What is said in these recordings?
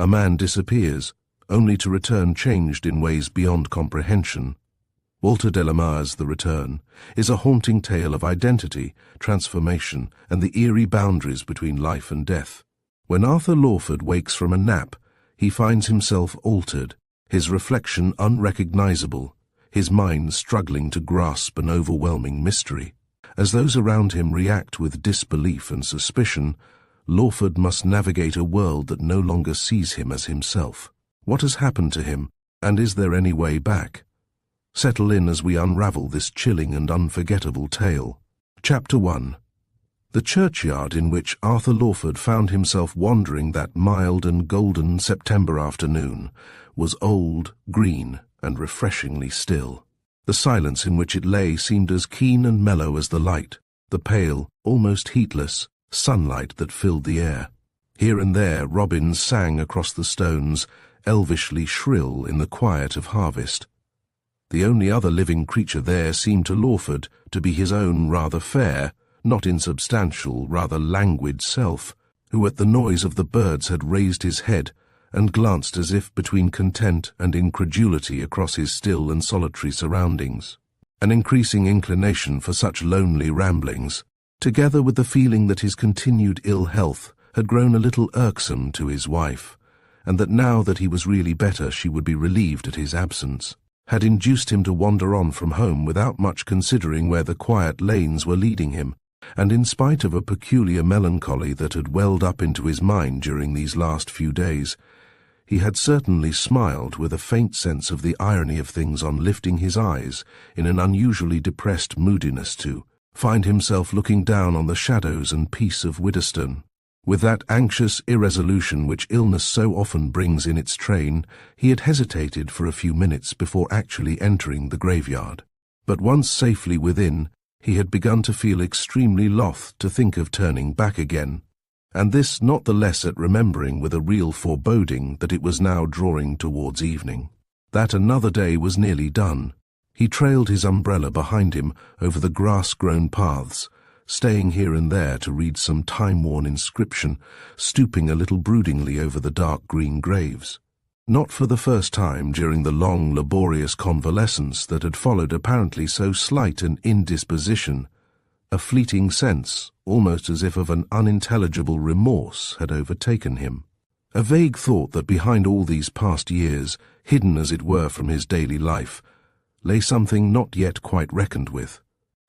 A man disappears, only to return changed in ways beyond comprehension. Walter Delamare's The Return is a haunting tale of identity, transformation, and the eerie boundaries between life and death. When Arthur Lawford wakes from a nap, he finds himself altered, his reflection unrecognizable, his mind struggling to grasp an overwhelming mystery. As those around him react with disbelief and suspicion, Lawford must navigate a world that no longer sees him as himself. What has happened to him, and is there any way back? Settle in as we unravel this chilling and unforgettable tale. Chapter 1. The churchyard in which Arthur Lawford found himself wandering that mild and golden September afternoon was old, green, and refreshingly still. The silence in which it lay seemed as keen and mellow as the light, the pale, almost heatless, sunlight that filled the air. Here and there robins sang across the stones, elvishly shrill in the quiet of harvest. The only other living creature there seemed to Lawford to be his own rather fair, not insubstantial, rather languid self, who at the noise of the birds had raised his head and glanced as if between content and incredulity across his still and solitary surroundings. An increasing inclination for such lonely ramblings, together with the feeling that his continued ill health had grown a little irksome to his wife, and that now that he was really better she would be relieved at his absence, had induced him to wander on from home without much considering where the quiet lanes were leading him, and in spite of a peculiar melancholy that had welled up into his mind during these last few days, he had certainly smiled with a faint sense of the irony of things on lifting his eyes in an unusually depressed moodiness to find himself looking down on the shadows and peace of Widderstone. With that anxious irresolution which illness so often brings in its train, he had hesitated for a few minutes before actually entering the graveyard. But once safely within, he had begun to feel extremely loth to think of turning back again, and this not the less at remembering with a real foreboding that it was now drawing towards evening, that another day was nearly done. He trailed his umbrella behind him over the grass-grown paths, staying here and there to read some time-worn inscription, stooping a little broodingly over the dark green graves. Not for the first time during the long, laborious convalescence that had followed apparently so slight an indisposition, a fleeting sense, almost as if of an unintelligible remorse, had overtaken him. A vague thought that behind all these past years, hidden as it were from his daily life, lay something not yet quite reckoned with.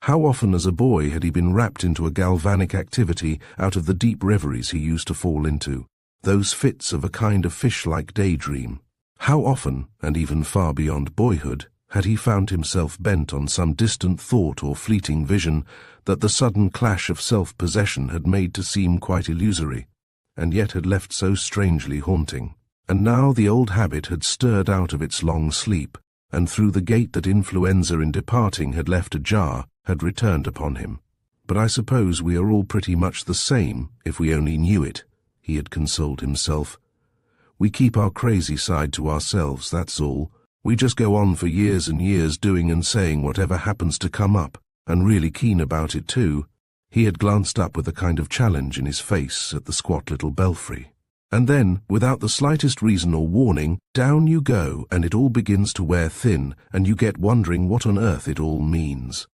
How often as a boy had he been wrapped into a galvanic activity out of the deep reveries he used to fall into, those fits of a kind of fish-like daydream? How often, and even far beyond boyhood, had he found himself bent on some distant thought or fleeting vision that the sudden clash of self-possession had made to seem quite illusory, and yet had left so strangely haunting. And now the old habit had stirred out of its long sleep, and through the gate that influenza in departing had left ajar, had returned upon him. But I suppose we are all pretty much the same, if we only knew it, he had consoled himself. We keep our crazy side to ourselves, that's all. We just go on for years and years doing and saying whatever happens to come up, and really keen about it too. He had glanced up with a kind of challenge in his face at the squat little belfry. And then, without the slightest reason or warning, down you go, and it all begins to wear thin, and you get wondering what on earth it all means.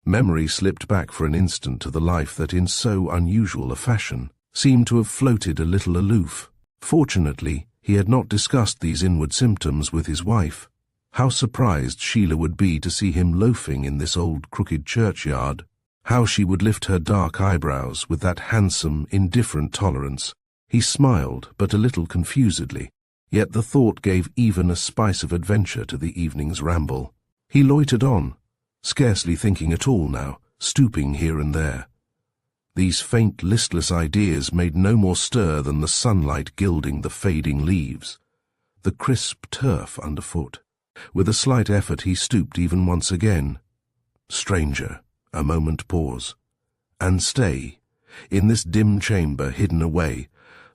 Memory slipped back for an instant to the life that in so unusual a fashion seemed to have floated a little aloof. Fortunately, he had not discussed these inward symptoms with his wife. How surprised Sheila would be to see him loafing in this old crooked churchyard. How she would lift her dark eyebrows with that handsome, indifferent tolerance. He smiled, but a little confusedly, yet the thought gave even a spice of adventure to the evening's ramble. He loitered on, scarcely thinking at all now, stooping here and there. These faint, listless ideas made no more stir than the sunlight gilding the fading leaves, the crisp turf underfoot. With a slight effort he stooped even once again. Stranger, a moment pause. And stay, in this dim chamber hidden away,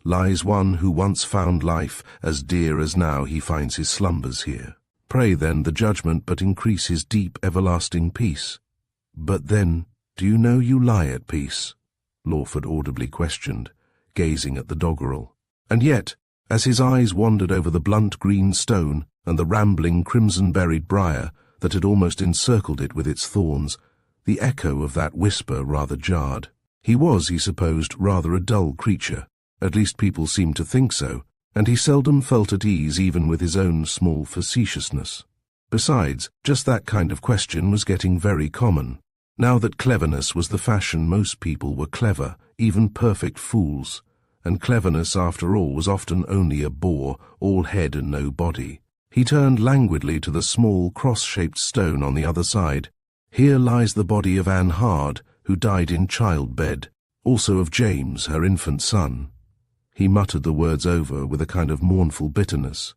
lies one who once found life as dear as now he finds his slumbers here. Pray then the judgment but increase his deep everlasting peace. But then, do you know you lie at peace? Lawford audibly questioned, gazing at the doggerel. And yet, As his eyes wandered over the blunt green stone and the rambling crimson-berried briar that had almost encircled it with its thorns, the echo of that whisper rather jarred. He was, he supposed, rather a dull creature. At least people seemed to think so, and he seldom felt at ease even with his own small facetiousness. Besides, just that kind of question was getting very common. Now that cleverness was the fashion, most people were clever, even perfect fools, and cleverness, after all, was often only a bore, all head and no body. He turned languidly to the small, cross-shaped stone on the other side. Here lies the body of Anne Hard, who died in childbed, also of James, her infant son. He muttered the words over with a kind of mournful bitterness.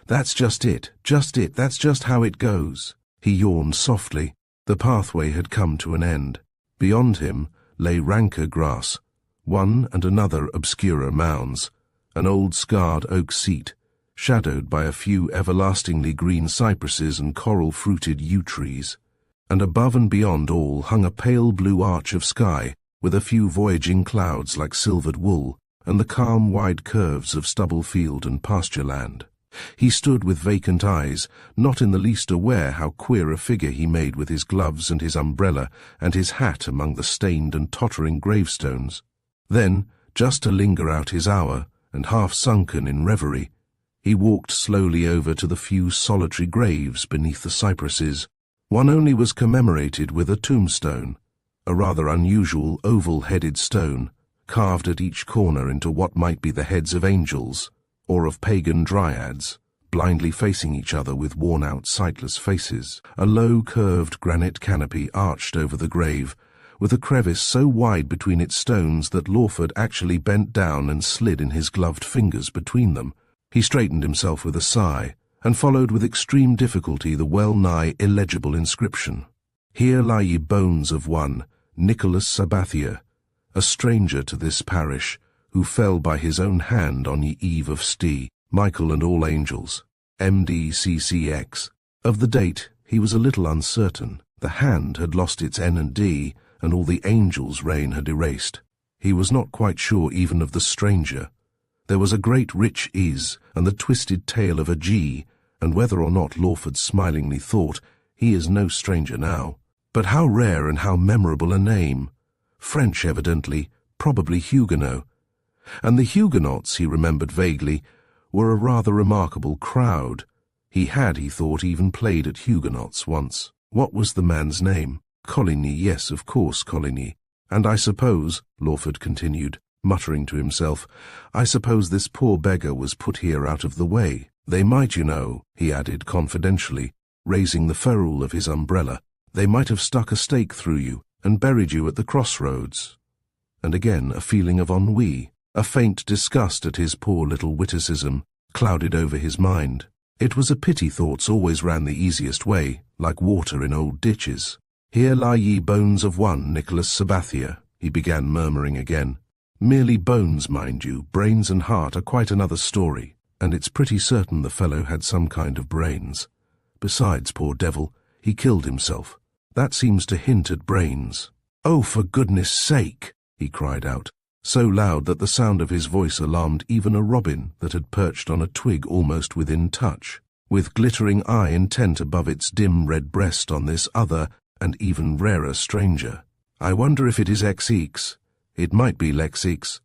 That's just it, that's just how it goes. He yawned softly. The pathway had come to an end. Beyond him lay ranker grass, one and another obscurer mounds, an old scarred oak seat, shadowed by a few everlastingly green cypresses and coral-fruited yew trees, and above and beyond all hung a pale blue arch of sky, with a few voyaging clouds like silvered wool, and the calm wide curves of stubble field and pasture land. He stood with vacant eyes, not in the least aware how queer a figure he made with his gloves and his umbrella and his hat among the stained and tottering gravestones. Then, just to linger out his hour, and half sunken in reverie, he walked slowly over to the few solitary graves beneath the cypresses. One only was commemorated with a tombstone, a rather unusual oval-headed stone, carved at each corner into what might be the heads of angels, or of pagan dryads, blindly facing each other with worn-out, sightless faces. A low, curved granite canopy arched over the grave, with a crevice so wide between its stones that Lawford actually bent down and slid in his gloved fingers between them. He straightened himself with a sigh, and followed with extreme difficulty the well-nigh illegible inscription. Here lie ye bones of one, Nicholas Sabathia, a stranger to this parish, who fell by his own hand on ye eve of Ste, Michael and all angels, MDCCX. Of the date he was a little uncertain. The hand had lost its N and D, and all the angels' reign had erased. He was not quite sure even of the stranger. There was a great rich is, and the twisted tail of a G, and whether or not Lawford smilingly thought, he is no stranger now. But how rare and how memorable a name! French, evidently, probably Huguenot. And the Huguenots, he remembered vaguely, were a rather remarkable crowd. He had, he thought, even played at Huguenots once. What was the man's name? Coligny, yes, of course, Coligny. And I suppose, Lawford continued, muttering to himself, I suppose this poor beggar was put here out of the way. They might, you know, he added confidentially, raising the ferrule of his umbrella, they might have stuck a stake through you and buried you at the crossroads. And again a feeling of ennui, a faint disgust at his poor little witticism, clouded over his mind. It was a pity thoughts always ran the easiest way, like water in old ditches. Here lie ye bones of one Nicholas Sabathia, he began murmuring again. Merely bones, mind you, brains and heart are quite another story, and it's pretty certain the fellow had some kind of brains. Besides, poor devil, he killed himself. That seems to hint at brains. Oh, for goodness sake! He cried out, so loud that the sound of his voice alarmed even a robin that had perched on a twig almost within touch, with glittering eye intent above its dim red breast on this other and even rarer stranger. I wonder if it is X-Eeks. It might be Lex-Eeks.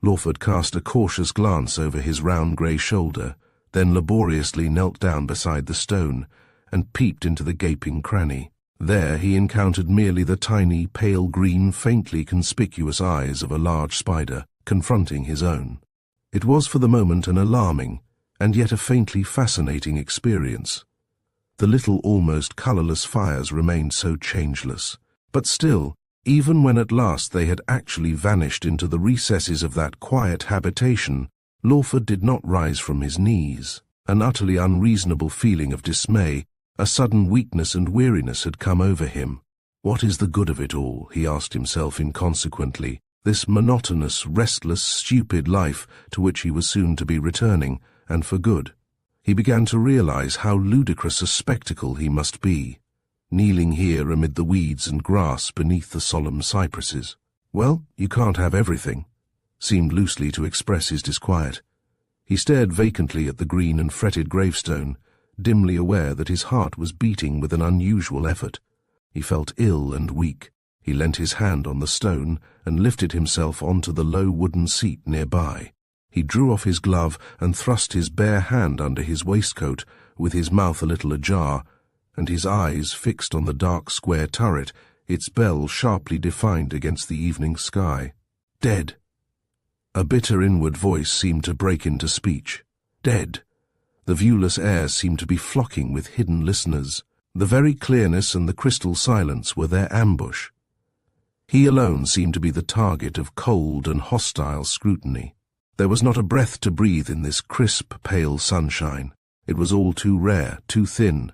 Lawford cast a cautious glance over his round grey shoulder, then laboriously knelt down beside the stone and peeped into the gaping cranny. There he encountered merely the tiny, pale green, faintly conspicuous eyes of a large spider, confronting his own. It was for the moment an alarming, and yet a faintly fascinating experience. The little almost colourless fires remained so changeless. But still, even when at last they had actually vanished into the recesses of that quiet habitation, Lawford did not rise from his knees. An utterly unreasonable feeling of dismay, a sudden weakness and weariness had come over him. What is the good of it all, he asked himself inconsequently, this monotonous, restless, stupid life to which he was soon to be returning, and for good. He began to realize how ludicrous a spectacle he must be, kneeling here amid the weeds and grass beneath the solemn cypresses. Well, you can't have everything, seemed loosely to express his disquiet. He stared vacantly at the green and fretted gravestone, dimly aware that his heart was beating with an unusual effort. He felt ill and weak. He leant his hand on the stone and lifted himself onto the low wooden seat nearby. He drew off his glove and thrust his bare hand under his waistcoat, with his mouth a little ajar, and his eyes fixed on the dark square turret, its bell sharply defined against the evening sky. Dead. A bitter inward voice seemed to break into speech. Dead. The viewless air seemed to be flocking with hidden listeners. The very clearness and the crystal silence were their ambush. He alone seemed to be the target of cold and hostile scrutiny. There was not a breath to breathe in this crisp, pale sunshine. It was all too rare, too thin.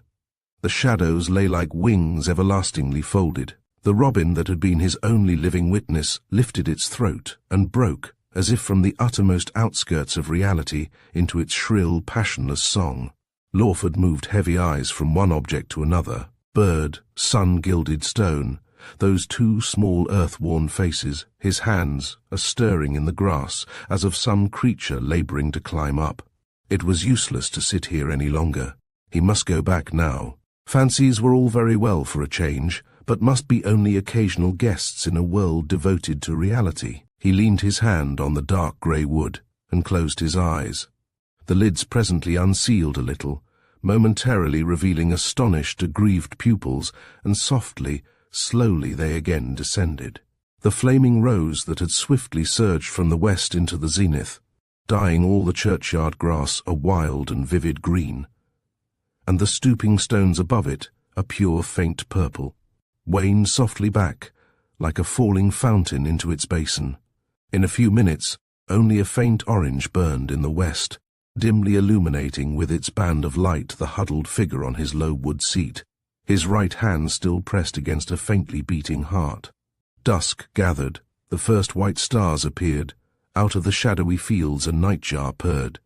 The shadows lay like wings everlastingly folded. The robin that had been his only living witness lifted its throat and broke, as if from the uttermost outskirts of reality, into its shrill, passionless song. Lawford moved heavy eyes from one object to another. Bird, sun-gilded stone, those two small earth-worn faces, his hands, a stirring in the grass, as of some creature labouring to climb up. It was useless to sit here any longer. He must go back now. Fancies were all very well for a change, but must be only occasional guests in a world devoted to reality. He leaned his hand on the dark grey wood and closed his eyes. The lids presently unsealed a little, momentarily revealing astonished, aggrieved pupils, and softly, slowly they again descended. The flaming rose that had swiftly surged from the west into the zenith, dyeing all the churchyard grass a wild and vivid green, and the stooping stones above it a pure faint purple, waned softly back, like a falling fountain into its basin. In a few minutes, only a faint orange burned in the west, dimly illuminating with its band of light the huddled figure on his low wood seat, his right hand still pressed against a faintly beating heart. Dusk gathered, the first white stars appeared, out of the shadowy fields a nightjar purred.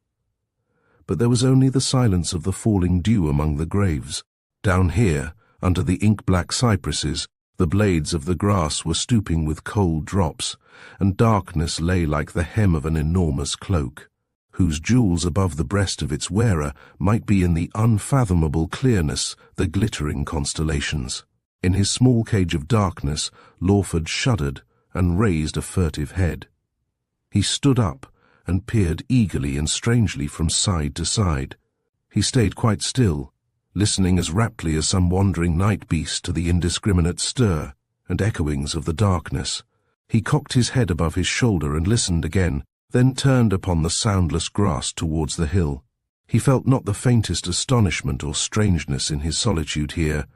But there was only the silence of the falling dew among the graves. Down here, under the ink-black cypresses, the blades of the grass were stooping with cold drops, and darkness lay like the hem of an enormous cloak, whose jewels above the breast of its wearer might be in the unfathomable clearness the glittering constellations. In his small cage of darkness, Lawford shuddered and raised a furtive head. He stood up and peered eagerly and strangely from side to side. He stayed quite still, listening as raptly as some wandering night beast to the indiscriminate stir and echoings of the darkness. He cocked his head above his shoulder and listened again, then turned upon the soundless grass towards the hill. He felt not the faintest astonishment or strangeness in his solitude here,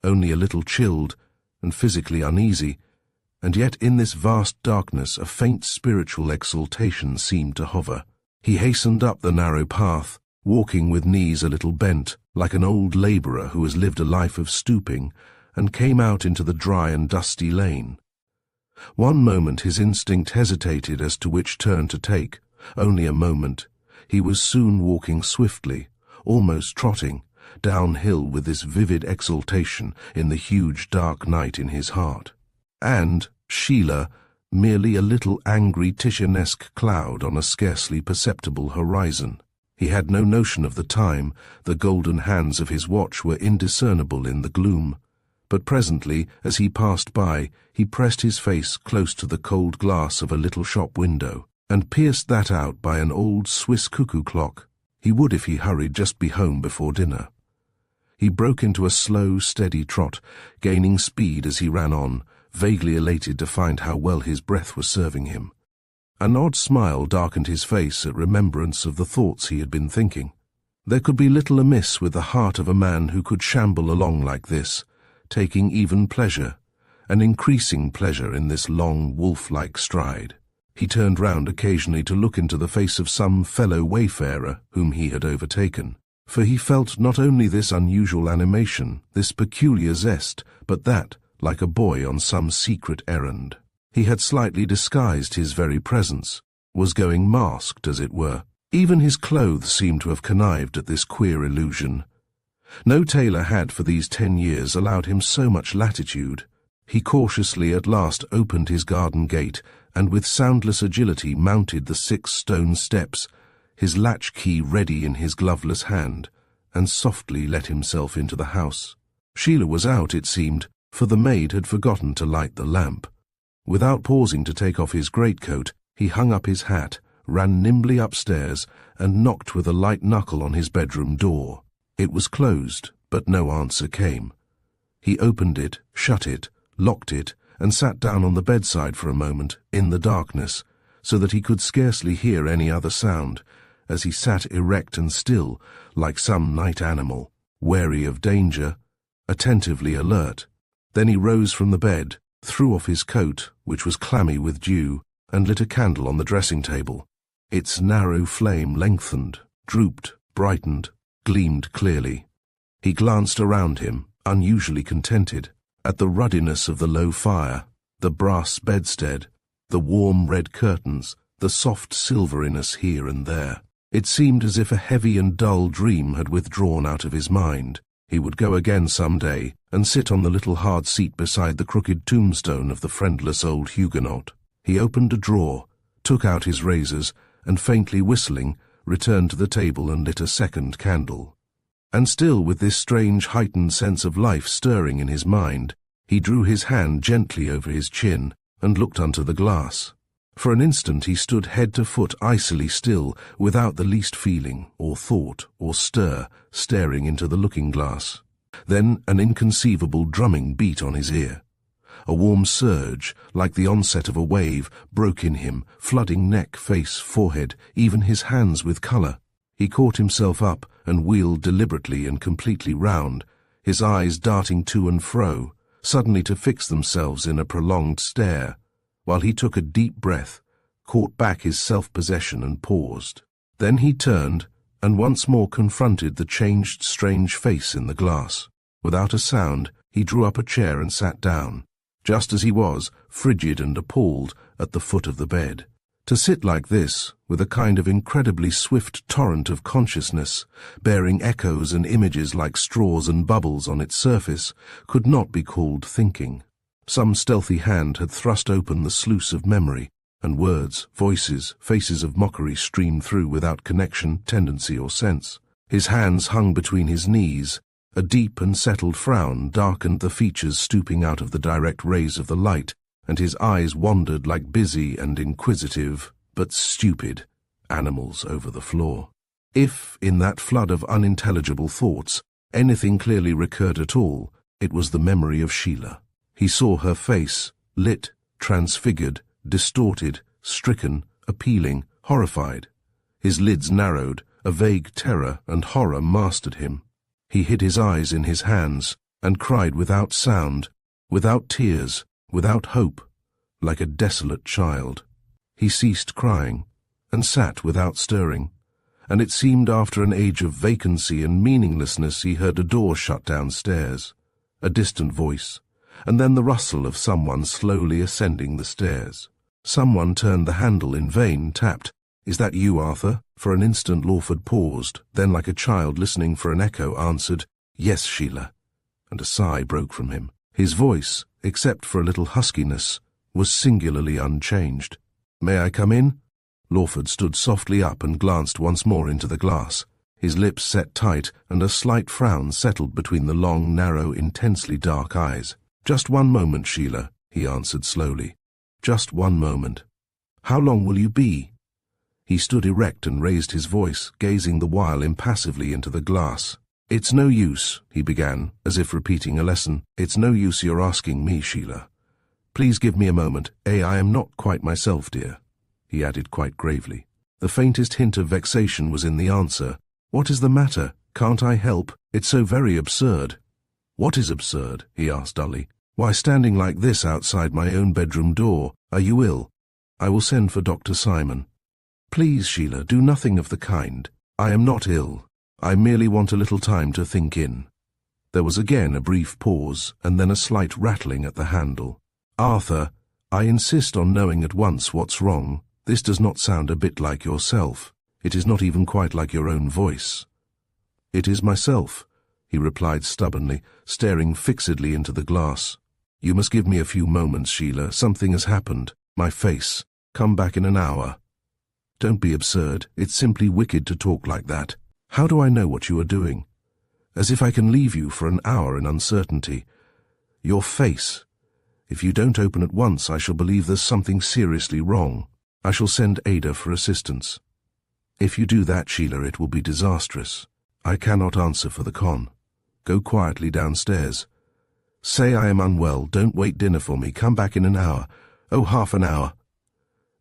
only a little chilled and physically uneasy, and yet in this vast darkness a faint spiritual exaltation seemed to hover. He hastened up the narrow path, walking with knees a little bent, like an old labourer who has lived a life of stooping, and came out into the dry and dusty lane. One moment his instinct hesitated as to which turn to take, only a moment. He was soon walking swiftly, almost trotting, downhill with this vivid exaltation in the huge dark night in his heart. And Sheila, merely a little angry Titianesque cloud on a scarcely perceptible horizon. He had no notion of the time. The golden hands of his watch were indiscernible in the gloom. But presently, as he passed by, he pressed his face close to the cold glass of a little shop window, and pierced that out by an old Swiss cuckoo clock. He would, if he hurried, just be home before dinner. He broke into a slow, steady trot, gaining speed as he ran on, vaguely elated to find how well his breath was serving him. An odd smile darkened his face at remembrance of the thoughts he had been thinking. There could be little amiss with the heart of a man who could shamble along like this, taking even pleasure, an increasing pleasure in this long, wolf-like stride. He turned round occasionally to look into the face of some fellow wayfarer whom he had overtaken, for he felt not only this unusual animation, this peculiar zest, but that, like a boy on some secret errand. He had slightly disguised his very presence, was going masked, as it were. Even his clothes seemed to have connived at this queer illusion. No tailor had for these 10 years allowed him so much latitude. He cautiously at last opened his garden gate, and with soundless agility mounted the 6 stone steps, his latchkey ready in his gloveless hand, and softly let himself into the house. Sheila was out, it seemed, for the maid had forgotten to light the lamp. Without pausing to take off his greatcoat, he hung up his hat, ran nimbly upstairs, and knocked with a light knuckle on his bedroom door. It was closed, but no answer came. He opened it, shut it, locked it, and sat down on the bedside for a moment, in the darkness, so that he could scarcely hear any other sound, as he sat erect and still, like some night animal, wary of danger, attentively alert. Then he rose from the bed, threw off his coat, which was clammy with dew, and lit a candle on the dressing-table. Its narrow flame lengthened, drooped, brightened, gleamed clearly. He glanced around him, unusually contented, at the ruddiness of the low fire, the brass bedstead, the warm red curtains, the soft silveriness here and there. It seemed as if a heavy and dull dream had withdrawn out of his mind. He would go again some day, and sit on the little hard seat beside the crooked tombstone of the friendless old Huguenot. He opened a drawer, took out his razors, and faintly whistling, returned to the table and lit a second candle. And still with this strange heightened sense of life stirring in his mind, he drew his hand gently over his chin and looked unto the glass. For an instant he stood head to foot icily still, without the least feeling, or thought, or stir, staring into the looking-glass. Then an inconceivable drumming beat on his ear. A warm surge, like the onset of a wave, broke in him, flooding neck, face, forehead, even his hands with colour. He caught himself up and wheeled deliberately and completely round, his eyes darting to and fro, suddenly to fix themselves in a prolonged stare, while he took a deep breath, caught back his self-possession and paused. Then he turned and once more confronted the changed, strange face in the glass. Without a sound, he drew up a chair and sat down, just as he was, frigid and appalled, at the foot of the bed. To sit like this, with a kind of incredibly swift torrent of consciousness, bearing echoes and images like straws and bubbles on its surface, could not be called thinking. Some stealthy hand had thrust open the sluice of memory, and words, voices, faces of mockery streamed through without connection, tendency, or sense. His hands hung between his knees. A deep and settled frown darkened the features stooping out of the direct rays of the light, and his eyes wandered like busy and inquisitive, but stupid, animals over the floor. If, in that flood of unintelligible thoughts, anything clearly recurred at all, it was the memory of Sheila. He saw her face, lit, transfigured, distorted, stricken, appealing, horrified. His lids narrowed, a vague terror and horror mastered him. He hid his eyes in his hands, and cried without sound, without tears, without hope, like a desolate child. He ceased crying, and sat without stirring, and it seemed after an age of vacancy and meaninglessness he heard a door shut downstairs, a distant voice, and then the rustle of someone slowly ascending the stairs. Someone turned the handle in vain, tapped. "Is that you, Arthur?" For an instant Lawford paused, then like a child listening for an echo answered, "Yes, Sheila," and a sigh broke from him. His voice, except for a little huskiness, was singularly unchanged. "May I come in?" Lawford stood softly up and glanced once more into the glass. His lips set tight, and a slight frown settled between the long, narrow, intensely dark eyes. "Just one moment, Sheila," he answered slowly. "Just one moment. How long will you be?" He stood erect and raised his voice, gazing the while impassively into the glass. "It's no use," he began, as if repeating a lesson. "It's no use your asking me, Sheila. Please give me a moment. I am not quite myself, dear," he added quite gravely. The faintest hint of vexation was in the answer. "What is the matter? Can't I help? It's so very absurd." "What is absurd?" he asked dully. "Why, standing like this outside my own bedroom door. Are you ill? I will send for Dr. Simon." "Please, Sheila, do nothing of the kind. I am not ill. I merely want a little time to think in." There was again a brief pause, and then a slight rattling at the handle. "Arthur, I insist on knowing at once what's wrong. This does not sound a bit like yourself. It is not even quite like your own voice." "It is myself," he replied stubbornly, staring fixedly into the glass. "You must give me a few moments, Sheila. Something has happened. My face. Come back in an hour." Don't be absurd. It's simply wicked to talk like that. How do I know what you are doing? As if I can leave you for an hour in uncertainty. Your face. If you don't open at once, I shall believe there's something seriously wrong. I shall send Ada for assistance. If you do that, Sheila, it will be disastrous. I cannot answer for the con. Go quietly downstairs. Say I am unwell. Don't wait dinner for me. Come back in an hour. Oh, half an hour.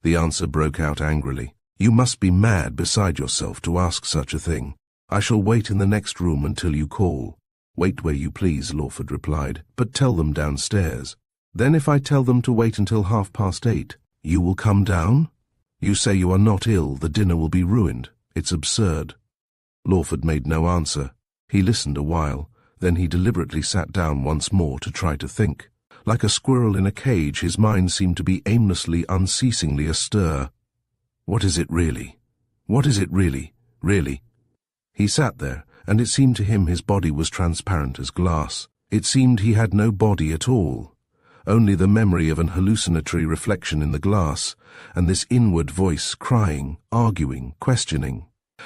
The answer broke out angrily. You must be mad beside yourself to ask such a thing. I shall wait in the next room until you call. Wait where you please, Lawford replied, but tell them downstairs. Then if I tell them to wait until 8:30, you will come down? You say you are not ill, the dinner will be ruined. It's absurd. Lawford made no answer. He listened a while, then he deliberately sat down once more to try to think. Like a squirrel in a cage, his mind seemed to be aimlessly, unceasingly astir. What is it really? What is it really? Really? He sat there, and it seemed to him his body was transparent as glass. It seemed he had no body at all, only the memory of an hallucinatory reflection in the glass, and this inward voice crying, arguing, questioning,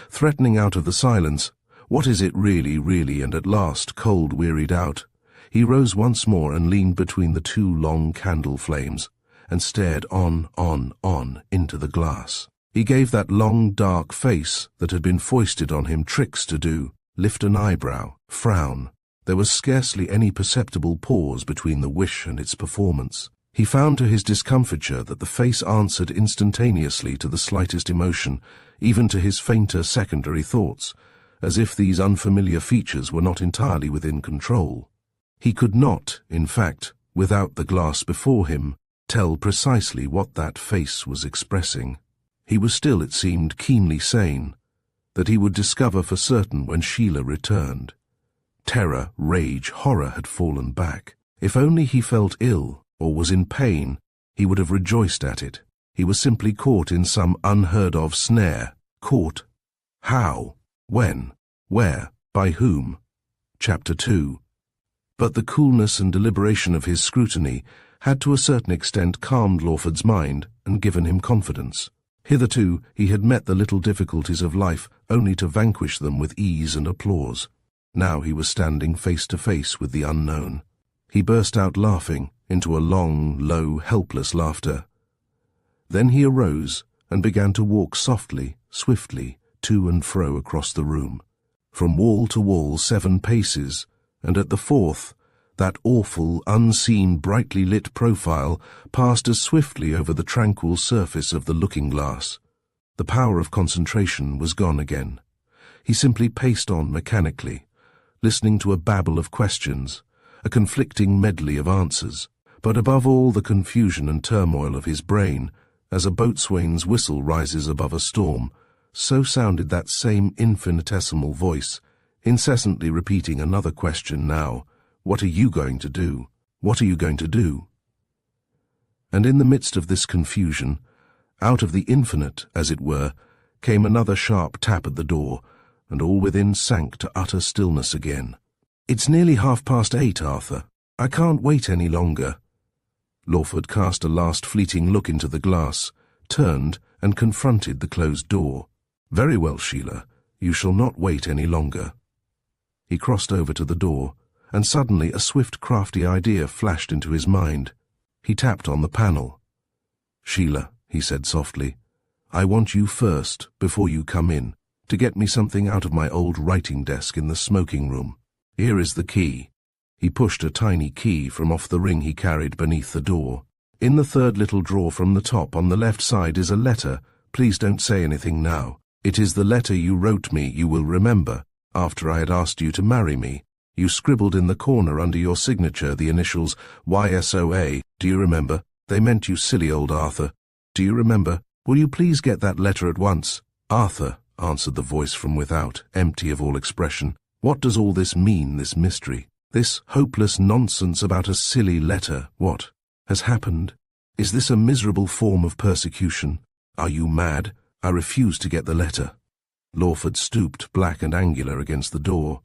threatening out of the silence. What is it really, really? And at last, cold, wearied out, he rose once more and leaned between the two long candle flames, and stared on into the glass. He gave that long, dark face that had been foisted on him tricks to do, lift an eyebrow, frown. There was scarcely any perceptible pause between the wish and its performance. He found to his discomfiture that the face answered instantaneously to the slightest emotion, even to his fainter secondary thoughts, as if these unfamiliar features were not entirely within control. He could not, in fact, without the glass before him, tell precisely what that face was expressing. He was still, it seemed, keenly sane, that he would discover for certain when Sheila returned. Terror, rage, horror had fallen back. If only he felt ill or was in pain, he would have rejoiced at it. He was simply caught in some unheard-of snare. Caught? How? When? Where? By whom? Chapter 2. But the coolness and deliberation of his scrutiny had to a certain extent calmed Lawford's mind and given him confidence. Hitherto he had met the little difficulties of life only to vanquish them with ease and applause. Now he was standing face to face with the unknown. He burst out laughing, into a long, low, helpless laughter. Then he arose and began to walk softly, swiftly, to and fro across the room. From wall to wall 7 paces, and at the 4th, that awful, unseen, brightly lit profile passed as swiftly over the tranquil surface of the looking-glass. The power of concentration was gone again. He simply paced on mechanically, listening to a babble of questions, a conflicting medley of answers, but above all the confusion and turmoil of his brain, as a boatswain's whistle rises above a storm, so sounded that same infinitesimal voice, incessantly repeating another question now. What are you going to do? What are you going to do? And in the midst of this confusion, out of the infinite, as it were, came another sharp tap at the door, and all within sank to utter stillness again. It's nearly 8:30, Arthur. I can't wait any longer. Lawford cast a last fleeting look into the glass, turned, and confronted the closed door. Very well, Sheila, you shall not wait any longer. He crossed over to the door, and suddenly a swift, crafty idea flashed into his mind. He tapped on the panel. Sheila, he said softly, I want you first, before you come in, to get me something out of my old writing desk in the smoking room. Here is the key. He pushed a tiny key from off the ring he carried beneath the door. In the 3rd little drawer from the top on the left side is a letter. Please don't say anything now. It is the letter you wrote me, you will remember, after I had asked you to marry me. You scribbled in the corner under your signature the initials YSOA. Do you remember? They meant you silly old Arthur. Do you remember? Will you please get that letter at once? Arthur, answered the voice from without, empty of all expression. What does all this mean, this mystery? This hopeless nonsense about a silly letter? What has happened? Is this a miserable form of persecution? Are you mad? I refuse to get the letter. Lawford stooped, black and angular, against the door.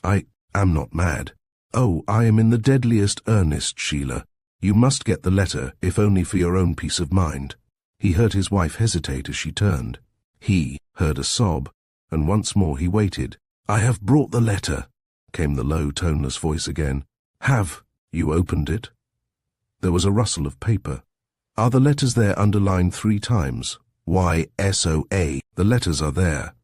I am not mad. Oh, I am in the deadliest earnest, Sheila. You must get the letter, if only for your own peace of mind. He heard his wife hesitate as she turned. He heard a sob, and once more he waited. "I have brought the letter," came the low, toneless voice again. "Have you opened it?" There was a rustle of paper. "Are the letters there underlined 3 times? YSOA. The letters are there.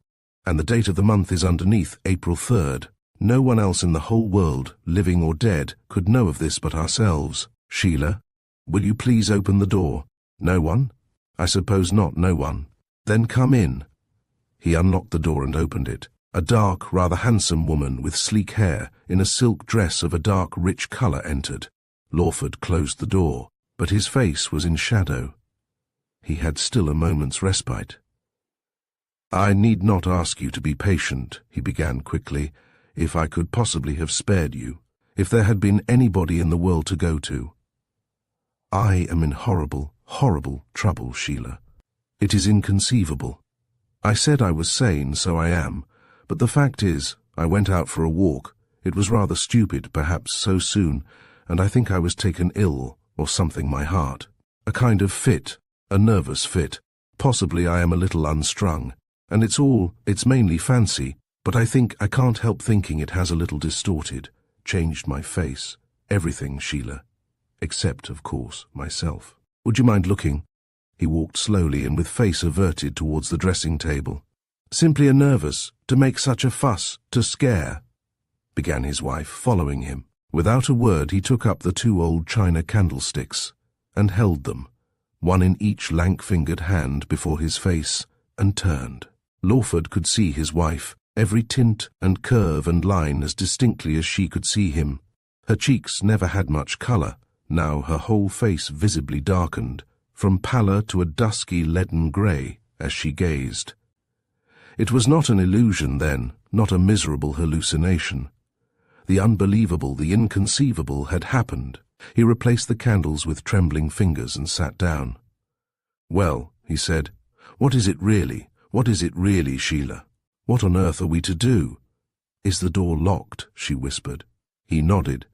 And the date of the month is underneath, April 3rd. No one else in the whole world, living or dead, could know of this but ourselves. Sheila, will you please open the door?" "No one?" "I suppose not, no one." "Then come in." He unlocked the door and opened it. A dark, rather handsome woman with sleek hair, in a silk dress of a dark, rich colour entered. Lawford closed the door, but his face was in shadow. He had still a moment's respite. "I need not ask you to be patient," he began quickly. "If I could possibly have spared you, if there had been anybody in the world to go to. I am in horrible, horrible trouble, Sheila. It is inconceivable. I said I was sane, so I am, but the fact is, I went out for a walk. It was rather stupid, perhaps, so soon, and I think I was taken ill, or something my heart. A kind of fit, a nervous fit. Possibly I am a little unstrung, and it's mainly fancy, but I think I can't help thinking it has a little distorted, changed my face, everything, Sheila. Except, of course, myself. Would you mind looking?" He walked slowly and with face averted towards the dressing table. "Simply a nervous, to make such a fuss, to scare," began his wife, following him. Without a word he took up the 2 old china candlesticks and held them, one in each lank-fingered hand before his face, and turned. Lawford could see his wife, every tint and curve and line as distinctly as she could see him. Her cheeks never had much colour. Now her whole face visibly darkened, from pallor to a dusky leaden grey, as she gazed. It was not an illusion then, not a miserable hallucination. The unbelievable, the inconceivable had happened. He replaced the candles with trembling fingers and sat down. "Well," he said, "what is it really? What is it really, Sheila? What on earth are we to do?" "Is the door locked?" she whispered. He nodded.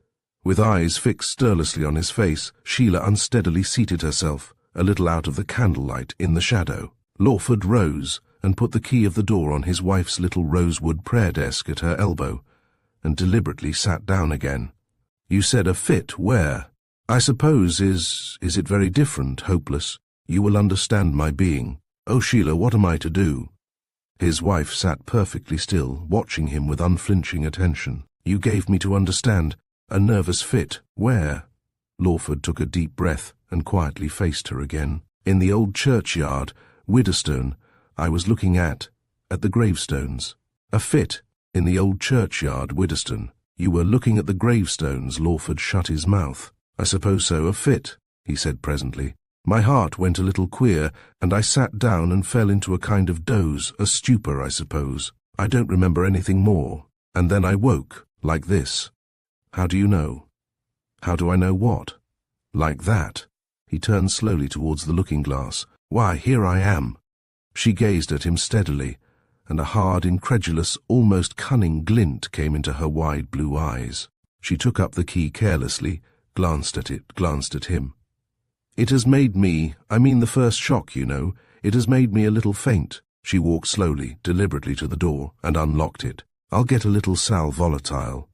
With eyes fixed stirlessly on his face, Sheila unsteadily seated herself, a little out of the candlelight, in the shadow. Lawford rose and put the key of the door on his wife's little rosewood prayer desk at her elbow, and deliberately sat down again. "You said a fit, where? I suppose is it very different, hopeless? You will understand my being. Oh, Sheila, what am I to do?" His wife sat perfectly still, watching him with unflinching attention. "You gave me to understand. A nervous fit, where?" Lawford took a deep breath and quietly faced her again. "In the old churchyard, Widderstone. I was looking at the gravestones." "A fit in the old churchyard, Widderstone. You were looking at the gravestones." Lawford shut his mouth. "I suppose so, a fit," he said presently. "My heart went a little queer, and I sat down and fell into a kind of doze, a stupor, I suppose. I don't remember anything more. And then I woke, like this." "How do you know?" "How do I know what?" "Like that." He turned slowly towards the looking-glass. "Why, here I am." She gazed at him steadily, and a hard, incredulous, almost cunning glint came into her wide blue eyes. She took up the key carelessly, glanced at it, glanced at him. "It has made me, I mean the first shock, you know, it has made me a little faint." She walked slowly, deliberately to the door, and unlocked it. "I'll get a little sal volatile."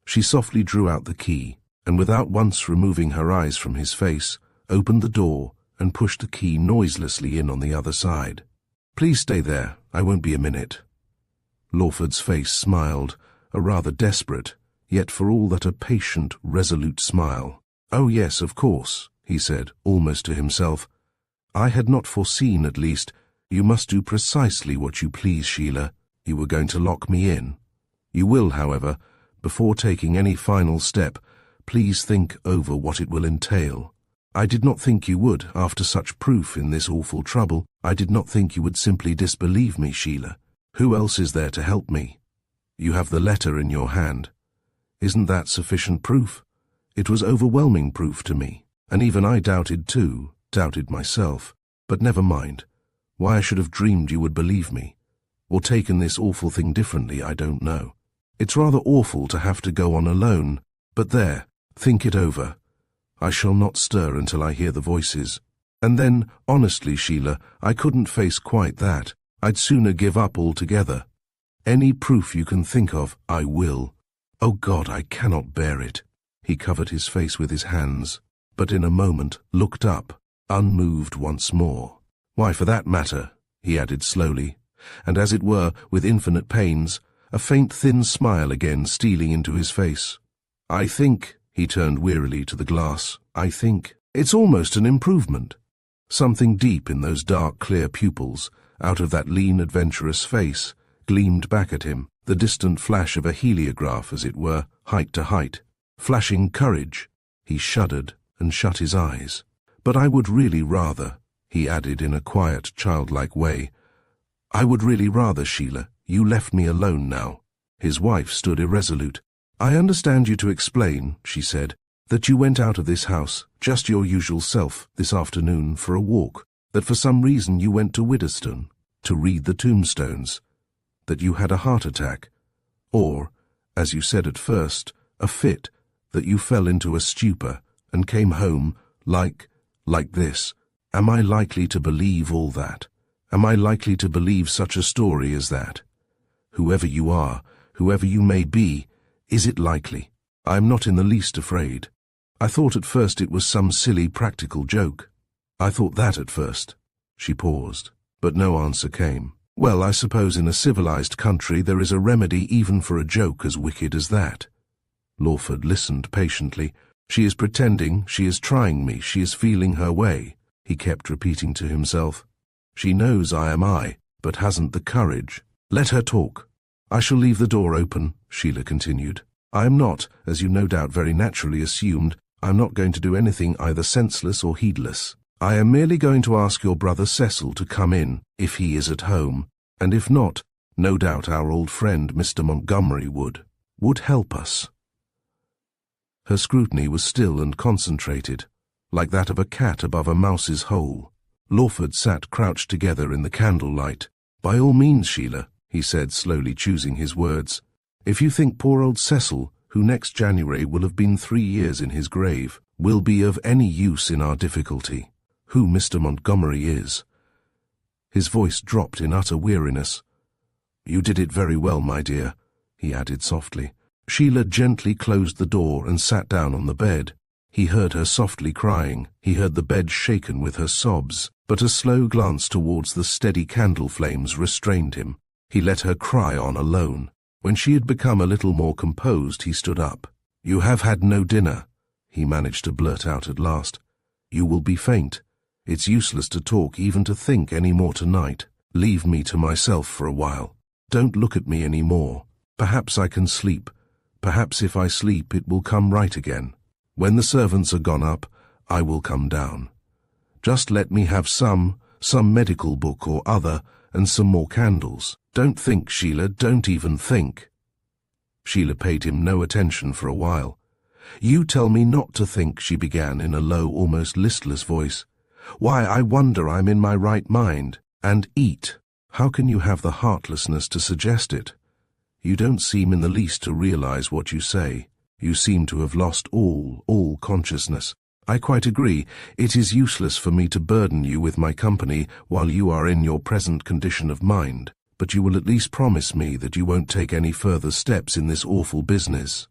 She softly drew out the key, and without once removing her eyes from his face, opened the door and pushed the key noiselessly in on the other side. "Please stay there, I won't be a minute." Lawford's face smiled, a rather desperate, yet for all that a patient, resolute smile. "Oh yes, of course," he said, almost to himself. "I had not foreseen, at least. You must do precisely what you please, Sheila. You were going to lock me in. You will, however, before taking any final step, please think over what it will entail. I did not think you would, after such proof in this awful trouble. I did not think you would simply disbelieve me, Sheila. Who else is there to help me? You have the letter in your hand. Isn't that sufficient proof? It was overwhelming proof to me, and even I doubted too, doubted myself. But never mind. Why I should have dreamed you would believe me, or taken this awful thing differently, I don't know. It's rather awful to have to go on alone, but there, think it over. I shall not stir until I hear the voices. And then, honestly, Sheila, I couldn't face quite that. I'd sooner give up altogether. Any proof you can think of, I will. Oh God, I cannot bear it." He covered his face with his hands, but in a moment looked up, unmoved once more. "Why, for that matter," he added slowly, and as it were with infinite pains, a faint thin smile again stealing into his face. "I think," he turned wearily to the glass, "I think it's almost an improvement." Something deep in those dark clear pupils, out of that lean adventurous face, gleamed back at him, the distant flash of a heliograph, as it were, height to height. Flashing courage. He shuddered and shut his eyes. "But I would really rather," he added in a quiet, childlike way, "I would really rather, Sheila, you left me alone now." His wife stood irresolute. "I understand you to explain," she said, "that you went out of this house, just your usual self, this afternoon for a walk, that for some reason you went to Widderstone, to read the tombstones, that you had a heart attack, or, as you said at first, a fit, that you fell into a stupor and came home like this. Am I likely to believe all that? Am I likely to believe such a story as that? Whoever you are, whoever you may be, is it likely? I am not in the least afraid. I thought at first it was some silly practical joke. I thought that at first." She paused, but no answer came. "Well, I suppose in a civilized country there is a remedy even for a joke as wicked as that." Lawford listened patiently. "She is pretending, she is trying me, she is feeling her way," he kept repeating to himself. "She knows I am I, but hasn't the courage. Let her talk." "I shall leave the door open," Sheila continued. "I am not, as you no doubt very naturally assumed, I am not going to do anything either senseless or heedless. I am merely going to ask your brother Cecil to come in, if he is at home, and if not, no doubt our old friend Mr. Montgomery would help us." Her scrutiny was still and concentrated, like that of a cat above a mouse's hole. Lawford sat crouched together in the candlelight. "By all means, Sheila," he said, slowly choosing his words. "If you think poor old Cecil, who next January will have been 3 years in his grave, will be of any use in our difficulty, who Mr. Montgomery is." His voice dropped in utter weariness. "You did it very well, my dear," he added softly. Sheila gently closed the door and sat down on the bed. He heard her softly crying, he heard the bed shaken with her sobs, but a slow glance towards the steady candle flames restrained him. He let her cry on alone. When she had become a little more composed, he stood up. "You have had no dinner," he managed to blurt out at last. "You will be faint. It's useless to talk, even to think any more tonight. Leave me to myself for a while. Don't look at me any more. Perhaps I can sleep. Perhaps if I sleep it will come right again. When the servants are gone up, I will come down. Just let me have some medical book or other, and some more candles. Don't think, Sheila, don't even think." Sheila paid him no attention for a while. "You tell me not to think," she began in a low, almost listless voice. "Why, I wonder I'm in my right mind. And eat. How can you have the heartlessness to suggest it? You don't seem in the least to realize what you say. You seem to have lost all consciousness. I quite agree. It is useless for me to burden you with my company while you are in your present condition of mind, but you will at least promise me that you won't take any further steps in this awful business."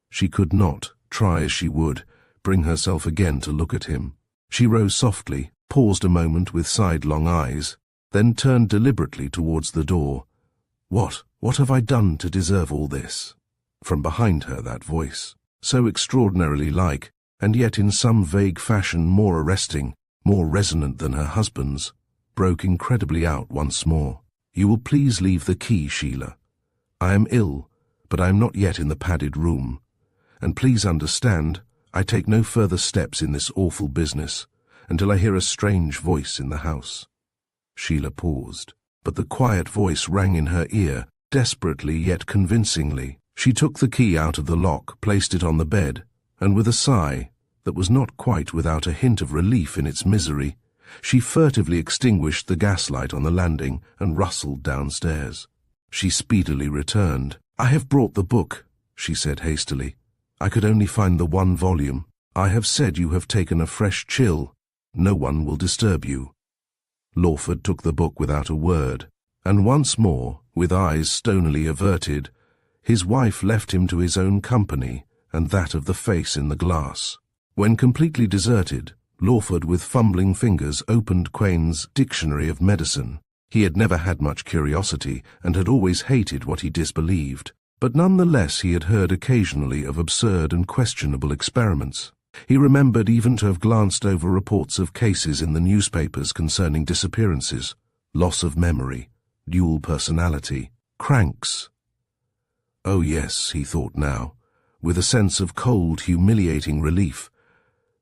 She could not, try as she would, bring herself again to look at him. She rose softly, paused a moment with sidelong eyes, then turned deliberately towards the door. What have I done to deserve all this?" From behind her that voice, so extraordinarily like, and yet in some vague fashion more arresting, more resonant than her husband's, broke incredibly out once more. "You will please leave the key, Sheila. I am ill, but I am not yet in the padded room. And please understand, I take no further steps in this awful business until I hear a strange voice in the house." Sheila paused, but the quiet voice rang in her ear, desperately yet convincingly. She took the key out of the lock, placed it on the bed, and with a sigh that was not quite without a hint of relief in its misery, she furtively extinguished the gaslight on the landing and rustled downstairs. She speedily returned. "I have brought the book," she said hastily. "I could only find the one volume. I have said you have taken a fresh chill. No one will disturb you." Lawford took the book without a word, and once more, with eyes stonily averted, his wife left him to his own company and that of the face in the glass. When completely deserted, Lawford with fumbling fingers opened Quain's Dictionary of Medicine. He had never had much curiosity and had always hated what he disbelieved, but nonetheless he had heard occasionally of absurd and questionable experiments. He remembered even to have glanced over reports of cases in the newspapers concerning disappearances, loss of memory, dual personality, cranks. Oh yes, he thought now, with a sense of cold, humiliating relief.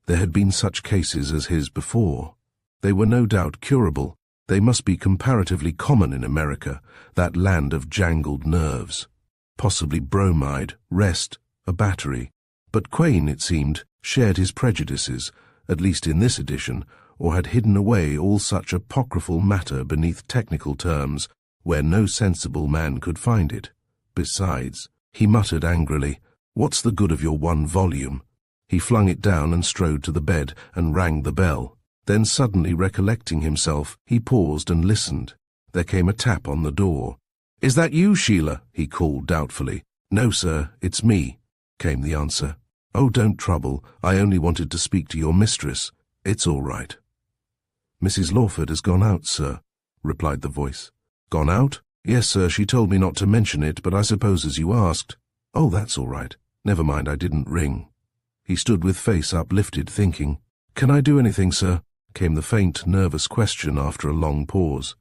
There had been such cases as his before. They were no doubt curable. They must be comparatively common in America, that land of jangled nerves. Possibly bromide, rest, a battery. But Quain, it seemed, shared his prejudices, at least in this edition, or had hidden away all such apocryphal matter beneath technical terms where no sensible man could find it. Besides, he muttered angrily, "What's the good of your one volume?" He flung it down and strode to the bed and rang the bell. Then suddenly recollecting himself, he paused and listened. There came a tap on the door. "Is that you, Sheila?" he called doubtfully. "No, sir, it's me," came the answer. "Oh, don't trouble. I only wanted to speak to your mistress. It's all right." "Mrs. Lawford has gone out, sir," replied the voice. "Gone out?" "Yes, sir, she told me not to mention it, but I suppose as you asked." "Oh, that's all right. Never mind, I didn't ring." He stood with face uplifted, thinking. "Can I do anything, sir?" came the faint, nervous question after a long pause.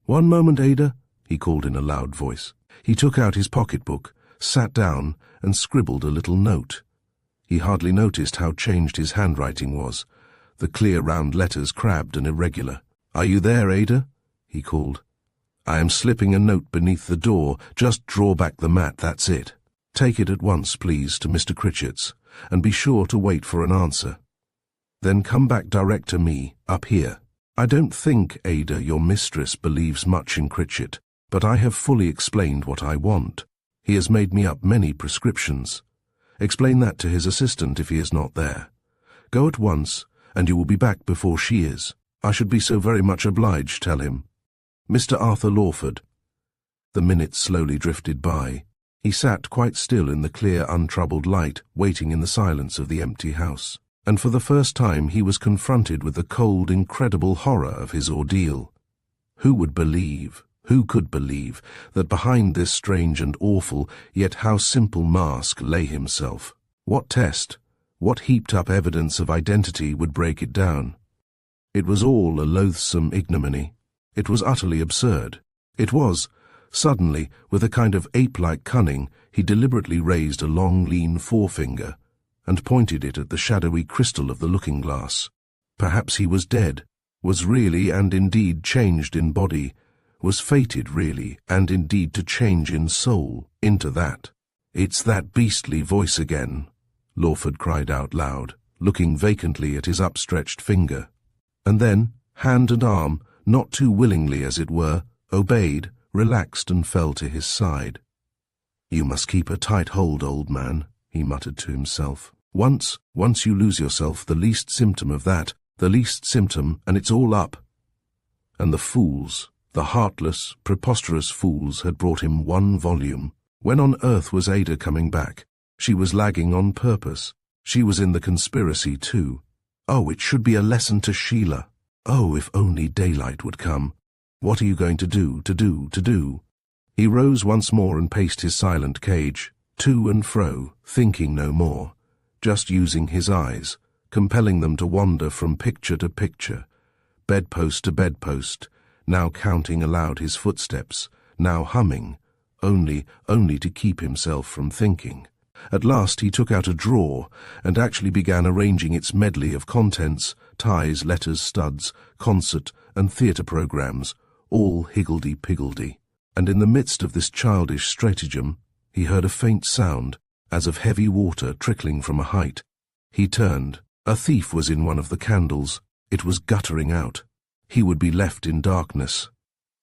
"One moment, Ada," he called in a loud voice. He took out his pocketbook, sat down, and scribbled a little note. He hardly noticed how changed his handwriting was, the clear round letters crabbed and irregular. "Are you there, Ada?" he called. "I am slipping a note beneath the door. Just draw back the mat, that's it. Take it at once, please, to Mr. Critchett's, and be sure to wait for an answer. Then come back direct to me, up here. I don't think, Ada, your mistress believes much in Critchett, but I have fully explained what I want. He has made me up many prescriptions. Explain that to his assistant if he is not there. Go at once, and you will be back before she is. I should be so very much obliged, tell him. Mr. Arthur Lawford." The minutes slowly drifted by. He sat quite still in the clear, untroubled light, waiting in the silence of the empty house. And for the first time he was confronted with the cold, incredible horror of his ordeal. Who would believe, who could believe, that behind this strange and awful, yet how simple mask lay himself? What test, what heaped-up evidence of identity would break it down? It was all a loathsome ignominy. It was utterly absurd. It was. Suddenly, with a kind of ape-like cunning, he deliberately raised a long, lean forefinger and pointed it at the shadowy crystal of the looking-glass. Perhaps he was dead, was really and indeed changed in body, was fated really and indeed to change in soul into that. "It's that beastly voice again," Lawford cried out loud, looking vacantly at his upstretched finger. And then, hand and arm, not too willingly as it were, obeyed, relaxed and fell to his side. "You must keep a tight hold, old man," he muttered to himself. Once you lose yourself, the least symptom of that, the least symptom, and it's all up." And the fools, the heartless, preposterous fools, had brought him one volume. When on earth was Ada coming back? She was lagging on purpose. She was in the conspiracy too. Oh, it should be a lesson to Sheila. Oh, if only daylight would come. What are you going to do? He rose once more and paced his silent cage, to and fro, thinking no more, just using his eyes, compelling them to wander from picture to picture, bedpost to bedpost, now counting aloud his footsteps, now humming, only to keep himself from thinking. At last he took out a drawer and actually began arranging its medley of contents, ties, letters, studs, concert and theatre programmes, all higgledy-piggledy. And in the midst of this childish stratagem, he heard a faint sound, as of heavy water trickling from a height. He turned. A thief was in one of the candles. It was guttering out. He would be left in darkness.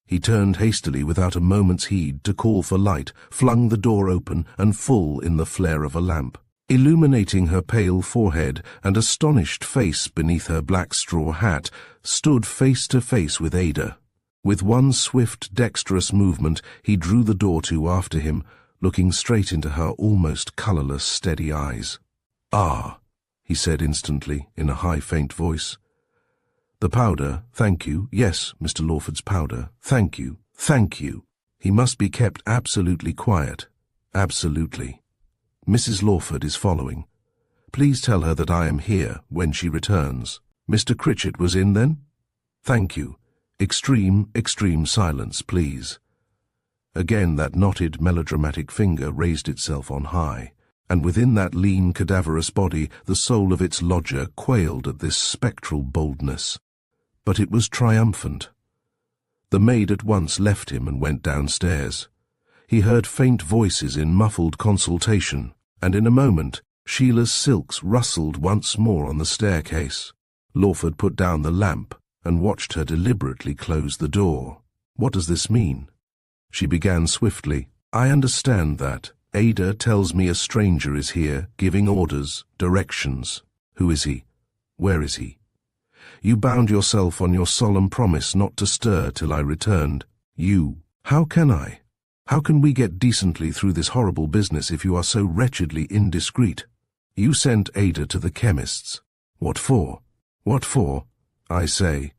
He turned hastily without a moment's heed to call for light, flung the door open and full in the flare of a lamp. illuminating her pale forehead and astonished face beneath her black straw hat, stood face to face with Ada. With one swift, dexterous movement, he drew the door to after him, looking straight into her almost colorless, steady eyes. "Ah," he said instantly, in a high, faint voice. "The powder, thank you. Yes, Mr. Lawford's powder. Thank you. Thank you." He must be kept absolutely quiet. Absolutely. "Mrs. Lawford is following. Please tell her that I am here when she returns." "Mr. Critchett was in then?" "Thank you. Extreme silence, please." Again that knotted, melodramatic finger raised itself on high, and within that lean, cadaverous body the soul of its lodger quailed at this spectral boldness. But it was triumphant. The maid at once left him and went downstairs. He heard faint voices in muffled consultation, and in a moment Sheila's silks rustled once more on the staircase. Lawford put down the lamp and watched her deliberately close the door. "What does this mean?" She began swiftly. "I understand that. Ada tells me a stranger is here, giving orders, directions. Who is he? Where is he? You bound yourself on your solemn promise not to stir till I returned. You. How can I? How can we get decently through this horrible business if you are so wretchedly indiscreet? You sent Ada to the chemist's. What for? What for? I say."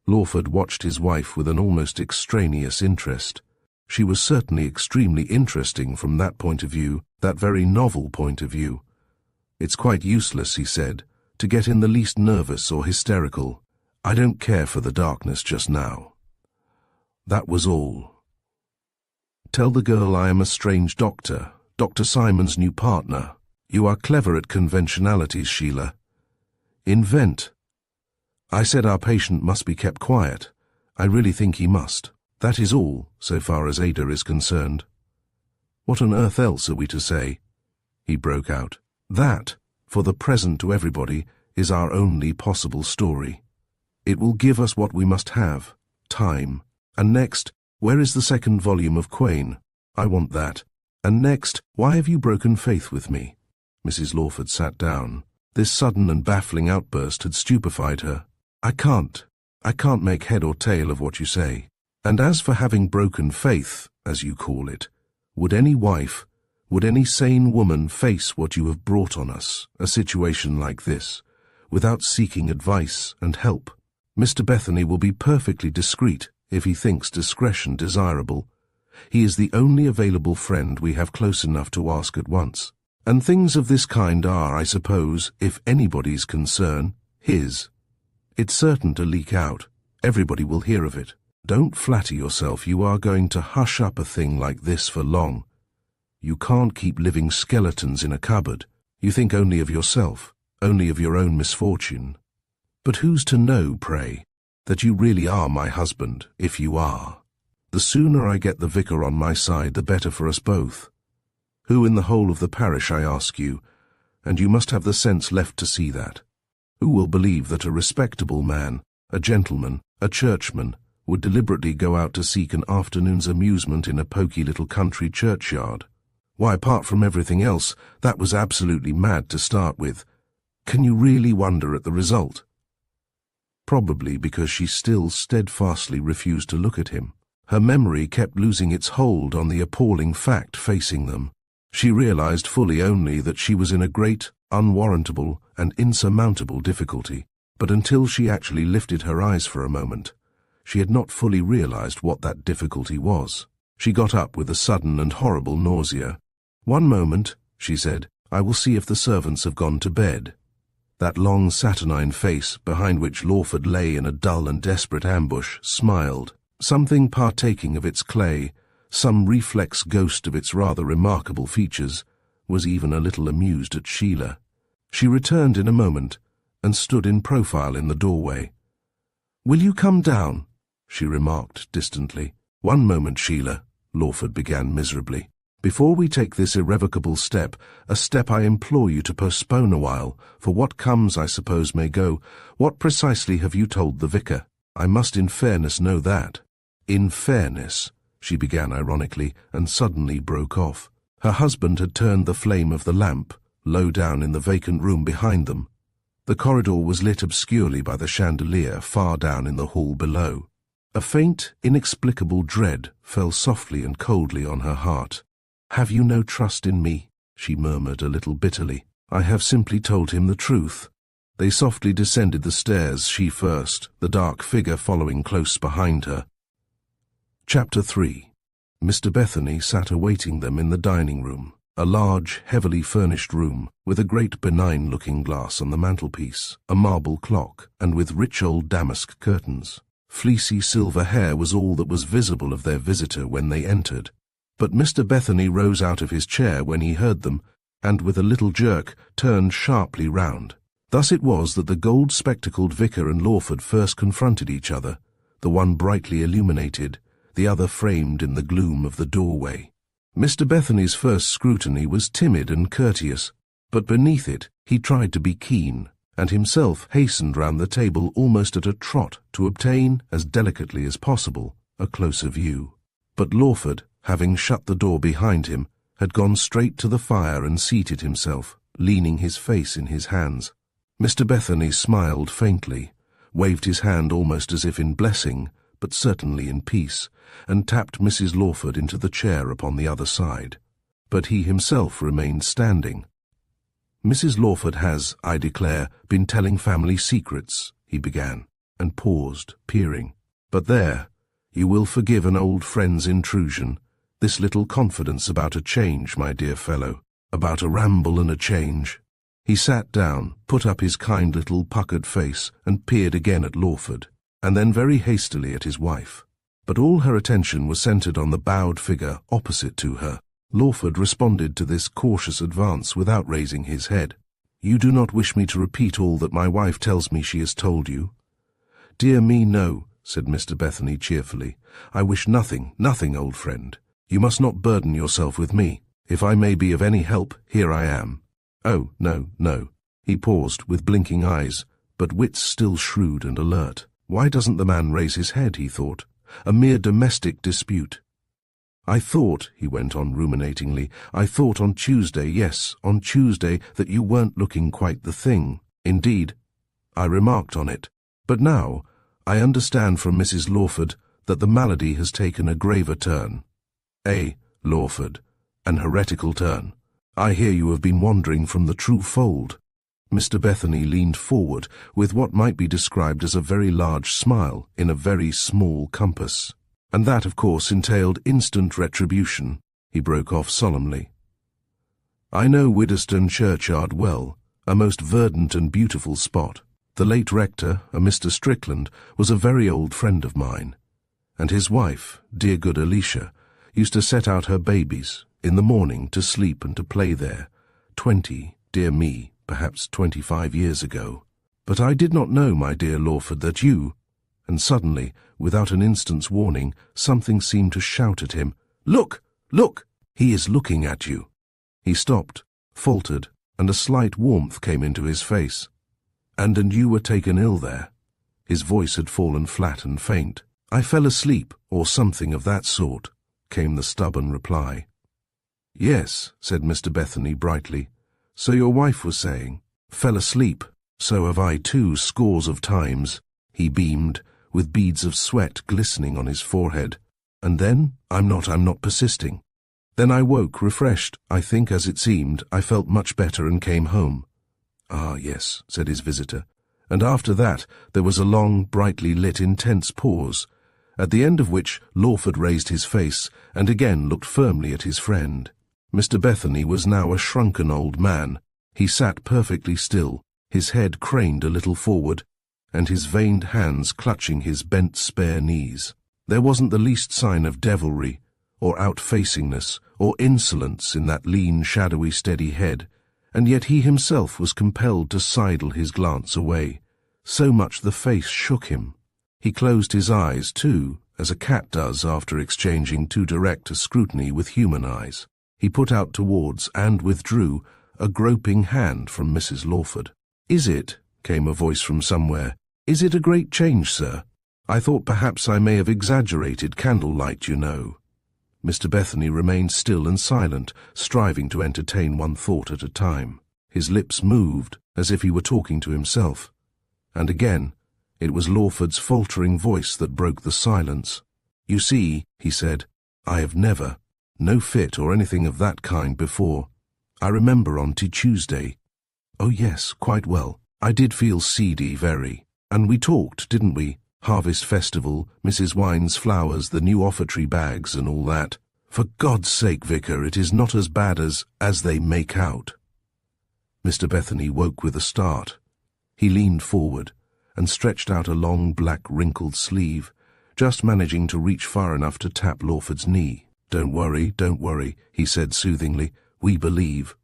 Lawford watched his wife with an almost extraneous interest. She was certainly extremely interesting from that point of view, that very novel point of view. "It's quite useless," he said, "to get in the least nervous or hysterical. I don't care for the darkness just now." That was all. "Tell the girl I am a strange doctor, Dr. Simon's new partner. You are clever at conventionalities, Sheila. Invent. I said our patient must be kept quiet. I really think he must. That is all, so far as Ada is concerned." "What on earth else are we to say?" he broke out. "That, for the present to everybody, is our only possible story. It will give us what we must have, time. And next, where is the second volume of Quain? I want that. And next, why have you broken faith with me?" Mrs. Lawford sat down. This sudden and baffling outburst had stupefied her. I can't make head or tail of what you say. And as for having broken faith, as you call it, would any wife, would any sane woman face what you have brought on us, a situation like this, without seeking advice and help? Mr. Bethany will be perfectly discreet if he thinks discretion desirable. He is the only available friend we have close enough to ask at once. And things of this kind are, I suppose, if anybody's concern, his. It's certain to leak out. Everybody will hear of it. Don't flatter yourself you are going to hush up a thing like this for long. You can't keep living skeletons in a cupboard. You think only of yourself, only of your own misfortune. But who's to know, pray, that you really are my husband, if you are? The sooner I get the vicar on my side, the better for us both. Who in the whole of the parish, I ask you, and you must have the sense left to see that, who will believe that a respectable man, a gentleman, a churchman, would deliberately go out to seek an afternoon's amusement in a poky little country churchyard? Why, apart from everything else, that was absolutely mad to start with. Can you really wonder at the result? Probably because she still steadfastly refused to look at him. Her memory kept losing its hold on the appalling fact facing them. She realized fully only that she was in a great, unwarrantable, and insurmountable difficulty, but until she actually lifted her eyes for a moment, she had not fully realized what that difficulty was. She got up with a sudden and horrible nausea. "One moment," she said, "I will see if the servants have gone to bed." That long saturnine face, behind which Lawford lay in a dull and desperate ambush, smiled. Something partaking of its clay, some reflex ghost of its rather remarkable features, was even a little amused at Sheila. She returned in a moment, and stood in profile in the doorway. "Will you come down?" she remarked distantly. "One moment, Sheila," Lawford began miserably. "Before we take this irrevocable step, a step I implore you to postpone a while, for what comes I suppose may go, what precisely have you told the vicar? I must in fairness know that." "In fairness," she began ironically, and suddenly broke off. Her husband had turned the flame of the lamp, low down in the vacant room behind them. The corridor was lit obscurely by the chandelier far down in the hall below. A faint, inexplicable dread fell softly and coldly on her heart. "Have you no trust in me?" she murmured a little bitterly. "I have simply told him the truth." They softly descended the stairs, she first, the dark figure following close behind her. Chapter 3. Mr. Bethany sat awaiting them in the dining room, a large, heavily furnished room, with a great benign looking-glass on the mantelpiece, a marble clock, and with rich old damask curtains. Fleecy silver hair was all that was visible of their visitor when they entered. But Mr. Bethany rose out of his chair when he heard them, and with a little jerk turned sharply round. Thus it was that the gold-spectacled vicar and Lawford first confronted each other, the one brightly illuminated, the other framed in the gloom of the doorway. Mr. Bethany's first scrutiny was timid and courteous, but beneath it he tried to be keen, and himself hastened round the table almost at a trot to obtain, as delicately as possible, a closer view. But Lawford, having shut the door behind him, had gone straight to the fire and seated himself, leaning his face in his hands. Mr. Bethany smiled faintly, waved his hand almost as if in blessing, but certainly in peace, and tapped Mrs. Lawford into the chair upon the other side. But he himself remained standing. "Mrs. Lawford has, I declare, been telling family secrets," he began, and paused, peering. "But there, you will forgive an old friend's intrusion, this little confidence about a change, my dear fellow, about a ramble and a change." He sat down, put up his kind little puckered face, and peered again at Lawford, and then very hastily at his wife. But all her attention was centred on the bowed figure opposite to her. Lawford responded to this cautious advance without raising his head. "You do not wish me to repeat all that my wife tells me she has told you?" "Dear me, no," said Mr. Bethany cheerfully. "I wish nothing, nothing, old friend. You must not burden yourself with me. If I may be of any help, here I am." "Oh, no, no." He paused, with blinking eyes, but wits still shrewd and alert. Why doesn't the man raise his head, he thought. A mere domestic dispute. "I thought," he went on ruminatingly, "I thought on Tuesday, yes, on Tuesday, that you weren't looking quite the thing. Indeed, I remarked on it. But now, I understand from Mrs. Lawford that the malady has taken a graver turn. Lawford, an heretical turn. I hear you have been wandering from the true fold." Mr. Bethany leaned forward with what might be described as a very large smile in a very small compass. "And that, of course, entailed instant retribution," he broke off solemnly. "I know Widdowstone churchyard well, a most verdant and beautiful spot. The late rector, a Mr. Strickland, was a very old friend of mine, and his wife, dear good Alicia, used to set out her babies in the morning to sleep and to play there, 20, dear me, perhaps 25 years ago. But I did not know, my dear Lawford, that you—" And suddenly, without an instant's warning, something seemed to shout at him, "Look! Look! He is looking at you!" He stopped, faltered, and a slight warmth came into his face. And you were taken ill there?" His voice had fallen flat and faint. "I fell asleep, or something of that sort," came the stubborn reply. "Yes," said Mr. Bethany brightly. "So your wife was saying. Fell asleep. So have I too, scores of times." He beamed, with beads of sweat glistening on his forehead. "And then? I'm not persisting. Then I woke, refreshed. I think, as it seemed, I felt much better and came home." "Ah, yes," said his visitor. And after that there was a long, brightly lit, intense pause, at the end of which Lawford raised his face and again looked firmly at his friend. Mr. Bethany was now a shrunken old man. He sat perfectly still, his head craned a little forward, and his veined hands clutching his bent spare knees. There wasn't the least sign of devilry, or outfacingness, or insolence in that lean, shadowy, steady head, and yet he himself was compelled to sidle his glance away. So much the face shook him. He closed his eyes, too, as a cat does after exchanging too direct a scrutiny with human eyes. He put out towards, and withdrew, a groping hand from Mrs. Lawford. "Is it?" came a voice from somewhere. "Is it a great change, sir? I thought perhaps I may have exaggerated candlelight, you know." Mr. Bethany remained still and silent, striving to entertain one thought at a time. His lips moved, as if he were talking to himself. And again, it was Lawford's faltering voice that broke the silence. "You see," he said, "I have never, no fit or anything of that kind before. I remember on Tuesday. Oh yes, quite well. I did feel seedy, very. And we talked, didn't we? Harvest Festival, Mrs. Wine's flowers, the new offertory bags and all that. For God's sake, Vicar, it is not as bad as they make out." Mr. Bethany woke with a start. He leaned forward and stretched out a long black wrinkled sleeve, just managing to reach far enough to tap Lawford's knee. Don't worry," he said soothingly. We believe.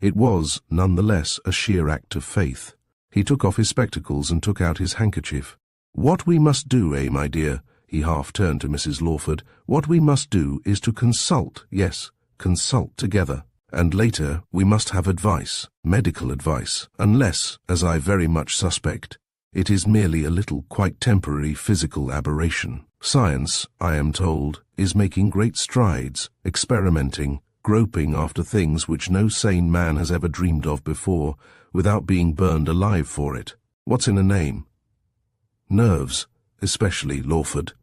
It was, nonetheless, a sheer act of faith. He took off his spectacles and took out his handkerchief. "What we must do, my dear," he half turned to Mrs. Lawford, "what we must do is to consult, yes, consult together. And later we must have advice, medical advice, unless, as I very much suspect, it is merely a little quite temporary physical aberration. Science, I am told, is making great strides, experimenting, groping after things which no sane man has ever dreamed of before, without being burned alive for it. What's in a name? Nerves, especially, Lawford."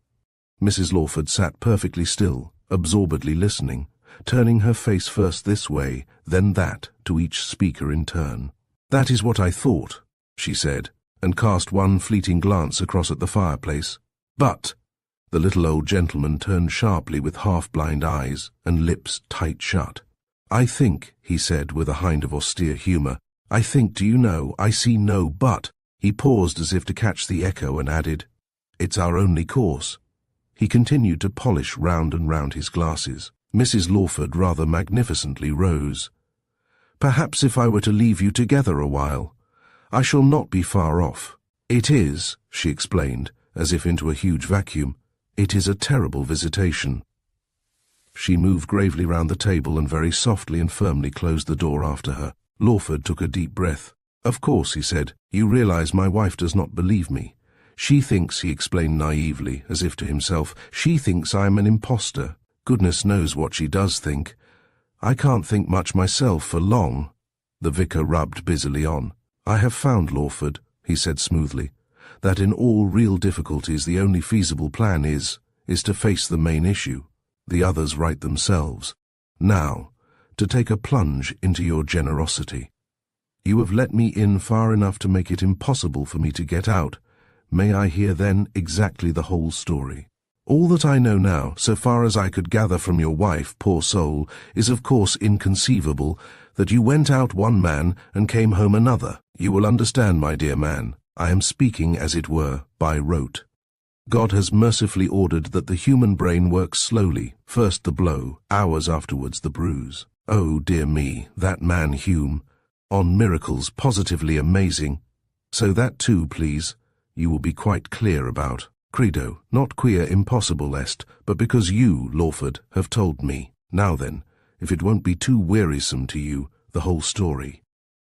Mrs. Lawford sat perfectly still, absorbedly listening, turning her face first this way, then that, to each speaker in turn. "That is what I thought," she said, and cast one fleeting glance across at the fireplace. "But—" The little old gentleman turned sharply with half-blind eyes and lips tight shut. "I think," he said with a kind of austere humour, "I think, do you know, I see no but." He paused as if to catch the echo and added, "It's our only course." He continued to polish round and round his glasses. Mrs. Lawford rather magnificently rose. "Perhaps if I were to leave you together a while, I shall not be far off. It is," she explained, as if into a huge vacuum, "it is a terrible visitation." She moved gravely round the table and very softly and firmly closed the door after her. Lawford took a deep breath. "Of course," he said, "you realize my wife does not believe me. She thinks," he explained naively, as if to himself, "she thinks I am an impostor. Goodness knows what she does think. I can't think much myself for long." The vicar rubbed busily on. "I have found, Lawford," he said smoothly, "that in all real difficulties the only feasible plan is to face the main issue. The others right themselves. Now, to take a plunge into your generosity. You have let me in far enough to make it impossible for me to get out. May I hear then exactly the whole story? All that I know now, so far as I could gather from your wife, poor soul, is of course inconceivable, that you went out one man and came home another. You will understand, my dear man, I am speaking, as it were, by rote. God has mercifully ordered that the human brain works slowly, first the blow, hours afterwards the bruise. Oh, dear me, that man Hume, on miracles positively amazing. So that too, please, you will be quite clear about. Credo, not queer impossible est, but because you, Lawford, have told me. Now then, if it won't be too wearisome to you, the whole story."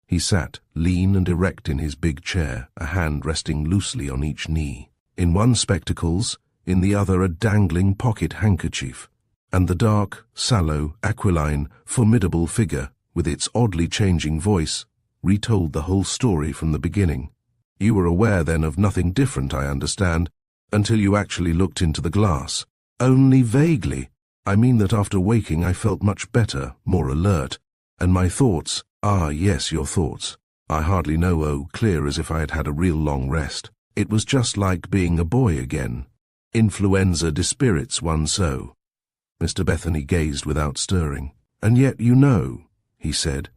He sat, lean and erect in his big chair, a hand resting loosely on each knee. In one spectacles, in the other a dangling pocket handkerchief, and the dark, sallow, aquiline, formidable figure, with its oddly changing voice, retold the whole story from the beginning. "You were aware then of nothing different, I understand, until you actually looked into the glass." "Only vaguely. I mean that after waking I felt much better, more alert, and my thoughts—" "Ah, yes, your thoughts. I hardly know, clear as if I had had a real long rest. It was just like being a boy again. Influenza dispirits one so." Mr. Bethany gazed without stirring. "And yet you know," he said,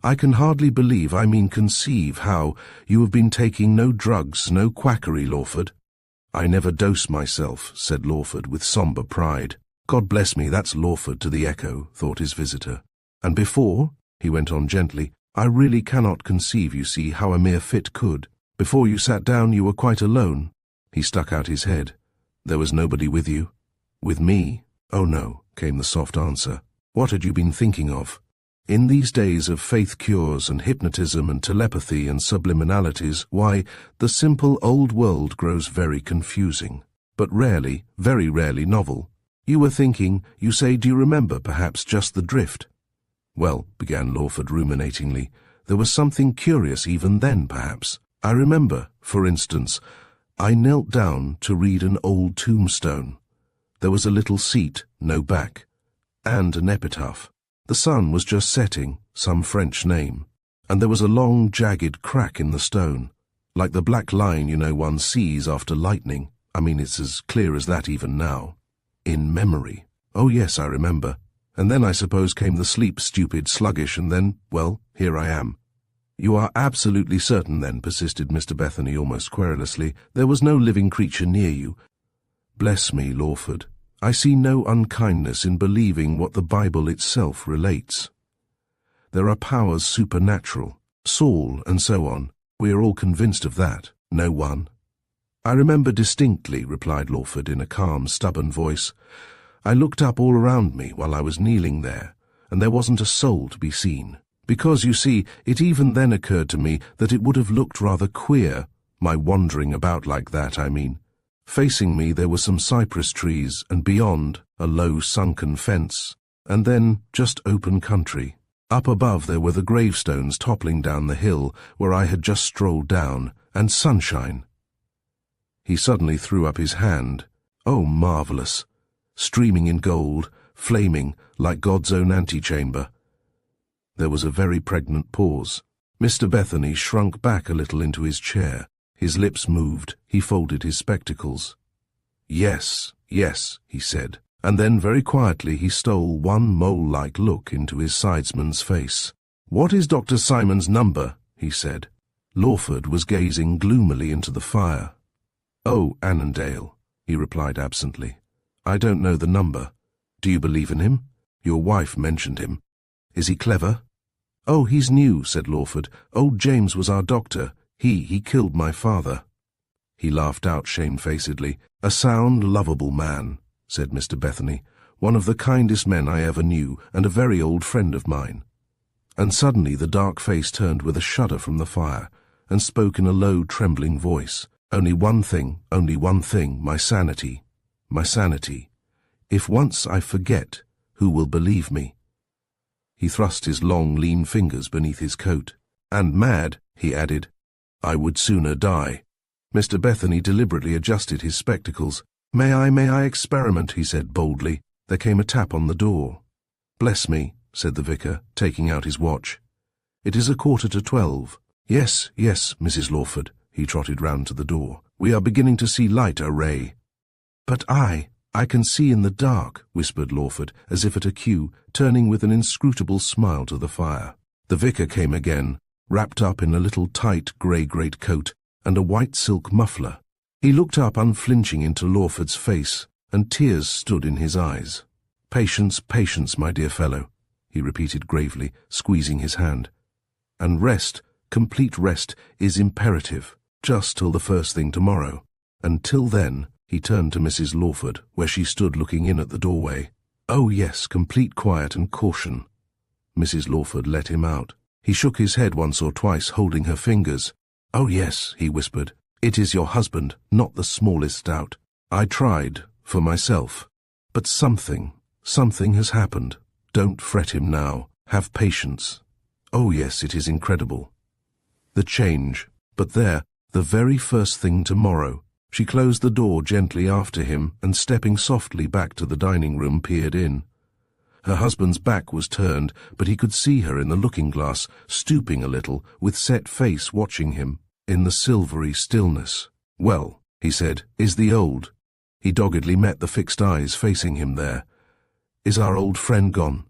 "I can hardly believe, I mean conceive, how you have been taking no drugs, no quackery, Lawford." "I never dose myself," said Lawford with sombre pride. "God bless me, that's Lawford to the echo," thought his visitor. "And before," he went on gently, "I really cannot conceive, you see, how a mere fit could. Before you sat down you were quite alone." He stuck out his head. "There was nobody with you?" "With me? Oh no," came the soft answer. "What had you been thinking of?" In these days of faith cures and hypnotism and telepathy and subliminalities, why, the simple old world grows very confusing, but rarely, very rarely novel. You were thinking, you say, do you remember perhaps just the drift? Well, began Lawford ruminatingly, there was something curious even then, perhaps. I remember, for instance, I knelt down to read an old tombstone. There was a little seat, no back, and an epitaph. The sun was just setting, some French name, and there was a long, jagged crack in the stone, like the black line one sees after lightning. I mean, it's as clear as that even now. In memory. Oh yes, I remember. And then I suppose came the sleep, stupid, sluggish, and then, well, here I am. You are absolutely certain then, persisted Mr. Bethany almost querulously, there was no living creature near you? Bless me, Lawford, I see no unkindness in believing what the Bible itself relates. There are powers supernatural, Saul and so on. We are all convinced of that. No one. I remember distinctly, replied Lawford in a calm, stubborn voice. I looked up all around me while I was kneeling there, and there wasn't a soul to be seen. Because, you see, it even then occurred to me that it would have looked rather queer, my wandering about like that, I mean. Facing me there were some cypress trees, and beyond, a low sunken fence, and then just open country. Up above there were the gravestones toppling down the hill where I had just strolled down, and sunshine. He suddenly threw up his hand. Oh, marvellous! Streaming in gold, flaming like God's own antechamber. There was a very pregnant pause. Mr. Bethany shrunk back a little into his chair. His lips moved. He folded his spectacles. Yes, yes, he said, and then very quietly he stole one mole-like look into his sidesman's face. What is Dr. Simon's number? He said. Lawford was gazing gloomily into the fire. Oh, Annandale, he replied absently. I don't know the number. Do you believe in him? Your wife mentioned him. Is he clever? Oh, he's new, said Lawford. Old James was our doctor. He killed my father. He laughed out shamefacedly. A sound, lovable man, said Mr. Bethany. One of the kindest men I ever knew, and a very old friend of mine. And suddenly the dark face turned with a shudder from the fire, and spoke in a low, trembling voice. Only one thing, my sanity. My sanity. If once I forget, who will believe me? He thrust his long, lean fingers beneath his coat. And mad, he added, I would sooner die. Mr. Bethany deliberately adjusted his spectacles. May I experiment, he said boldly. There came a tap on the door. Bless me, said the vicar, taking out his watch. It is 11:45. Yes, Mrs. Lawford. He trotted round to the door. We are beginning to see light, a ray. But I can see in the dark, whispered Lawford, as if at a cue, turning with an inscrutable smile to the fire. The vicar came again, wrapped up in a little tight grey greatcoat and a white silk muffler. He looked up unflinching into Lawford's face, and tears stood in his eyes. Patience, patience, my dear fellow, he repeated gravely, squeezing his hand. And rest, complete rest, is imperative, just till the first thing tomorrow. Until then, he turned to Mrs. Lawford, where she stood looking in at the doorway. Oh yes, complete quiet and caution. Mrs. Lawford let him out. He shook his head once or twice, holding her fingers. Oh yes, he whispered. It is your husband, not the smallest doubt. I tried, for myself. But something has happened. Don't fret him now. Have patience. Oh yes, it is incredible. The change. But there, the very first thing tomorrow. She closed the door gently after him and, stepping softly back to the dining room, peered in. Her husband's back was turned, but he could see her in the looking-glass, stooping a little, with set face watching him, in the silvery stillness. Well, he said, is the old? He doggedly met the fixed eyes facing him there. Is our old friend gone?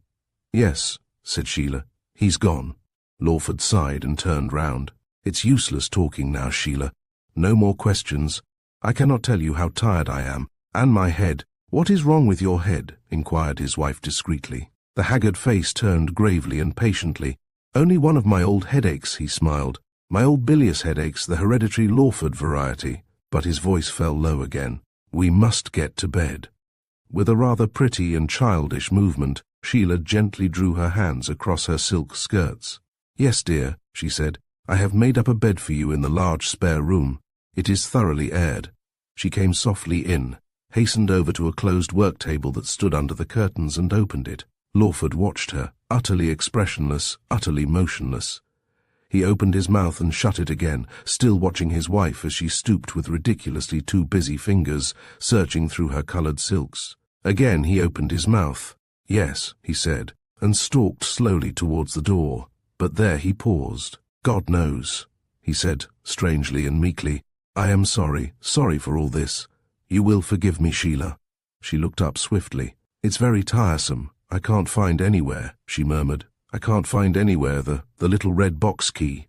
Yes, said Sheila. He's gone. Lawford sighed and turned round. It's useless talking now, Sheila. No more questions. I cannot tell you how tired I am, and my head. What is wrong with your head? Inquired his wife discreetly. The haggard face turned gravely and patiently. Only one of my old headaches, he smiled. My old bilious headaches, the hereditary Lawford variety. But his voice fell low again. We must get to bed. With a rather pretty and childish movement, Sheila gently drew her hands across her silk skirts. Yes, dear, she said. I have made up a bed for you in the large spare room. It is thoroughly aired. She came softly in, hastened over to a closed work table that stood under the curtains and opened it. Lawford watched her. utterly expressionless, utterly motionless. He opened his mouth and shut it again, still watching his wife as she stooped with ridiculously too busy fingers, searching through her colored silks. Again he opened his mouth. "Yes," he said, and stalked slowly towards the door. But there he paused. "God knows," he said, strangely and meekly. "I am sorry for all this. You will forgive me, Sheila." She looked up swiftly. "It's very tiresome. I can't find anywhere," she murmured. "I can't find anywhere the little red box key."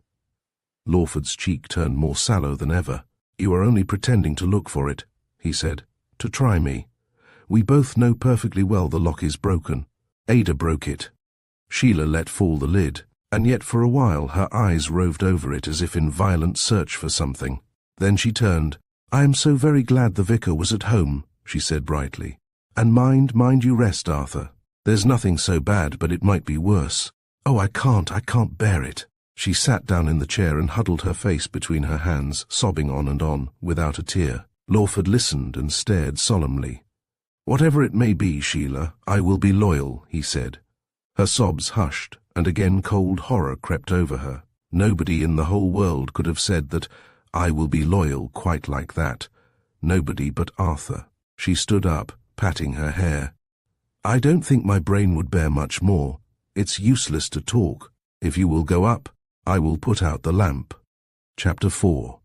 Lawford's cheek turned more sallow than ever. "You are only pretending to look for it," he said, "to try me. We both know perfectly well the lock is broken. Ada broke it." Sheila let fall the lid, and yet for a while her eyes roved over it as if in violent search for something. Then she turned. "I am so very glad the vicar was at home," she said brightly. "And mind you rest, Arthur. There's nothing so bad, but it might be worse. Oh, I can't bear it." She sat down in the chair and huddled her face between her hands, sobbing on and on, without a tear. Lawford listened and stared solemnly. "Whatever it may be, Sheila, I will be loyal," he said. Her sobs hushed, and again cold horror crept over her. Nobody in the whole world could have said that "I will be loyal" quite like that. Nobody but Arthur. She stood up, patting her hair. "I don't think my brain would bear much more. It's useless to talk. If you will go up, I will put out the lamp." Chapter 4.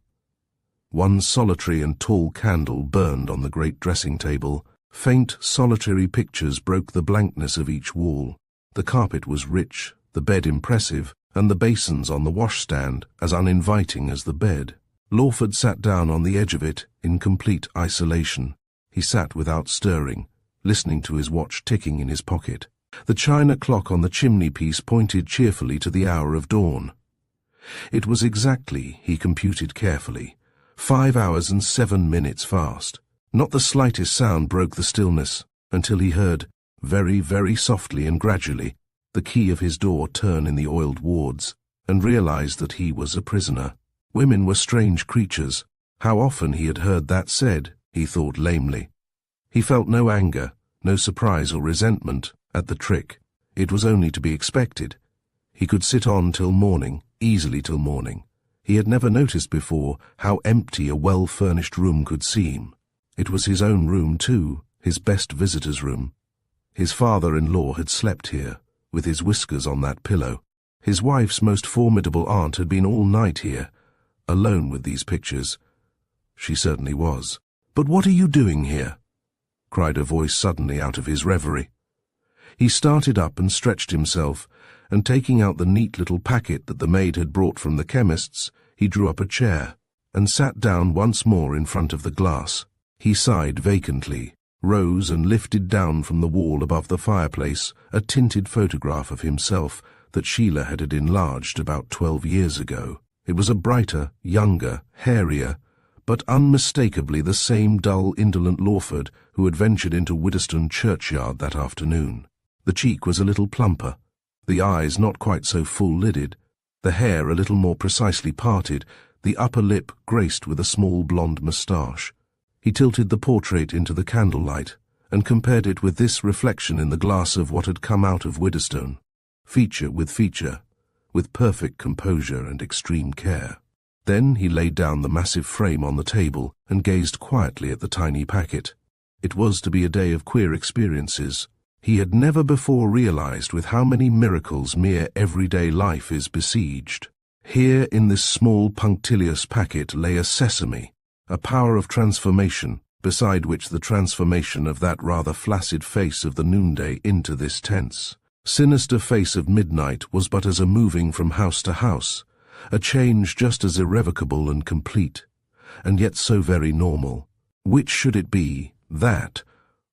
One solitary and tall candle burned on the great dressing table. Faint, solitary pictures broke the blankness of each wall. The carpet was rich, the bed impressive, and the basins on the washstand as uninviting as the bed. Lawford sat down on the edge of it in complete isolation. He sat without stirring, listening to his watch ticking in his pocket. The china clock on the chimney-piece pointed cheerfully to the hour of dawn. It was exactly, he computed carefully, 5 hours and 7 minutes fast. Not the slightest sound broke the stillness until he heard, very, very softly and gradually, the key of his door turn in the oiled wards, and realized that he was a prisoner. Women were strange creatures. How often he had heard that said, he thought lamely. He felt no anger, no surprise or resentment at the trick. It was only to be expected. He could sit on till morning, easily till morning. He had never noticed before how empty a well-furnished room could seem. It was his own room, too, his best visitor's room. His father-in-law had slept here, with his whiskers on that pillow. His wife's most formidable aunt had been all night here, alone with these pictures. She certainly was. "But what are you doing here?" cried a voice suddenly out of his reverie. He started up and stretched himself, and taking out the neat little packet that the maid had brought from the chemist's, he drew up a chair, and sat down once more in front of the glass. He sighed vacantly, rose and lifted down from the wall above the fireplace a tinted photograph of himself that Sheila had enlarged about 12 years ago. It was a brighter, younger, hairier, but unmistakably the same dull, indolent Lawford who had ventured into Widdowstone churchyard that afternoon. The cheek was a little plumper, the eyes not quite so full-lidded, the hair a little more precisely parted, the upper lip graced with a small blonde moustache. He tilted the portrait into the candlelight and compared it with this reflection in the glass of what had come out of Widdowstone, feature, with perfect composure and extreme care. Then he laid down the massive frame on the table and gazed quietly at the tiny packet. It was to be a day of queer experiences. He had never before realized with how many miracles mere everyday life is besieged. Here in this small punctilious packet lay a sesame, a power of transformation, beside which the transformation of that rather flaccid face of the noonday into this tense, sinister face of midnight was but as a moving from house to house, a change just as irrevocable and complete, and yet so very normal. Which should it be, that,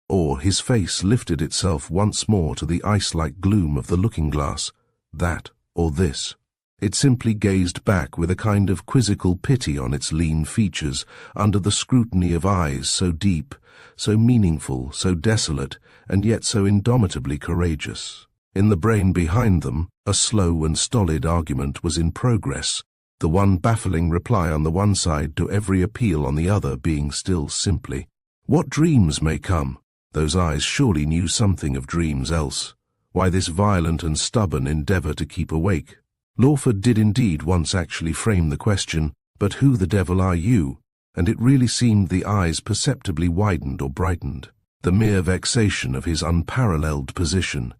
or his face lifted itself once more to the ice-like gloom of the looking-glass, that or this? It simply gazed back with a kind of quizzical pity on its lean features under the scrutiny of eyes so deep, so meaningful, so desolate, and yet so indomitably courageous. In the brain behind them, a slow and stolid argument was in progress, the one baffling reply on the one side to every appeal on the other being still simply, "What dreams may come?" Those eyes surely knew something of dreams else. Why this violent and stubborn endeavor to keep awake? Lawford did indeed once actually frame the question, "But who the devil are you?" And it really seemed the eyes perceptibly widened or brightened. The mere vexation of his unparalleled position,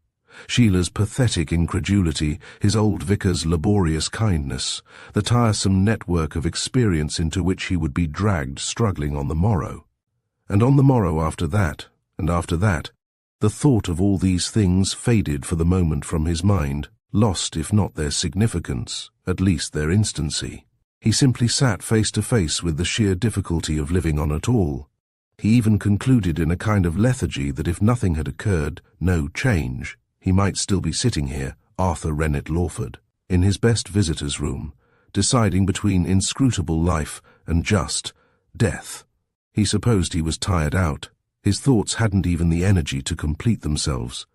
Sheila's pathetic incredulity, his old vicar's laborious kindness, the tiresome network of experience into which he would be dragged struggling on the morrow. And on the morrow after that, and after that, the thought of all these things faded for the moment from his mind, lost if not their significance, at least their instancy. He simply sat face to face with the sheer difficulty of living on at all. He even concluded in a kind of lethargy that if nothing had occurred, no change, he might still be sitting here, Arthur Rennet Lawford, in his best visitor's room, deciding between inscrutable life and just death. He supposed he was tired out. His thoughts hadn't even the energy to complete themselves.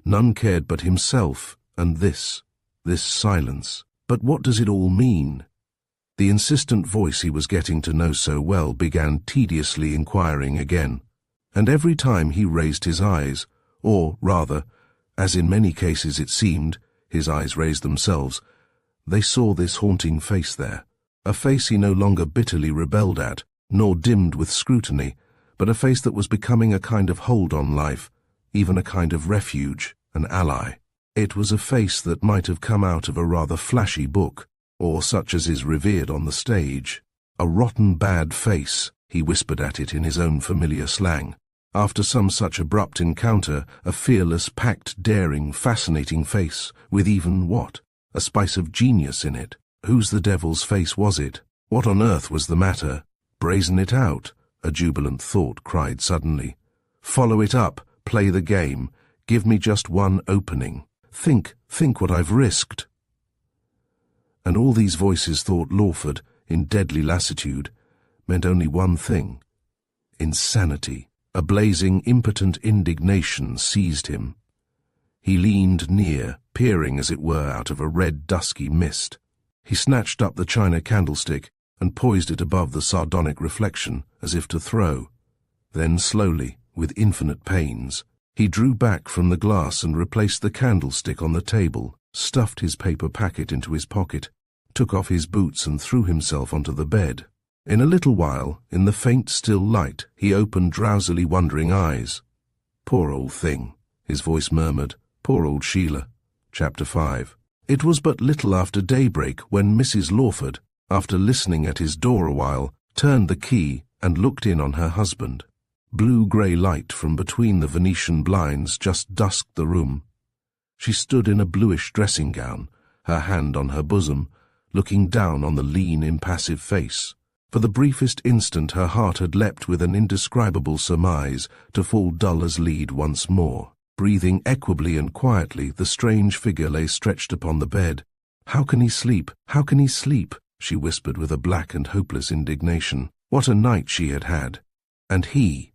None cared but himself and this silence. But what does it all mean? The insistent voice he was getting to know so well began tediously inquiring again, and every time he raised his eyes, or rather, as in many cases it seemed, his eyes raised themselves, they saw this haunting face there, a face he no longer bitterly rebelled at, nor dimmed with scrutiny, but a face that was becoming a kind of hold on life, even a kind of refuge, an ally. It was a face that might have come out of a rather flashy book, or such as is revered on the stage. A rotten bad face, he whispered at it in his own familiar slang. After some such abrupt encounter, a fearless, packed, daring, fascinating face, with even what? A spice of genius in it. Whose the devil's face was it? What on earth was the matter? Brazen it out, a jubilant thought cried suddenly. Follow it up, play the game, give me just one opening. Think what I've risked. And all these voices, thought Lawford, in deadly lassitude, meant only one thing. Insanity. A blazing, impotent indignation seized him. He leaned near, peering as it were out of a red, dusky mist. He snatched up the china candlestick and poised it above the sardonic reflection, as if to throw. Then slowly, with infinite pains, he drew back from the glass and replaced the candlestick on the table, stuffed his paper packet into his pocket, took off his boots and threw himself onto the bed. In a little while, in the faint still light, he opened drowsily wondering eyes. Poor old thing, his voice murmured, poor old Sheila. Chapter 5. It was but little after daybreak when Mrs. Lawford, after listening at his door a while, turned the key and looked in on her husband. Blue-grey light from between the Venetian blinds just dusked the room. She stood in a bluish dressing gown, her hand on her bosom, looking down on the lean, impassive face. For the briefest instant her heart had leapt with an indescribable surmise to fall dull as lead once more. Breathing equably and quietly, the strange figure lay stretched upon the bed. "How can he sleep? How can he sleep?" she whispered with a black and hopeless indignation. What a night she had had! And he!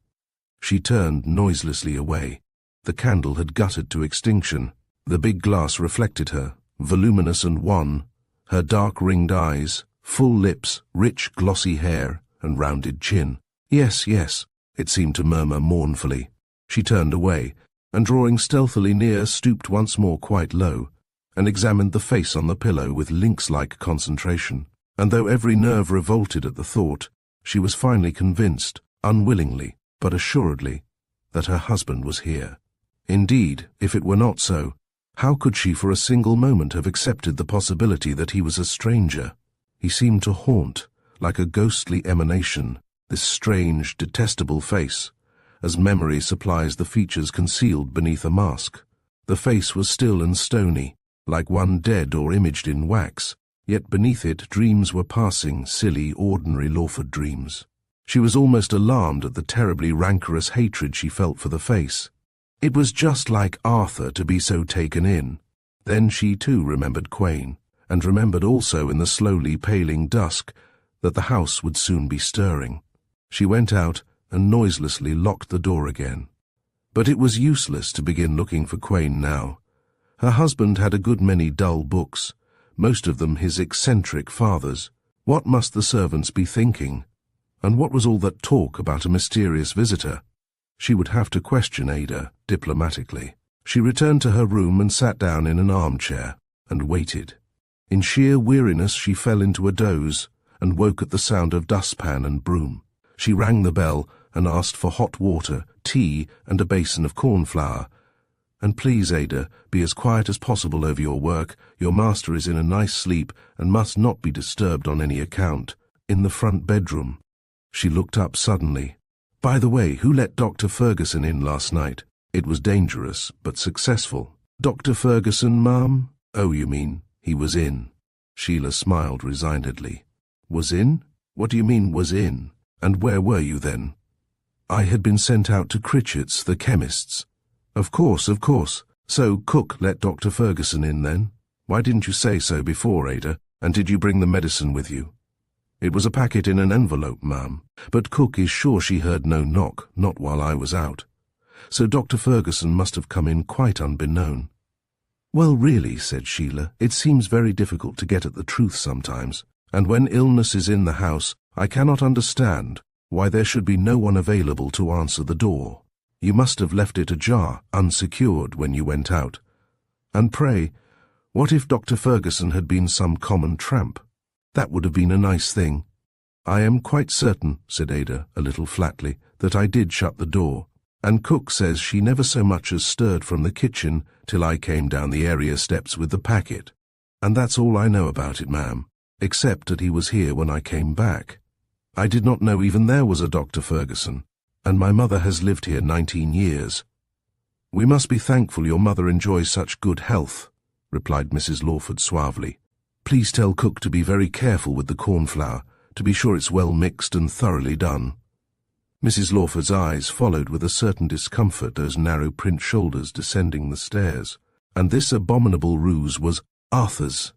She turned noiselessly away. The candle had guttered to extinction. The big glass reflected her, voluminous and wan, her dark ringed eyes, full lips, rich glossy hair, and rounded chin. Yes, yes, it seemed to murmur mournfully. She turned away, and drawing stealthily near, stooped once more quite low, and examined the face on the pillow with lynx-like concentration. And though every nerve revolted at the thought, she was finally convinced, unwillingly, but assuredly, that her husband was here. Indeed, if it were not so, how could she for a single moment have accepted the possibility that he was a stranger? He seemed to haunt, like a ghostly emanation, this strange, detestable face, as memory supplies the features concealed beneath a mask. The face was still and stony, like one dead or imaged in wax, yet beneath it dreams were passing, silly, ordinary Lawford dreams. She was almost alarmed at the terribly rancorous hatred she felt for the face. It was just like Arthur to be so taken in. Then she too remembered Quain, and remembered also in the slowly paling dusk that the house would soon be stirring. She went out and noiselessly locked the door again. But it was useless to begin looking for Quain now. Her husband had a good many dull books, most of them his eccentric father's. What must the servants be thinking? And what was all that talk about a mysterious visitor? She would have to question Ada diplomatically. She returned to her room and sat down in an armchair, and waited. In sheer weariness she fell into a doze, and woke at the sound of dustpan and broom. She rang the bell and asked for hot water, tea, and a basin of cornflour. "And please, Ada, be as quiet as possible over your work. Your master is in a nice sleep and must not be disturbed on any account. In the front bedroom." She looked up suddenly. "By the way, who let Dr. Ferguson in last night? It was dangerous, but successful." "Dr. Ferguson, ma'am? Oh, you mean, he was in." Sheila smiled resignedly. "Was in? What do you mean, was in? And where were you then?" "I had been sent out to Critchett's, the chemist's." Of course. So Cook let Dr. Ferguson in then? Why didn't you say so before, Ada? And did you bring the medicine with you?" "It was a packet in an envelope, ma'am. But Cook is sure she heard no knock, not while I was out. So Dr. Ferguson must have come in quite unbeknown." "Well, really," said Sheila, "it seems very difficult to get at the truth sometimes. And when illness is in the house, I cannot understand why there should be no one available to answer the door. You must have left it ajar, unsecured, when you went out. And pray, what if Dr. Ferguson had been some common tramp? That would have been a nice thing." "I am quite certain," said Ada, a little flatly, "that I did shut the door. And Cook says she never so much as stirred from the kitchen till I came down the area steps with the packet. And that's all I know about it, ma'am, except that he was here when I came back. I did not know even there was a Dr. Ferguson. And my mother has lived here 19 years. "We must be thankful your mother enjoys such good health," replied Mrs. Lawford suavely. "Please tell Cook to be very careful with the cornflour, to be sure it's well mixed and thoroughly done." Mrs. Lawford's eyes followed with a certain discomfort those narrow print shoulders descending the stairs, and this abominable ruse was Arthur's.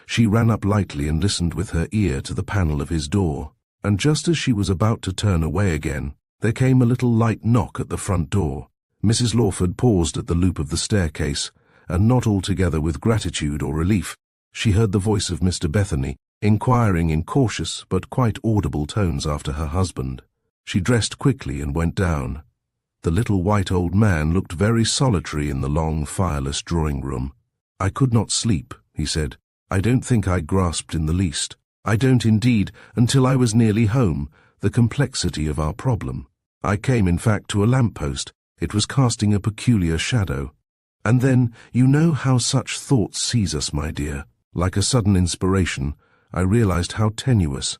She ran up lightly and listened with her ear to the panel of his door, and just as she was about to turn away again, there came a little light knock at the front door. Mrs. Lawford paused at the loop of the staircase, and not altogether with gratitude or relief, she heard the voice of Mr. Bethany, inquiring in cautious but quite audible tones after her husband. She dressed quickly and went down. The little white old man looked very solitary in the long, fireless drawing-room. "I could not sleep," he said. "I don't think I grasped in the least. I don't indeed, until I was nearly home, the complexity of our problem. I came, in fact, to a lamp-post. It was casting a peculiar shadow. And then, you know how such thoughts seize us, my dear. Like a sudden inspiration, I realized how tenuous,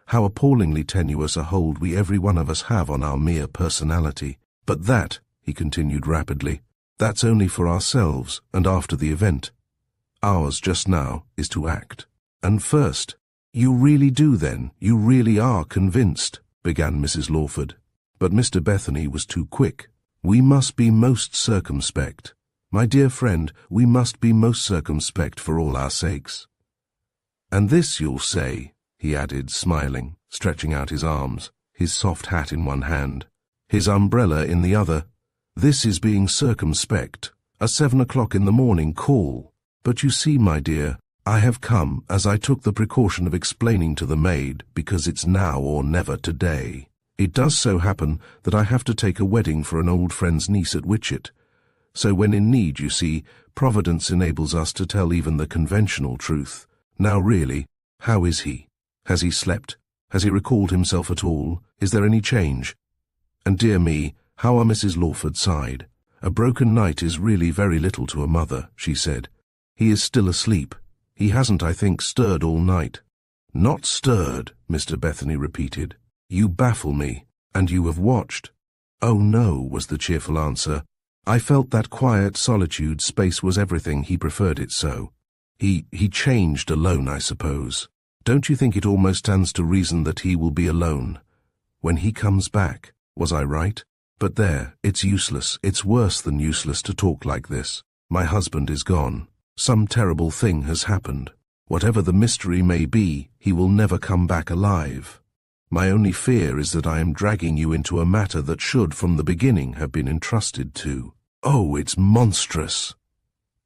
how appallingly tenuous a hold we every one of us have on our mere personality. But that," he continued rapidly, "that's only for ourselves and after the event. Ours just now is to act. And first—" "You really do then? You really are convinced?" began Mrs. Lawford. But Mr. Bethany was too quick. "We must be most circumspect. My dear friend, we must be most circumspect for all our sakes. And this, you'll say," he added, smiling, stretching out his arms, his soft hat in one hand, his umbrella in the other, "this is being circumspect, a 7 o'clock in the morning call. But you see, my dear, I have come, as I took the precaution of explaining to the maid, because it's now or never today. It does so happen that I have to take a wedding for an old friend's niece at Witchet. So when in need, you see, Providence enables us to tell even the conventional truth. Now really, how is he? Has he slept? Has he recalled himself at all? Is there any change? And dear me, how are Mrs. Lawford's side? A broken night is really very little to a mother," she said. "He is still asleep. He hasn't, I think, stirred all night." "Not stirred," Mr. Bethany repeated. "You baffle me. And you have watched?" "Oh, no," was the cheerful answer. "I felt that quiet solitude space was everything. He preferred it so. He changed alone, I suppose. Don't you think it almost stands to reason that he will be alone? When he comes back, was I right? But there, it's useless. It's worse than useless to talk like this. My husband is gone. Some terrible thing has happened. Whatever the mystery may be, he will never come back alive. My only fear is that I am dragging you into a matter that should from the beginning have been entrusted to. Oh, it's monstrous."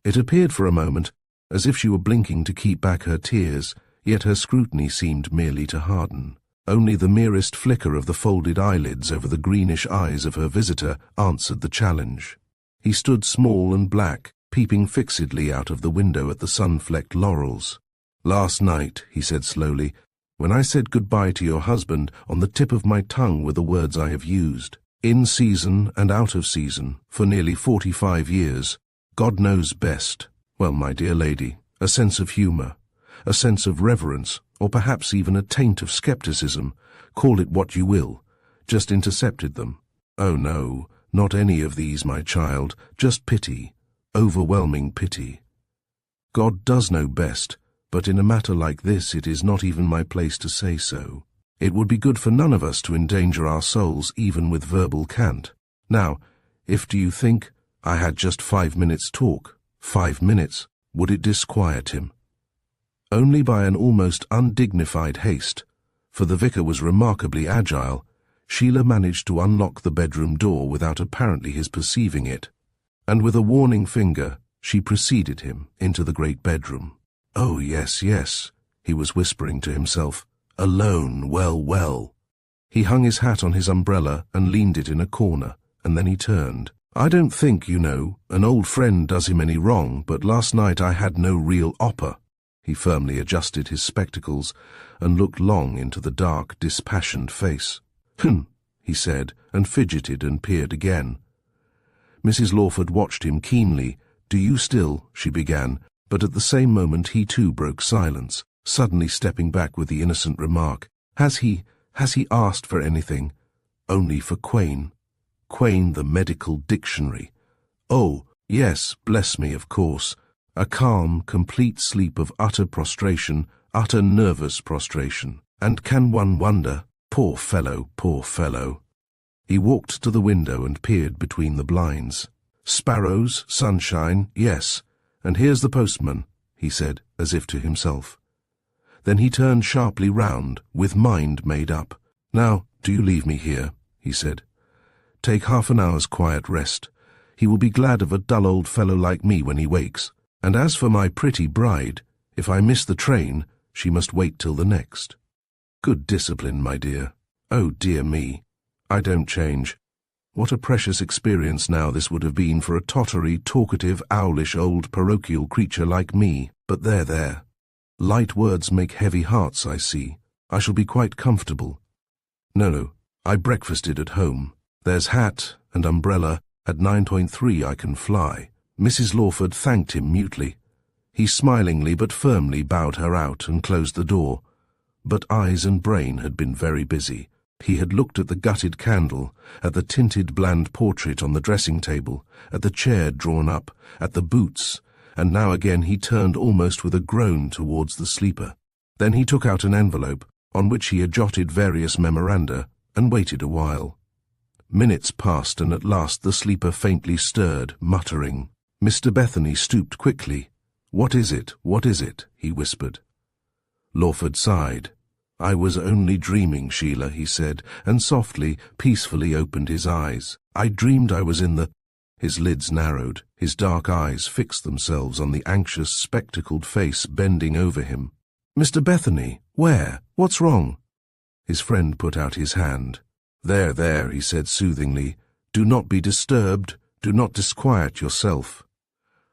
It appeared for a moment as if she were blinking to keep back her tears, yet her scrutiny seemed merely to harden. Only the merest flicker of the folded eyelids over the greenish eyes of her visitor answered the challenge. He stood small and black, peeping fixedly out of the window at the sun-flecked laurels. "Last night," he said slowly, "when I said goodbye to your husband, on the tip of my tongue were the words I have used. In season and out of season, for nearly 45 years. God knows best. Well, my dear lady, a sense of humour, a sense of reverence, or perhaps even a taint of scepticism, call it what you will, just intercepted them. Oh no, not any of these, my child, just pity, overwhelming pity. God does know best, but in a matter like this it is not even my place to say so. It would be good for none of us to endanger our souls even with verbal cant. Now, if do you think I had just 5 minutes talk, 5 minutes, would it disquiet him? Only by an almost undignified haste, for the vicar was remarkably agile, Sheila managed to unlock the bedroom door without apparently his perceiving it, and with a warning finger she preceded him into the great bedroom. "Oh, yes, yes," he was whispering to himself. "Alone, well, well." He hung his hat on his umbrella and leaned it in a corner, and then he turned. "I don't think, you know, an old friend does him any wrong, but last night I had no real opper." He firmly adjusted his spectacles and looked long into the dark, dispassioned face. He said, and fidgeted and peered again. Mrs. Lawford watched him keenly. "Do you still?" she began, but at the same moment he too broke silence, suddenly stepping back with the innocent remark, has he asked for anything?" "Only for Quain. Quain, the medical dictionary." "Oh, yes, bless me, of course. A calm, complete sleep of utter prostration, utter nervous prostration. And can one wonder? Poor fellow, poor fellow." He walked to the window and peered between the blinds. "Sparrows, sunshine, yes. And here's the postman," he said, as if to himself. Then he turned sharply round, with mind made up. "Now, do you leave me here?" he said. "Take half an hour's quiet rest. He will be glad of a dull old fellow like me when he wakes. And as for my pretty bride, if I miss the train, she must wait till the next. Good discipline, my dear. Oh, dear me. I don't change. What a precious experience now this would have been for a tottery, talkative, owlish old parochial creature like me. But there. Light words make heavy hearts, I see. I shall be quite comfortable. No, I breakfasted at home. There's hat and umbrella. At 9.3 I can fly." Mrs. Lawford thanked him mutely. He smilingly but firmly bowed her out and closed the door. But eyes and brain had been very busy. He had looked at the gutted candle, at the tinted bland portrait on the dressing-table, at the chair drawn up, at the boots, and now again he turned almost with a groan towards the sleeper. Then he took out an envelope, on which he had jotted various memoranda, and waited a while. Minutes passed, and at last the sleeper faintly stirred, muttering. Mr. Bethany stooped quickly. "What is it? What is it?" he whispered. Lawford sighed. "I was only dreaming, Sheila," he said, and softly, peacefully opened his eyes. "I dreamed I was in the—" His lids narrowed, his dark eyes fixed themselves on the anxious, spectacled face bending over him. "Mr. Bethany, where? What's wrong?" His friend put out his hand. There, he said soothingly. "Do not be disturbed. Do not disquiet yourself."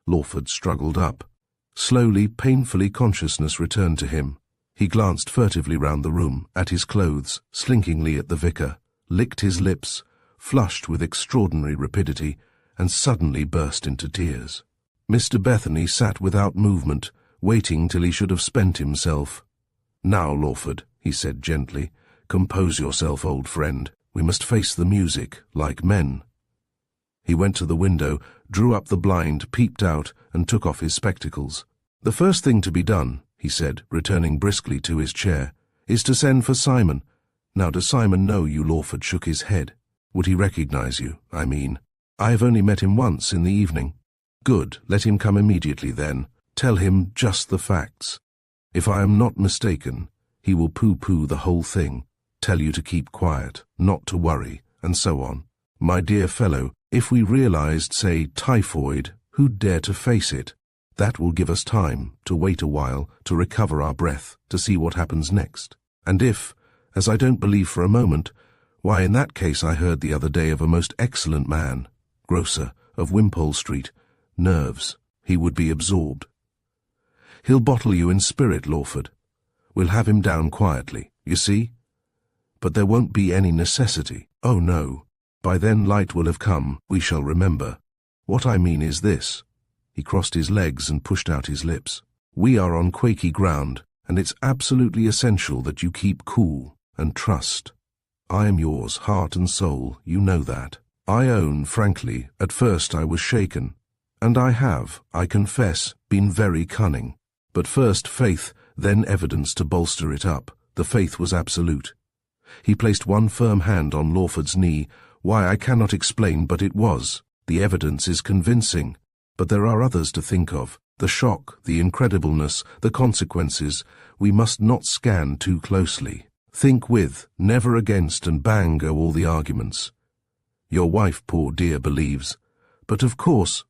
Lawford struggled up. Slowly, painfully, consciousness returned to him. He glanced furtively round the room, at his clothes, slinkingly at the vicar, licked his lips, flushed with extraordinary rapidity, and suddenly burst into tears. Mr. Bethany sat without movement, waiting till he should have spent himself. "Now, Lawford," he said gently, "compose yourself, old friend. We must face the music, like men." He went to the window, drew up the blind, peeped out, and took off his spectacles. "The first thing to be done," he said, returning briskly to his chair, "is to send for Simon. Now, does Simon know you?" Lawford shook his head. "Would he recognize you, I mean?" "I have only met him once in the evening." "Good, let him come immediately then. Tell him just the facts. If I am not mistaken, he will pooh-pooh the whole thing, tell you to keep quiet, not to worry, and so on. My dear fellow, if we realized, say, typhoid, who'd dare to face it? That will give us time to wait a while, to recover our breath, to see what happens next. And if, as I don't believe for a moment, why, in that case I heard the other day of a most excellent man, grocer, of Wimpole Street. Nerves. He would be absorbed. He'll bottle you in spirit, Lawford. We'll have him down quietly, you see? But there won't be any necessity. Oh no. By then light will have come, we shall remember. What I mean is this. He crossed his legs and pushed out his lips. We are on quaky ground, and it's absolutely essential that you keep cool and trust. I am yours, heart and soul, you know that. I own, frankly, at first I was shaken. And I have, I confess, been very cunning. But first faith, then evidence to bolster it up. The faith was absolute. He placed one firm hand on Lawford's knee. Why, I cannot explain, but it was. The evidence is convincing. But there are others to think of. The shock, the incredibleness, the consequences. We must not scan too closely. Think with, never against, and bang go all the arguments. Your wife, poor dear, believes. But of course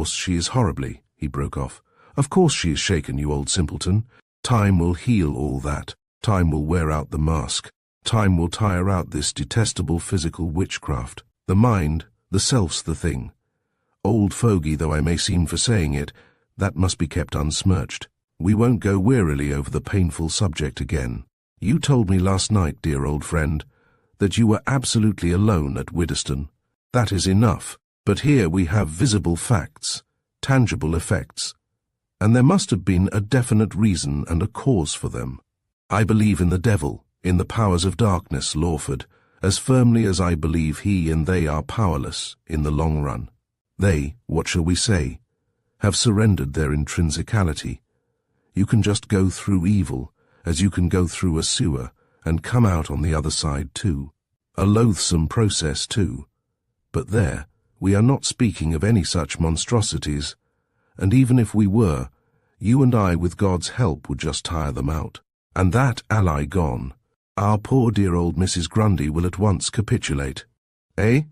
she is horribly, he broke off. Of course she is shaken, you old simpleton. Time will heal all that. Time will wear out the mask. Time will tire out this detestable physical witchcraft. The mind, the self's the thing. Old fogey though I may seem for saying it, that must be kept unsmirched. We won't go wearily over the painful subject again. You told me last night, dear old friend, that you were absolutely alone at Widdowston. That is enough. But here we have visible facts, tangible effects, and there must have been a definite reason and a cause for them. I believe in the devil, in the powers of darkness, Lawford, as firmly as I believe he and they are powerless in the long run. They, what shall we say, have surrendered their intrinsicality. You can just go through evil, as you can go through a sewer, and come out on the other side too. A loathsome process too. But there, we are not speaking of any such monstrosities, and even if we were, you and I with God's help would just tire them out. And that ally gone, our poor dear old Mrs. Grundy will at once capitulate. Eh?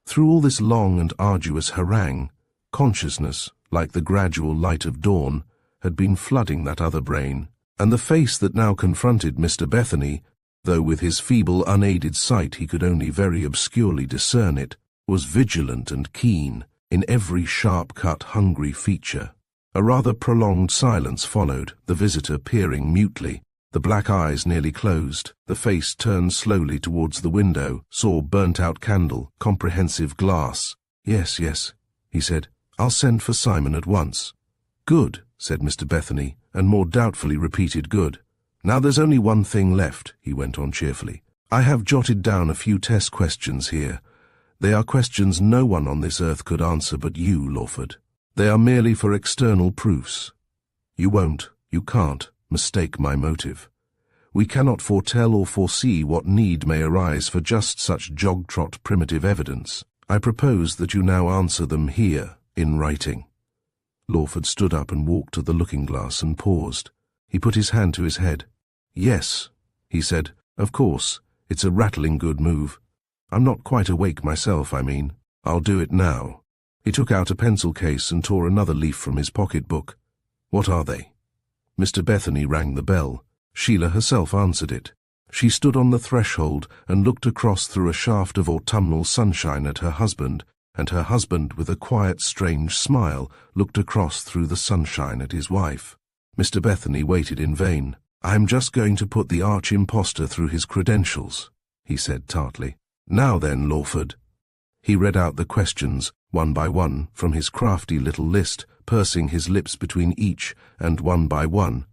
Through all this long and arduous harangue, consciousness, like the gradual light of dawn, had been flooding that other brain, and the face that now confronted Mr. Bethany, though with his feeble, unaided sight he could only very obscurely discern it, was vigilant and keen in every sharp-cut, hungry feature. A rather prolonged silence followed, the visitor peering mutely, the black eyes nearly closed, the face turned slowly towards the window, saw burnt-out candle, comprehensive glass. Yes, he said. I'll send for Simon at once. Good, said Mr. Bethany, and more doubtfully repeated good. Now there's only one thing left, he went on cheerfully. I have jotted down a few test questions here. They are questions no one on this earth could answer but you, Lawford. They are merely for external proofs. You can't, mistake my motive. We cannot foretell or foresee what need may arise for just such jog-trot primitive evidence. I propose that you now answer them here, in writing. Lawford stood up and walked to the looking-glass and paused. He put his hand to his head. Yes, he said, of course, it's a rattling good move. I'm not quite awake myself, I mean. I'll do it now. He took out a pencil case and tore another leaf from his pocket-book. What are they? Mr. Bethany rang the bell. Sheila herself answered it. She stood on the threshold and looked across through a shaft of autumnal sunshine at her husband, and her husband, with a quiet, strange smile, looked across through the sunshine at his wife. Mr. Bethany waited in vain. I'm just going to put the arch-impostor through his credentials, he said tartly. Now then, Lawford. He read out the questions, one by one, from his crafty little list, pursing his lips between each, and one by one.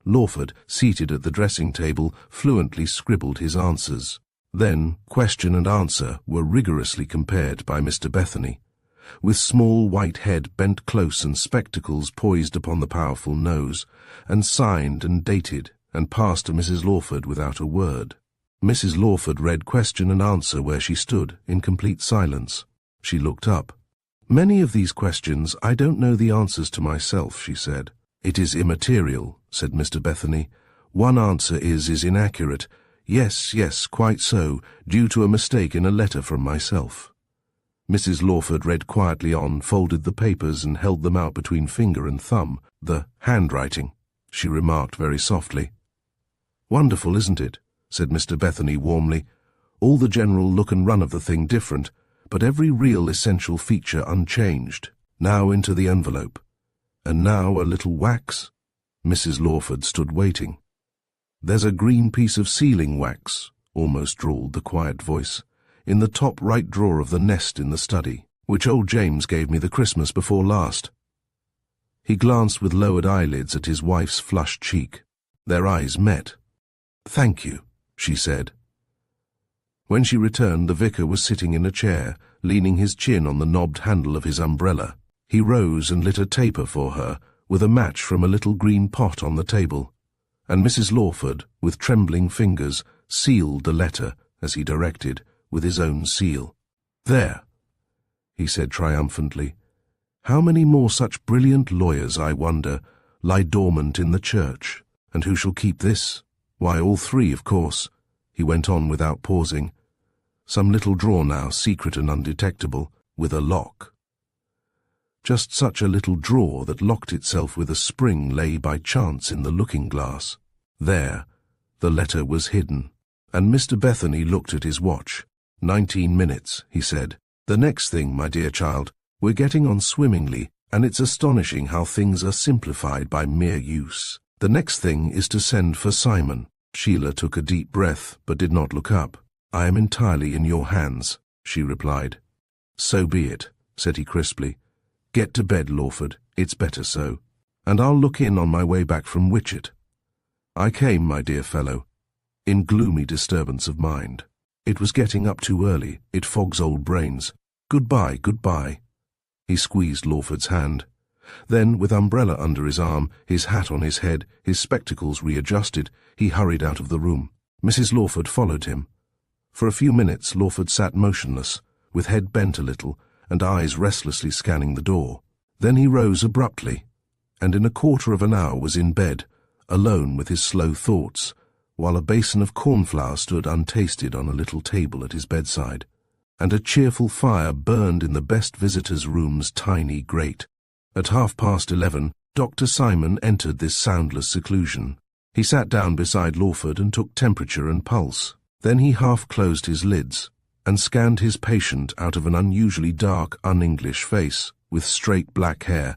Lawford, seated at the dressing-table, fluently scribbled his answers. Then, question and answer were rigorously compared by Mr. Bethany, with small white head bent close and spectacles poised upon the powerful nose, and signed and dated, and passed to Mrs. Lawford without a word. Mrs. Lawford read question and answer where she stood, in complete silence. She looked up. Many of these questions I don't know the answers to myself, she said. It is immaterial, said Mr. Bethany. One answer is inaccurate. Yes, quite so, due to a mistake in a letter from myself. Mrs. Lawford read quietly on, folded the papers and held them out between finger and thumb. The handwriting, she remarked very softly. Wonderful, isn't it? Said Mr. Bethany warmly. All the general look and run of the thing different, but every real essential feature unchanged. Now into the envelope. And now a little wax. Mrs. Lawford stood waiting. "There's a green piece of sealing wax," almost drawled the quiet voice, "in the top right drawer of the nest in the study, which old James gave me the Christmas before last." He glanced with lowered eyelids at his wife's flushed cheek. Their eyes met. "Thank you," she said. When she returned, the vicar was sitting in a chair, leaning his chin on the knobbed handle of his umbrella. He rose and lit a taper for her, with a match from a little green pot on the table, and Mrs. Lawford, with trembling fingers, sealed the letter, as he directed, with his own seal. "There," he said triumphantly. "How many more such brilliant lawyers, I wonder, lie dormant in the church? And who shall keep this? Why, all three, of course," he went on without pausing. "Some little drawer now, secret and undetectable, with a lock." Just such a little drawer that locked itself with a spring lay by chance in the looking-glass. There, the letter was hidden, and Mr. Bethany looked at his watch. 19 minutes, he said. "The next thing, my dear child, we're getting on swimmingly, and it's astonishing how things are simplified by mere use. The next thing is to send for Simon." Sheila took a deep breath, but did not look up. "I am entirely in your hands," she replied. "So be it," said he crisply. "Get to bed, Lawford, it's better so. And I'll look in on my way back from Witchet. I came, my dear fellow, in gloomy disturbance of mind. It was getting up too early, it fogs old brains. Goodbye, goodbye." He squeezed Lawford's hand. Then, with umbrella under his arm, his hat on his head, his spectacles readjusted, he hurried out of the room. Mrs. Lawford followed him. For a few minutes Lawford sat motionless, with head bent a little, and eyes restlessly scanning the door. Then he rose abruptly, and in a quarter of an hour was in bed, alone with his slow thoughts, while a basin of cornflour stood untasted on a little table at his bedside, and a cheerful fire burned in the best visitor's room's tiny grate. At 11:30, Dr. Simon entered this soundless seclusion. He sat down beside Lawford and took temperature and pulse. Then he half closed his lids and scanned his patient out of an unusually dark, un-English face, with straight black hair,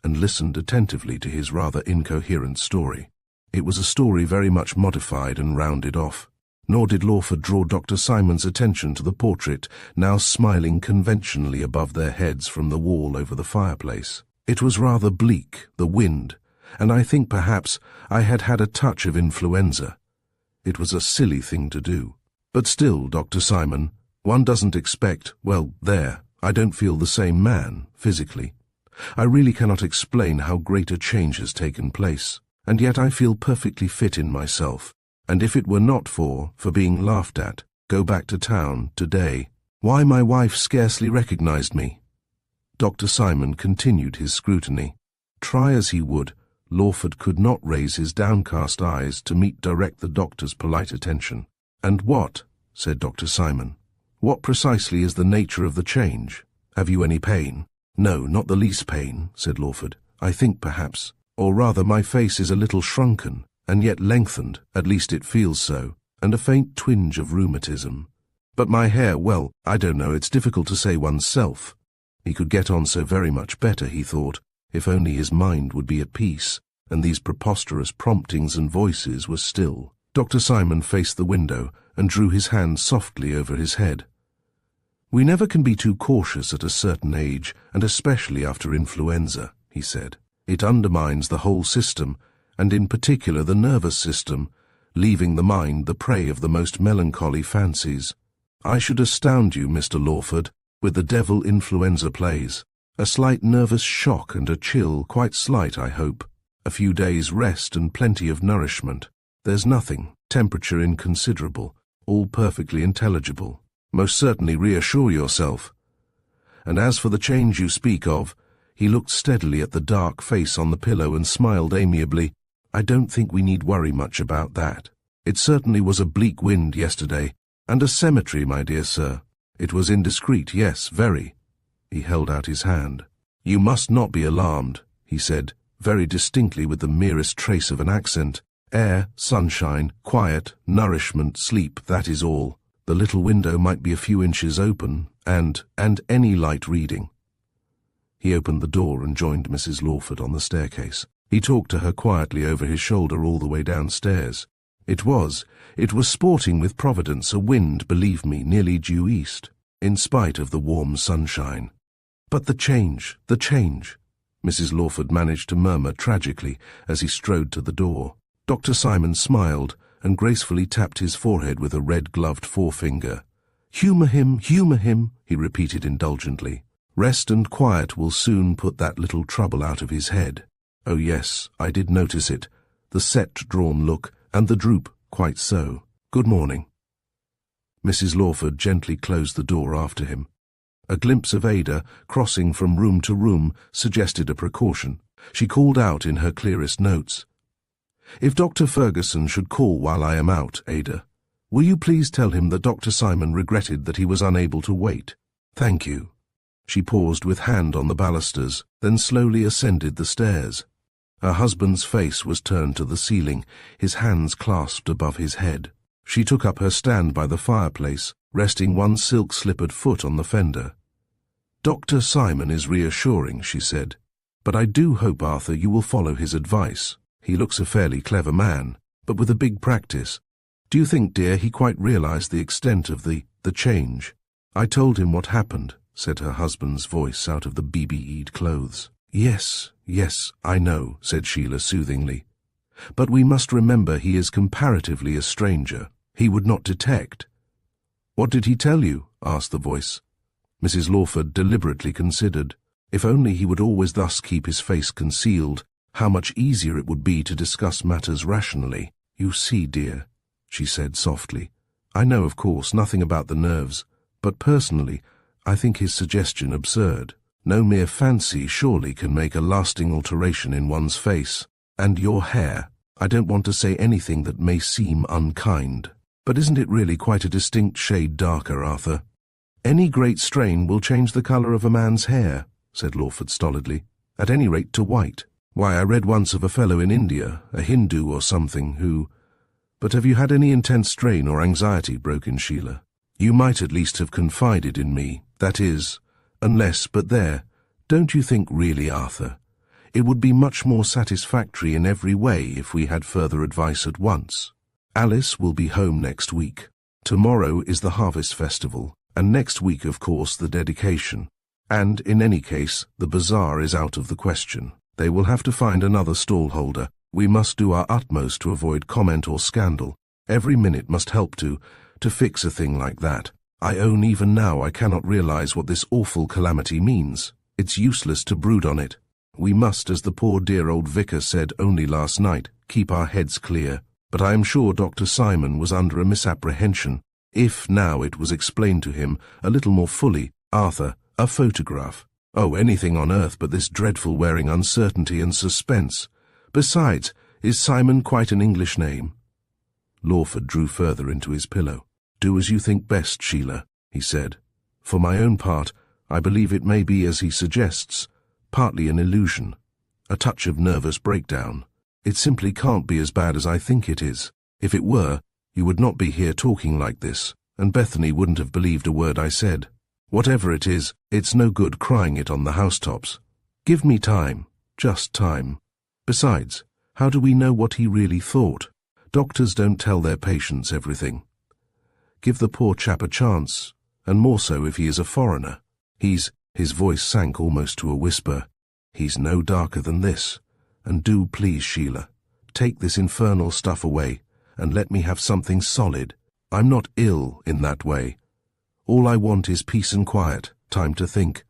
and listened attentively to his rather incoherent story. It was a story very much modified and rounded off. Nor did Lawford draw Dr. Simon's attention to the portrait, now smiling conventionally above their heads from the wall over the fireplace. It was rather bleak, the wind, and I think perhaps I had had a touch of influenza. It was a silly thing to do. But still, Dr. Simon, one doesn't expect, well, there, I don't feel the same man, physically. I really cannot explain how great a change has taken place, and yet I feel perfectly fit in myself, and if it were not for being laughed at, go back to town, today. Why, my wife scarcely recognized me." Dr. Simon continued his scrutiny. Try as he would, Lawford could not raise his downcast eyes to meet direct the doctor's polite attention. "And what?" said Dr. Simon. "What precisely is the nature of the change? Have you any pain?" "No, not the least pain," said Lawford. "I think perhaps, or rather my face is a little shrunken, and yet lengthened, at least it feels so, and a faint twinge of rheumatism. But my hair, well, I don't know, it's difficult to say oneself." He could get on so very much better, he thought, if only his mind would be at peace, and these preposterous promptings and voices were still. Dr. Simon faced the window and drew his hand softly over his head. "We never can be too cautious at a certain age, and especially after influenza," he said. "It undermines the whole system, and in particular the nervous system, leaving the mind the prey of the most melancholy fancies. I should astound you, Mr. Lawford, with the devil influenza plays. A slight nervous shock and a chill, quite slight, I hope. A few days' rest and plenty of nourishment. There's nothing, temperature inconsiderable, all perfectly intelligible. Most certainly reassure yourself. And as for the change you speak of," he looked steadily at the dark face on the pillow and smiled amiably, "I don't think we need worry much about that. It certainly was a bleak wind yesterday, and a cemetery, my dear sir. It was indiscreet, yes, very." He held out his hand. "You must not be alarmed," he said, very distinctly with the merest trace of an accent. "Air, sunshine, quiet, nourishment, sleep, that is all. The little window might be a few inches open, and any light reading. He opened the door and joined Mrs. Lawford on the staircase. He talked to her quietly over his shoulder all the way downstairs. It was sporting with Providence, a wind, believe me, nearly due east, in spite of the warm sunshine. But the change, Mrs. Lawford managed to murmur tragically as he strode to the door. Dr. Simon smiled and gracefully tapped his forehead with a red-gloved forefinger. Humour him, he repeated indulgently. Rest and quiet will soon put that little trouble out of his head. Oh yes, I did notice it. The set, drawn look, and the droop, quite so. Good morning. Mrs. Lawford gently closed the door after him. A glimpse of Ada, crossing from room to room, suggested a precaution. She called out in her clearest notes. If Dr. Ferguson should call while I am out, Ada, will you please tell him that Dr. Simon regretted that he was unable to wait? Thank you. She paused with hand on the balusters, then slowly ascended the stairs. Her husband's face was turned to the ceiling, his hands clasped above his head. She took up her stand by the fireplace, resting one silk-slippered foot on the fender. Dr. Simon is reassuring, she said, but I do hope, Arthur, you will follow his advice. He looks a fairly clever man, but with a big practice. Do you think, dear, he quite realized the extent of the change? I told him what happened, said her husband's voice out of the BBE'd clothes. Yes, I know, said Sheila soothingly. But we must remember he is comparatively a stranger. He would not detect. What did he tell you? Asked the voice. Mrs. Lawford deliberately considered. If only he would always thus keep his face concealed, how much easier it would be to discuss matters rationally. You see, dear, she said softly, I know, of course, nothing about the nerves, but personally, I think his suggestion absurd. No mere fancy surely can make a lasting alteration in one's face. And your hair. I don't want to say anything that may seem unkind, but isn't it really quite a distinct shade darker, Arthur? Any great strain will change the colour of a man's hair, said Lawford stolidly, at any rate to white. Why, I read once of a fellow in India, a Hindu or something, who— But have you had any intense strain or anxiety? Broke in Sheila. You might at least have confided in me, that is, unless, but there, don't you think really, Arthur, it would be much more satisfactory in every way if we had further advice at once? Alice will be home next week. Tomorrow is the Harvest Festival, and next week, of course, the dedication. And, in any case, the bazaar is out of the question. They will have to find another stallholder. We must do our utmost to avoid comment or scandal. Every minute must help to fix a thing like that. I own even now I cannot realize what this awful calamity means. It's useless to brood on it. We must, as the poor dear old vicar said only last night, keep our heads clear. But I am sure Dr. Simon was under a misapprehension. If now it was explained to him a little more fully, Arthur, a photograph. Oh, anything on earth but this dreadful wearing uncertainty and suspense. Besides, is Simon quite an English name? Lawford drew further into his pillow. Do as you think best, Sheila, he said. For my own part, I believe it may be as he suggests, partly an illusion, a touch of nervous breakdown. It simply can't be as bad as I think it is. If it were, you would not be here talking like this, and Bethany wouldn't have believed a word I said. Whatever it is, it's no good crying it on the housetops. Give me time, just time. Besides, how do we know what he really thought? Doctors don't tell their patients everything. Give the poor chap a chance, and more so if he is a foreigner. His voice sank almost to a whisper. He's no darker than this. And do please, Sheila, take this infernal stuff away, and let me have something solid. I'm not ill in that way. All I want is peace and quiet, time to think.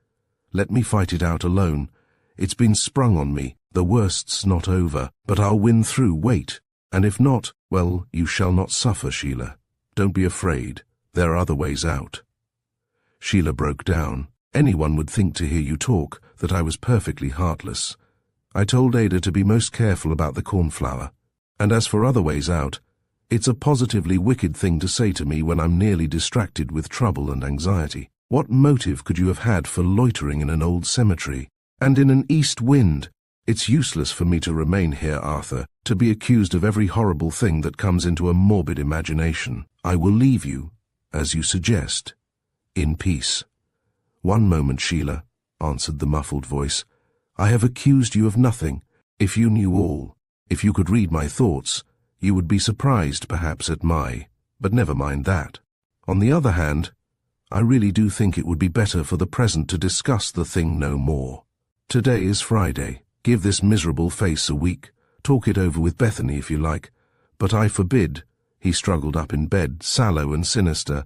Let me fight it out alone. It's been sprung on me. The worst's not over, but I'll win through, wait. And if not, well, you shall not suffer, Sheila. Don't be afraid. There are other ways out. Sheila broke down. Anyone would think to hear you talk that I was perfectly heartless. I told Ada to be most careful about the cornflower. And as for other ways out, it's a positively wicked thing to say to me when I'm nearly distracted with trouble and anxiety. What motive could you have had for loitering in an old cemetery? And in an east wind? It's useless for me to remain here, Arthur, to be accused of every horrible thing that comes into a morbid imagination. I will leave you, as you suggest, in peace. One moment, Sheila, answered the muffled voice. I have accused you of nothing. If you knew all, if you could read my thoughts, you would be surprised perhaps at but never mind that. On the other hand, I really do think it would be better for the present to discuss the thing no more. Today is Friday. Give this miserable face a week. Talk it over with Bethany if you like. But I forbid. He struggled up in bed, sallow and sinister.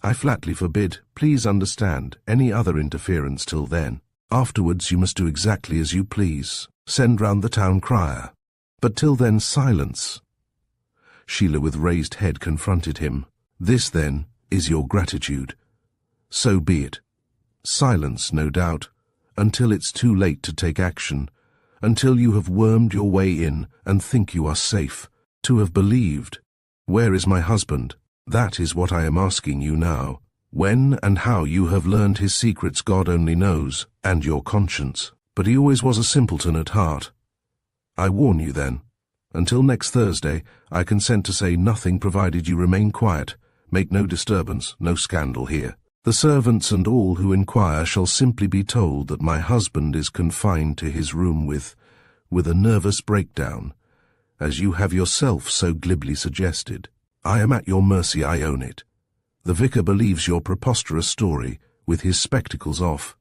I flatly forbid, please understand, any other interference till then. Afterwards you must do exactly as you please. Send round the town crier. But till then, silence. Sheila with raised head confronted him. This, then, is your gratitude. So be it. Silence, no doubt, until it's too late to take action, until you have wormed your way in and think you are safe, to have believed. Where is my husband? That is what I am asking you now. When and how you have learned his secrets God only knows, and your conscience. But he always was a simpleton at heart. I warn you then. Until next Thursday, I consent to say nothing provided you remain quiet. Make no disturbance, no scandal here. The servants and all who inquire shall simply be told that my husband is confined to his room with a nervous breakdown, as you have yourself so glibly suggested. I am at your mercy, I own it. The vicar believes your preposterous story, with his spectacles off.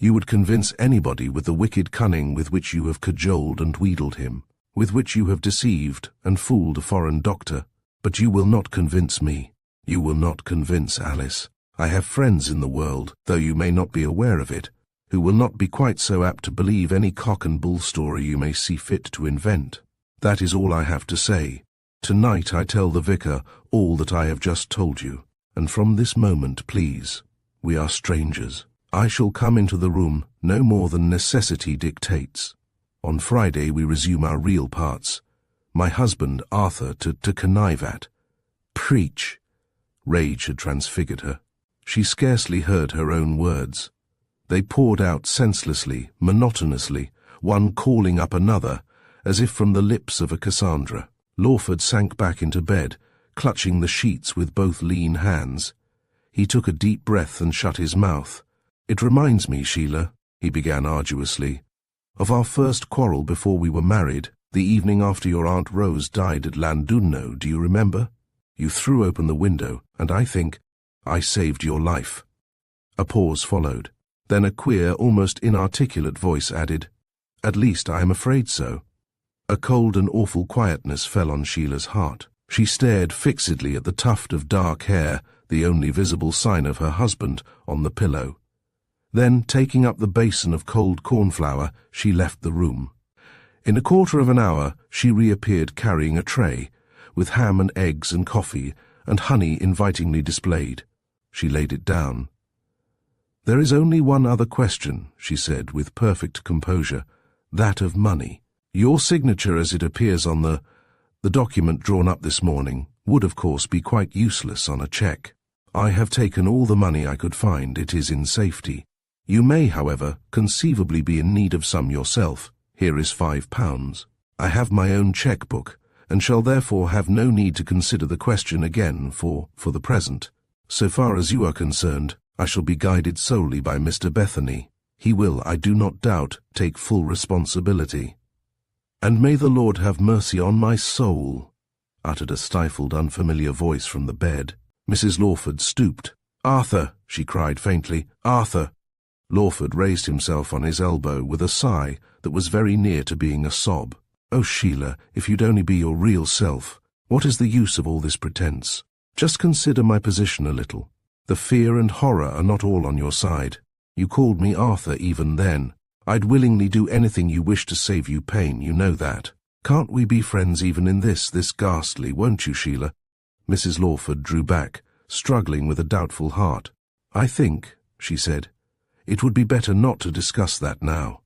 You would convince anybody with the wicked cunning with which you have cajoled and wheedled him, with which you have deceived and fooled a foreign doctor. But you will not convince me. You will not convince Alice. I have friends in the world, though you may not be aware of it, who will not be quite so apt to believe any cock and bull story you may see fit to invent. That is all I have to say. Tonight I tell the vicar all that I have just told you, and from this moment, please, we are strangers. I shall come into the room no more than necessity dictates. On Friday we resume our real parts. My husband, Arthur, to connive at. Preach! Rage had transfigured her. She scarcely heard her own words. They poured out senselessly, monotonously, one calling up another, as if from the lips of a Cassandra. Lawford sank back into bed, clutching the sheets with both lean hands. He took a deep breath and shut his mouth. It reminds me, Sheila, he began arduously, of our first quarrel before we were married, the evening after your Aunt Rose died at Llandudno, do you remember? You threw open the window, and I think I saved your life. A pause followed. Then a queer, almost inarticulate voice added, At least I am afraid so. A cold and awful quietness fell on Sheila's heart. She stared fixedly at the tuft of dark hair, the only visible sign of her husband, on the pillow. Then, taking up the basin of cold cornflour, she left the room. In a quarter of an hour she reappeared carrying a tray, with ham and eggs and coffee, and honey invitingly displayed. She laid it down. There is only one other question, she said with perfect composure, that of money. Your signature as it appears on the document drawn up this morning would of course be quite useless on a cheque. I have taken all the money I could find, it is in safety. You may, however, conceivably be in need of some yourself. Here is £5. I have my own cheque-book, and shall therefore have no need to consider the question again for the present. So far as you are concerned, I shall be guided solely by Mr. Bethany. He will, I do not doubt, take full responsibility. And may the Lord have mercy on my soul, uttered a stifled, unfamiliar voice from the bed. Mrs. Lawford stooped. Arthur, she cried faintly, Arthur. Lawford raised himself on his elbow with a sigh that was very near to being a sob. Oh, Sheila, if you'd only be your real self. What is the use of all this pretense? Just consider my position a little. The fear and horror are not all on your side. You called me Arthur even then. I'd willingly do anything you wish to save you pain, you know that. Can't we be friends even in this ghastly, won't you, Sheila? Mrs. Lawford drew back, struggling with a doubtful heart. I think, she said, it would be better not to discuss that now.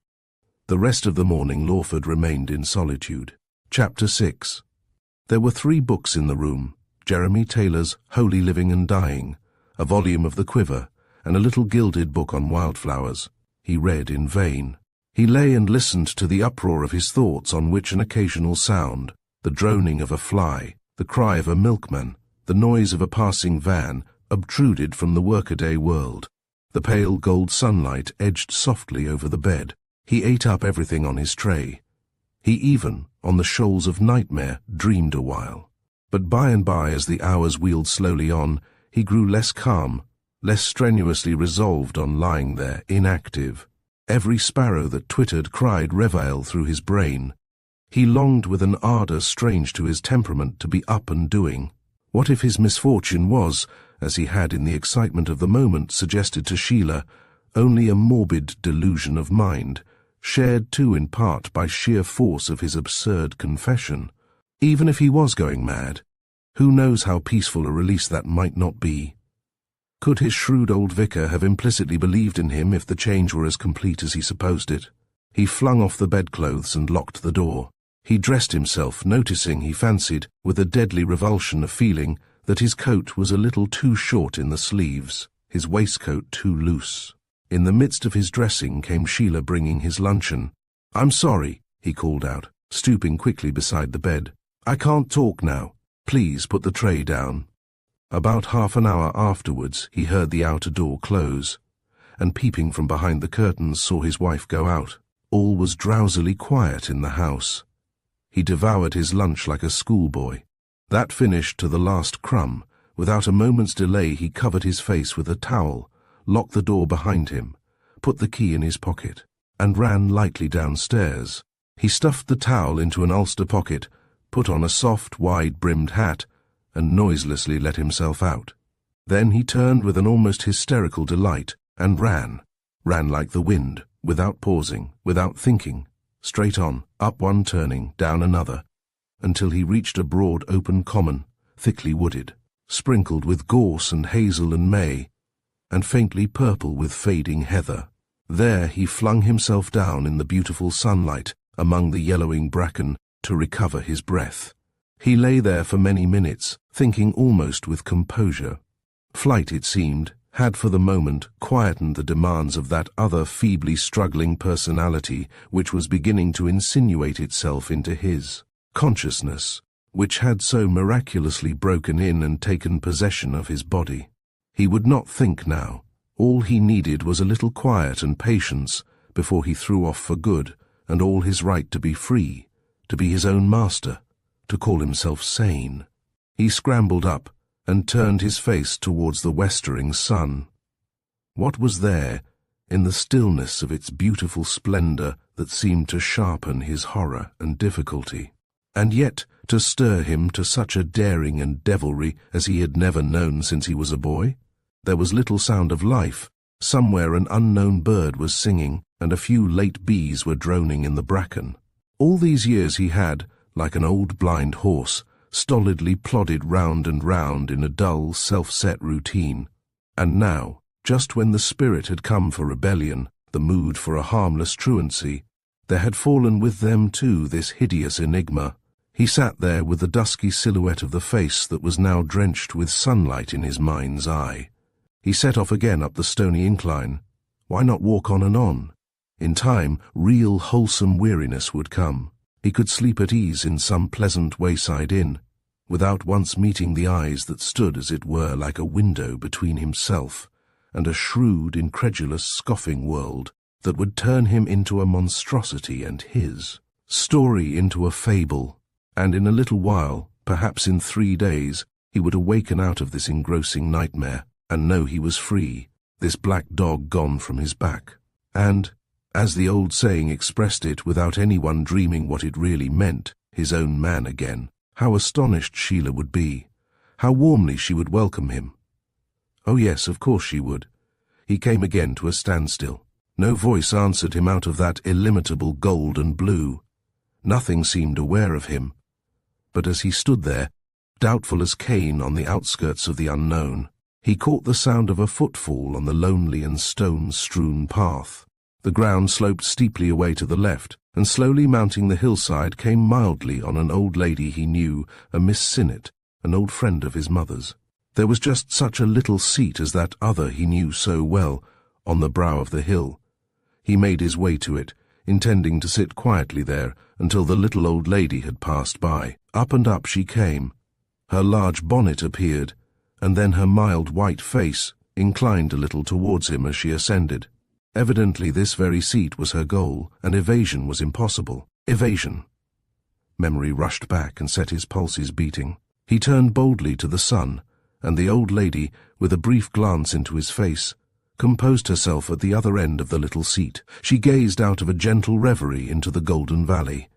The rest of the morning Lawford remained in solitude. Chapter 6. There were 3 books in the room, Jeremy Taylor's Holy Living and Dying, a volume of The Quiver, and a little gilded book on wildflowers. He read in vain. He lay and listened to the uproar of his thoughts, on which an occasional sound, the droning of a fly, the cry of a milkman, the noise of a passing van, obtruded from the workaday world. The pale gold sunlight edged softly over the bed. He ate up everything on his tray. He even, on the shoals of nightmare, dreamed a while. But by and by, as the hours wheeled slowly on, he grew less calm, less strenuously resolved on lying there, inactive. Every sparrow that twittered cried reveille through his brain. He longed with an ardor strange to his temperament to be up and doing. What if his misfortune was, as he had in the excitement of the moment suggested to Sheila, only a morbid delusion of mind, shared too in part by sheer force of his absurd confession? Even if he was going mad, who knows how peaceful a release that might not be? Could his shrewd old vicar have implicitly believed in him if the change were as complete as he supposed it? He flung off the bedclothes and locked the door. He dressed himself, noticing, he fancied, with a deadly revulsion of feeling, that his coat was a little too short in the sleeves, his waistcoat too loose. In the midst of his dressing came Sheila bringing his luncheon. "I'm sorry," he called out, stooping quickly beside the bed. "I can't talk now. Please put the tray down." About half an hour afterwards he heard the outer door close, and peeping from behind the curtains saw his wife go out. All was drowsily quiet in the house. He devoured his lunch like a schoolboy. That finished to the last crumb, without a moment's delay he covered his face with a towel, locked the door behind him, put the key in his pocket, and ran lightly downstairs. He stuffed the towel into an ulster pocket, put on a soft, wide-brimmed hat, and noiselessly let himself out. Then he turned with an almost hysterical delight and ran like the wind, without pausing, without thinking, straight on, up one turning, down another, until he reached a broad open common, thickly wooded, sprinkled with gorse and hazel and may, and faintly purple with fading heather. There he flung himself down in the beautiful sunlight among the yellowing bracken to recover his breath. He lay there for many minutes, thinking almost with composure. Flight, it seemed, had for the moment quietened the demands of that other feebly struggling personality which was beginning to insinuate itself into his consciousness, which had so miraculously broken in and taken possession of his body. He would not think now. All he needed was a little quiet and patience before he threw off for good, and all his right to be free, to be his own master, to call himself sane. He scrambled up and turned his face towards the westering sun. What was there, in the stillness of its beautiful splendor, that seemed to sharpen his horror and difficulty, and yet to stir him to such a daring and devilry as he had never known since he was a boy? There was little sound of life. Somewhere an unknown bird was singing, and a few late bees were droning in the bracken. All these years he had, like an old blind horse, stolidly plodded round and round in a dull, self-set routine. And now, just when the spirit had come for rebellion, the mood for a harmless truancy, there had fallen with them too this hideous enigma. He sat there with the dusky silhouette of the face that was now drenched with sunlight in his mind's eye. He set off again up the stony incline. Why not walk on and on? In time, real wholesome weariness would come. He could sleep at ease in some pleasant wayside inn, without once meeting the eyes that stood as it were like a window between himself and a shrewd, incredulous, scoffing world that would turn him into a monstrosity and his story into a fable. And in a little while, perhaps in 3 days, he would awaken out of this engrossing nightmare and know he was free, this black dog gone from his back. And, as the old saying expressed it without anyone dreaming what it really meant, his own man again. How astonished Sheila would be. How warmly she would welcome him. Oh yes, of course she would. He came again to a standstill. No voice answered him out of that illimitable gold and blue. Nothing seemed aware of him. But as he stood there, doubtful as Cain on the outskirts of the unknown, he caught the sound of a footfall on the lonely and stone-strewn path. The ground sloped steeply away to the left, and slowly mounting the hillside came mildly on an old lady he knew, a Miss Sinnett, an old friend of his mother's. There was just such a little seat as that other he knew so well, on the brow of the hill. He made his way to it, intending to sit quietly there until the little old lady had passed by. Up and up she came. Her large bonnet appeared, and then her mild white face inclined a little towards him as she ascended. Evidently this very seat was her goal, and evasion was impossible. Evasion. Memory rushed back and set his pulses beating. He turned boldly to the sun, and the old lady, with a brief glance into his face, composed herself at the other end of the little seat. She gazed out of a gentle reverie into the golden valley.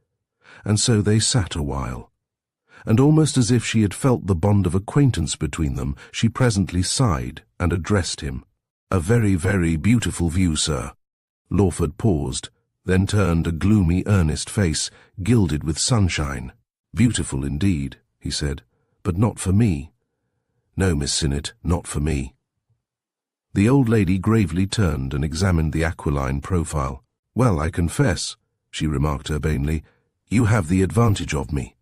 And so they sat a while. And almost as if she had felt the bond of acquaintance between them, she presently sighed and addressed him. "A very, very beautiful view, sir." Lawford paused, then turned a gloomy, earnest face, gilded with sunshine. "Beautiful indeed," he said, "but not for me. No, Miss Sinnett, not for me." The old lady gravely turned and examined the aquiline profile. "Well, I confess," she remarked urbanely, "you have the advantage of me."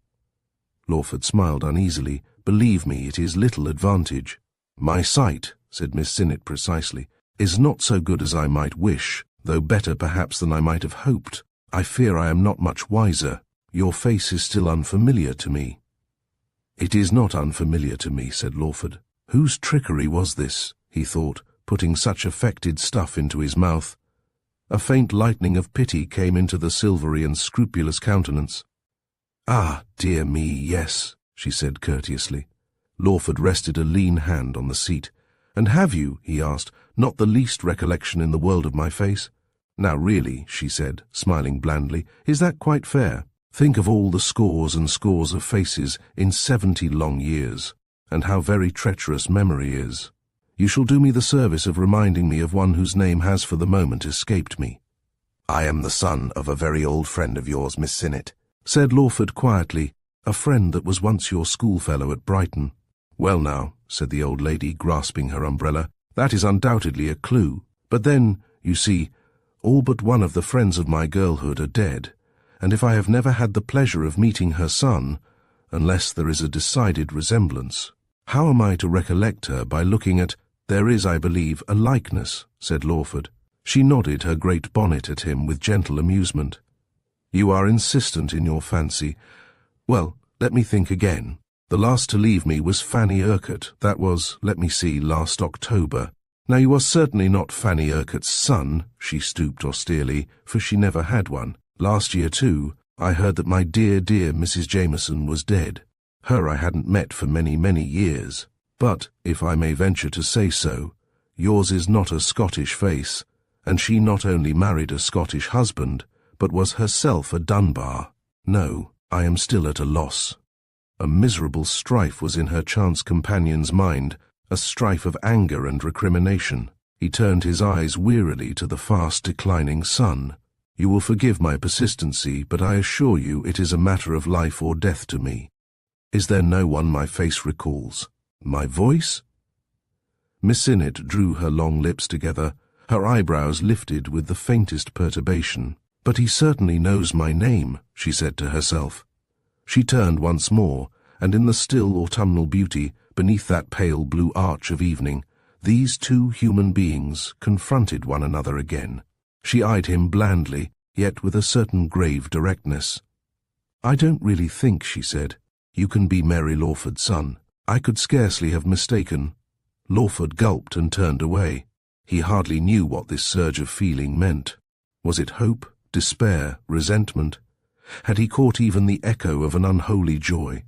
Lawford smiled uneasily. "Believe me, it is little advantage." "My sight," said Miss Sinnett precisely, "is not so good as I might wish, though better perhaps than I might have hoped. I fear I am not much wiser. Your face is still unfamiliar to me." "It is not unfamiliar to me," said Lawford. Whose trickery was this, he thought, putting such affected stuff into his mouth. A faint lightning of pity came into the silvery and scrupulous countenance. "Ah, dear me, yes," she said courteously. Lawford rested a lean hand on the seat. "And have you," he asked, "not the least recollection in the world of my face?" "Now really," she said, smiling blandly, "is that quite fair? Think of all the scores and scores of faces in 70 long years, and how very treacherous memory is. You shall do me the service of reminding me of one whose name has for the moment escaped me." "I am the son of a very old friend of yours, Miss Sinnett," said Lawford quietly, "a friend that was once your schoolfellow at Brighton." "Well now," said the old lady, grasping her umbrella, "that is undoubtedly a clue. But then, you see, all but one of the friends of my girlhood are dead, and if I have never had the pleasure of meeting her son, unless there is a decided resemblance, how am I to recollect her by looking at— "There is, I believe, a likeness," said Lawford. She nodded her great bonnet at him with gentle amusement. "You are insistent in your fancy. Well, let me think again. The last to leave me was Fanny Urquhart. That was, let me see, last October. Now you are certainly not Fanny Urquhart's son," she stooped austerely, "for she never had one. Last year, too, I heard that my dear, dear Mrs. Jameson was dead. Her I hadn't met for many, many years. But, if I may venture to say so, yours is not a Scottish face, and she not only married a Scottish husband, but was herself a Dunbar. No, I am still at a loss." A miserable strife was in her chance companion's mind, a strife of anger and recrimination. He turned his eyes wearily to the fast declining sun. "You will forgive my persistency, but I assure you it is a matter of life or death to me. Is there no one my face recalls? My voice?" Miss Sinnett drew her long lips together, her eyebrows lifted with the faintest perturbation. "But he certainly knows my name," she said to herself. She turned once more, and in the still autumnal beauty, beneath that pale blue arch of evening, these two human beings confronted one another again. She eyed him blandly, yet with a certain grave directness. "I don't really think," she said, "you can be Mary Lawford's son. I could scarcely have mistaken." Lawford gulped and turned away. He hardly knew what this surge of feeling meant. Was it hope, despair, resentment? Had he caught even the echo of an unholy joy?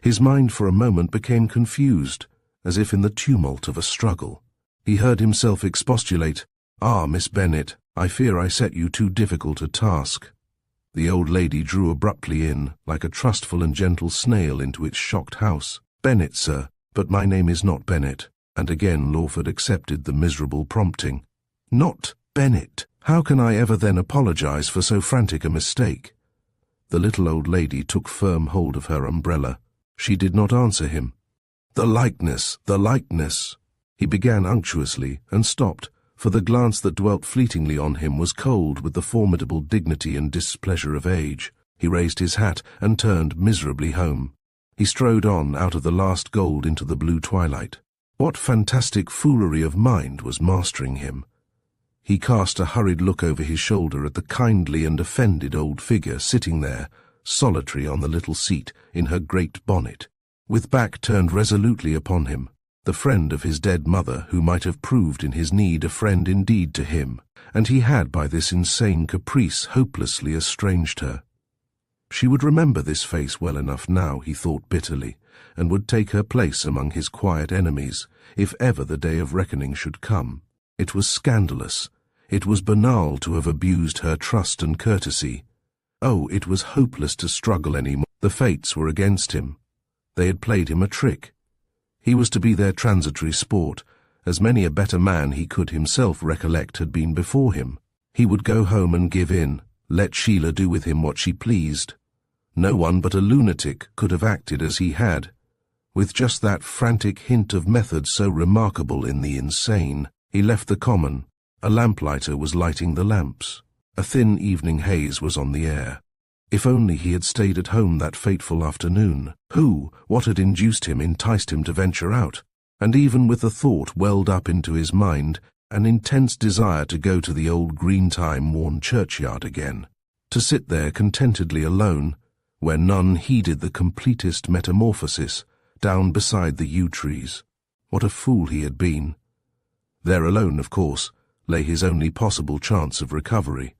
His mind for a moment became confused, as if in the tumult of a struggle. He heard himself expostulate, "Ah, Miss Bennet, I fear I set you too difficult a task." The old lady drew abruptly in, like a trustful and gentle snail into its shocked house. "Bennet, sir, but my name is not Bennet." And again Lawford accepted the miserable prompting. "Not Bennet? How can I ever then apologize for so frantic a mistake?" The little old lady took firm hold of her umbrella. She did not answer him. "The likeness, the likeness!" He began unctuously, and stopped, for the glance that dwelt fleetingly on him was cold with the formidable dignity and displeasure of age. He raised his hat and turned miserably home. He strode on out of the last gold into the blue twilight. What fantastic foolery of mind was mastering him? He cast a hurried look over his shoulder at the kindly and offended old figure sitting there, solitary on the little seat, in her great bonnet, with back turned resolutely upon him. the friend of his dead mother who might have proved in his need a friend indeed to him, and he had by this insane caprice hopelessly estranged her. She would remember this face well enough now, he thought bitterly, and would take her place among his quiet enemies, if ever the day of reckoning should come. It was scandalous. It was banal to have abused her trust and courtesy. Oh, it was hopeless to struggle any more. The fates were against him. They had played him a trick. He was to be their transitory sport, as many a better man he could himself recollect had been before him. He would go home and give in, let Sheila do with him what she pleased. No one but a lunatic could have acted as he had, with just that frantic hint of method so remarkable in the insane. He left the common. A lamplighter was lighting the lamps. A thin evening haze was on the air. If only he had stayed at home that fateful afternoon. What had induced him, enticed him to venture out? And even with the thought welled up into his mind an intense desire to go to the old green time-worn churchyard again, to sit there contentedly alone, where none heeded the completest metamorphosis, down beside the yew trees. What a fool he had been! There alone, of course, lay his only possible chance of recovery.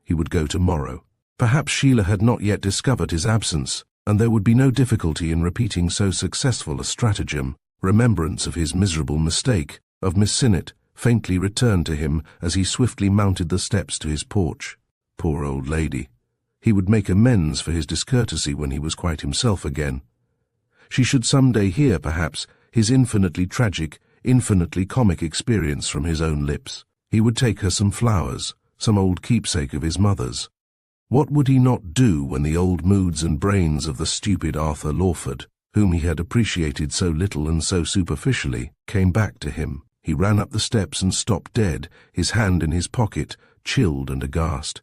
He would go tomorrow. Perhaps Sheila had not yet discovered his absence, and there would be no difficulty in repeating so successful a stratagem. Remembrance of his miserable mistake, of Miss Sinnett, faintly returned to him as he swiftly mounted the steps to his porch. Poor old lady. He would make amends for his discourtesy when he was quite himself again. She should some day hear, perhaps, his infinitely tragic, infinitely comic experience from his own lips. He would take her some flowers, some old keepsake of his mother's. What would he not do when the old moods and brains of the stupid Arthur Lawford, whom he had appreciated so little and so superficially, came back to him? He ran up the steps and stopped dead, his hand in his pocket, chilled and aghast.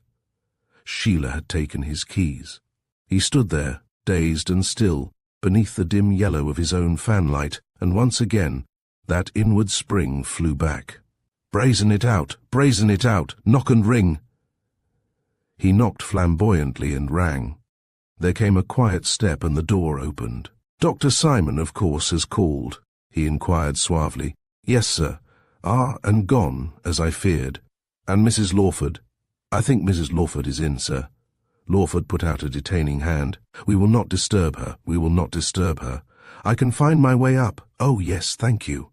Sheila had taken his keys. He stood there, dazed and still, beneath the dim yellow of his own fanlight, and once again that inward spring flew back. Brazen it out, knock and ring. He knocked flamboyantly and rang. There came a quiet step and the door opened. "Dr. Simon, of course, has called," he inquired suavely. "Yes, sir. And gone, as I feared. And Mrs. Lawford?" "I think Mrs. Lawford is in, sir." Lawford put out a detaining hand. "We will not disturb her. We will not disturb her. I can find my way up." "Oh, yes, thank you."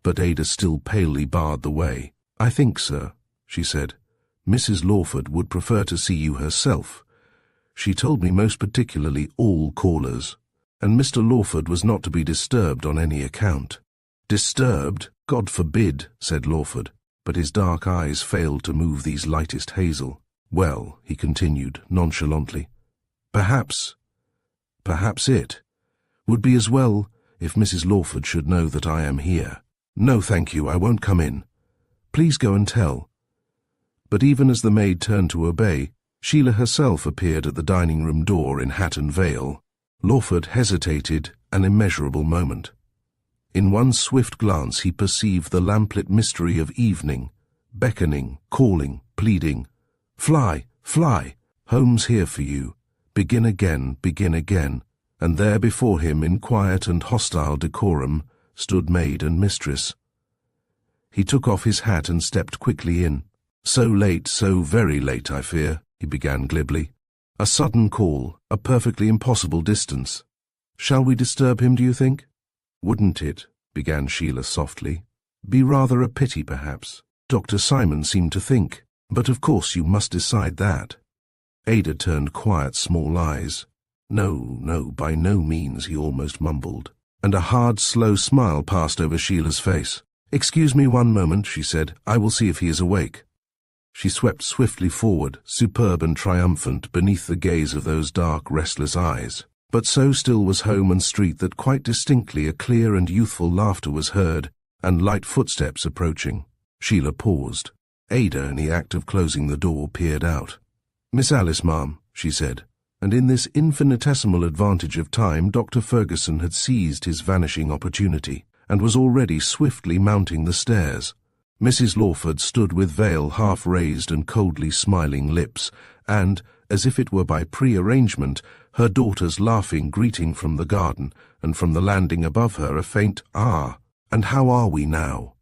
But Ada still palely barred the way. "I think, sir," she said, "Mrs. Lawford would prefer to see you herself. She told me most particularly all callers, and Mr. Lawford was not to be disturbed on any account." "Disturbed? God forbid," said Lawford, but his dark eyes failed to move these lightest hazel. "Well," he continued nonchalantly, perhaps it would be as well if Mrs. Lawford should know that I am here." "No, thank you, I won't come in. Please go and tell." But even as the maid turned to obey, Sheila herself appeared at the dining-room door in hat and veil. Lawford hesitated an immeasurable moment. In one swift glance he perceived the lamplit mystery of evening, beckoning, calling, pleading. "Fly, fly! Home's here for you. Begin again, begin again." And there before him, in quiet and hostile decorum, stood maid and mistress. He took off his hat and stepped quickly in. "So late, so very late, I fear," he began glibly. "A sudden call, a perfectly impossible distance. Shall we disturb him, do you think?" "Wouldn't it," began Sheila softly, "be rather a pity, perhaps? Dr. Simon seemed to think. But of course you must decide that." Ada turned quiet small eyes. No, by no means," he almost mumbled, and a hard, slow smile passed over Sheila's face. "Excuse me one moment," she said. "I will see if he is awake." She swept swiftly forward, superb and triumphant, beneath the gaze of those dark, restless eyes. But so still was home and street that quite distinctly a clear and youthful laughter was heard, and light footsteps approaching. Sheila paused. Ada, in the act of closing the door, peered out. "Miss Alice, ma'am," she said, and in this infinitesimal advantage of time Dr. Fergusson had seized his vanishing opportunity, and was already swiftly mounting the stairs. Mrs. Lawford stood with veil half raised and coldly smiling lips, and, as if it were by pre-arrangement, her daughter's laughing greeting from the garden, and from the landing above her a faint "Ah, and how are we now?"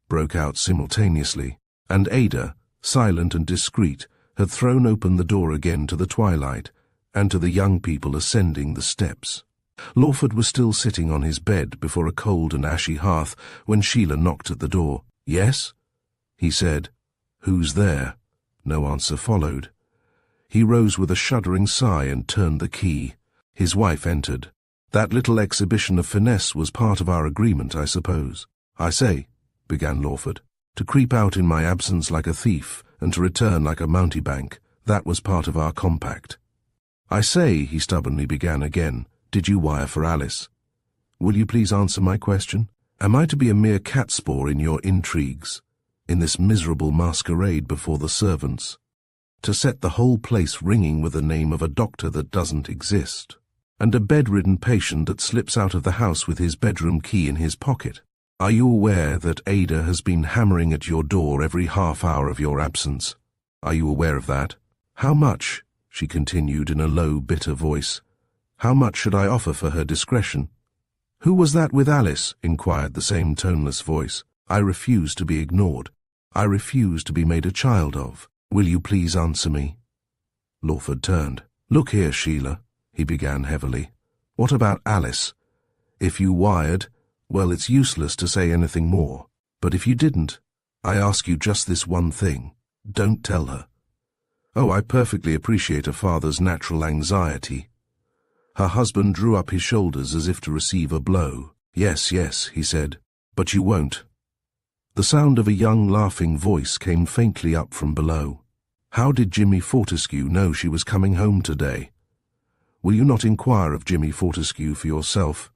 broke out simultaneously, and Ada, silent and discreet, had thrown open the door again to the twilight, and to the young people ascending the steps. Lawford was still sitting on his bed before a cold and ashy hearth when Sheila knocked at the door. "Yes?" he said. "Who's there?" No answer followed. He rose with a shuddering sigh and turned the key. His wife entered. "That little exhibition of finesse was part of our agreement, I suppose." "I say," began Lawford, "to creep out in my absence like a thief and to return like a mountebank, that was part of our compact." "I say," he stubbornly began again, "did you wire for Alice? Will you please answer my question? Am I to be a mere catspaw in your intrigues, in this miserable masquerade before the servants, to set the whole place ringing with the name of a doctor that doesn't exist, and a bedridden patient that slips out of the house with his bedroom key in his pocket? Are you aware that Ada has been hammering at your door every half hour of your absence? Are you aware of that? How much," she continued in a low, bitter voice, "how much should I offer for her discretion?" "Who was that with Alice?" inquired the same toneless voice. "I refuse to be ignored. I refuse to be made a child of. Will you please answer me?" Lawford turned. "Look here, Sheila," he began heavily. "What about Alice? If you wired, well, it's useless to say anything more. But if you didn't, I ask you just this one thing. Don't tell her." "Oh, I perfectly appreciate a father's natural anxiety." Her husband drew up his shoulders as if to receive a blow. "Yes, yes," he said, "but you won't." The sound of a young laughing voice came faintly up from below. "How did Jimmy Fortescue know she was coming home today? Will you not inquire of Jimmy Fortescue for yourself?"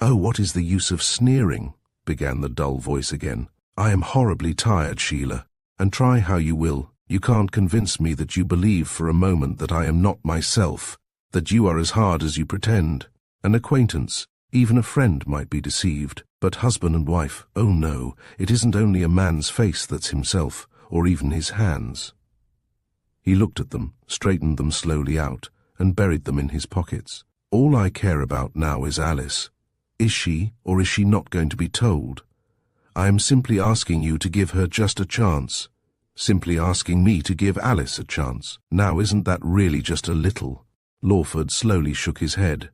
"Oh, what is the use of sneering?" began the dull voice again. "I am horribly tired, Sheila, and try how you will, you can't convince me that you believe for a moment that I am not myself, that you are as hard as you pretend. An acquaintance, even a friend, might be deceived, but husband and wife, oh no, it isn't only a man's face that's himself, or even his hands." He looked at them, straightened them slowly out, and buried them in his pockets. "All I care about now is Alice. Is she, or is she not going to be told? I am simply asking you to give her just a chance. Simply asking me to give Alice a chance. Now, isn't that really just a little?" Lawford slowly shook his head.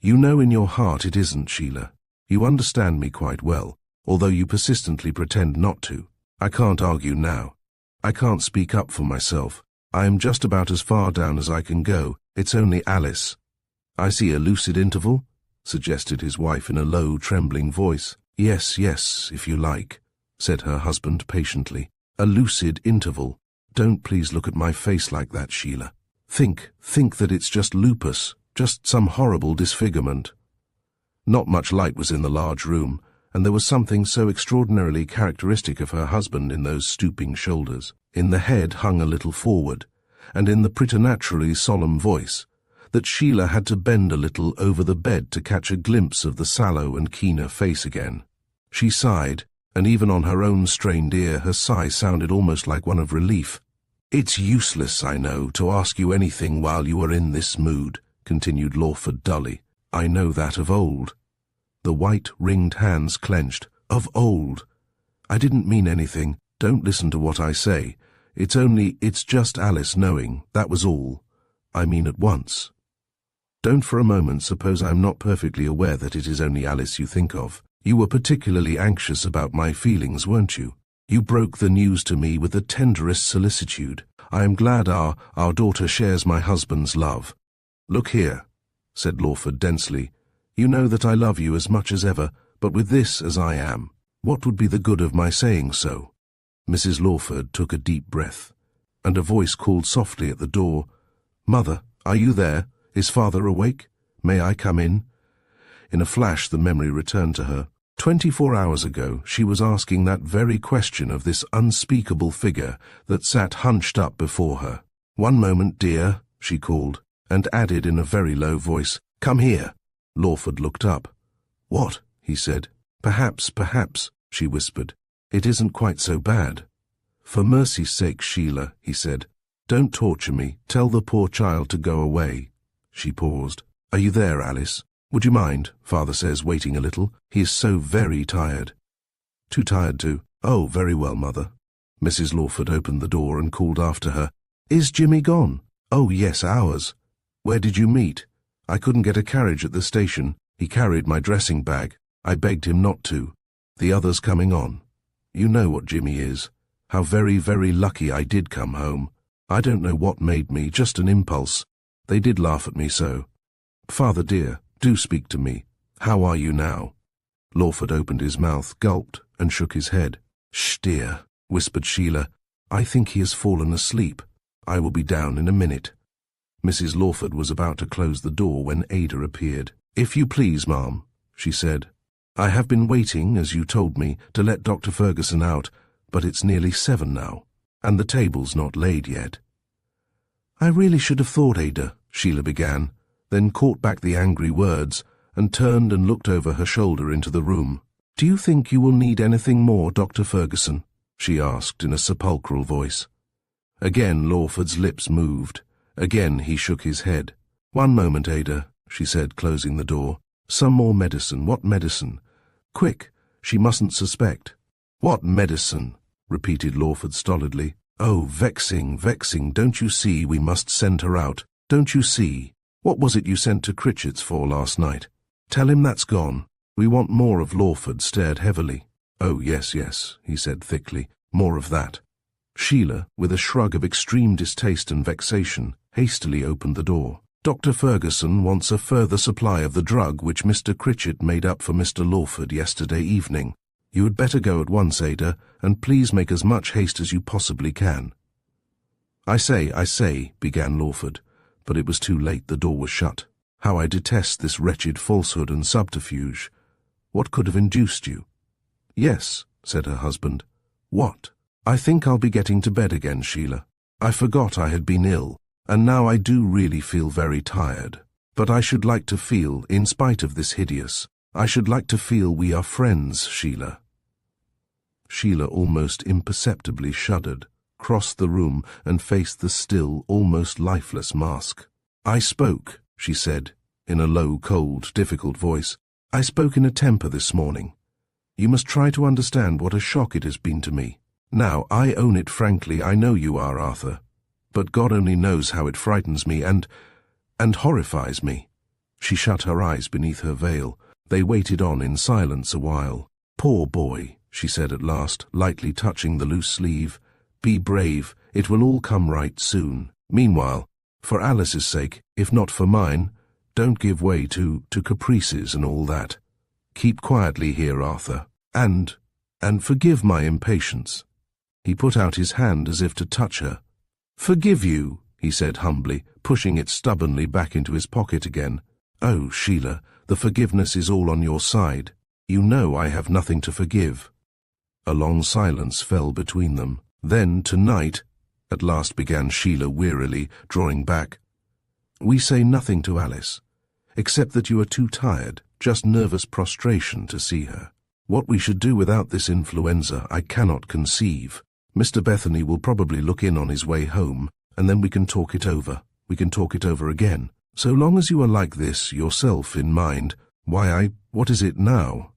"You know in your heart it isn't, Sheila. You understand me quite well, although you persistently pretend not to. I can't argue now. I can't speak up for myself. I am just about as far down as I can go. It's only Alice." "I see a lucid interval," suggested his wife in a low, trembling voice. "Yes, yes, if you like," said her husband patiently. "A lucid interval. Don't please look at my face like that, Sheila. Think that it's just lupus, just some horrible disfigurement." Not much light was in the large room, and there was something so extraordinarily characteristic of her husband in those stooping shoulders, in the head hung a little forward, and in the preternaturally solemn voice, that Sheila had to bend a little over the bed to catch a glimpse of the sallow and keener face again. She sighed, and even on her own strained ear her sigh sounded almost like one of relief. "It's useless, I know, to ask you anything while you are in this mood," continued Lawford dully. "I know that of old." The white, ringed hands clenched. "Of old. I didn't mean anything. Don't listen to what I say. It's just Alice knowing, that was all. I mean at once. Don't for a moment suppose I am not perfectly aware that it is only Alice you think of. You were particularly anxious about my feelings, weren't you? You broke the news to me with the tenderest solicitude. I am glad our daughter shares my husband's love." "Look here," said Lawford densely. "You know that I love you as much as ever, but with this as I am, what would be the good of my saying so?" Mrs. Lawford took a deep breath, and a voice called softly at the door, "Mother, are you there? Is father awake? May I come in?" In a flash the memory returned to her. 24 hours ago she was asking that very question of this unspeakable figure that sat hunched up before her. "One moment, dear," she called, and added in a very low voice, "Come here." Lawford looked up. "What?" he said. Perhaps," she whispered. "It isn't quite so bad." "For mercy's sake, Sheila," he said, Don't torture me. Tell the poor child to go away." She paused. "Are you there, Alice? Would you mind?" Father says, waiting a little. "He is so very tired." "Too tired to—" "Oh, very well, Mother." Mrs. Lawford opened the door and called after her, "Is Jimmy gone?" "Oh, yes, hours." "Where did you meet?" "I couldn't get a carriage at the station. He carried my dressing bag. I begged him not to. The others coming on. You know what Jimmy is. How very, very lucky I did come home. I don't know what made me, just an impulse. They did laugh at me so. Father dear, do speak to me. How are you now?" Lawford opened his mouth, gulped, and shook his head. "Shh, dear," whispered Sheila. "I think he has fallen asleep. I will be down in a minute." Mrs. Lawford was about to close the door when Ada appeared. "If you please, ma'am," she said. "I have been waiting, as you told me, to let Dr. Ferguson out, but it's nearly 7 now, and the table's not laid yet." "I really should have thought, Ada," Sheila began, then caught back the angry words and turned and looked over her shoulder into the room. "Do you think you will need anything more, Dr. Ferguson?" she asked in a sepulchral voice. Again Lawford's lips moved. Again he shook his head. "One moment, Ada," she said, closing the door. "Some more medicine. What medicine? Quick, she mustn't suspect." "What medicine?" repeated Lawford stolidly. "Oh, vexing, vexing. Don't you see we must send her out? Don't you see? What was it you sent to Critchett's for last night? Tell him that's gone. We want more of." Lawford stared heavily. "Oh, yes, yes," he said thickly. "More of that." Sheila, with a shrug of extreme distaste and vexation, hastily opened the door. "Dr. Ferguson wants a further supply of the drug which Mr. Critchett made up for Mr. Lawford yesterday evening. You had better go at once, Ada, and please make as much haste as you possibly can." I say, began Lawford, but it was too late. The door was shut. "How I detest this wretched falsehood and subterfuge. What could have induced you?" "Yes," said her husband. "What?" "I think I'll be getting to bed again, Sheila. I forgot I had been ill, and now I do really feel very tired. But I should like to feel, in spite of this I should like to feel we are friends, Sheila." Sheila almost imperceptibly shuddered, crossed the room, and faced the still, almost lifeless mask. "I spoke," she said, in a low, cold, difficult voice. "I spoke in a temper this morning. You must try to understand what a shock it has been to me. Now, I own it frankly. I know you are, Arthur. But God only knows how it frightens me and horrifies me." She shut her eyes beneath her veil. They waited on in silence a while. "Poor boy," she said at last, lightly touching the loose sleeve. "Be brave. It will all come right soon. Meanwhile, for Alice's sake, if not for mine, don't give way to caprices and all that. Keep quietly here, Arthur, and forgive my impatience." He put out his hand as if to touch her. "Forgive you," he said humbly, pushing it stubbornly back into his pocket again. "Oh, Sheila, the forgiveness is all on your side. You know I have nothing to forgive." A long silence fell between them. "Then, tonight," at last began Sheila wearily, drawing back, "we say nothing to Alice, except that you are too tired, just nervous prostration, to see her. What we should do without this influenza I cannot conceive. Mr. Bethany will probably look in on his way home, and then we can talk it over. We can talk it over again. So long as you are like this, yourself in mind, what is it now?"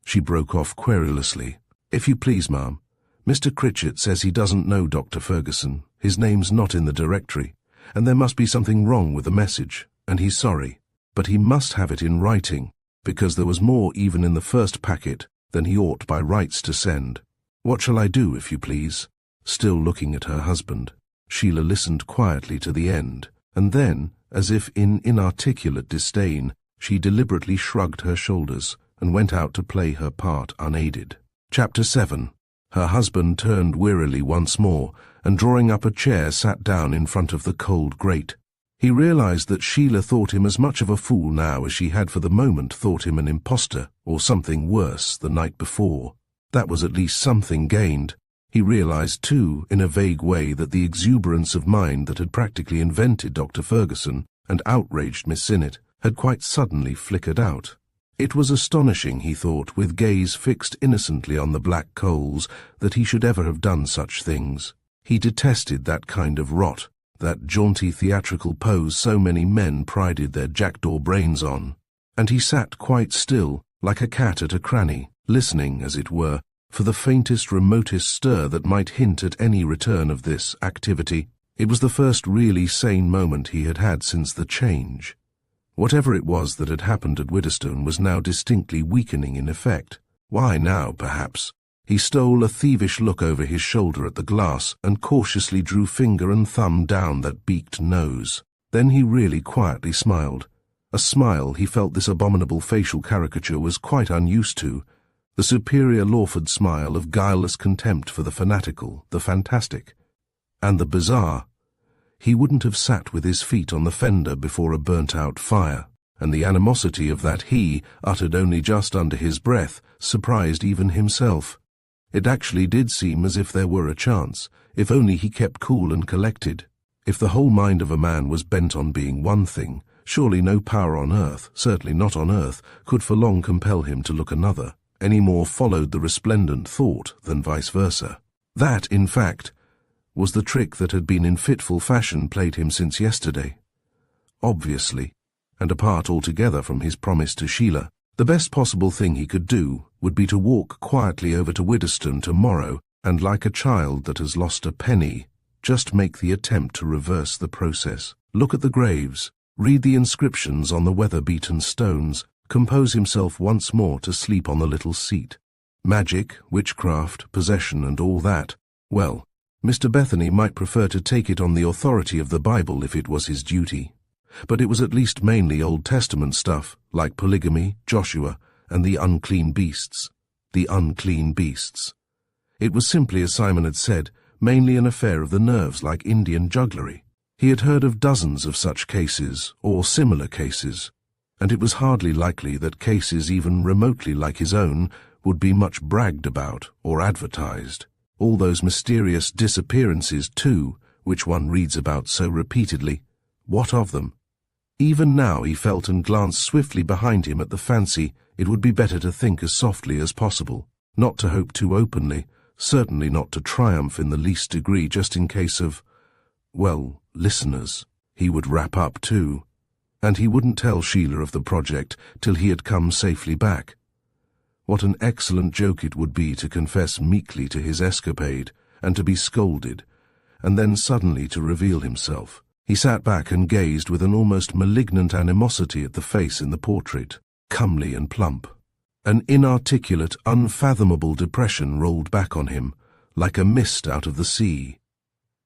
She broke off querulously. "If you please, ma'am, Mr. Critchett says he doesn't know Dr. Ferguson. His name's not in the directory, and there must be something wrong with the message, and he's sorry. But he must have it in writing, because there was more even in the first packet than he ought by rights to send. What shall I do, if you please?" Still looking at her husband, Sheila listened quietly to the end, and then, as if in inarticulate disdain, she deliberately shrugged her shoulders and went out to play her part unaided. Chapter 7. Her husband turned wearily once more, and drawing up a chair sat down in front of the cold grate. He realized that Sheila thought him as much of a fool now as she had for the moment thought him an impostor, or something worse, the night before. That was at least something gained. He realized, too, in a vague way, that the exuberance of mind that had practically invented Dr. Ferguson and outraged Miss Sinnett had quite suddenly flickered out. It was astonishing, he thought, with gaze fixed innocently on the black coals, that he should ever have done such things. He detested that kind of rot, that jaunty theatrical pose so many men prided their jackdaw brains on. And he sat quite still, like a cat at a cranny, listening, as it were, for the faintest, remotest stir that might hint at any return of this activity. It was the first really sane moment he had had since the change. Whatever it was that had happened at Widderstone was now distinctly weakening in effect. Why now, perhaps? He stole a thievish look over his shoulder at the glass and cautiously drew finger and thumb down that beaked nose. Then he really quietly smiled. A smile he felt this abominable facial caricature was quite unused to, the superior Lawford smile of guileless contempt for the fanatical, the fantastic, and the bizarre. He wouldn't have sat with his feet on the fender before a burnt-out fire, and the animosity of that he, uttered only just under his breath, surprised even himself. It actually did seem as if there were a chance, if only he kept cool and collected. If the whole mind of a man was bent on being one thing, surely no power on earth, certainly not on earth, could for long compel him to look another, any more followed the resplendent thought than vice versa. That, in fact, was the trick that had been in fitful fashion played him since yesterday. Obviously, and apart altogether from his promise to Sheila, the best possible thing he could do would be to walk quietly over to Widderstone tomorrow and, like a child that has lost a penny, just make the attempt to reverse the process. Look at the graves, read the inscriptions on the weather-beaten stones, compose himself once more to sleep on the little seat. Magic, witchcraft, possession, and all that. Well, Mr. Bethany might prefer to take it on the authority of the Bible if it was his duty. But it was at least mainly Old Testament stuff, like polygamy, Joshua, and the unclean beasts. The unclean beasts. It was simply, as Simon had said, mainly an affair of the nerves, like Indian jugglery. He had heard of dozens of such cases, or similar cases, and it was hardly likely that cases even remotely like his own would be much bragged about or advertised. All those mysterious disappearances, too, which one reads about so repeatedly. What of them? Even now he felt and glanced swiftly behind him at the fancy it would be better to think as softly as possible, not to hope too openly, certainly not to triumph in the least degree just in case of, well, listeners. He would wrap up too, and he wouldn't tell Sheila of the project till he had come safely back. What an excellent joke it would be to confess meekly to his escapade, and to be scolded, and then suddenly to reveal himself. He sat back and gazed with an almost malignant animosity at the face in the portrait, comely and plump. An inarticulate, unfathomable depression rolled back on him, like a mist out of the sea.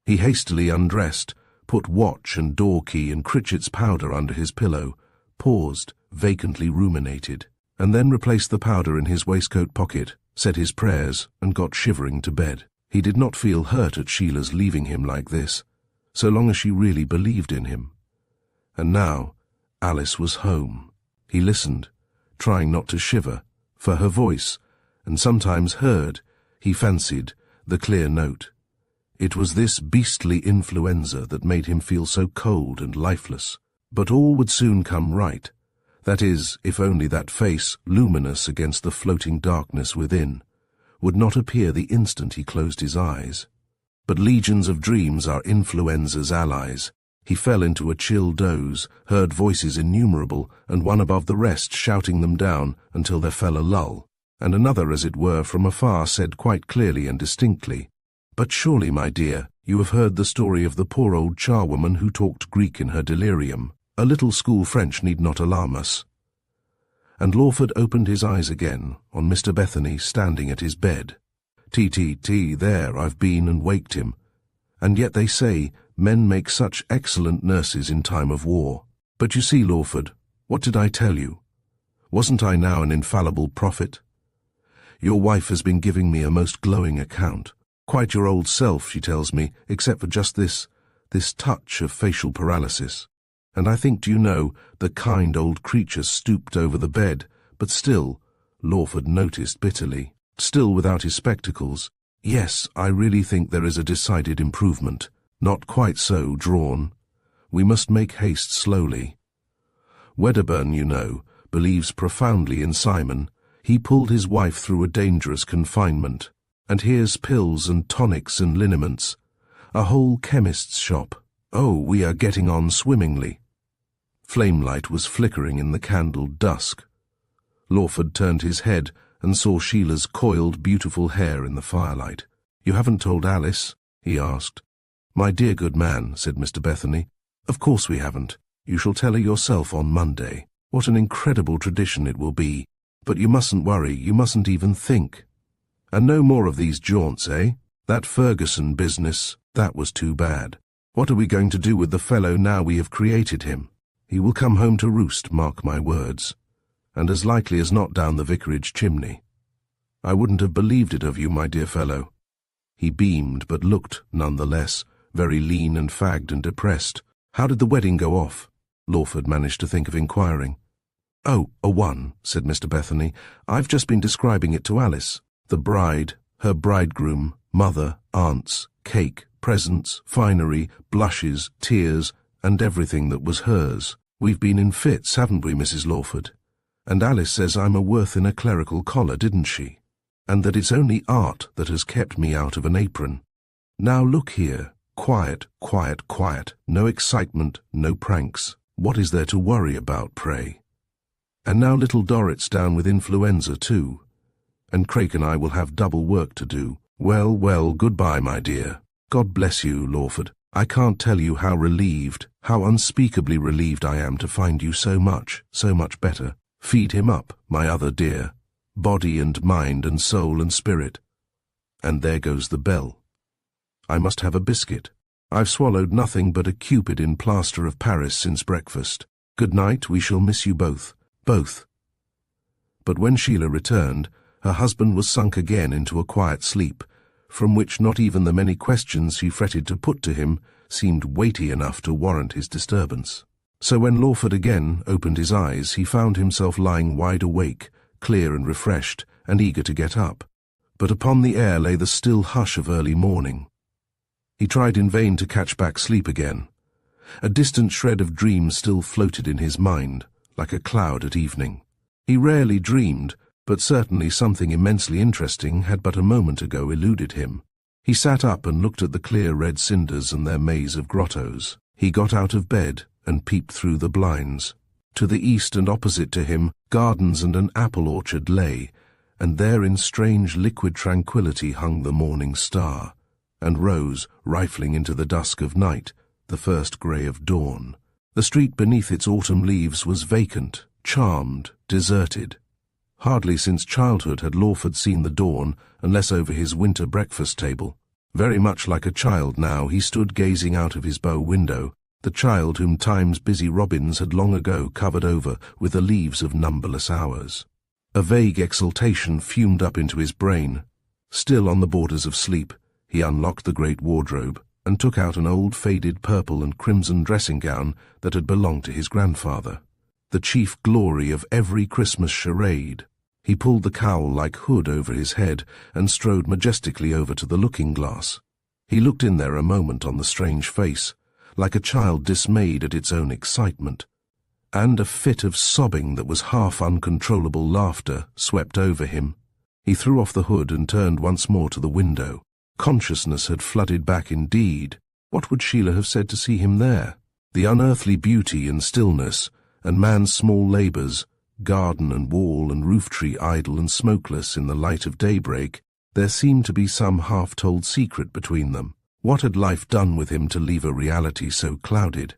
He hastily undressed, put watch and door key and Critchett's powder under his pillow, paused, vacantly ruminated, and then replaced the powder in his waistcoat pocket, said his prayers, and got shivering to bed. He did not feel hurt at Sheila's leaving him like this, so long as she really believed in him. And now, Alice was home. He listened, trying not to shiver, for her voice, and sometimes heard, he fancied, the clear note. It was this beastly influenza that made him feel so cold and lifeless. But all would soon come right. That is, if only that face, luminous against the floating darkness within, would not appear the instant he closed his eyes. But legions of dreams are influenza's allies. He fell into a chill doze, heard voices innumerable, and one above the rest shouting them down until there fell a lull, and another, as it were, from afar said quite clearly and distinctly, "But surely, my dear, you have heard the story of the poor old charwoman who talked Greek in her delirium. A little school French need not alarm us." And Lawford opened his eyes again on Mr. Bethany standing at his bed. There I've been and waked him. And yet they say men make such excellent nurses in time of war. But you see, Lawford, what did I tell you? Wasn't I now an infallible prophet? Your wife has been giving me a most glowing account. Quite your old self, she tells me, except for just this touch of facial paralysis. And I think, do you know, the kind old creature stooped over the bed, but still, Lawford noticed bitterly, still without his spectacles. Yes, I really think there is a decided improvement. Not quite so drawn. We must make haste slowly. Wedderburn, you know, believes profoundly in Simon. He pulled his wife through a dangerous confinement. And here's pills and tonics and liniments. A whole chemist's shop. Oh, we are getting on swimmingly. Flamelight was flickering in the candled dusk. Lawford turned his head and saw Sheila's coiled, beautiful hair in the firelight. "You haven't told Alice?" he asked. "My dear good man," said Mr. Bethany, "of course we haven't. You shall tell her yourself on Monday. What an incredible tradition it will be. But you mustn't worry, you mustn't even think. And no more of these jaunts, eh? That Ferguson business, that was too bad. What are we going to do with the fellow now we have created him? He will come home to roost, mark my words. And as likely as not down the vicarage chimney. I wouldn't have believed it of you, my dear fellow." He beamed, but looked, none the less, very lean and fagged and depressed. "How did the wedding go off?" Lawford managed to think of inquiring. "Oh, a one," said Mr. Bethany. "I've just been describing it to Alice. The bride, her bridegroom, mother, aunts, cake, presents, finery, blushes, tears, and everything that was hers. We've been in fits, haven't we, Mrs. Lawford? And Alice says I'm a worth in a clerical collar, didn't she? And that it's only art that has kept me out of an apron. Now look here, quiet, quiet, quiet, no excitement, no pranks. What is there to worry about, pray? And now little Dorrit's down with influenza too. And Craik and I will have double work to do. Well, well, goodbye, my dear. God bless you, Lawford. I can't tell you how relieved, how unspeakably relieved I am to find you so much better. Feed him up, my other dear, body and mind and soul and spirit. And there goes the bell. I must have a biscuit. I've swallowed nothing but a Cupid in plaster of Paris since breakfast. Good night, we shall miss you both. Both." But when Sheila returned, her husband was sunk again into a quiet sleep, from which not even the many questions she fretted to put to him seemed weighty enough to warrant his disturbance. So when Lawford again opened his eyes, he found himself lying wide awake, clear and refreshed, and eager to get up. But upon the air lay the still hush of early morning. He tried in vain to catch back sleep again. A distant shred of dream still floated in his mind, like a cloud at evening. He rarely dreamed, but certainly something immensely interesting had but a moment ago eluded him. He sat up and looked at the clear red cinders and their maze of grottos. He got out of bed and peeped through the blinds. To the east and opposite to him, gardens and an apple orchard lay, and there in strange liquid tranquillity hung the morning star, and rose, rifling into the dusk of night, the first grey of dawn. The street beneath its autumn leaves was vacant, charmed, deserted. Hardly since childhood had Lawford seen the dawn, unless over his winter breakfast table. Very much like a child now, he stood gazing out of his bow window, the child whom time's busy robins had long ago covered over with the leaves of numberless hours. A vague exultation fumed up into his brain. Still on the borders of sleep, he unlocked the great wardrobe and took out an old faded purple and crimson dressing-gown that had belonged to his grandfather, the chief glory of every Christmas charade. He pulled the cowl-like hood over his head and strode majestically over to the looking-glass. He looked in there a moment on the strange face, like a child dismayed at its own excitement, and a fit of sobbing that was half uncontrollable laughter swept over him. He threw off the hood and turned once more to the window. Consciousness had flooded back indeed. What would Sheila have said to see him there? The unearthly beauty and stillness, and man's small labours, garden and wall and roof-tree idle and smokeless in the light of daybreak, there seemed to be some half-told secret between them. What had life done with him to leave a reality so clouded?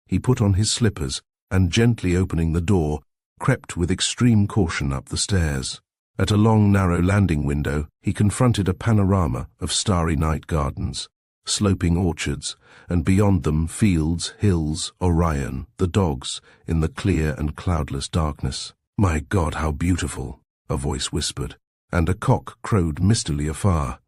He put on his slippers, and gently opening the door, crept with extreme caution up the stairs. At a long, narrow landing window, he confronted a panorama of starry night gardens, sloping orchards, and beyond them fields, hills, Orion, the dogs, in the clear and cloudless darkness. "My God, how beautiful!" a voice whispered, and a cock crowed mistily afar.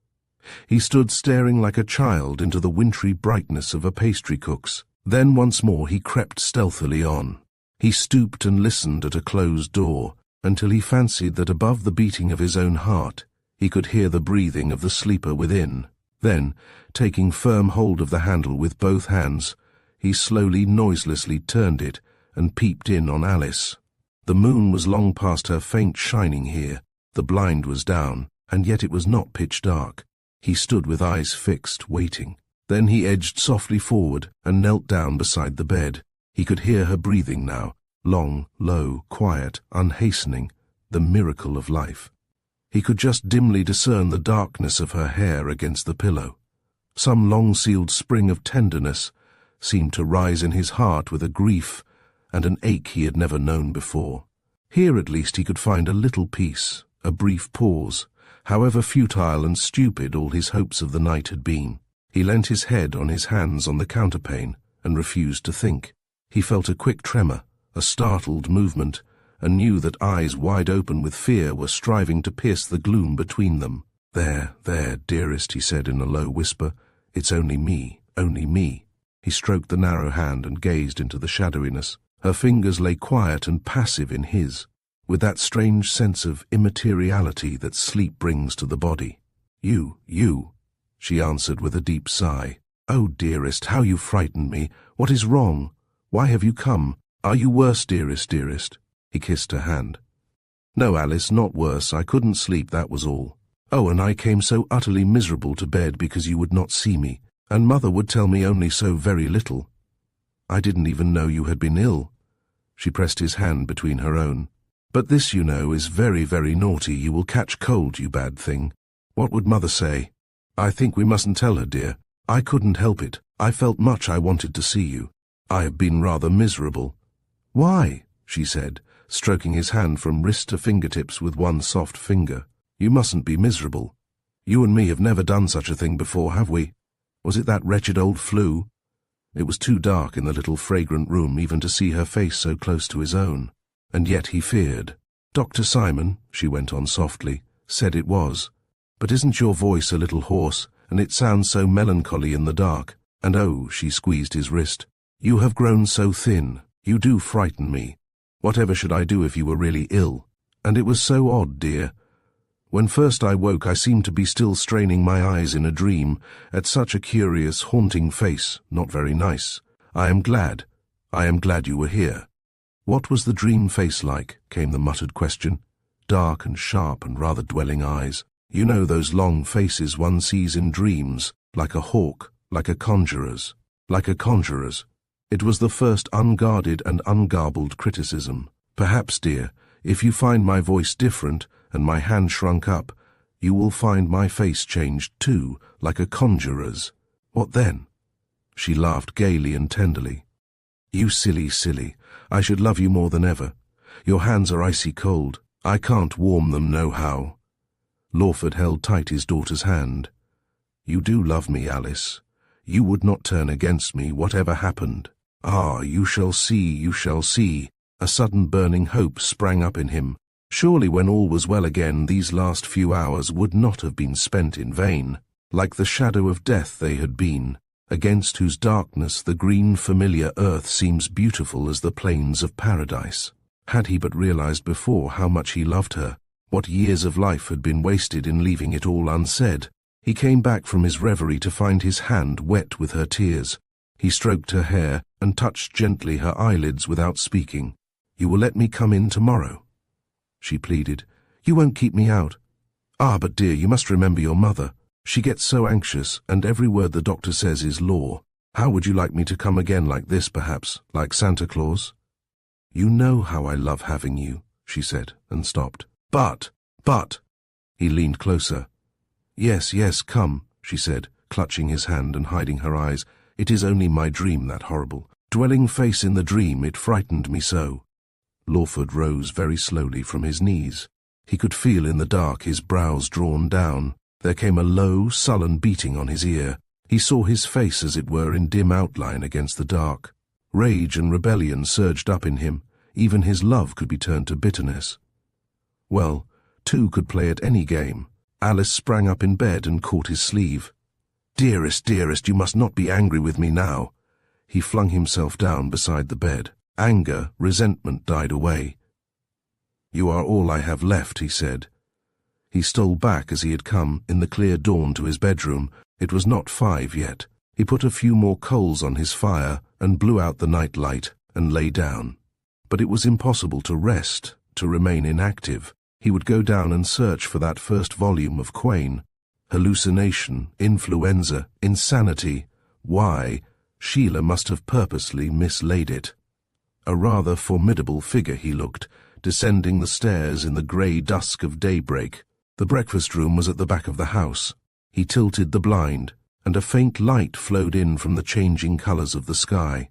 He stood staring like a child into the wintry brightness of a pastry-cook's. Then once more he crept stealthily on. He stooped and listened at a closed door, until he fancied that above the beating of his own heart he could hear the breathing of the sleeper within. Then, taking firm hold of the handle with both hands, he slowly, noiselessly turned it and peeped in on Alice. The moon was long past her faint shining here, the blind was down, and yet it was not pitch dark. He stood with eyes fixed, waiting. Then he edged softly forward and knelt down beside the bed. He could hear her breathing now, long, low, quiet, unhastening, the miracle of life. He could just dimly discern the darkness of her hair against the pillow. Some long-sealed spring of tenderness seemed to rise in his heart with a grief and an ache he had never known before. Here at least he could find a little peace, a brief pause, however futile and stupid all his hopes of the night had been. He leant his head on his hands on the counterpane and refused to think. He felt a quick tremor, a startled movement, and knew that eyes wide open with fear were striving to pierce the gloom between them. There, dearest," he said in a low whisper. "It's only me, only me." He stroked the narrow hand and gazed into the shadowiness. Her fingers lay quiet and passive in his, with that strange sense of immateriality that sleep brings to the body. You, she answered with a deep sigh. "Oh, dearest, how you frightened me. What is wrong? Why have you come? Are you worse, dearest?" He kissed her hand. "No, Alice, not worse. I couldn't sleep, that was all. Oh, and I came so utterly miserable to bed because you would not see me, and Mother would tell me only so very little. I didn't even know you had been ill." She pressed his hand between her own. "But this, you know, is very, very naughty. You will catch cold, you bad thing. What would Mother say?" "I think we mustn't tell her, dear. I couldn't help it. I felt much I wanted to see you. I have been rather miserable." "Why?" she said, stroking his hand from wrist to fingertips with one soft finger. "You mustn't be miserable. You and me have never done such a thing before, have we? Was it that wretched old flu?" It was too dark in the little fragrant room even to see her face so close to his own, and yet he feared. "Dr. Simon," she went on softly, "said it was. But isn't your voice a little hoarse, and it sounds so melancholy in the dark? And oh," she squeezed his wrist, "you have grown so thin. You do frighten me. Whatever should I do if you were really ill? And it was so odd, dear. When first I woke, I seemed to be still straining my eyes in a dream at such a curious, haunting face, not very nice. I am glad you were here." "What was the dream face like?" came the muttered question. "Dark and sharp and rather dwelling eyes. You know those long faces one sees in dreams, like a hawk, like a conjurer's. It was the first unguarded and ungarbled criticism. "Perhaps, dear, if you find my voice different and my hand shrunk up, you will find my face changed too, like a conjurer's. What then?" She laughed gaily and tenderly. "You silly, I should love you more than ever. Your hands are icy cold. I can't warm them nohow." Lawford held tight his daughter's hand. "You do love me, Alice. You would not turn against me, whatever happened. Ah, you shall see, you shall see." A sudden burning hope sprang up in him. Surely when all was well again, these last few hours would not have been spent in vain. Like the shadow of death they had been, against whose darkness the green familiar earth seems beautiful as the plains of paradise. Had he but realized before how much he loved her, what years of life had been wasted in leaving it all unsaid. He came back from his reverie to find his hand wet with her tears. He stroked her hair and touched gently her eyelids without speaking. "You will let me come in tomorrow?" she pleaded. "You won't keep me out?" "Ah, but dear, you must remember your mother. She gets so anxious, and every word the doctor says is law. How would you like me to come again, like this perhaps, like Santa Claus?" "You know how I love having you," she said, and stopped. But, he leaned closer. Yes, come," she said, clutching his hand and hiding her eyes. "It is only my dream, that horrible, dwelling face in the dream. It frightened me so." Lawford rose very slowly from his knees. He could feel in the dark his brows drawn down. There came a low, sullen beating on his ear. He saw his face as it were in dim outline against the dark. Rage and rebellion surged up in him. Even his love could be turned to bitterness. Well, two could play at any game. Alice sprang up in bed and caught his sleeve. Dearest, you must not be angry with me now." He flung himself down beside the bed. Anger, resentment died away. "You are all I have left," he said. He stole back as he had come, in the clear dawn, to his bedroom. It was not 5 yet. He put a few more coals on his fire and blew out the night light and lay down. But it was impossible to rest, to remain inactive. He would go down and search for that first volume of Quain. Hallucination, influenza, insanity, why, Sheila must have purposely mislaid it. A rather formidable figure he looked, descending the stairs in the grey dusk of daybreak. The breakfast room was at the back of the house. He tilted the blind, and a faint light flowed in from the changing colours of the sky.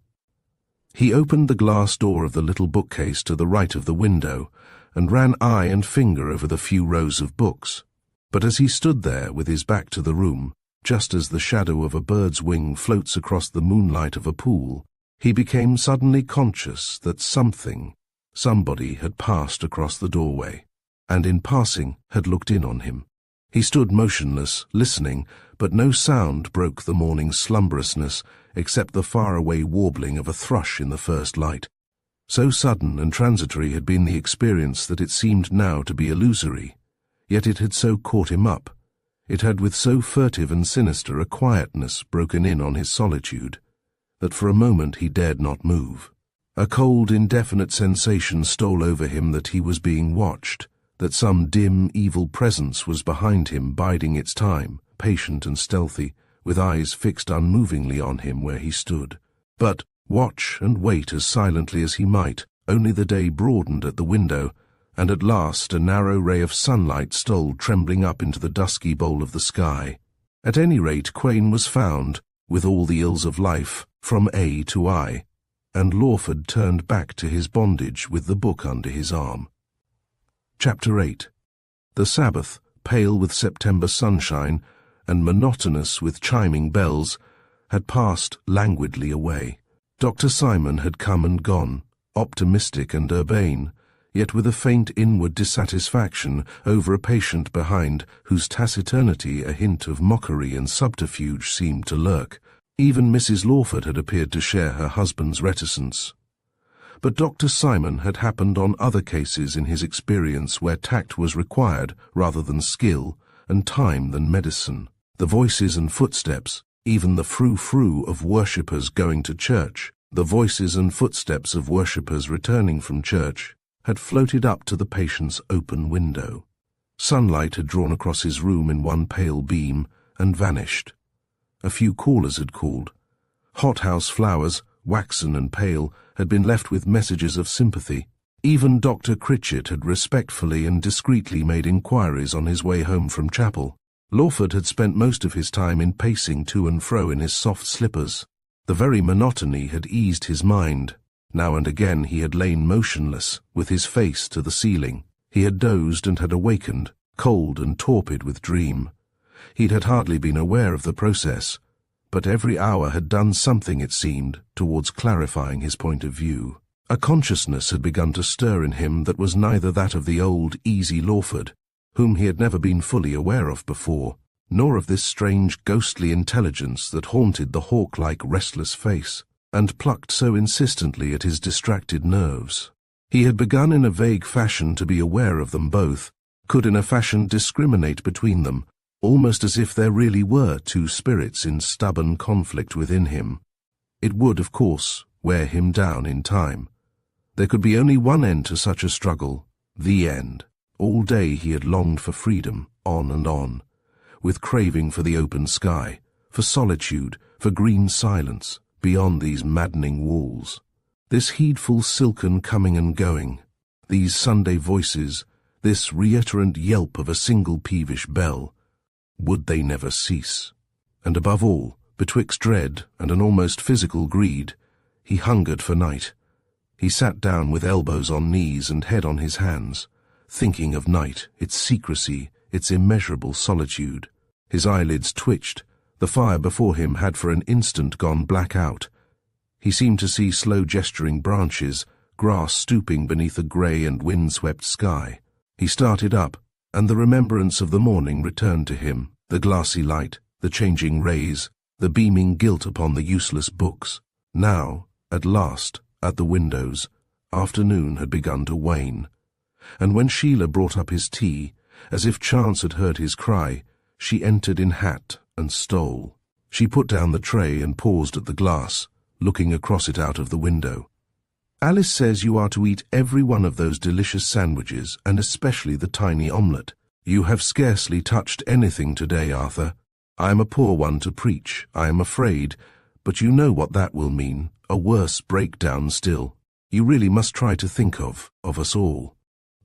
He opened the glass door of the little bookcase to the right of the window, and ran eye and finger over the few rows of books. But as he stood there with his back to the room, just as the shadow of a bird's wing floats across the moonlight of a pool, he became suddenly conscious that somebody had passed across the doorway, and in passing had looked in on him. He stood motionless, listening, but no sound broke the morning's slumberousness except the faraway warbling of a thrush in the first light. So sudden and transitory had been the experience that it seemed now to be illusory, yet it had so caught him up. It had with so furtive and sinister a quietness broken in on his solitude, that for a moment he dared not move. A cold, indefinite sensation stole over him that he was being watched, that some dim, evil presence was behind him biding its time, patient and stealthy, with eyes fixed unmovingly on him where he stood. But, watch and wait as silently as he might, only the day broadened at the window, and at last a narrow ray of sunlight stole trembling up into the dusky bowl of the sky. At any rate, Quain was found, with all the ills of life, from A to I, and Lawford turned back to his bondage with the book under his arm. Chapter 8. The Sabbath, pale with September sunshine, and monotonous with chiming bells, had passed languidly away. Dr. Simon had come and gone, optimistic and urbane, yet with a faint inward dissatisfaction over a patient behind whose taciturnity a hint of mockery and subterfuge seemed to lurk. Even Mrs. Lawford had appeared to share her husband's reticence. But Dr. Simon had happened on other cases in his experience where tact was required rather than skill, and time than medicine. The voices and footsteps, even the frou-frou of worshippers going to church, the voices and footsteps of worshippers returning from church, had floated up to the patient's open window. Sunlight had drawn across his room in one pale beam and vanished. A few callers had called. Hothouse flowers, waxen and pale, had been left with messages of sympathy. Even Dr. Critchett had respectfully and discreetly made inquiries on his way home from chapel. Lawford had spent most of his time in pacing to and fro in his soft slippers. The very monotony had eased his mind. Now and again he had lain motionless, with his face to the ceiling. He had dozed and had awakened, cold and torpid with dream. He had hardly been aware of the process, but every hour had done something, it seemed, towards clarifying his point of view. A consciousness had begun to stir in him that was neither that of the old, easy Lawford, whom he had never been fully aware of before, nor of this strange, ghostly intelligence that haunted the hawk-like, restless face, and plucked so insistently at his distracted nerves. He had begun in a vague fashion to be aware of them both, could in a fashion discriminate between them, almost as if there really were two spirits in stubborn conflict within him. It would, of course, wear him down in time. There could be only one end to such a struggle, the end. All day he had longed for freedom, on and on, with craving for the open sky, for solitude, for green silence, beyond these maddening walls. This heedful silken coming and going, these Sunday voices, this reiterant yelp of a single peevish bell, would they never cease? And above all, betwixt dread and an almost physical greed, he hungered for night. He sat down with elbows on knees and head on his hands, thinking of night, its secrecy, its immeasurable solitude. His eyelids twitched. The fire before him had for an instant gone black out. He seemed to see slow gesturing branches, grass stooping beneath a grey and wind-swept sky. He started up, and the remembrance of the morning returned to him, the glassy light, the changing rays, the beaming gilt upon the useless books. Now, at last, at the windows, afternoon had begun to wane, and when Sheila brought up his tea, as if chance had heard his cry, she entered in hat and stole. She put down the tray and paused at the glass, looking across it out of the window. "Alice says you are to eat every one of those delicious sandwiches, and especially the tiny omelette. You have scarcely touched anything today, Arthur. I am a poor one to preach, I am afraid, but you know what that will mean, a worse breakdown still. You really must try to think of us all.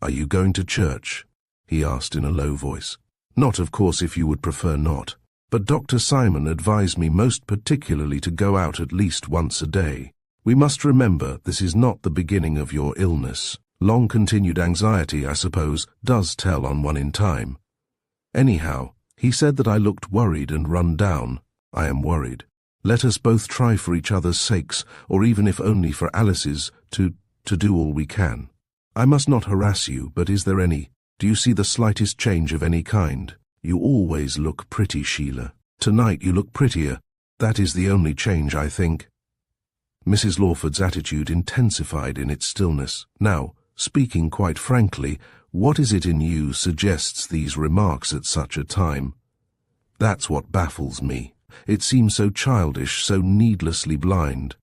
Are you going to church? He asked in a low voice. Not, of course, if you would prefer not. But Dr. Simon advised me most particularly to go out at least once a day. We must remember this is not the beginning of your illness. Long-continued anxiety, I suppose, does tell on one in time. Anyhow, he said that I looked worried and run down. I am worried. Let us both try for each other's sakes, or even if only for Alice's, to do all we can. I must not harass you, but is there do you see the slightest change of any kind? You always look pretty, Sheila. Tonight you look prettier. That is the only change, I think. Mrs. Lawford's attitude intensified in its stillness. Now, speaking quite frankly, what is it in you suggests these remarks at such a time? That's what baffles me. It seems so childish, so needlessly blind.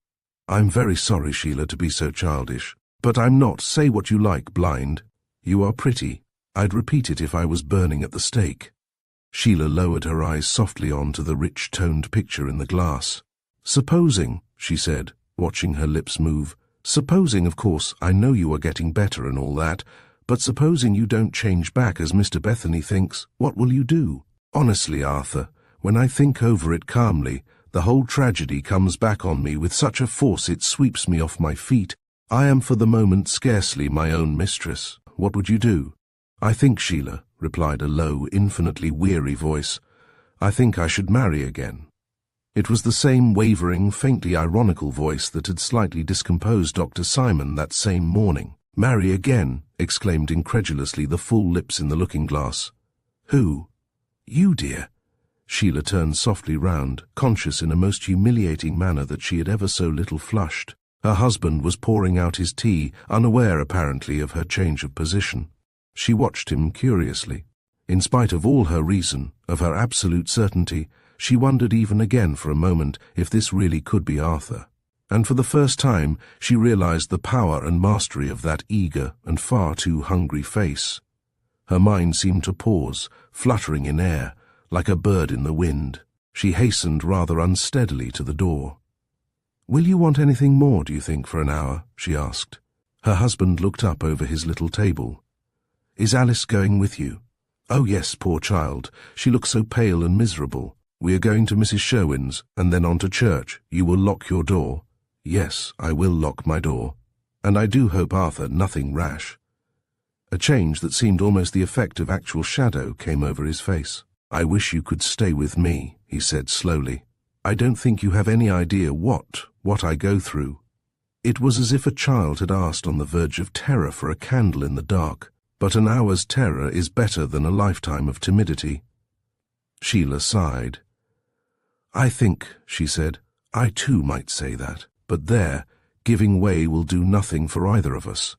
I'm very sorry, Sheila, to be so childish. But I'm not, say what you like, blind. You are pretty. I'd repeat it if I was burning at the stake. Sheila lowered her eyes softly onto the rich-toned picture in the glass. Supposing, she said, watching her lips move, supposing, of course, I know you are getting better and all that, but supposing you don't change back as Mr. Bethany thinks, what will you do? Honestly, Arthur, when I think over it calmly, the whole tragedy comes back on me with such a force it sweeps me off my feet. I am for the moment scarcely my own mistress. What would you do? I think, Sheila, replied a low, infinitely weary voice, I think I should marry again. It was the same wavering, faintly ironical voice that had slightly discomposed Dr. Simon that same morning. Marry again, exclaimed incredulously the full lips in the looking-glass. Who? You, dear. Sheila turned softly round, conscious in a most humiliating manner that she had ever so little flushed. Her husband was pouring out his tea, unaware apparently of her change of position. She watched him curiously. In spite of all her reason, of her absolute certainty, she wondered even again for a moment if this really could be Arthur. And for the first time she realized the power and mastery of that eager and far too hungry face. Her mind seemed to pause, fluttering in air, like a bird in the wind. She hastened rather unsteadily to the door. "Will you want anything more, do you think, for an hour?" she asked. Her husband looked up over his little table. "Is Alice going with you?" "Oh yes, poor child. She looks so pale and miserable. We are going to Mrs. Sherwin's, and then on to church. You will lock your door?" "Yes, I will lock my door. And I do hope, Arthur, nothing rash." A change that seemed almost the effect of actual shadow came over his face. "I wish you could stay with me," he said slowly. "I don't think you have any idea what I go through." It was as if a child had asked on the verge of terror for a candle in the dark, but an hour's terror is better than a lifetime of timidity. Sheila sighed. "I think," she said, "I too might say that, but there, giving way will do nothing for either of us.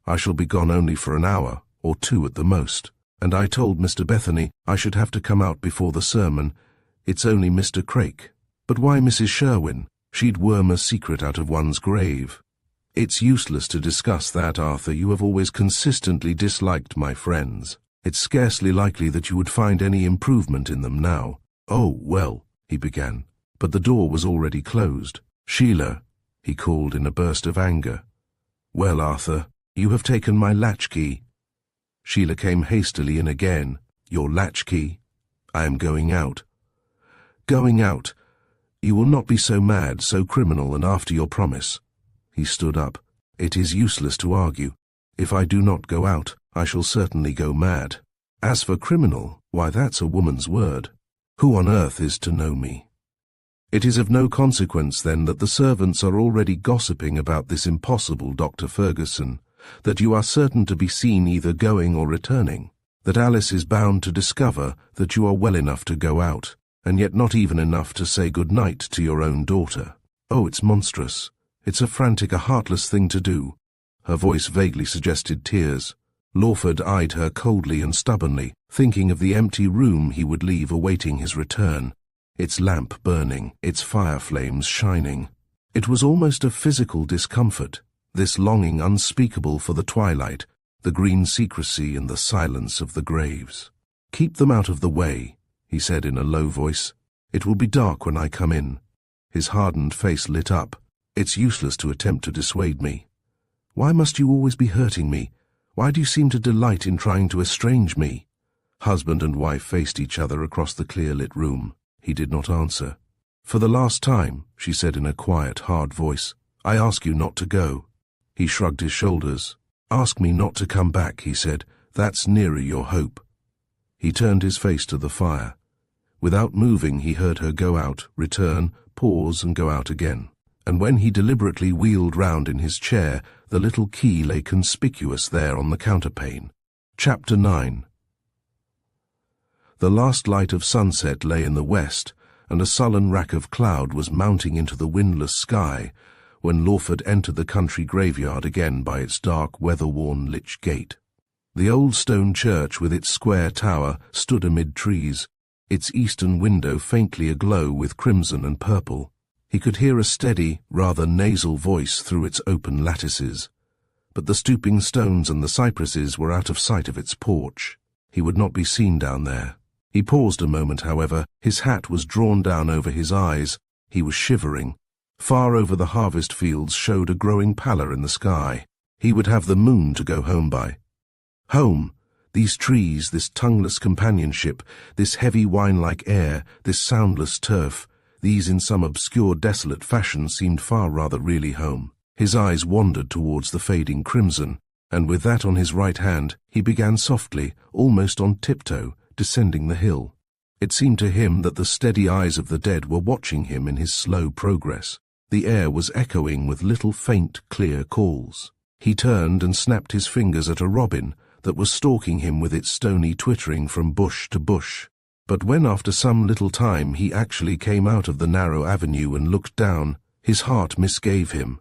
I shall be gone only for an hour, or two at the most, and I told Mr. Bethany I should have to come out before the sermon. It's only Mr. Craik. But why Mrs. Sherwin? She'd worm a secret out of one's grave." "It's useless to discuss that, Arthur. You have always consistently disliked my friends. It's scarcely likely that you would find any improvement in them now." "Oh, well," he began, but the door was already closed. "Sheila," he called in a burst of anger. "Well, Arthur, you have taken my latchkey." Sheila came hastily in again. "Your latchkey? I am going out." "Going out? You will not be so mad, so criminal, and after your promise." He stood up. "It is useless to argue. If I do not go out, I shall certainly go mad. As for criminal, why, that's a woman's word. Who on earth is to know me? It is of no consequence, then, that the servants are already gossiping about this impossible Dr. Fergusson, that you are certain to be seen either going or returning, that Alice is bound to discover that you are well enough to go out, and yet not even enough to say good night to your own daughter. Oh, it's monstrous. It's a frantic, a heartless thing to do." Her voice vaguely suggested tears. Lawford eyed her coldly and stubbornly, thinking of the empty room he would leave awaiting his return, its lamp burning, its fire flames shining. It was almost a physical discomfort, this longing unspeakable for the twilight, the green secrecy and the silence of the graves. "Keep them out of the way," he said in a low voice. "It will be dark when I come in." His hardened face lit up. "It's useless to attempt to dissuade me. Why must you always be hurting me? Why do you seem to delight in trying to estrange me?" Husband and wife faced each other across the clear-lit room. He did not answer. "For the last time," she said in a quiet, hard voice, "I ask you not to go." He shrugged his shoulders. "Ask me not to come back," he said. "That's nearer your hope." He turned his face to the fire. Without moving, he heard her go out, return, pause, and go out again. And when he deliberately wheeled round in his chair, the little key lay conspicuous there on the counterpane. Chapter 9. The last light of sunset lay in the west, and a sullen rack of cloud was mounting into the windless sky when Lawford entered the country graveyard again by its dark, weather-worn lich gate. The old stone church with its square tower stood amid trees, its eastern window faintly aglow with crimson and purple. He could hear a steady, rather nasal voice through its open lattices, but the stooping stones and the cypresses were out of sight of its porch. He would not be seen down there. He paused a moment, however. His hat was drawn down over his eyes. He was shivering. Far over the harvest fields showed a growing pallor in the sky. He would have the moon to go home by. Home! These trees, this tongueless companionship, this heavy wine-like air, this soundless turf, these in some obscure, desolate fashion seemed far rather really home. His eyes wandered towards the fading crimson, and with that on his right hand, he began softly, almost on tiptoe, descending the hill. It seemed to him that the steady eyes of the dead were watching him in his slow progress. The air was echoing with little faint, clear calls. He turned and snapped his fingers at a robin that was stalking him with its stony twittering from bush to bush. But when after some little time he actually came out of the narrow avenue and looked down, his heart misgave him.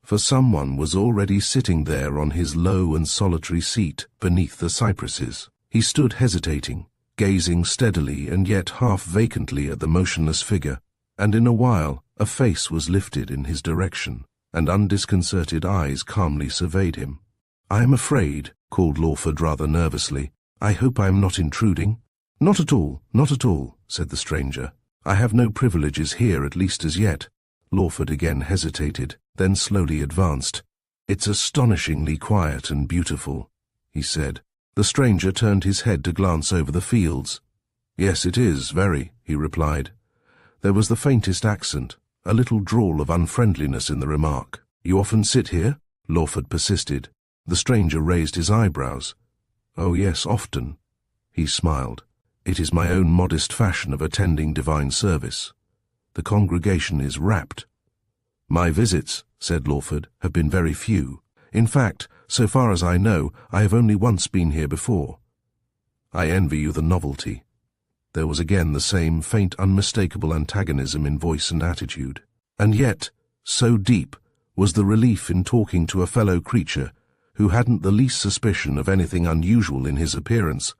For someone was already sitting there on his low and solitary seat beneath the cypresses. He stood hesitating, gazing steadily and yet half vacantly at the motionless figure, and in a while a face was lifted in his direction, and undisconcerted eyes calmly surveyed him. "I am afraid," called Lawford rather nervously. "I hope I am not intruding." "Not at all, not at all," said the stranger. "I have no privileges here, at least as yet." Lawford again hesitated, then slowly advanced. "It's astonishingly quiet and beautiful," he said. The stranger turned his head to glance over the fields. "Yes, it is, very," he replied. There was the faintest accent, a little drawl of unfriendliness in the remark. "You often sit here?" Lawford persisted. The stranger raised his eyebrows. "Oh yes, often." He smiled. "It is my own modest fashion of attending divine service. The congregation is rapt." "My visits," said Lawford, "have been very few. In fact, so far as I know, I have only once been here before." "I envy you the novelty." There was again the same faint, unmistakable antagonism in voice and attitude. And yet, so deep was the relief in talking to a fellow creature who hadn't the least suspicion of anything unusual in his appearance,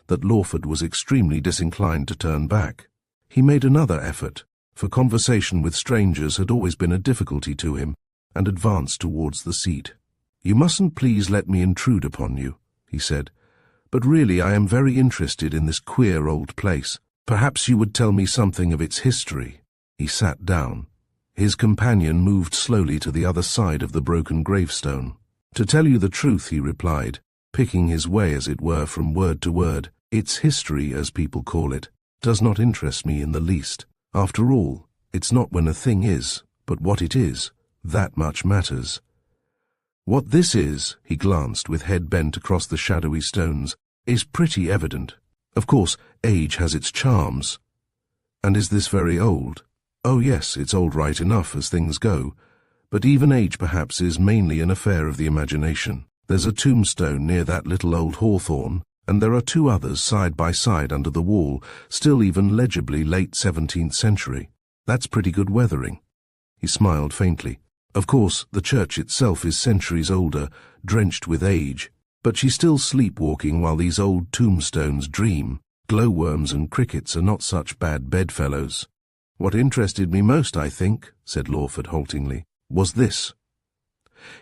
that Lawford was extremely disinclined to turn back. He made another effort, for conversation with strangers had always been a difficulty to him, and advanced towards the seat. "You mustn't please let me intrude upon you," he said, "but really I am very interested in this queer old place. Perhaps you would tell me something of its history." He sat down. His companion moved slowly to the other side of the broken gravestone. "To tell you the truth," he replied, picking his way as it were from word to word, "its history, as people call it, does not interest me in the least. After all, it's not when a thing is, but what it is, that much matters. What this is," he glanced with head bent across the shadowy stones, "is pretty evident. Of course, age has its charms." "And is this very old?" "Oh yes, it's old right enough as things go, but even age perhaps is mainly an affair of the imagination. There's a tombstone near that little old hawthorn, and there are two others side by side under the wall, still even legibly late 17th century. That's pretty good weathering." He smiled faintly. "Of course, the church itself is centuries older, drenched with age, but she's still sleepwalking while these old tombstones dream. Glowworms and crickets are not such bad bedfellows." "What interested me most, I think," said Lawford haltingly, "was this."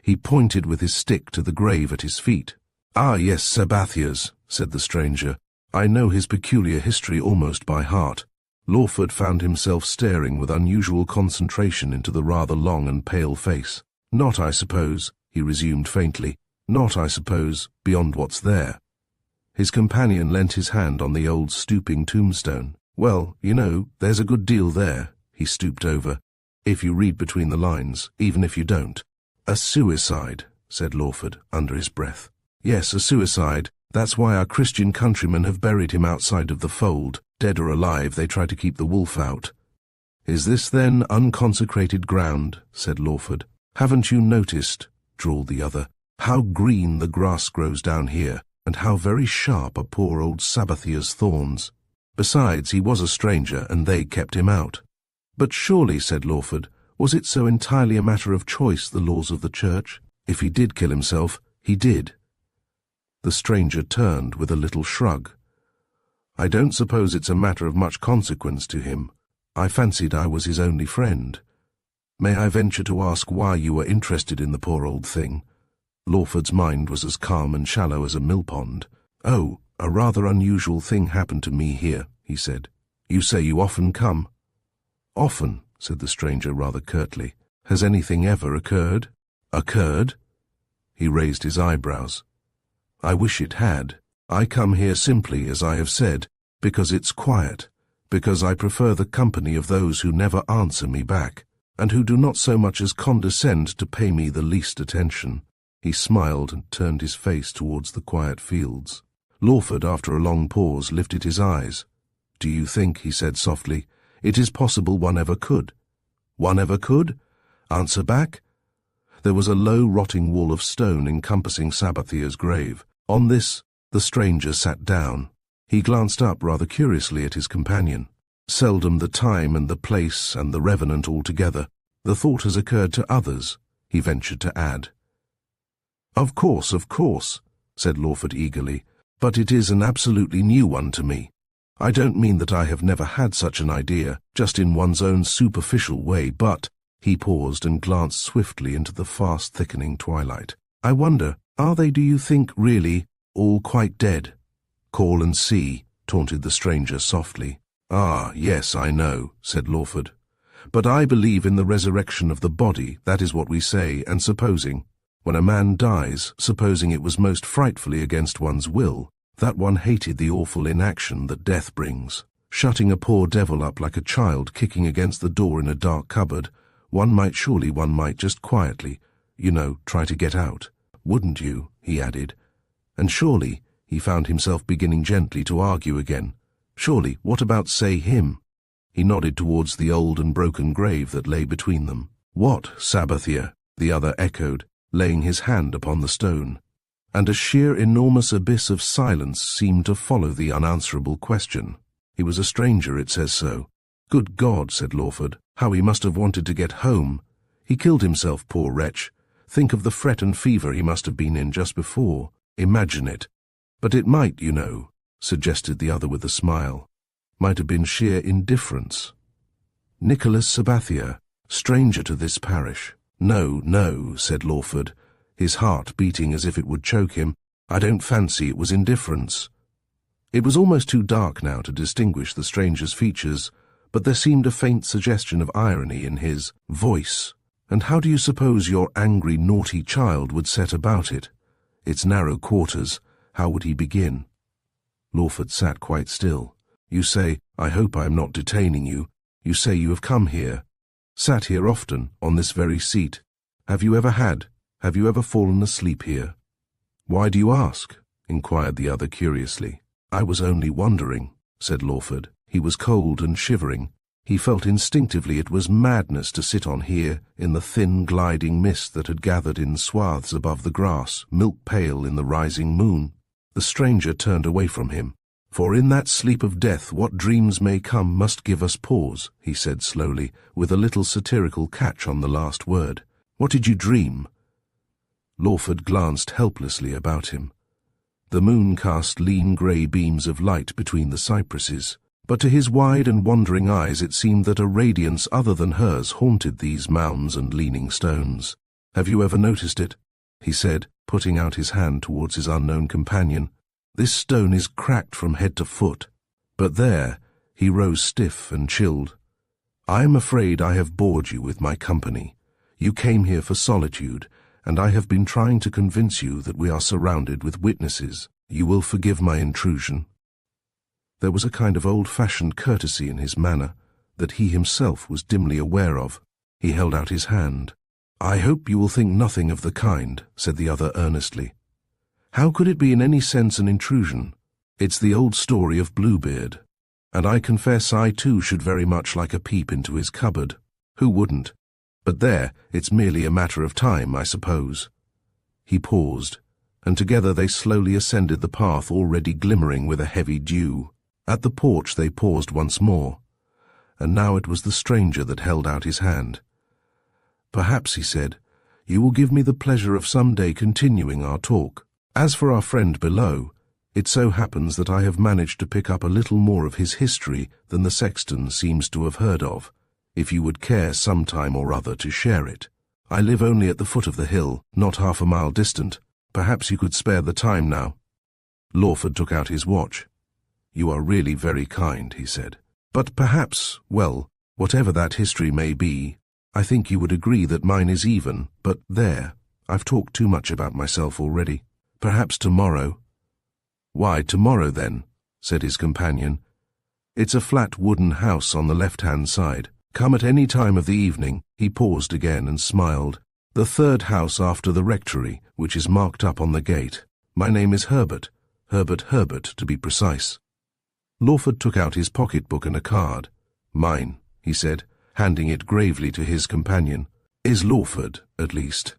He pointed with his stick to the grave at his feet. "Ah, yes, Sabathia's," said the stranger. "I know his peculiar history almost by heart. Lawford found himself staring with unusual concentration into the rather long and pale face. "Not, I suppose," he resumed faintly. "Not, I suppose, beyond what's there." His companion leant his hand on the old stooping tombstone. "Well, you know, there's a good deal there." He stooped over. "If you read between the lines, even if you don't." "A suicide," said Lawford, under his breath. "Yes, a suicide. That's why our Christian countrymen have buried him outside of the fold. Dead or alive, they try to keep the wolf out." "Is this, then, unconsecrated ground?" said Lawford. "Haven't you noticed," drawled the other, "how green the grass grows down here, and how very sharp are poor old Sabathia's thorns? Besides, he was a stranger, and they kept him out." "But surely," said Lawford, "was it so entirely a matter of choice, the laws of the church? If he did kill himself, he did." The stranger turned with a little shrug. "I don't suppose it's a matter of much consequence to him. I fancied I was his only friend. May I venture to ask why you were interested in the poor old thing?" Lawford's mind was as calm and shallow as a millpond. "Oh, a rather unusual thing happened to me here," he said. "You say you often come?" "Often," said the stranger rather curtly. "Has anything ever occurred?" "Occurred?" He raised his eyebrows. "I wish it had. I come here simply, as I have said, because it's quiet, because I prefer the company of those who never answer me back, and who do not so much as condescend to pay me the least attention." He smiled and turned his face towards the quiet fields. Lawford, after a long pause, lifted his eyes. "Do you think," he said softly, "it is possible one ever could?" "One ever could? Answer back?" There was a low, rotting wall of stone encompassing Sabathia's grave. On this, the stranger sat down. He glanced up rather curiously at his companion. "Seldom the time and the place and the revenant altogether. The thought has occurred to others," he ventured to add. Of course," said Lawford eagerly, "but it is an absolutely new one to me. I don't mean that I have never had such an idea, just in one's own superficial way, but—" He paused and glanced swiftly into the fast-thickening twilight. "I wonder, are they, do you think, really, all quite dead?" "Call and see," taunted the stranger softly. "Ah, yes, I know," said Lawford. "But I believe in the resurrection of the body, that is what we say, and supposing, when a man dies, supposing it was most frightfully against one's will, that one hated the awful inaction that death brings. Shutting a poor devil up like a child kicking against the door in a dark cupboard, one might just quietly, try to get out. Wouldn't you?" he added. "And surely," he found himself beginning gently to argue again, "surely, what about, say, him?" He nodded towards the old and broken grave that lay between them. "What, Sabathia?" the other echoed, laying his hand upon the stone. And a sheer enormous abyss of silence seemed to follow the unanswerable question. "He was a stranger, it says so." "Good God," said Lawford, "how he must have wanted to get home. He killed himself, poor wretch. Think of the fret and fever he must have been in just before. Imagine it. But it might, suggested the other with a smile. Might have been sheer indifference." "Nicholas Sabathia, stranger to this parish." No, said Lawford, his heart beating as if it would choke him. "I don't fancy it was indifference." It was almost too dark now to distinguish the stranger's features, but there seemed a faint suggestion of irony in his voice. "And how do you suppose your angry, naughty child would set about it? It's narrow quarters. How would he begin?" Lawford sat quite still. "You say, I hope I am not detaining you. You say you have come here. Sat here often, on this very seat. Have you ever fallen asleep here?" "Why do you ask?" inquired the other curiously. "I was only wondering," said Lawford. He was cold and shivering. He felt instinctively it was madness to sit on here in the thin gliding mist that had gathered in swaths above the grass, milk-pale in the rising moon. The stranger turned away from him. "For in that sleep of death what dreams may come must give us pause," he said slowly, with a little satirical catch on the last word. "What did you dream?" Lawford glanced helplessly about him. The moon cast lean grey beams of light between the cypresses, but to his wide and wandering eyes it seemed that a radiance other than hers haunted these mounds and leaning stones. "Have you ever noticed it?" he said, putting out his hand towards his unknown companion. "This stone is cracked from head to foot. But there," He rose stiff and chilled. "I am afraid I have bored you with my company. You came here for solitude, and I have been trying to convince you that we are surrounded with witnesses. You will forgive my intrusion." There was a kind of old-fashioned courtesy in his manner that he himself was dimly aware of. He held out his hand. "I hope you will think nothing of the kind," said the other earnestly. "How could it be in any sense an intrusion? It's the old story of Bluebeard. And I confess I too should very much like a peep into his cupboard. Who wouldn't? But there, it's merely a matter of time, I suppose." He paused, and together they slowly ascended the path already glimmering with a heavy dew. At the porch they paused once more, and now it was the stranger that held out his hand. "Perhaps," he said, "you will give me the pleasure of some day continuing our talk. As for our friend below, it so happens that I have managed to pick up a little more of his history than the sexton seems to have heard of, if you would care some time or other to share it. I live only at the foot of the hill, not half a mile distant. Perhaps you could spare the time now." Lawford took out his watch. "You are really very kind," he said. "But perhaps, well, whatever that history may be, I think you would agree that mine is even, but there, I've talked too much about myself already. Perhaps tomorrow—" "Why tomorrow, then?" said his companion. "It's a flat wooden house on the left-hand side. Come at any time of the evening." He paused again and smiled. "The third house after the rectory, which is marked up on the gate. My name is Herbert Herbert, to be precise." Lawford took out his pocket-book and a card. "Mine," he said, handing it gravely to his companion. "Is Lawford, at least."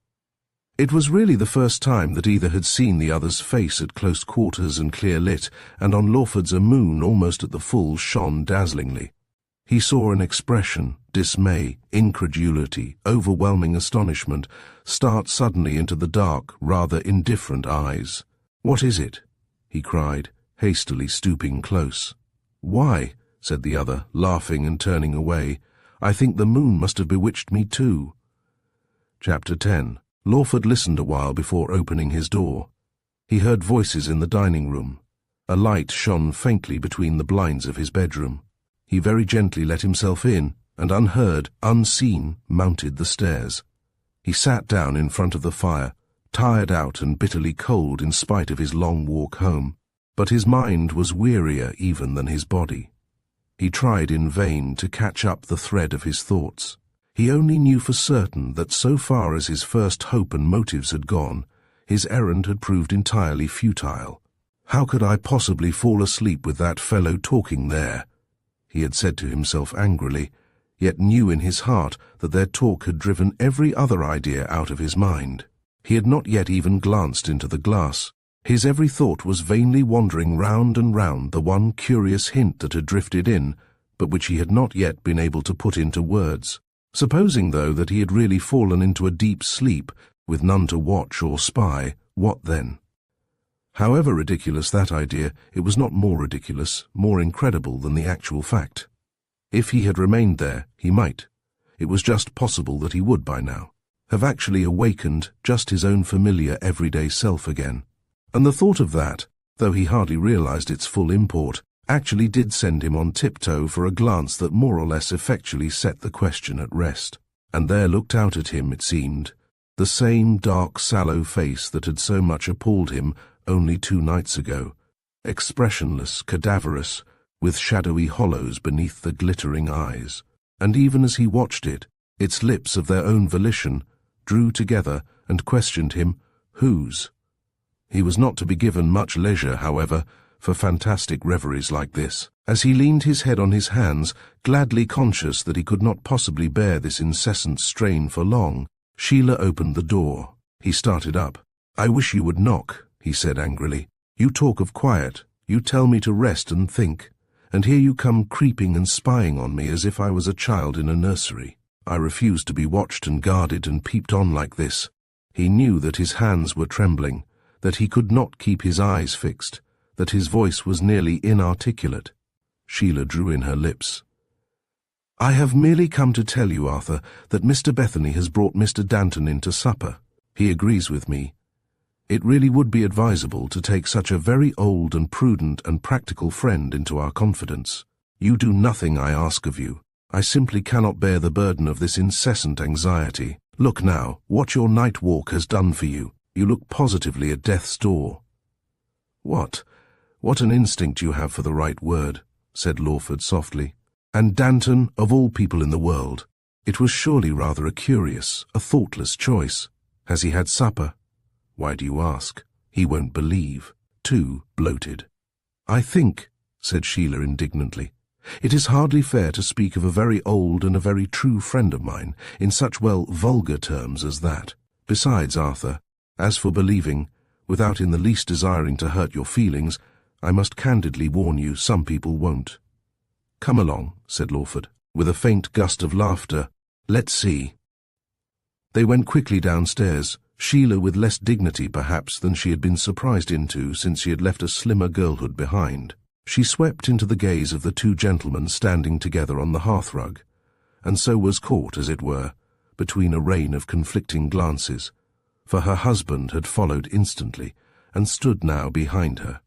It was really the first time that either had seen the other's face at close quarters and clear lit, and on Lawford's a moon almost at the full shone dazzlingly. He saw an expression, dismay, incredulity, overwhelming astonishment, start suddenly into the dark, rather indifferent eyes. "What is it?" he cried, hastily stooping close. "Why," said the other, laughing and turning away, "I think the moon must have bewitched me too." Chapter 10. Lawford listened a while before opening his door. He heard voices in the dining room. A light shone faintly between the blinds of his bedroom. He very gently let himself in, and unheard, unseen, mounted the stairs. He sat down in front of the fire, tired out and bitterly cold in spite of his long walk home. But his mind was wearier even than his body. He tried in vain to catch up the thread of his thoughts. He only knew for certain that so far as his first hope and motives had gone, his errand had proved entirely futile. "How could I possibly fall asleep with that fellow talking there?" he had said to himself angrily, yet knew in his heart that their talk had driven every other idea out of his mind. He had not yet even glanced into the glass. His every thought was vainly wandering round and round the one curious hint that had drifted in, but which he had not yet been able to put into words. Supposing, though, that he had really fallen into a deep sleep, with none to watch or spy, what then? However ridiculous that idea, it was not more ridiculous, more incredible than the actual fact. If he had remained there, he might. It was just possible that he would by now have actually awakened just his own familiar everyday self again. And the thought of that, though he hardly realized its full import, actually did send him on tiptoe for a glance that more or less effectually set the question at rest. And there looked out at him, it seemed, the same dark, sallow face that had so much appalled him only 2 nights ago, expressionless, cadaverous, with shadowy hollows beneath the glittering eyes. And even as he watched it, its lips of their own volition drew together and questioned him, whose? He was not to be given much leisure, however, for fantastic reveries like this. As he leaned his head on his hands, gladly conscious that he could not possibly bear this incessant strain for long, Sheila opened the door. He started up. "I wish you would knock," he said angrily. "You talk of quiet, you tell me to rest and think, and here you come creeping and spying on me as if I was a child in a nursery. I refuse to be watched and guarded and peeped on like this." He knew that his hands were trembling, that he could not keep his eyes fixed, that his voice was nearly inarticulate. Sheila drew in her lips. "I have merely come to tell you, Arthur, that Mr. Bethany has brought Mr. Danton in to supper. He agrees with me. It really would be advisable to take such a very old and prudent and practical friend into our confidence. You do nothing I ask of you. I simply cannot bear the burden of this incessant anxiety. Look now, what your night walk has done for you. You look positively at death's door." "What an instinct you have for the right word," said Lawford softly. "And Danton, of all people in the world, it was surely rather a curious, a thoughtless choice. Has he had supper?" "Why do you ask? He won't believe." Too bloated. "I think," said Sheila indignantly, "it is hardly fair to speak of a very old and a very true friend of mine in such, well, vulgar terms as that. Besides, Arthur, as for believing, without in the least desiring to hurt your feelings, I must candidly warn you some people won't." "Come along," said Lawford, with a faint gust of laughter. "Let's see." They went quickly downstairs, Sheila with less dignity perhaps than she had been surprised into since she had left a slimmer girlhood behind. She swept into the gaze of the two gentlemen standing together on the hearthrug, and so was caught, as it were, between a rain of conflicting glances, for her husband had followed instantly and stood now behind her,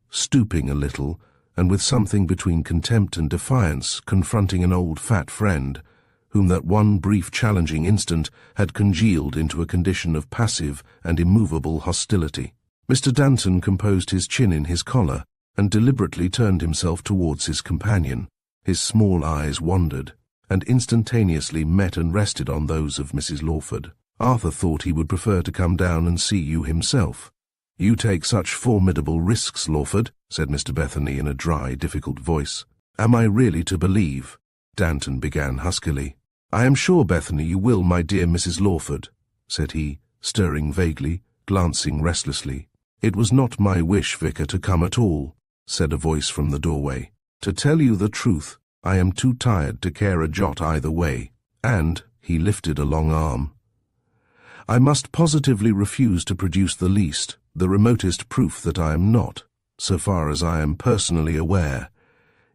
stooping a little and with something between contempt and defiance confronting an old fat friend, whom that one brief challenging instant had congealed into a condition of passive and immovable hostility. Mr. Danton composed his chin in his collar and deliberately turned himself towards his companion. His small eyes wandered, and instantaneously met and rested on those of Mrs. Lawford. Arthur thought he would prefer to come down and see you himself. "You take such formidable risks, Lawford," said Mr. Bethany in a dry, difficult voice. "Am I really to believe?" Danton began huskily. "I am sure, Bethany, you will, my dear Mrs. Lawford," said he, stirring vaguely, glancing restlessly. "It was not my wish, Vicar, to come at all," said a voice from the doorway. "To tell you the truth, I am too tired to care a jot either way, and," he lifted a long arm, "I must positively refuse to produce the least, the remotest proof that I am not, so far as I am personally aware,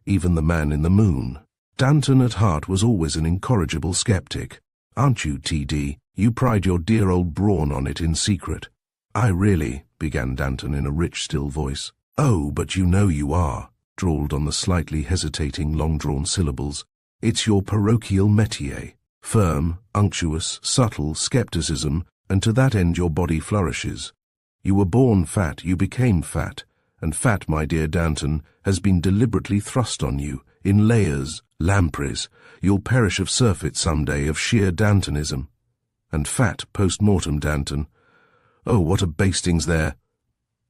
even the man in the moon." Danton at heart was always an incorrigible skeptic. "Aren't you, T.D.? You pride your dear old brawn on it in secret." "I really," began Danton in a rich, still voice. "Oh, but you know you are," drawled on the slightly hesitating, long-drawn syllables. "It's your parochial métier. Firm, unctuous, subtle skepticism, and to that end your body flourishes. You were born fat, you became fat, and fat, my dear Danton, has been deliberately thrust on you, in layers, lampreys. You'll perish of surfeit some day, of sheer Dantonism. And fat post-mortem, Danton. Oh, what a basting's there!"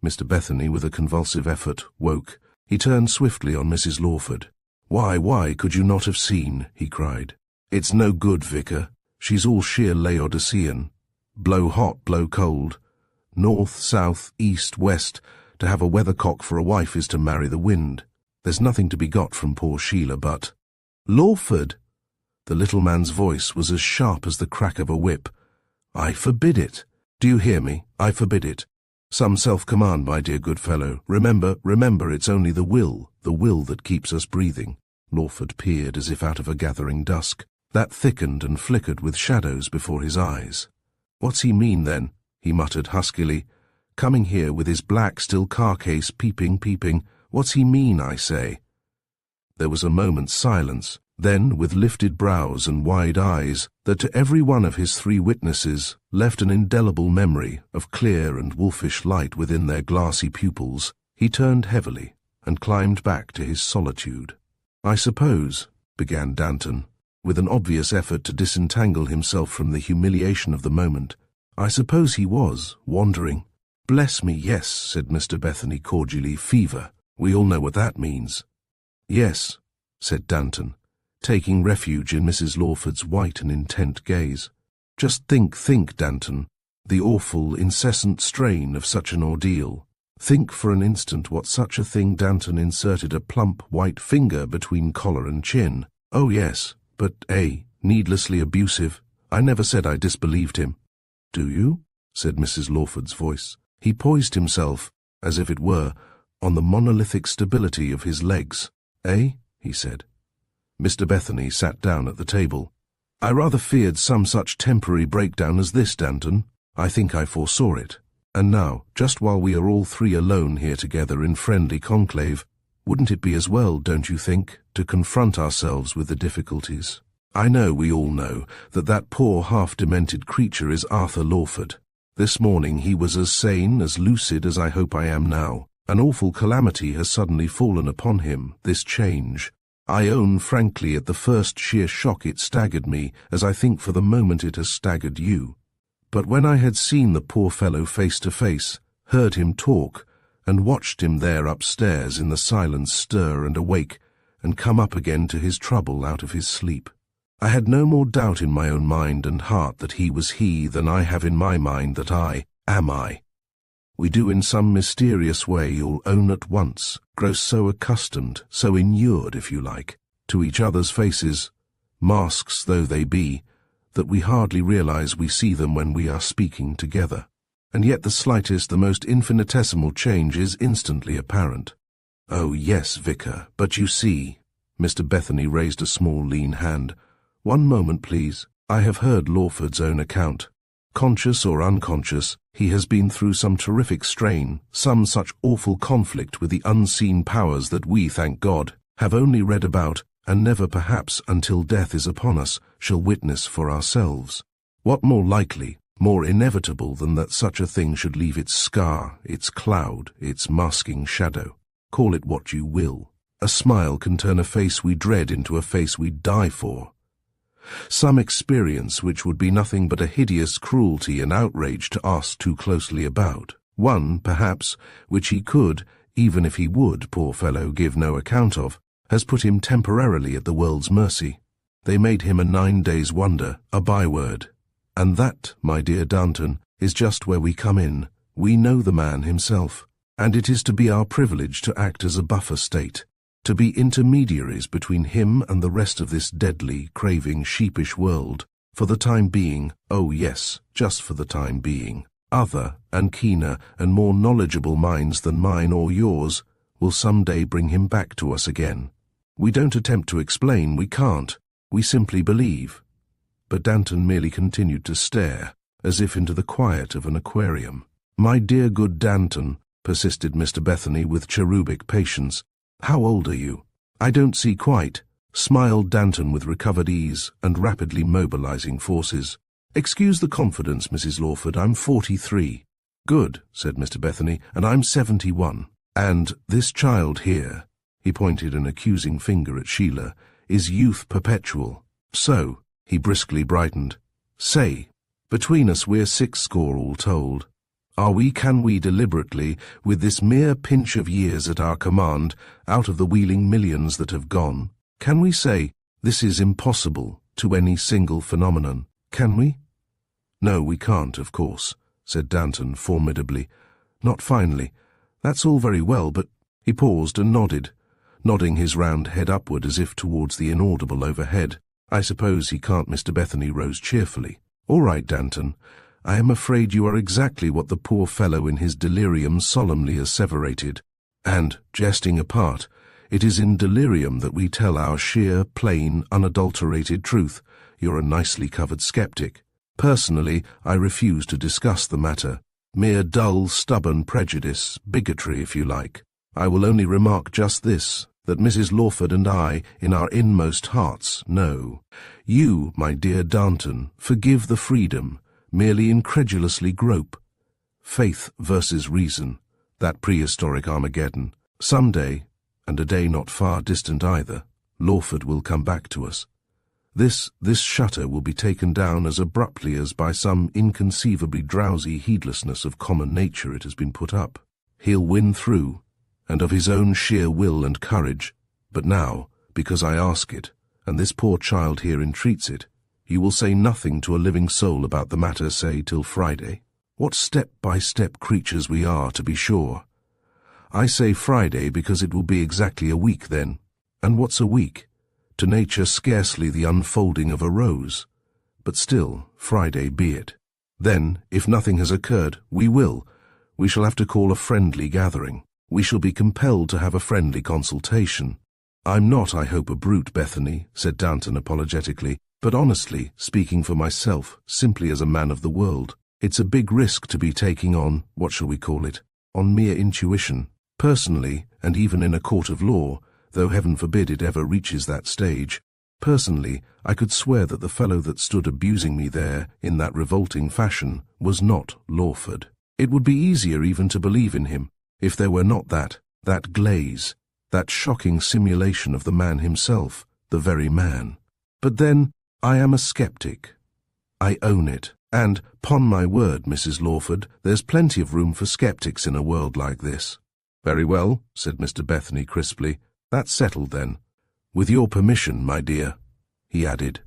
Mr. Bethany, with a convulsive effort, woke. He turned swiftly on Mrs. Lawford. Why could you not have seen?" he cried. "It's no good, Vicar. She's all sheer Laodicean. Blow hot, blow cold. North, south, east, west. To have a weathercock for a wife is to marry the wind. There's nothing to be got from poor Sheila but—" "Lawford!" The little man's voice was as sharp as the crack of a whip. "I forbid it. Do you hear me? I forbid it. Some self-command, my dear good fellow. Remember, it's only the will that keeps us breathing." Lawford peered as if out of a gathering dusk, that thickened and flickered with shadows before his eyes. "What's he mean, then?" he muttered huskily. "Coming here with his black still carcase peeping. What's he mean, I say?" There was a moment's silence. Then, with lifted brows and wide eyes, that to every one of his three witnesses left an indelible memory of clear and wolfish light within their glassy pupils, he turned heavily and climbed back to his solitude. "I suppose," began Danton, with an obvious effort to disentangle himself from the humiliation of the moment, "I suppose he was wandering." "Bless me, yes," said Mr. Bethany cordially. "Fever. We all know what that means." "Yes," said Danton, taking refuge in Mrs. Lawford's white and intent gaze. "Just think, Danton, the awful, incessant strain of such an ordeal. Think for an instant what such a thing." Danton inserted a plump white finger between collar and chin. "Oh yes, but, needlessly abusive. I never said I disbelieved him." "Do you?" said Mrs. Lawford's voice. He poised himself, as if it were, on the monolithic stability of his legs. He said. Mr. Bethany sat down at the table. "I rather feared some such temporary breakdown as this, Danton. I think I foresaw it. And now, just while we are all three alone here together in friendly conclave, Wouldn't it be as well, don't you think, to confront ourselves with the difficulties? I know we all know that that poor half-demented creature is Arthur Lawford. This morning he was as sane, as lucid as I hope I am now. An awful calamity has suddenly fallen upon him, this change. I own frankly at the first sheer shock it staggered me, as I think for the moment it has staggered you. But when I had seen the poor fellow face to face, heard him talk, and watched him there upstairs in the silence stir and awake, and come up again to his trouble out of his sleep, I had no more doubt in my own mind and heart that he was he than I have in my mind that I am I. We do in some mysterious way, you'll own at once, grow so accustomed, so inured, if you like, to each other's faces, masks though they be, that we hardly realize we see them when we are speaking together. And yet the slightest, the most infinitesimal change is instantly apparent. Oh yes, Vicar, but you see, Mr. Bethany raised a small lean hand. One moment, please. I have heard Lawford's own account. Conscious or unconscious, he has been through some terrific strain, some such awful conflict with the unseen powers that we, thank God, have only read about, and never perhaps until death is upon us, shall witness for ourselves. What more likely, more inevitable than that such a thing should leave its scar, its cloud, its masking shadow? Call it what you will. A smile can turn a face we dread into a face we die for. Some experience which would be nothing but a hideous cruelty and outrage to ask too closely about. One, perhaps, which he could, even if he would, poor fellow, give no account of, has put him temporarily at the world's mercy. They made him a 9 days' wonder, a byword. And that, my dear Danton, is just where we come in. We know the man himself, and it is to be our privilege to act as a buffer state, to be intermediaries between him and the rest of this deadly, craving, sheepish world, for the time being, oh yes, just for the time being. Other and keener and more knowledgeable minds than mine or yours will some day bring him back to us again. We don't attempt to explain, we can't, we simply believe. But Danton merely continued to stare, as if into the quiet of an aquarium. My dear good Danton, persisted Mr. Bethany with cherubic patience, how old are you? I don't see quite, smiled Danton with recovered ease and rapidly mobilizing forces. Excuse the confidence, Mrs. Lawford, I'm 43. Good, said Mr. Bethany, and I'm 71. And this child here, he pointed an accusing finger at Sheila, is youth perpetual. So, he briskly brightened, say, between us we're 60 all told. Can we deliberately, with this mere pinch of years at our command, out of the wheeling millions that have gone, can we say, this is impossible to any single phenomenon, can we? No, we can't, of course, said Danton formidably. Not finally. That's all very well, but... He paused and nodded, nodding his round head upward as if towards the inaudible overhead. I suppose he can't. Mr. Bethany rose cheerfully. All right, Danton. I am afraid you are exactly what the poor fellow in his delirium solemnly asseverated. And, jesting apart, it is in delirium that we tell our sheer, plain, unadulterated truth. You're a nicely covered skeptic. Personally, I refuse to discuss the matter. Mere dull, stubborn prejudice, bigotry, if you like. I will only remark just this, that Mrs. Lawford and I, in our inmost hearts, know. You, my dear Danton, forgive the freedom, merely incredulously grope. Faith versus reason, that prehistoric Armageddon. Some day, and a day not far distant either, Lawford will come back to us. This shutter will be taken down as abruptly as by some inconceivably drowsy heedlessness of common nature it has been put up. He'll win through, and of his own sheer will and courage. But now, because I ask it, and this poor child here entreats it, you will say nothing to a living soul about the matter, say, till Friday. What step-by-step creatures we are, to be sure. I say Friday because it will be exactly a week then. And what's a week? To nature scarcely the unfolding of a rose. But still, Friday be it. Then, if nothing has occurred, we shall have to call a friendly gathering. We shall be compelled to have a friendly consultation. I'm not, I hope, a brute, Bethany, said Danton apologetically, but honestly, speaking for myself, simply as a man of the world, it's a big risk to be taking on, what shall we call it, on mere intuition. Personally, and even in a court of law, though heaven forbid it ever reaches that stage, personally, I could swear that the fellow that stood abusing me there in that revolting fashion was not Lawford. It would be easier even to believe in him, if there were not that glaze, that shocking simulation of the man himself, the very man. But then, I am a skeptic. I own it. And, 'pon my word, Mrs. Lawford, there's plenty of room for skeptics in a world like this. Very well, said Mr. Bethany crisply. That's settled then. With your permission, my dear, he added,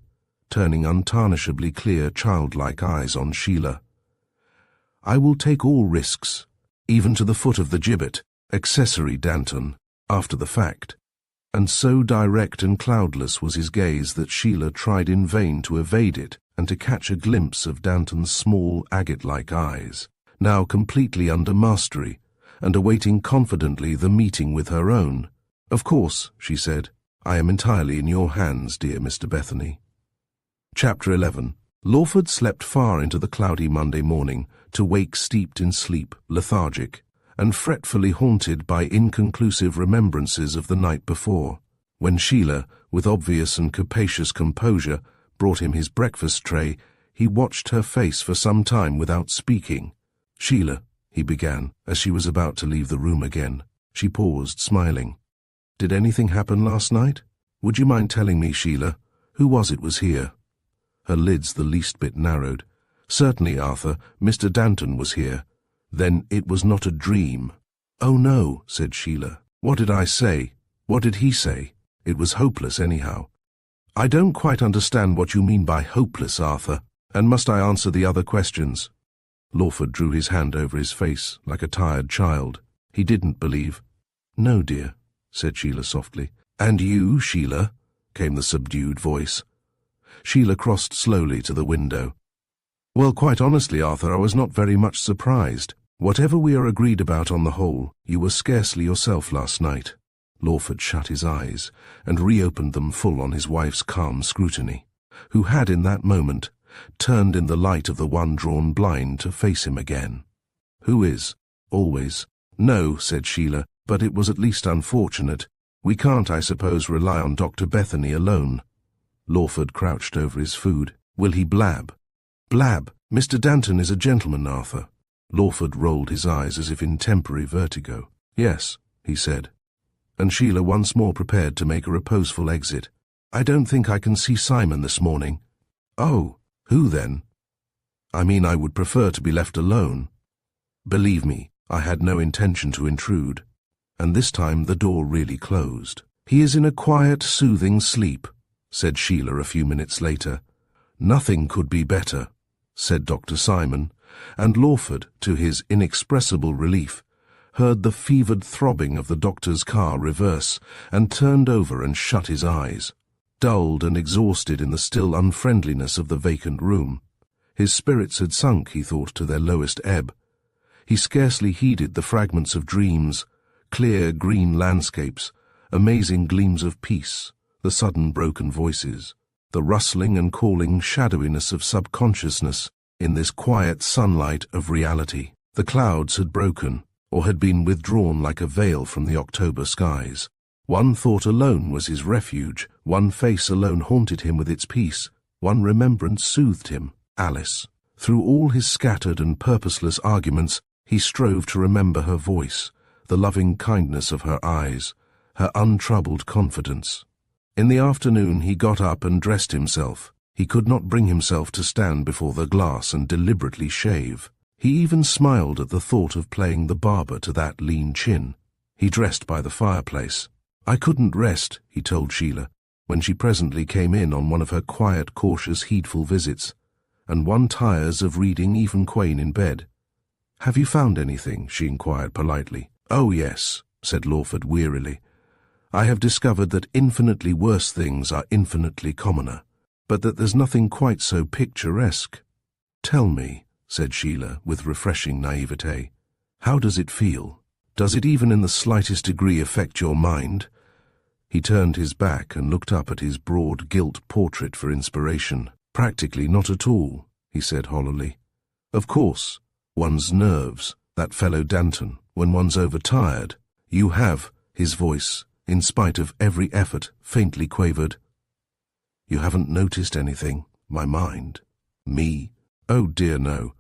turning untarnishably clear, childlike eyes on Sheila. I will take all risks, even to the foot of the gibbet, accessory Danton, after the fact. And so direct and cloudless was his gaze that Sheila tried in vain to evade it and to catch a glimpse of Danton's small, agate-like eyes, now completely under mastery, and awaiting confidently the meeting with her own. Of course, she said, I am entirely in your hands, dear Mr. Bethany. Chapter 11. Lawford slept far into the cloudy Monday morning, to wake steeped in sleep, lethargic, and fretfully haunted by inconclusive remembrances of the night before. When Sheila, with obvious and capacious composure, brought him his breakfast tray, he watched her face for some time without speaking. Sheila, he began, as she was about to leave the room again. She paused, smiling. Did anything happen last night? Would you mind telling me, Sheila? Who was here? Her lids the least bit narrowed. Certainly, Arthur, Mr. Danton was here. Then it was not a dream. Oh no, said Sheila. What did I say? What did he say? It was hopeless anyhow. I don't quite understand what you mean by hopeless, Arthur, and must I answer the other questions? Lawford drew his hand over his face like a tired child. He didn't believe. No, dear, said Sheila softly. And you, Sheila? Came the subdued voice. Sheila crossed slowly to the window. Well, quite honestly, Arthur, I was not very much surprised. Whatever we are agreed about on the whole, you were scarcely yourself last night. Lawford shut his eyes and reopened them full on his wife's calm scrutiny, who had in that moment turned in the light of the one drawn blind to face him again. Who is? Always. No, said Sheila, but it was at least unfortunate. We can't, I suppose, rely on Dr. Bethany alone. Lawford crouched over his food. Will he blab? Blab. Mr. Danton is a gentleman, Arthur. Lawford rolled his eyes as if in temporary vertigo. Yes, he said. And Sheila once more prepared to make a reposeful exit. I don't think I can see Simon this morning. Oh, who then? I mean, I would prefer to be left alone. Believe me, I had no intention to intrude. And this time the door really closed. He is in a quiet, soothing sleep, said Sheila a few minutes later. Nothing could be better, said Dr. Simon, and Lawford, to his inexpressible relief, heard the fevered throbbing of the doctor's car reverse, and turned over and shut his eyes, dulled and exhausted in the still unfriendliness of the vacant room. His spirits had sunk, he thought, to their lowest ebb. He scarcely heeded the fragments of dreams, clear green landscapes, amazing gleams of peace, the sudden broken voices, the rustling and calling shadowiness of subconsciousness in this quiet sunlight of reality. The clouds had broken, or had been withdrawn like a veil from the October skies. One thought alone was his refuge, one face alone haunted him with its peace, one remembrance soothed him, Alice. Through all his scattered and purposeless arguments, he strove to remember her voice, the loving kindness of her eyes, her untroubled confidence. In the afternoon he got up and dressed himself. He could not bring himself to stand before the glass and deliberately shave. He even smiled at the thought of playing the barber to that lean chin. He dressed by the fireplace. I couldn't rest, he told Sheila, when she presently came in on one of her quiet, cautious, heedful visits, and one tires of reading even Quain in bed. Have you found anything? She inquired politely. Oh, yes, said Lawford wearily. I have discovered that infinitely worse things are infinitely commoner, but that there's nothing quite so picturesque. Tell me, said Sheila with refreshing naivete, how does it feel? Does it even in the slightest degree affect your mind? He turned his back and looked up at his broad gilt portrait for inspiration. Practically not at all, he said hollowly. Of course, one's nerves, that fellow Danton, when one's overtired, You have, his voice, in spite of every effort, faintly quavered. You haven't noticed anything, my mind. Me? Oh dear no.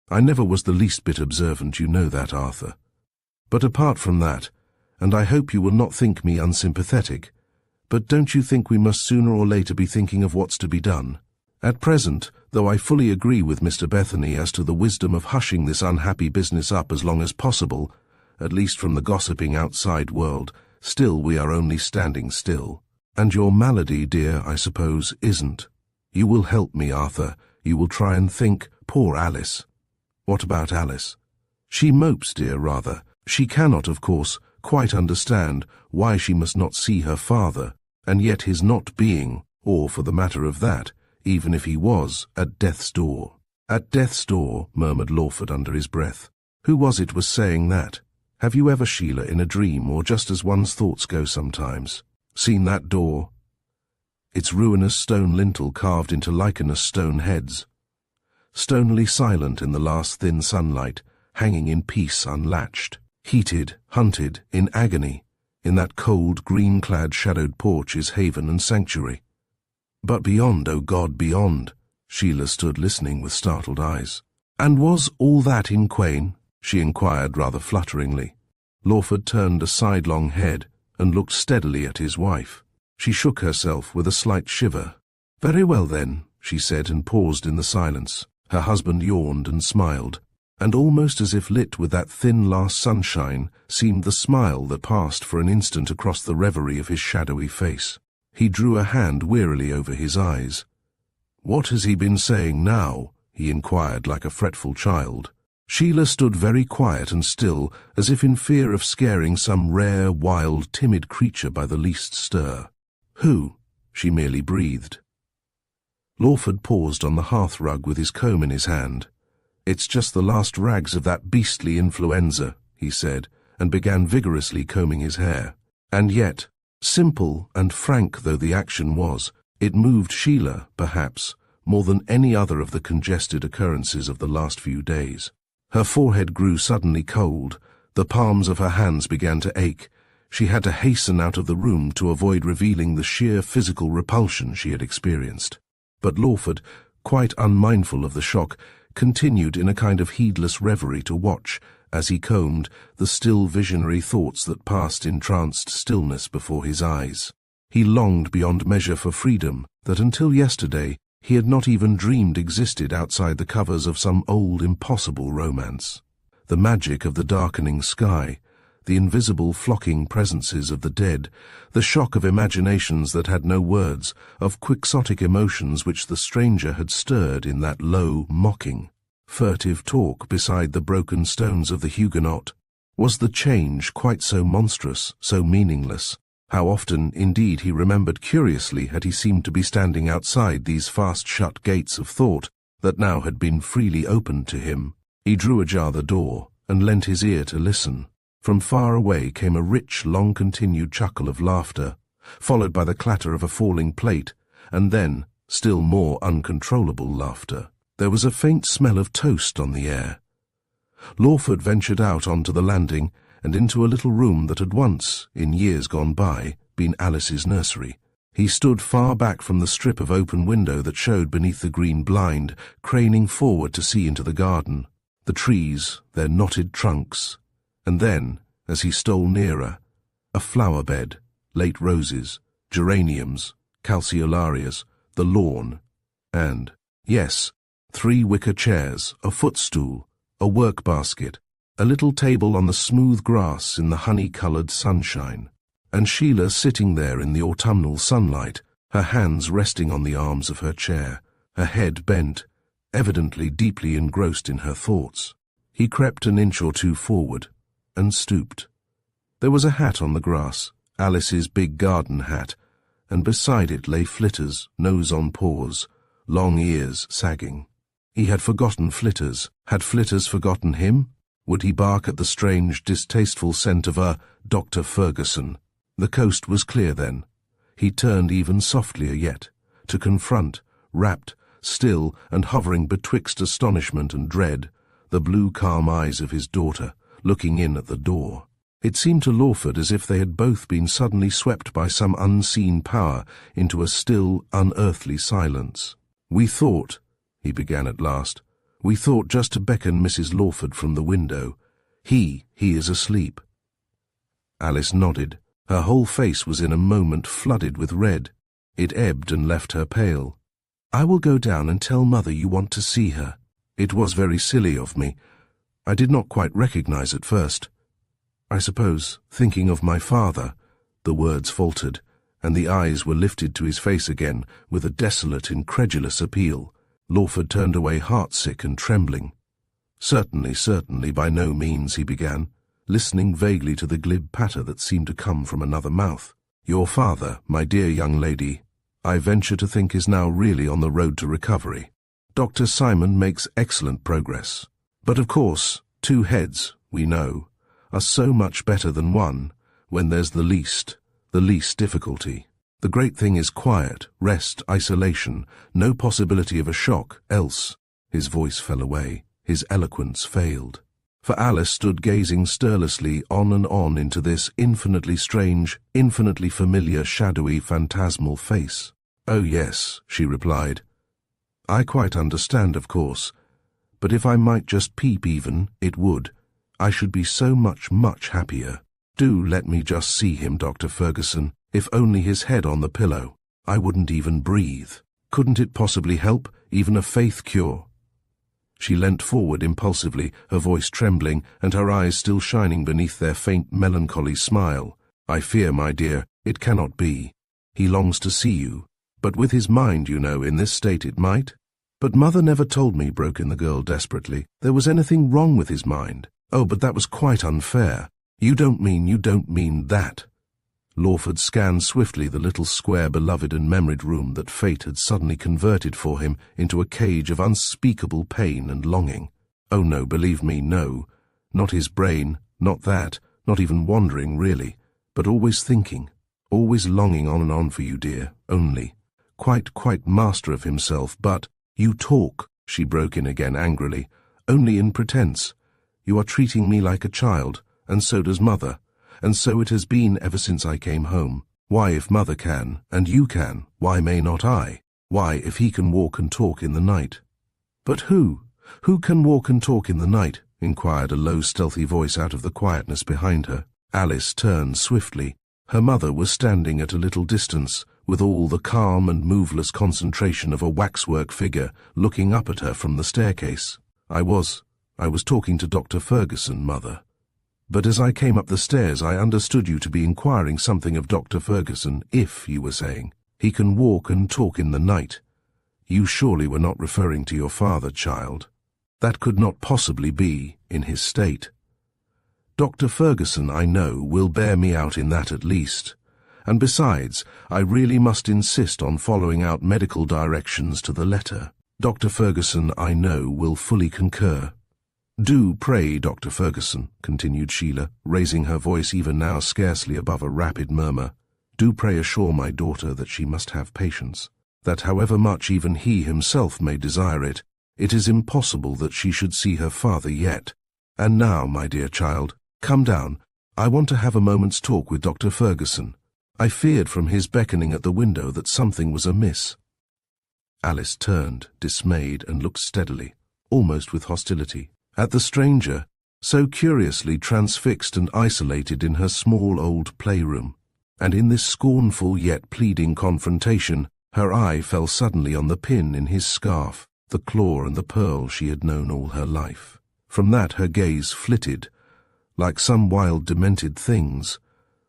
I never was the least bit observant, you know that, Arthur. But apart from that, and I hope you will not think me unsympathetic, but don't you think we must sooner or later be thinking of what's to be done? At present, though I fully agree with Mr. Bethany as to the wisdom of hushing this unhappy business up as long as possible, at least from the gossiping outside world, still we are only standing still. And your malady, dear, I suppose, isn't. You will help me, Arthur. You will try and think, poor Alice. What about Alice? She mopes, dear, rather. She cannot, of course, quite understand why she must not see her father, and yet his not being, or for the matter of that, even if he was, at death's door. At death's door, murmured Lawford under his breath. Who was it was saying that? Have you ever, Sheila, in a dream, or just as one's thoughts go sometimes, seen that door? Its ruinous stone lintel carved into lichenous stone heads, stonily silent in the last thin sunlight, hanging in peace unlatched, heated, hunted, in agony, in that cold, green-clad, shadowed porch his haven and sanctuary. But beyond, oh God, beyond, Sheila stood listening with startled eyes. And was all that in Quain? She inquired rather flutteringly. Lawford turned a sidelong head and looked steadily at his wife. She shook herself with a slight shiver. Very well then, she said, and paused in the silence. Her husband yawned and smiled, and almost as if lit with that thin last sunshine seemed the smile that passed for an instant across the reverie of his shadowy face. He drew a hand wearily over his eyes. What has he been saying now? He inquired like a fretful child. Sheila stood very quiet and still, as if in fear of scaring some rare, wild, timid creature by the least stir. Who? She merely breathed. Lawford paused on the hearth-rug with his comb in his hand. It's just the last rags of that beastly influenza, he said, and began vigorously combing his hair. And yet, simple and frank though the action was, it moved Sheila, perhaps, more than any other of the congested occurrences of the last few days. Her forehead grew suddenly cold, the palms of her hands began to ache. She had to hasten out of the room to avoid revealing the sheer physical repulsion she had experienced. But Lawford, quite unmindful of the shock, continued in a kind of heedless reverie to watch, as he combed, the still visionary thoughts that passed in tranced stillness before his eyes. He longed beyond measure for freedom that until yesterday he had not even dreamed existed outside the covers of some old impossible romance. The magic of the darkening sky, the invisible flocking presences of the dead, the shock of imaginations that had no words, of quixotic emotions which the stranger had stirred in that low, mocking, furtive talk beside the broken stones of the Huguenot. Was the change quite so monstrous, so meaningless? How often, indeed, he remembered curiously had he seemed to be standing outside these fast-shut gates of thought that now had been freely opened to him. He drew ajar the door and lent his ear to listen. From far away came a rich, long-continued chuckle of laughter, followed by the clatter of a falling plate, and then, still more uncontrollable laughter. There was a faint smell of toast on the air. Lawford ventured out onto the landing and into a little room that had once, in years gone by, been Alice's nursery. He stood far back from the strip of open window that showed beneath the green blind, craning forward to see into the garden, the trees, their knotted trunks, and then, as he stole nearer, a flower bed, late roses, geraniums, calceolarias, the lawn, and, yes, 3 wicker chairs, a footstool, a work-basket, a little table on the smooth grass in the honey-coloured sunshine, and Sheila sitting there in the autumnal sunlight, her hands resting on the arms of her chair, her head bent, evidently deeply engrossed in her thoughts. He crept an inch or two forward, and stooped. There was a hat on the grass, Alice's big garden hat, and beside it lay Flitters, nose on paws, long ears sagging. He had forgotten Flitters. Had Flitters forgotten him? Would he bark at the strange, distasteful scent of a Dr. Ferguson? The coast was clear then. He turned even softlier yet, to confront, rapt, still, and hovering betwixt astonishment and dread, the blue calm eyes of his daughter, looking in at the door. It seemed to Lawford as if they had both been suddenly swept by some unseen power into a still, unearthly silence. "We thought," he began at last, "we thought just to beckon Mrs. Lawford from the window. He is asleep." Alice nodded. Her whole face was in a moment flooded with red. It ebbed and left her pale. "I will go down and tell Mother you want to see her. It was very silly of me. I did not quite recognize at first. I suppose, thinking of my father," the words faltered, and the eyes were lifted to his face again with a desolate, incredulous appeal. Lawford turned away heartsick and trembling. Certainly, by no means," he began, listening vaguely to the glib patter that seemed to come from another mouth. "Your father, my dear young lady, I venture to think is now really on the road to recovery. Dr. Simon makes excellent progress. But of course, 2 heads, we know, are so much better than 1 when there's the least difficulty. The great thing is quiet, rest, isolation, no possibility of a shock, else—" His voice fell away, his eloquence failed. For Alice stood gazing stirlessly on and on into this infinitely strange, infinitely familiar, shadowy, phantasmal face. "Oh yes," she replied. "I quite understand, of course. But if I might just peep even, it would. I should be so much happier. Do let me just see him, Dr. Fergusson, if only his head on the pillow. I wouldn't even breathe. Couldn't it possibly help, even a faith cure?" She leant forward impulsively, her voice trembling, and her eyes still shining beneath their faint melancholy smile. "I fear, my dear, it cannot be. He longs to see you. But with his mind, you know, in this state it might." "But Mother never told me," broke in the girl desperately, "there was anything wrong with his mind. Oh, but that was quite unfair. You don't mean that." Lawford scanned swiftly the little square beloved and memoried room that fate had suddenly converted for him into a cage of unspeakable pain and longing. "Oh no, believe me, no. Not his brain, not that, not even wandering, really, but always thinking, always longing on and on for you, dear, only. Quite master of himself, but—" "You talk," she broke in again angrily, "only in pretense. You are treating me like a child, and so does Mother. And so it has been ever since I came home. Why, if Mother can, and you can, why may not I? Why, if he can walk and talk in the night?" "But who can walk and talk in the night?" inquired a low, stealthy voice out of the quietness behind her. Alice turned swiftly. Her mother was standing at a little distance, with all the calm and moveless concentration of a waxwork figure looking up at her from the staircase. I was talking to Dr. Fergusson, Mother. But as I came up the stairs I understood you to be inquiring something of Dr. Fergusson, if, you were saying, he can walk and talk in the night. You surely were not referring to your father, child. That could not possibly be, in his state. Dr. Fergusson, I know, will bear me out in that at least. And besides, I really must insist on following out medical directions to the letter. Dr. Fergusson, I know, will fully concur. Do pray, Dr. Fergusson," continued Sheila, raising her voice even now scarcely above a rapid murmur, "do pray assure my daughter that she must have patience, that however much even he himself may desire it, it is impossible that she should see her father yet. And now, my dear child, come down. I want to have a moment's talk with Dr. Fergusson. I feared from his beckoning at the window that something was amiss." Alice turned, dismayed, and looked steadily, almost with hostility, at the stranger, so curiously transfixed and isolated in her small old playroom. And in this scornful yet pleading confrontation, her eye fell suddenly on the pin in his scarf, the claw and the pearl she had known all her life. From that her gaze flitted, like some wild demented thing's,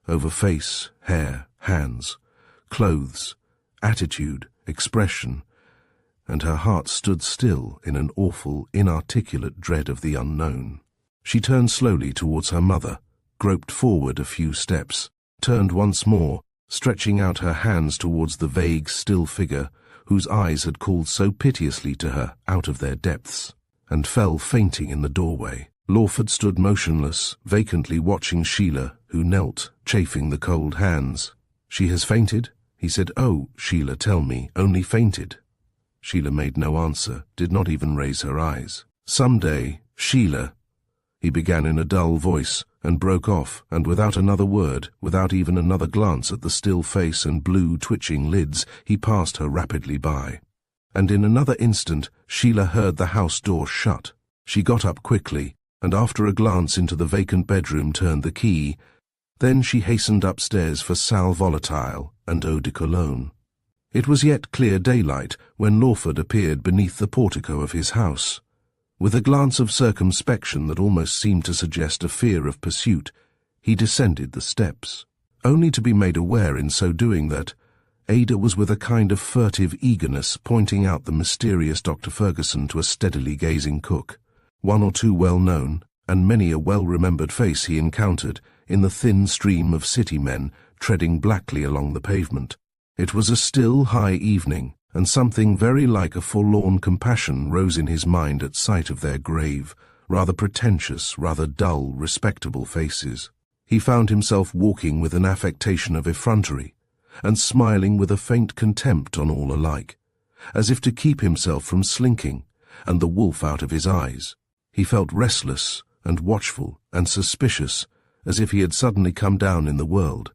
over face, hair, hands, clothes, attitude, expression, and her heart stood still in an awful, inarticulate dread of the unknown. She turned slowly towards her mother, groped forward a few steps, turned once more, stretching out her hands towards the vague, still figure whose eyes had called so piteously to her out of their depths, and fell fainting in the doorway. Lawford stood motionless, vacantly watching Sheila, who knelt, chafing the cold hands. "She has fainted?" he said. "Oh, Sheila, tell me, only fainted?" Sheila made no answer, did not even raise her eyes. "Some day, Sheila," he began in a dull voice, and broke off, and without another word, without even another glance at the still face and blue twitching lids, he passed her rapidly by. And in another instant Sheila heard the house door shut. She got up quickly, and after a glance into the vacant bedroom turned the key. Then she hastened upstairs for sal volatile and eau de cologne. It was yet clear daylight when Lawford appeared beneath the portico of his house. With a glance of circumspection that almost seemed to suggest a fear of pursuit, he descended the steps, only to be made aware in so doing that Ada was with a kind of furtive eagerness pointing out the mysterious Dr. Fergusson to a steadily gazing cook. One or two well-known, and many a well-remembered face he encountered in the thin stream of city men treading blackly along the pavement. It was a still, high evening, and something very like a forlorn compassion rose in his mind at sight of their grave, rather pretentious, rather dull, respectable faces. He found himself walking with an affectation of effrontery, and smiling with a faint contempt on all alike, as if to keep himself from slinking, and the wolf out of his eyes. He felt restless and watchful and suspicious, as if he had suddenly come down in the world.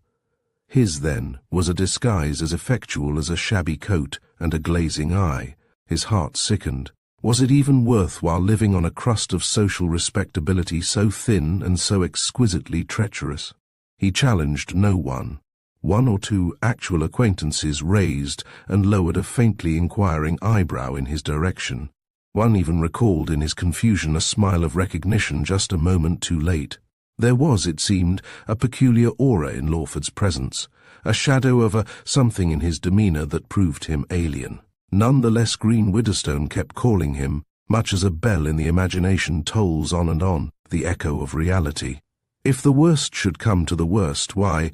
His, then, was a disguise as effectual as a shabby coat and a glazing eye. His heart sickened. Was it even worth while living on a crust of social respectability so thin and so exquisitely treacherous? He challenged no one. One or two actual acquaintances raised and lowered a faintly inquiring eyebrow in his direction. One even recalled in his confusion a smile of recognition just a moment too late. There was, it seemed, a peculiar aura in Lawford's presence, a shadow of a something in his demeanour that proved him alien. None the less Green Widderstone kept calling him, much as a bell in the imagination tolls on and on, the echo of reality. If the worst should come to the worst, why,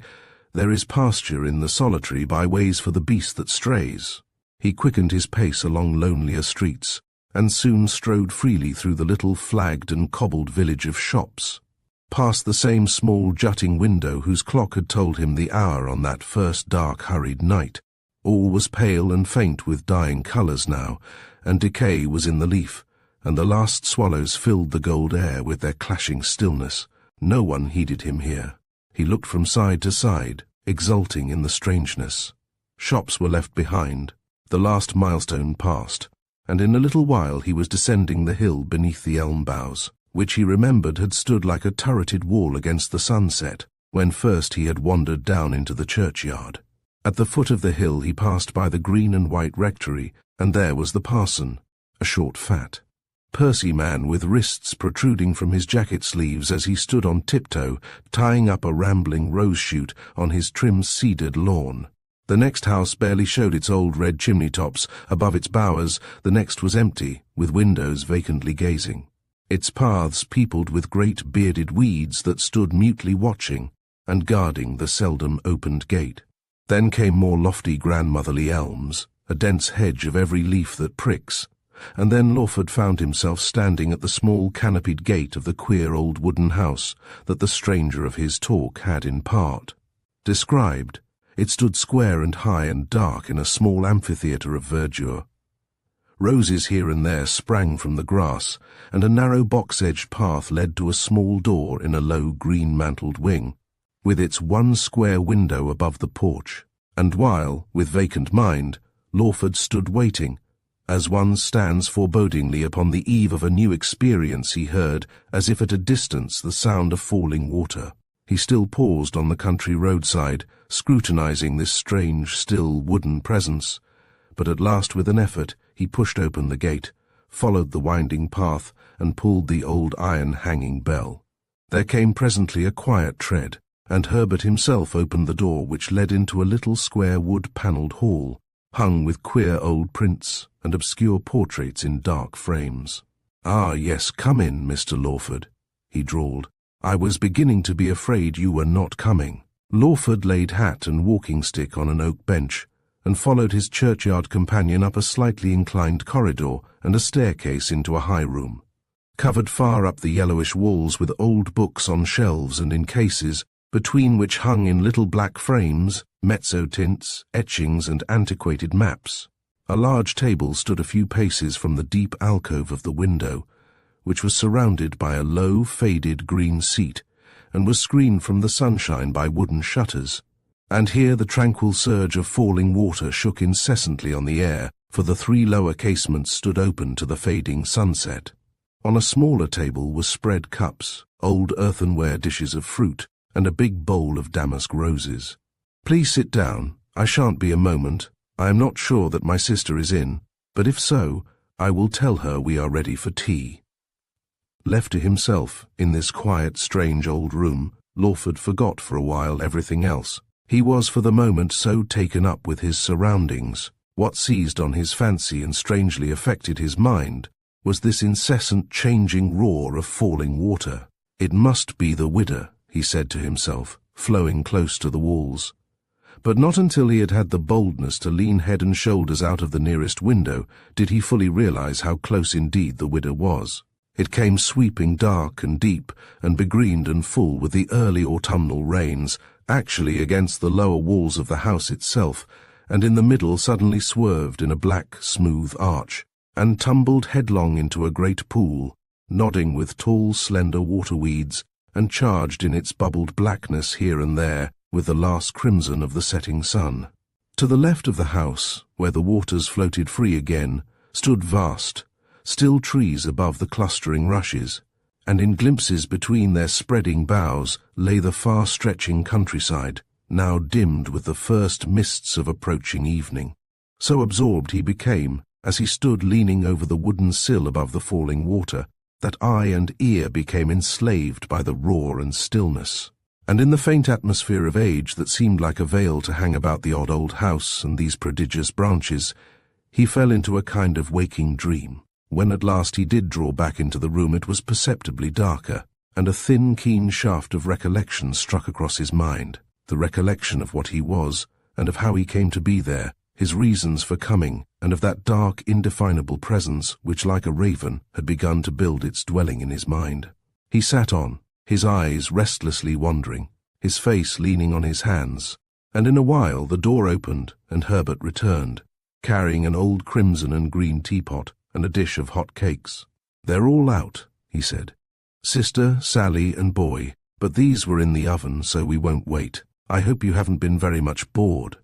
there is pasture in the solitary by ways for the beast that strays. He quickened his pace along lonelier streets, and soon strode freely through the little flagged and cobbled village of shops, past the same small jutting window whose clock had told him the hour on that first dark hurried night. All was pale and faint with dying colours now, and decay was in the leaf, and the last swallows filled the gold air with their clashing stillness. No one heeded him here. He looked from side to side, exulting in the strangeness. Shops were left behind, the last milestone passed, and in a little while he was descending the hill beneath the elm boughs, which he remembered had stood like a turreted wall against the sunset, when first he had wandered down into the churchyard. At the foot of the hill he passed by the green and white rectory, and there was the parson, a short fat, pursy man with wrists protruding from his jacket sleeves as he stood on tiptoe, tying up a rambling rose-shoot on his trim cedared lawn. The next house barely showed its old red chimney-tops above its bowers. The next was empty, with windows vacantly gazing, its paths peopled with great bearded weeds that stood mutely watching and guarding the seldom opened gate. Then came more lofty grandmotherly elms, a dense hedge of every leaf that pricks, and then Lawford found himself standing at the small canopied gate of the queer old wooden house that the stranger of his talk had in part described. It stood square and high and dark in a small amphitheatre of verdure. Roses here and there sprang from the grass, and a narrow box-edged path led to a small door in a low green-mantled wing, with its one square window above the porch. And while, with vacant mind, Lawford stood waiting, as one stands forebodingly upon the eve of a new experience, he heard, as if at a distance, the sound of falling water. He still paused on the country roadside, scrutinizing this strange, still, wooden presence, but at last with an effort he pushed open the gate, followed the winding path, and pulled the old iron-hanging bell. There came presently a quiet tread, and Herbert himself opened the door which led into a little square wood-panelled hall, hung with queer old prints and obscure portraits in dark frames. "Ah, yes, come in, Mr. Lawford," he drawled. "I was beginning to be afraid you were not coming." Lawford laid hat and walking-stick on an oak bench, and followed his churchyard companion up a slightly inclined corridor and a staircase into a high room, covered far up the yellowish walls with old books on shelves and in cases, between which hung in little black frames mezzo-tints, etchings, and antiquated maps. A large table stood a few paces from the deep alcove of the window, which was surrounded by a low, faded green seat, and was screened from the sunshine by wooden shutters. And here the tranquil surge of falling water shook incessantly on the air, for the 3 lower casements stood open to the fading sunset. On a smaller table were spread cups, old earthenware dishes of fruit, and a big bowl of damask roses. "Please sit down. I shan't be a moment. I am not sure that my sister is in, but if so, I will tell her we are ready for tea." Left to himself in this quiet, strange old room, Lawford forgot for a while everything else. He was for the moment so taken up with his surroundings. What seized on his fancy and strangely affected his mind was this incessant changing roar of falling water. "It must be the widder," he said to himself, flowing close to the walls. But not until he had had the boldness to lean head and shoulders out of the nearest window did he fully realize how close indeed the widder was. It came sweeping dark and deep and begreened and full with the early autumnal rains, actually against the lower walls of the house itself, and in the middle suddenly swerved in a black, smooth arch, and tumbled headlong into a great pool, nodding with tall, slender waterweeds, and charged in its bubbled blackness here and there with the last crimson of the setting sun. To the left of the house, where the waters floated free again, stood vast, still trees above the clustering rushes, and in glimpses between their spreading boughs lay the far-stretching countryside, now dimmed with the first mists of approaching evening. So absorbed he became, as he stood leaning over the wooden sill above the falling water, that eye and ear became enslaved by the roar and stillness. And in the faint atmosphere of age that seemed like a veil to hang about the odd old house and these prodigious branches, he fell into a kind of waking dream. When at last he did draw back into the room, it was perceptibly darker, and a thin, keen shaft of recollection struck across his mind, the recollection of what he was, and of how he came to be there, his reasons for coming, and of that dark, indefinable presence which, like a raven, had begun to build its dwelling in his mind. He sat on, his eyes restlessly wandering, his face leaning on his hands, and in a while the door opened and Herbert returned, carrying an old crimson and green teapot and a dish of hot cakes. "They're all out," he said. "Sister, Sally, and boy, but these were in the oven, so we won't wait. I hope you haven't been very much bored."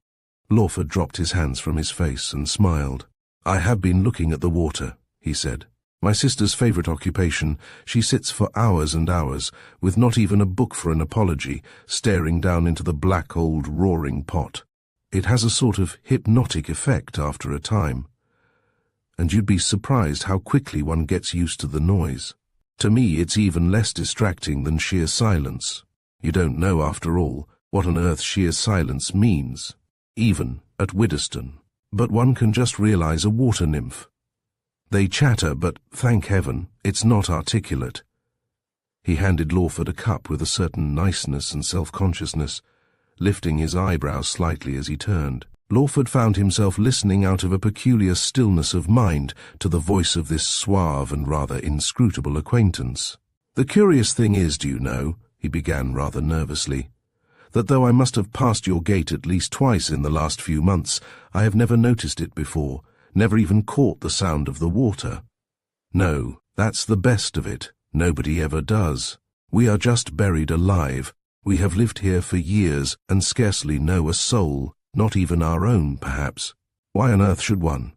Lawford dropped his hands from his face and smiled. "I have been looking at the water," he said. "My sister's favourite occupation. She sits for hours and hours, with not even a book for an apology, staring down into the black old roaring pot. It has a sort of hypnotic effect after a time. And you'd be surprised how quickly one gets used to the noise. To me, it's even less distracting than sheer silence. You don't know, after all, what on earth sheer silence means, even at Widdowston. But one can just realize a water nymph. They chatter, but, thank heaven, it's not articulate." He handed Lawford a cup with a certain niceness and self-consciousness, lifting his eyebrows slightly as he turned. Lawford found himself listening out of a peculiar stillness of mind to the voice of this suave and rather inscrutable acquaintance. "The curious thing is, do you know," he began rather nervously, "that though I must have passed your gate at least twice in the last few months, I have never noticed it before, never even caught the sound of the water. No, that's the best of it. Nobody ever does. We are just buried alive. We have lived here for years and scarcely know a soul, not even our own, perhaps. Why on earth should one?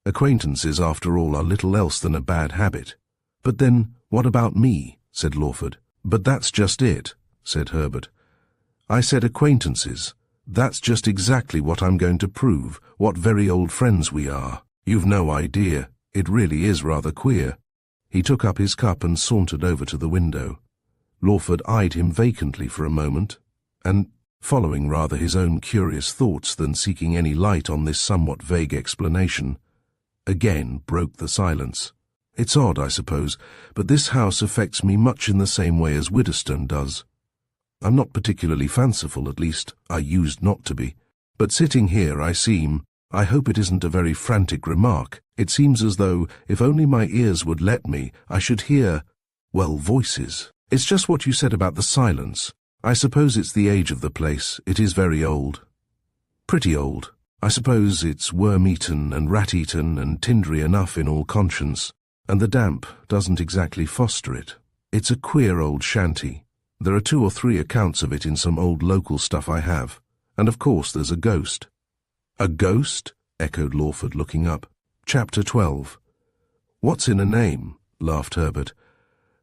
Acquaintances, after all, are little else than a bad habit." "But then, what about me?" said Lawford. "But that's just it," said Herbert. "I said acquaintances. That's just exactly what I'm going to prove, what very old friends we are. You've no idea. It really is rather queer." He took up his cup and sauntered over to the window. Lawford eyed him vacantly for a moment, and, following rather his own curious thoughts than seeking any light on this somewhat vague explanation, again broke the silence. "It's odd, I suppose, but this house affects me much in the same way as Widdowston does. I'm not particularly fanciful, at least I used not to be, but sitting here I hope it isn't a very frantic remark, it seems as though, if only my ears would let me, I should hear, well, voices. It's just what you said about the silence. I suppose it's the age of the place. It is very old. Pretty old. I suppose it's worm-eaten and rat-eaten and tindery enough in all conscience, and the damp doesn't exactly foster it. It's a queer old shanty. There are 2 or 3 accounts of it in some old local stuff I have. And of course there's a ghost." "A ghost?" echoed Lawford, looking up. Chapter 12. "What's in a name?" laughed Herbert.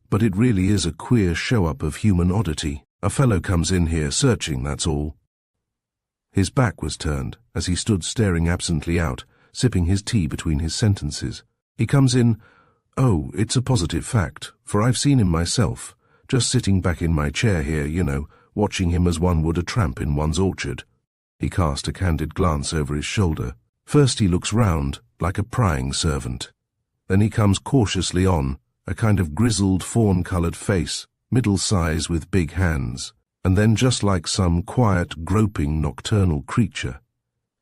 "But it really is a queer show-up of human oddity. A fellow comes in here searching, that's all." His back was turned, as he stood staring absently out, sipping his tea between his sentences. "He comes in, oh, it's a positive fact, for I've seen him myself, just sitting back in my chair here, you know, watching him as one would a tramp in one's orchard." He cast a candid glance over his shoulder. First he looks round, like a prying servant. Then he comes cautiously on, a kind of grizzled fawn-coloured face, middle size with big hands, and then just like some quiet, groping, nocturnal creature,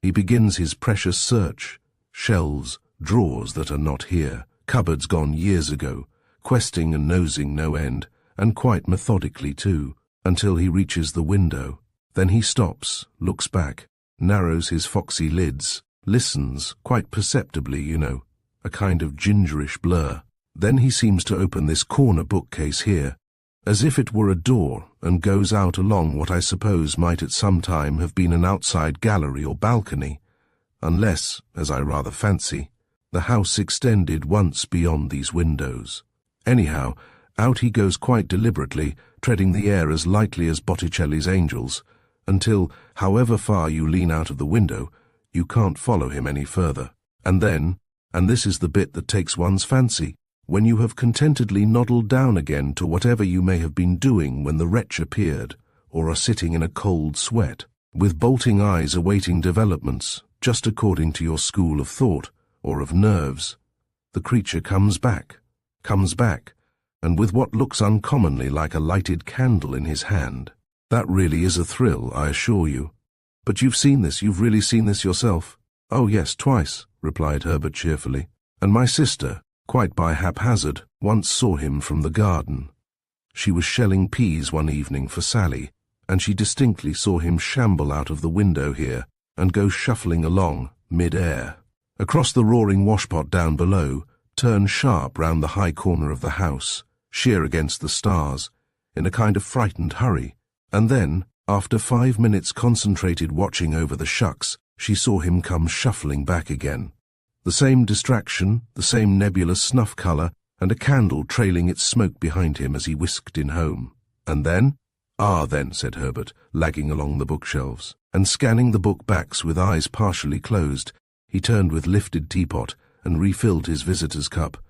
he begins his precious search, shelves, drawers that are not here, cupboards gone years ago, questing and nosing no end, and quite methodically too, until he reaches the window. Then he stops, looks back, narrows his foxy lids, listens, quite perceptibly, you know, a kind of gingerish blur. Then he seems to open this corner bookcase here, as if it were a door, and goes out along what I suppose might at some time have been an outside gallery or balcony, unless, as I rather fancy, the house extended once beyond these windows. Anyhow, out he goes quite deliberately, treading the air as lightly as Botticelli's angels, until, however far you lean out of the window, you can't follow him any further. And then, and this is the bit that takes one's fancy, when you have contentedly noddled down again to whatever you may have been doing when the wretch appeared, or are sitting in a cold sweat, with bolting eyes awaiting developments, just according to your school of thought, or of nerves, the creature comes back, and with what looks uncommonly like a lighted candle in his hand. That really is a thrill, I assure you. But you've really seen this yourself? "Oh yes, twice," replied Herbert cheerfully. "And my sister, quite by haphazard, once saw him from the garden. She was shelling peas one evening for Sally, and she distinctly saw him shamble out of the window here and go shuffling along, mid-air, across the roaring washpot down below, turn sharp round the high corner of the house, sheer against the stars, in a kind of frightened hurry, and then, after 5 minutes concentrated watching over the shucks, she saw him come shuffling back again. The same distraction, the same nebulous snuff colour, and a candle trailing its smoke behind him as he whisked in home. And then?" "Ah, then," said Herbert, lagging along the bookshelves, and scanning the book backs with eyes partially closed, he turned with lifted teapot and refilled his visitor's cup.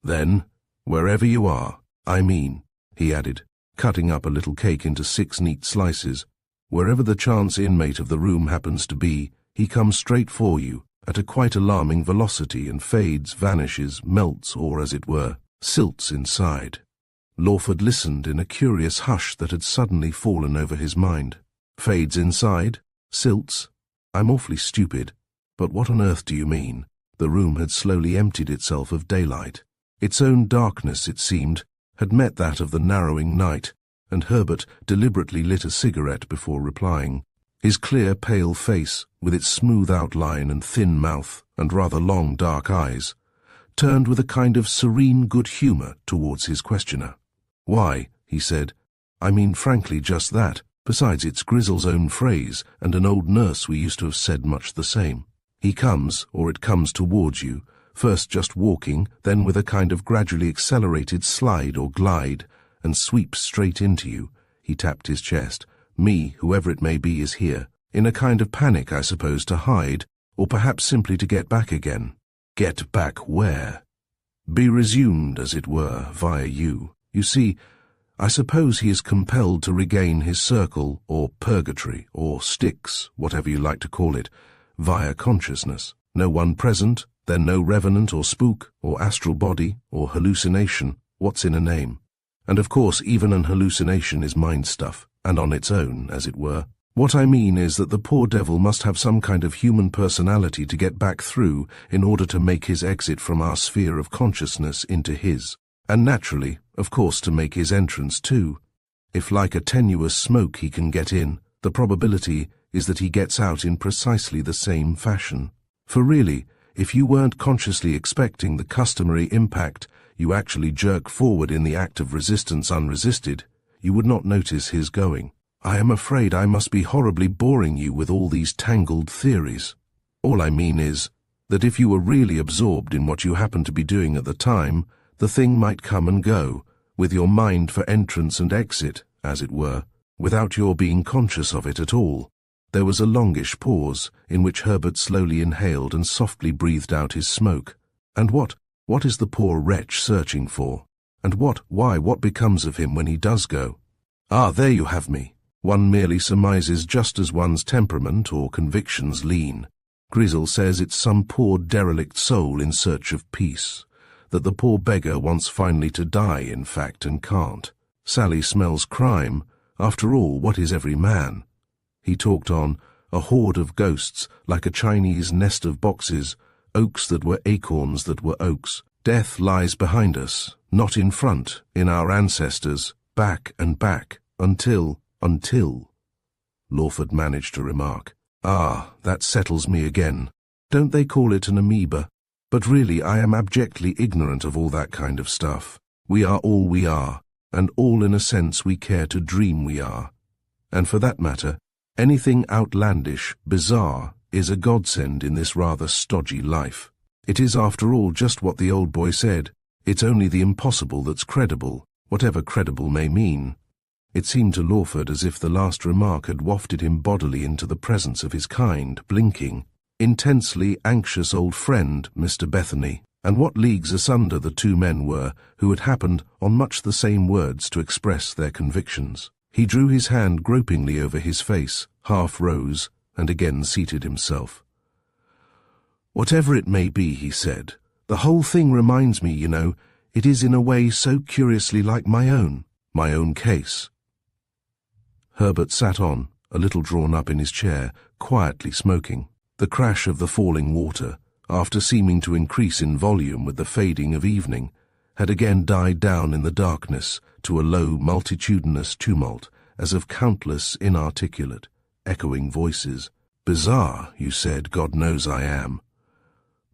"Then, wherever you are, I mean," he added, cutting up a little cake into 6 neat slices, "wherever the chance inmate of the room happens to be, he comes straight for you, at a quite alarming velocity, and fades, vanishes, melts, or, as it were, silts inside." Lawford listened in a curious hush that had suddenly fallen over his mind. "Fades inside? Silts? I'm awfully stupid, but what on earth do you mean?" The room had slowly emptied itself of daylight. Its own darkness, it seemed, had met that of the narrowing night, and Herbert deliberately lit a cigarette before replying. His clear, pale face, with its smooth outline and thin mouth and rather long dark eyes, turned with a kind of serene good humour towards his questioner. "Why," he said, "I mean frankly just that. Besides, it's Grizzle's own phrase, and an old nurse we used to have said much the same. He comes, or it comes towards you, first just walking, then with a kind of gradually accelerated slide or glide, and sweeps straight into you." He tapped his chest. "Me, whoever it may be, is here, in a kind of panic, I suppose, to hide, or perhaps simply to get back again." "Get back where?" "Be resumed, as it were, via you. You see, I suppose he is compelled to regain his circle, or purgatory, or Styx, whatever you like to call it, via consciousness. No one present, then no revenant or spook, or astral body, or hallucination. What's in a name? And of course even an hallucination is mind stuff, and on its own, as it were. What I mean is that the poor devil must have some kind of human personality to get back through in order to make his exit from our sphere of consciousness into his, and naturally, of course, to make his entrance too. If like a tenuous smoke he can get in, the probability is that he gets out in precisely the same fashion. For really, if you weren't consciously expecting the customary impact, you actually jerk forward in the act of resistance unresisted, you would not notice his going. I am afraid I must be horribly boring you with all these tangled theories. All I mean is that if you were really absorbed in what you happened to be doing at the time, the thing might come and go, with your mind for entrance and exit, as it were, without your being conscious of it at all. There was a longish pause, in which Herbert slowly inhaled and softly breathed out his smoke. And what is the poor wretch searching for? And what becomes of him when he does go? Ah, there you have me. One merely surmises just as one's temperament or convictions lean. Grizzle says it's some poor derelict soul in search of peace, that the poor beggar wants finally to die, in fact, and can't. Sally smells crime. After all, what is every man? He talked on, a horde of ghosts, like a Chinese nest of boxes, oaks that were acorns that were oaks. Death lies behind us, not in front, in our ancestors, back and back, until, Lawford managed to remark. Ah, that settles me again. Don't they call it an amoeba? But really I am abjectly ignorant of all that kind of stuff. We are all we are, and all in a sense we care to dream we are. And for that matter, anything outlandish, bizarre, is a godsend in this rather stodgy life. It is after all just what the old boy said, it's only the impossible that's credible, whatever credible may mean. It seemed to Lawford as if the last remark had wafted him bodily into the presence of his kind, blinking, intensely anxious old friend, Mr. Bethany, and what leagues asunder the two men were who had happened on much the same words to express their convictions. He drew his hand gropingly over his face, half rose, and again seated himself. Whatever it may be, he said, the whole thing reminds me, you know, it is in a way so curiously like my own case. Herbert sat on, a little drawn up in his chair, quietly smoking. The crash of the falling water, after seeming to increase in volume with the fading of evening, had again died down in the darkness to a low, multitudinous tumult, as of countless inarticulate, echoing voices. Bizarre, you said, God knows I am.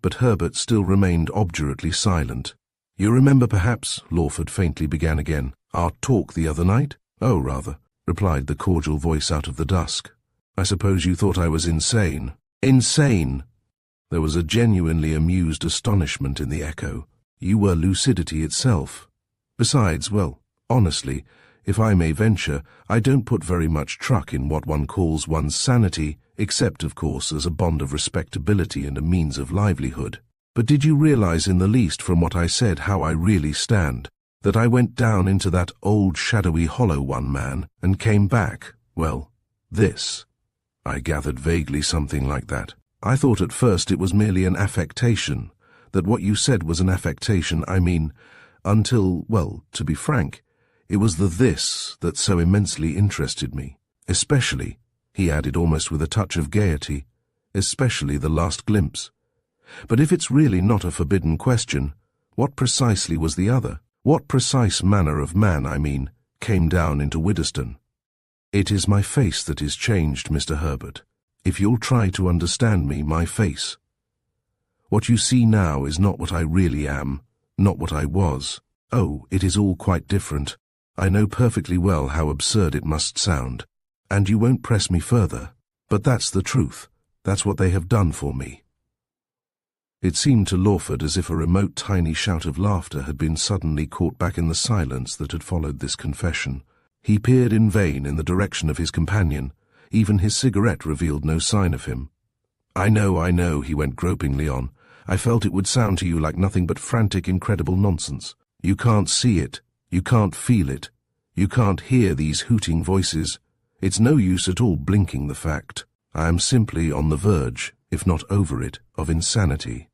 But Herbert still remained obdurately silent. You remember, perhaps, Lawford faintly began again, our talk the other night? Oh, rather, replied the cordial voice out of the dusk. I suppose you thought I was insane. Insane! There was a genuinely amused astonishment in the echo. You were lucidity itself. Besides, well, honestly, if I may venture, I don't put very much truck in what one calls one's sanity, except, of course, as a bond of respectability and a means of livelihood. But did you realize in the least from what I said how I really stand? That I went down into that old shadowy hollow one man, and came back, well, this. I gathered vaguely something like that. I thought at first it was merely an affectation, that what you said was an affectation, I mean, until, well, to be frank, it was the this that so immensely interested me. Especially, he added almost with a touch of gaiety, especially the last glimpse. But if it's really not a forbidden question, what precisely was the other? What precise manner of man, I mean, came down into Widdowston? It is my face that is changed, Mr. Herbert. If you'll try to understand me, my face. What you see now is not what I really am, not what I was. Oh, it is all quite different. I know perfectly well how absurd it must sound, and you won't press me further. But that's the truth. That's what they have done for me. It seemed to Lawford as if a remote tiny shout of laughter had been suddenly caught back in the silence that had followed this confession. He peered in vain in the direction of his companion. Even his cigarette revealed no sign of him. I know, he went gropingly on. I felt it would sound to you like nothing but frantic, incredible nonsense. You can't see it. You can't feel it. You can't hear these hooting voices. It's no use at all blinking the fact. I am simply on the verge, if not over it, of insanity.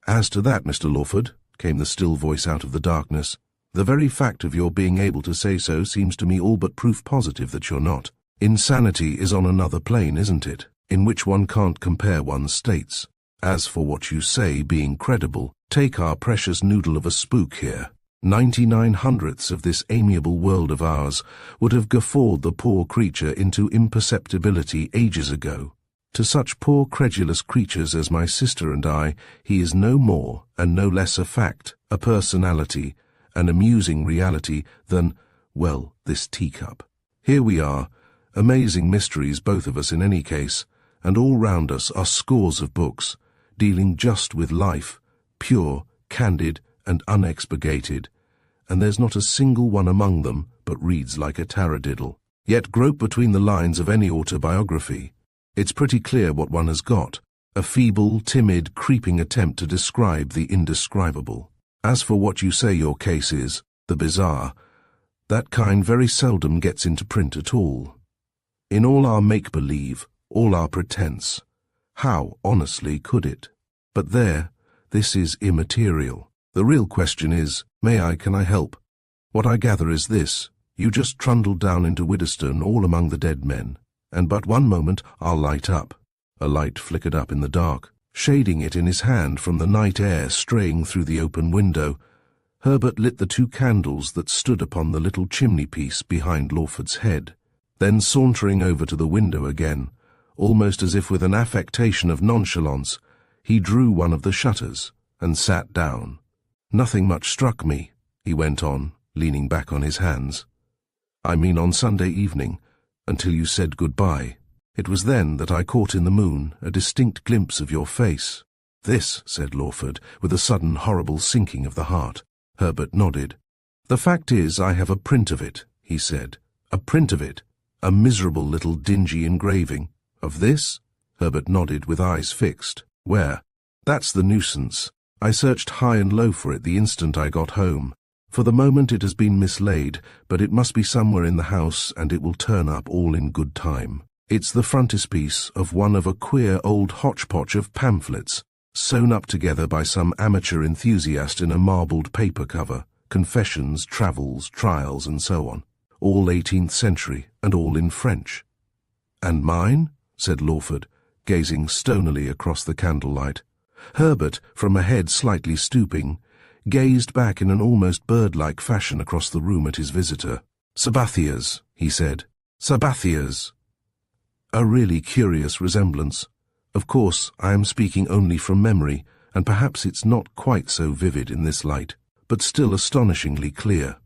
As to that, Mr. Lawford, came the still voice out of the darkness, the very fact of your being able to say so seems to me all but proof positive that you're not. Insanity is on another plane, isn't it, in which one can't compare one's states. As for what you say being credible, take our precious noodle of a spook here. 99/100ths of this amiable world of ours would have guffawed the poor creature into imperceptibility ages ago. To such poor credulous creatures as my sister and I, he is no more and no less a fact, a personality, an amusing reality than, Well, this teacup. Here we are, amazing mysteries both of us in any case, and all round us are scores of books, dealing just with life, pure, candid, and unexpurgated, and there's not a single one among them but reads like a taradiddle. Yet grope between the lines of any autobiography. It's pretty clear what one has got, a feeble, timid, creeping attempt to describe the indescribable. As for what you say your case is, the bizarre, that kind very seldom gets into print at all. In all our make-believe, all our pretense, how, honestly, could it? But there, this is immaterial. The real question is, can I help? What I gather is this: you just trundled down into Widderstone all among the dead men, and but one moment I'll light up. A light flickered up in the dark, shading it in his hand from the night air straying through the open window. Herbert lit the 2 candles that stood upon the little chimney-piece behind Lawford's head. Then, sauntering over to the window again, almost as if with an affectation of nonchalance, he drew one of the shutters and sat down. Nothing much struck me, he went on, leaning back on his hands. I mean on Sunday evening, until you said goodbye. It was then that I caught in the moon a distinct glimpse of your face. This, said Lawford, with a sudden horrible sinking of the heart. Herbert nodded. The fact is, I have a print of it, he said. A print of it. A miserable little dingy engraving. Of this? Herbert nodded with eyes fixed. Where? That's the nuisance. I searched high and low for it the instant I got home. For the moment it has been mislaid, but it must be somewhere in the house and it will turn up all in good time. It's the frontispiece of one of a queer old hodgepodge of pamphlets, sewn up together by some amateur enthusiast in a marbled paper cover, confessions, travels, trials, and so on, all 18th century, and all in French. And mine? Said Lawford, gazing stonily across the candlelight. Herbert, from a head slightly stooping, gazed back in an almost bird-like fashion across the room at his visitor. Sabathia's, he said. Sabathia's. A really curious resemblance. Of course, I am speaking only from memory, and perhaps it's not quite so vivid in this light, but still astonishingly clear.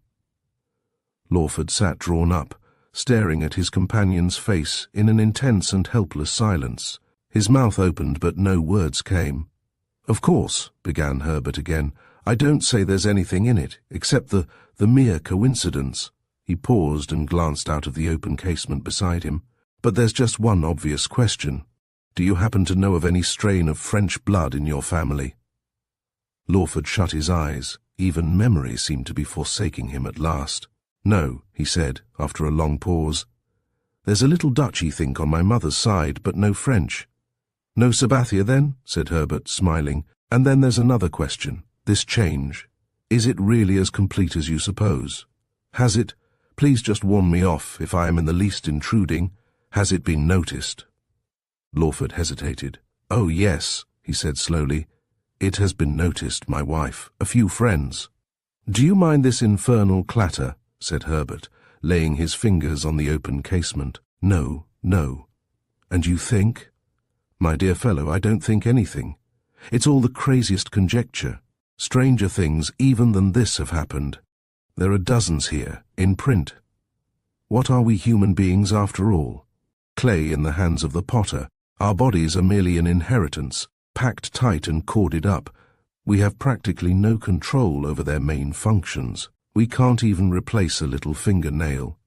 Lawford sat drawn up, staring at his companion's face in an intense and helpless silence. His mouth opened, but no words came. Of course, began Herbert again, I don't say there's anything in it, except the mere coincidence. He paused and glanced out of the open casement beside him. But there's just one obvious question. Do you happen to know of any strain of French blood in your family? Lawford shut his eyes. Even memory seemed to be forsaking him at last. No, he said, after a long pause. There's a little Dutchy think on my mother's side, but no French. No Sabathia then? Said Herbert, smiling. And then there's another question. This change. Is it really as complete as you suppose? Has it? Please just warn me off if I am in the least intruding. Has it been noticed? Lawford hesitated. Oh, yes, he said slowly. It has been noticed, my wife, a few friends. Do you mind this infernal clatter? Said Herbert, laying his fingers on the open casement. No, no. And you think? My dear fellow, I don't think anything. It's all the craziest conjecture. Stranger things even than this have happened. There are dozens here, in print. What are we human beings after all? Clay in the hands of the potter. Our bodies are merely an inheritance, packed tight and corded up. We have practically no control over their main functions. We can't even replace a little fingernail.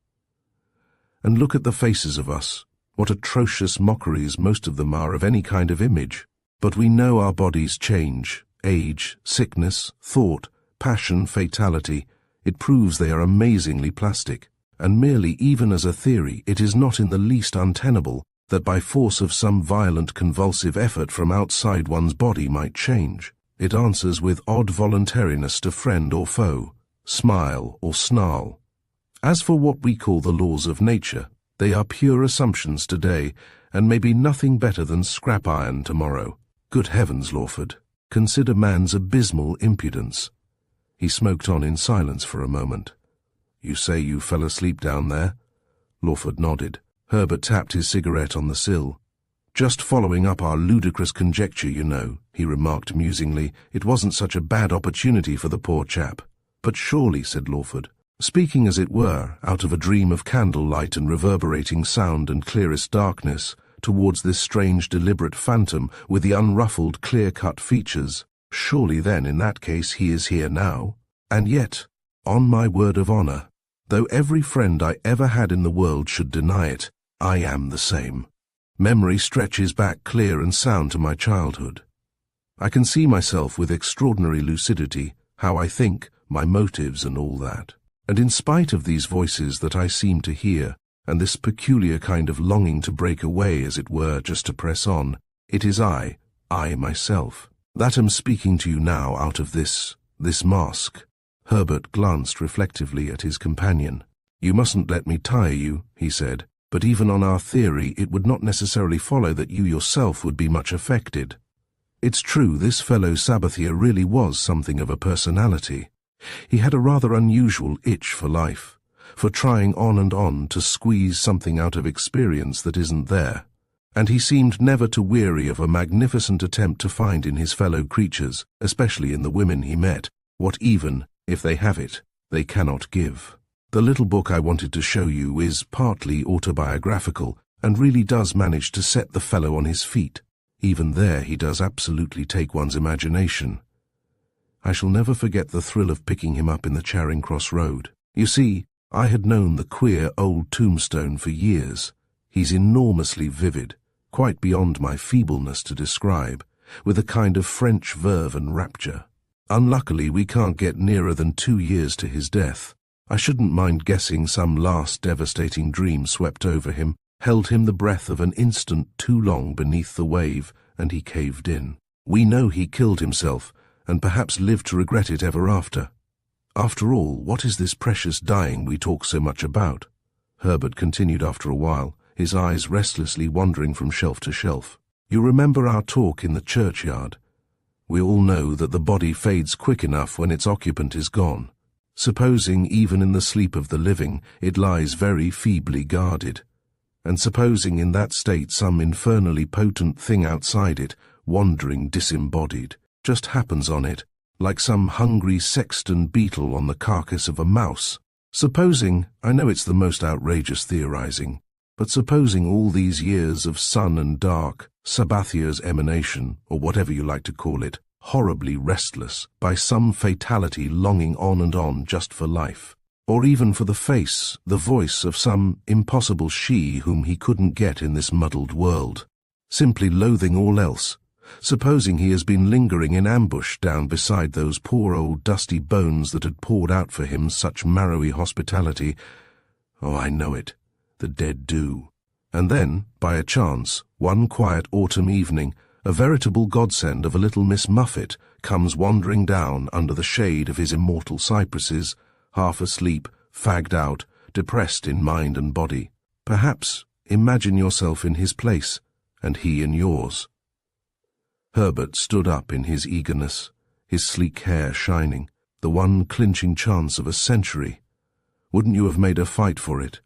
And look at the faces of us. What atrocious mockeries most of them are of any kind of image. But we know our bodies change, age, sickness, thought, passion, fatality. It proves they are amazingly plastic. And merely even as a theory, it is not in the least untenable that by force of some violent convulsive effort from outside one's body might change. It answers with odd voluntariness to friend or foe, smile or snarl. As for what we call the laws of nature, they are pure assumptions today, and may be nothing better than scrap iron tomorrow. Good heavens, Lawford, consider man's abysmal impudence. He smoked on in silence for a moment. You say you fell asleep down there? Lawford nodded. Herbert tapped his cigarette on the sill. Just following up our ludicrous conjecture, you know, he remarked musingly. It wasn't such a bad opportunity for the poor chap. But surely, said Lawford, speaking as it were, out of a dream of candlelight and reverberating sound and clearest darkness, towards this strange deliberate phantom with the unruffled clear-cut features. Surely then, in that case, he is here now. And yet, on my word of honor, though every friend I ever had in the world should deny it, I am the same. Memory stretches back clear and sound to my childhood. I can see myself with extraordinary lucidity, how I think, my motives and all that. And in spite of these voices that I seem to hear, and this peculiar kind of longing to break away, as it were, just to press on, it is I myself, that am speaking to you now out of this mask. Herbert glanced reflectively at his companion. You mustn't let me tire you, he said, but even on our theory it would not necessarily follow that you yourself would be much affected. It's true, this fellow Sabathier really was something of a personality. He had a rather unusual itch for life, for trying on and on to squeeze something out of experience that isn't there, and he seemed never to weary of a magnificent attempt to find in his fellow creatures, especially in the women he met, what even, if they have it, they cannot give. The little book I wanted to show you is partly autobiographical and really does manage to set the fellow on his feet. Even there he does absolutely take one's imagination. I shall never forget the thrill of picking him up in the Charing Cross Road. You see, I had known the queer old tombstone for years. He's enormously vivid, quite beyond my feebleness to describe, with a kind of French verve and rapture. Unluckily, we can't get nearer than 2 years to his death. I shouldn't mind guessing some last devastating dream swept over him, held him the breath of an instant too long beneath the wave, and he caved in. We know he killed himself, and perhaps lived to regret it ever after. After all, what is this precious dying we talk so much about? Herbert continued after a while, his eyes restlessly wandering from shelf to shelf. You remember our talk in the churchyard? We all know that the body fades quick enough when its occupant is gone. Supposing even in the sleep of the living it lies very feebly guarded, and supposing in that state some infernally potent thing outside it, wandering disembodied, just happens on it, like some hungry sexton beetle on the carcass of a mouse. Supposing, I know it's the most outrageous theorizing, but supposing all these years of sun and dark, Sabathier's emanation, or whatever you like to call it, horribly restless, by some fatality longing on and on just for life, or even for the face, the voice of some impossible she whom he couldn't get in this muddled world, simply loathing all else. Supposing he has been lingering in ambush down beside those poor old dusty bones that had poured out for him such marrowy hospitality. Oh, I know it. The dead do. And then, by a chance, one quiet autumn evening, a veritable godsend of a little Miss Muffet comes wandering down under the shade of his immortal cypresses, half asleep, fagged out, depressed in mind and body. Perhaps imagine yourself in his place, and he in yours. Herbert stood up in his eagerness, his sleek hair shining, the one clinching chance of a century. Wouldn't you have made a fight for it?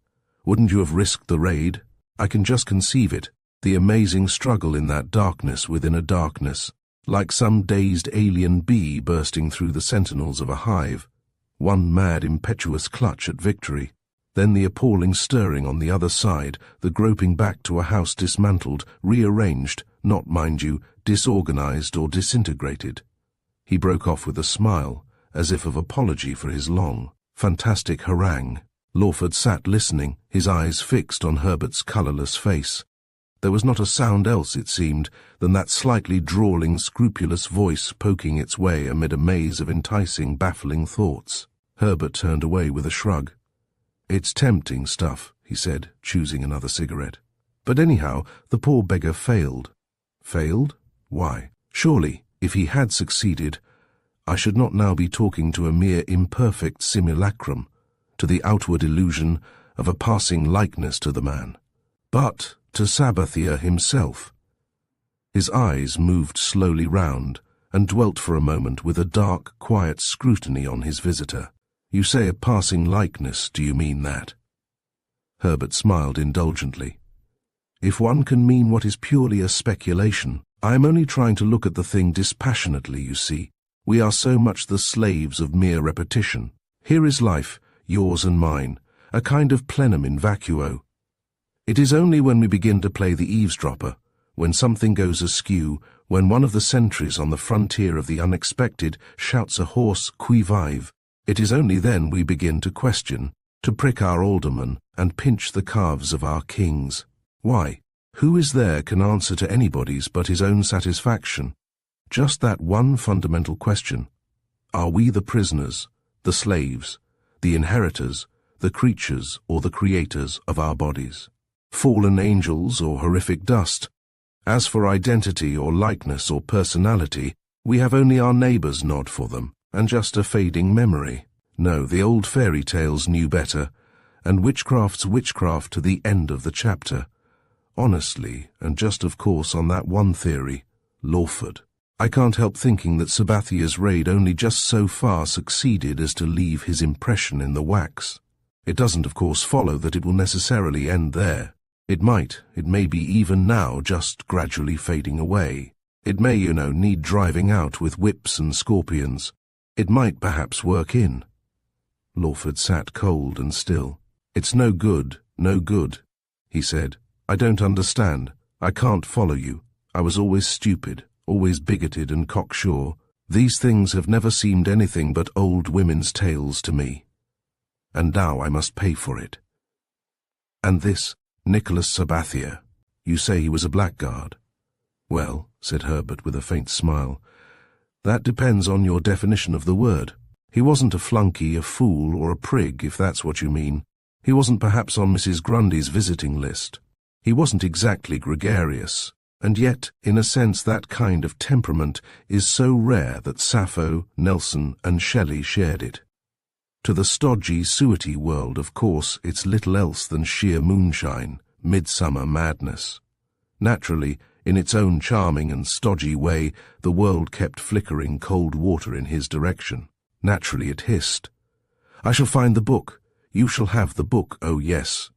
Wouldn't you have risked the raid? I can just conceive it, the amazing struggle in that darkness within a darkness, like some dazed alien bee bursting through the sentinels of a hive. One mad, impetuous clutch at victory, then the appalling stirring on the other side, the groping back to a house dismantled, rearranged, not, mind you, disorganized or disintegrated. He broke off with a smile, as if of apology for his long, fantastic harangue. Lawford sat listening, his eyes fixed on Herbert's colourless face. There was not a sound else, it seemed, than that slightly drawling, scrupulous voice poking its way amid a maze of enticing, baffling thoughts. Herbert turned away with a shrug. It's tempting stuff, he said, choosing another cigarette. But anyhow, the poor beggar failed. Failed? Why? Surely, if he had succeeded, I should not now be talking to a mere imperfect simulacrum, to the outward illusion of a passing likeness to the man, but to Sabathier himself. His eyes moved slowly round, and dwelt for a moment with a dark, quiet scrutiny on his visitor. You say a passing likeness, do you mean that? Herbert smiled indulgently. If one can mean what is purely a speculation, I am only trying to look at the thing dispassionately, you see. We are so much the slaves of mere repetition. Here is life. yours and mine, a kind of plenum in vacuo. It is only when we begin to play the eavesdropper, when something goes askew, when one of the sentries on the frontier of the unexpected shouts a hoarse qui vive, it is only then we begin to question, to prick our aldermen and pinch the calves of our kings. Why? Who is there can answer to anybody's but his own satisfaction? Just that one fundamental question. Are we the prisoners, the slaves, the inheritors, the creatures or the creators of our bodies? Fallen angels or horrific dust? As for identity or likeness or personality, we have only our neighbours' nod for them, and just a fading memory. No, the old fairy tales knew better, and witchcraft's witchcraft to the end of the chapter. Honestly, and just of course on that one theory, Lawford. I can't help thinking that Sabathia's raid only just so far succeeded as to leave his impression in the wax. It doesn't of course follow that it will necessarily end there. It may be even now just gradually fading away. It may, need driving out with whips and scorpions. It might perhaps work in. Lawford sat cold and still. It's no good, he said. I don't understand. I can't follow you. I was always stupid, always bigoted and cocksure. These things have never seemed anything but old women's tales to me. And now I must pay for it. And this, Nicholas Sabathia, you say he was a blackguard? Well, said Herbert with a faint smile, that depends on your definition of the word. He wasn't a flunky, a fool, or a prig, if that's what you mean. He wasn't perhaps on Mrs. Grundy's visiting list. He wasn't exactly gregarious, and yet, in a sense, that kind of temperament is so rare that Sappho, Nelson, and Shelley shared it. To the stodgy, suety world, of course, it's little else than sheer moonshine, midsummer madness. Naturally, in its own charming and stodgy way, the world kept flickering cold water in his direction. Naturally it hissed. I shall find the book. You shall have the book, oh yes.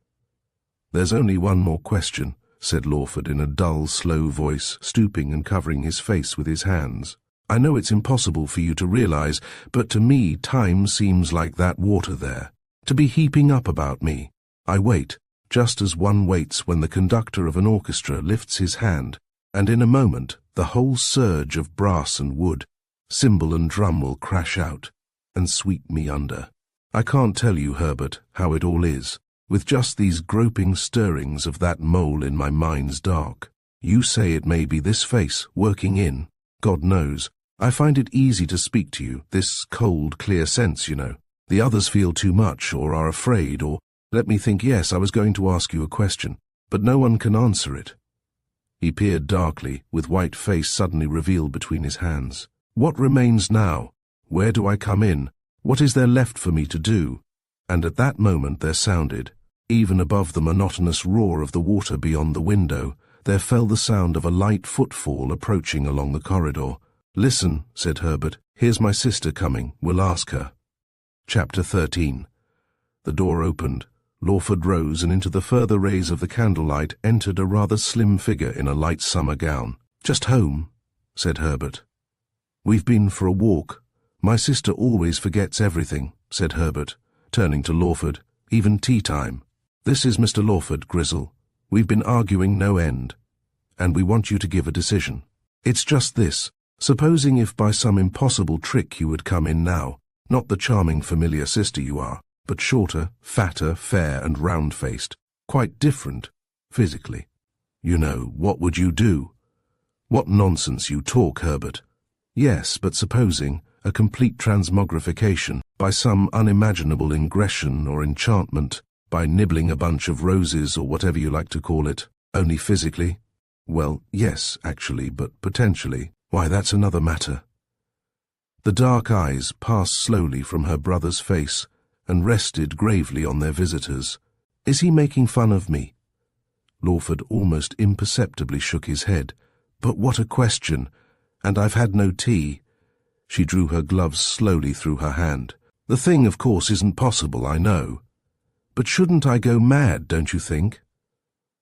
There's only one more question, said Lawford in a dull, slow voice, stooping and covering his face with his hands. I know it's impossible for you to realize, but to me time seems like that water there, to be heaping up about me. I wait, just as one waits when the conductor of an orchestra lifts his hand, and in a moment the whole surge of brass and wood, cymbal and drum will crash out and sweep me under. I can't tell you, Herbert, how it all is, with just these groping stirrings of that mole in my mind's dark. You say it may be this face working in. God knows. I find it easy to speak to you, this cold, clear sense, The others feel too much, or are afraid, or, let me think, yes, I was going to ask you a question, but no one can answer it. He peered darkly, with white face suddenly revealed between his hands. What remains now? Where do I come in? What is there left for me to do? And at that moment there sounded, even above the monotonous roar of the water beyond the window, there fell the sound of a light footfall approaching along the corridor. Listen, said Herbert, here's my sister coming, we'll ask her. Chapter 13. The door opened. Lawford rose, and into the further rays of the candlelight entered a rather slim figure in a light summer gown. Just home, said Herbert. We've been for a walk. My sister always forgets everything, said Herbert, turning to Lawford, even tea time. This is Mr. Lawford, Grizzle. We've been arguing no end, and we want you to give a decision. It's just this. Supposing if by some impossible trick you would come in now, not the charming familiar sister you are, but shorter, fatter, fair and round-faced, quite different, physically. What would you do? What nonsense you talk, Herbert. Yes, but supposing a complete transmogrification, by some unimaginable ingression or enchantment, by nibbling a bunch of roses or whatever you like to call it, only physically? Well, yes, actually, but potentially. Why, that's another matter. The dark eyes passed slowly from her brother's face and rested gravely on their visitor's. Is he making fun of me? Lawford almost imperceptibly shook his head. But what a question! And I've had no tea. She drew her gloves slowly through her hand. The thing, of course, isn't possible, I know. But shouldn't I go mad, don't you think?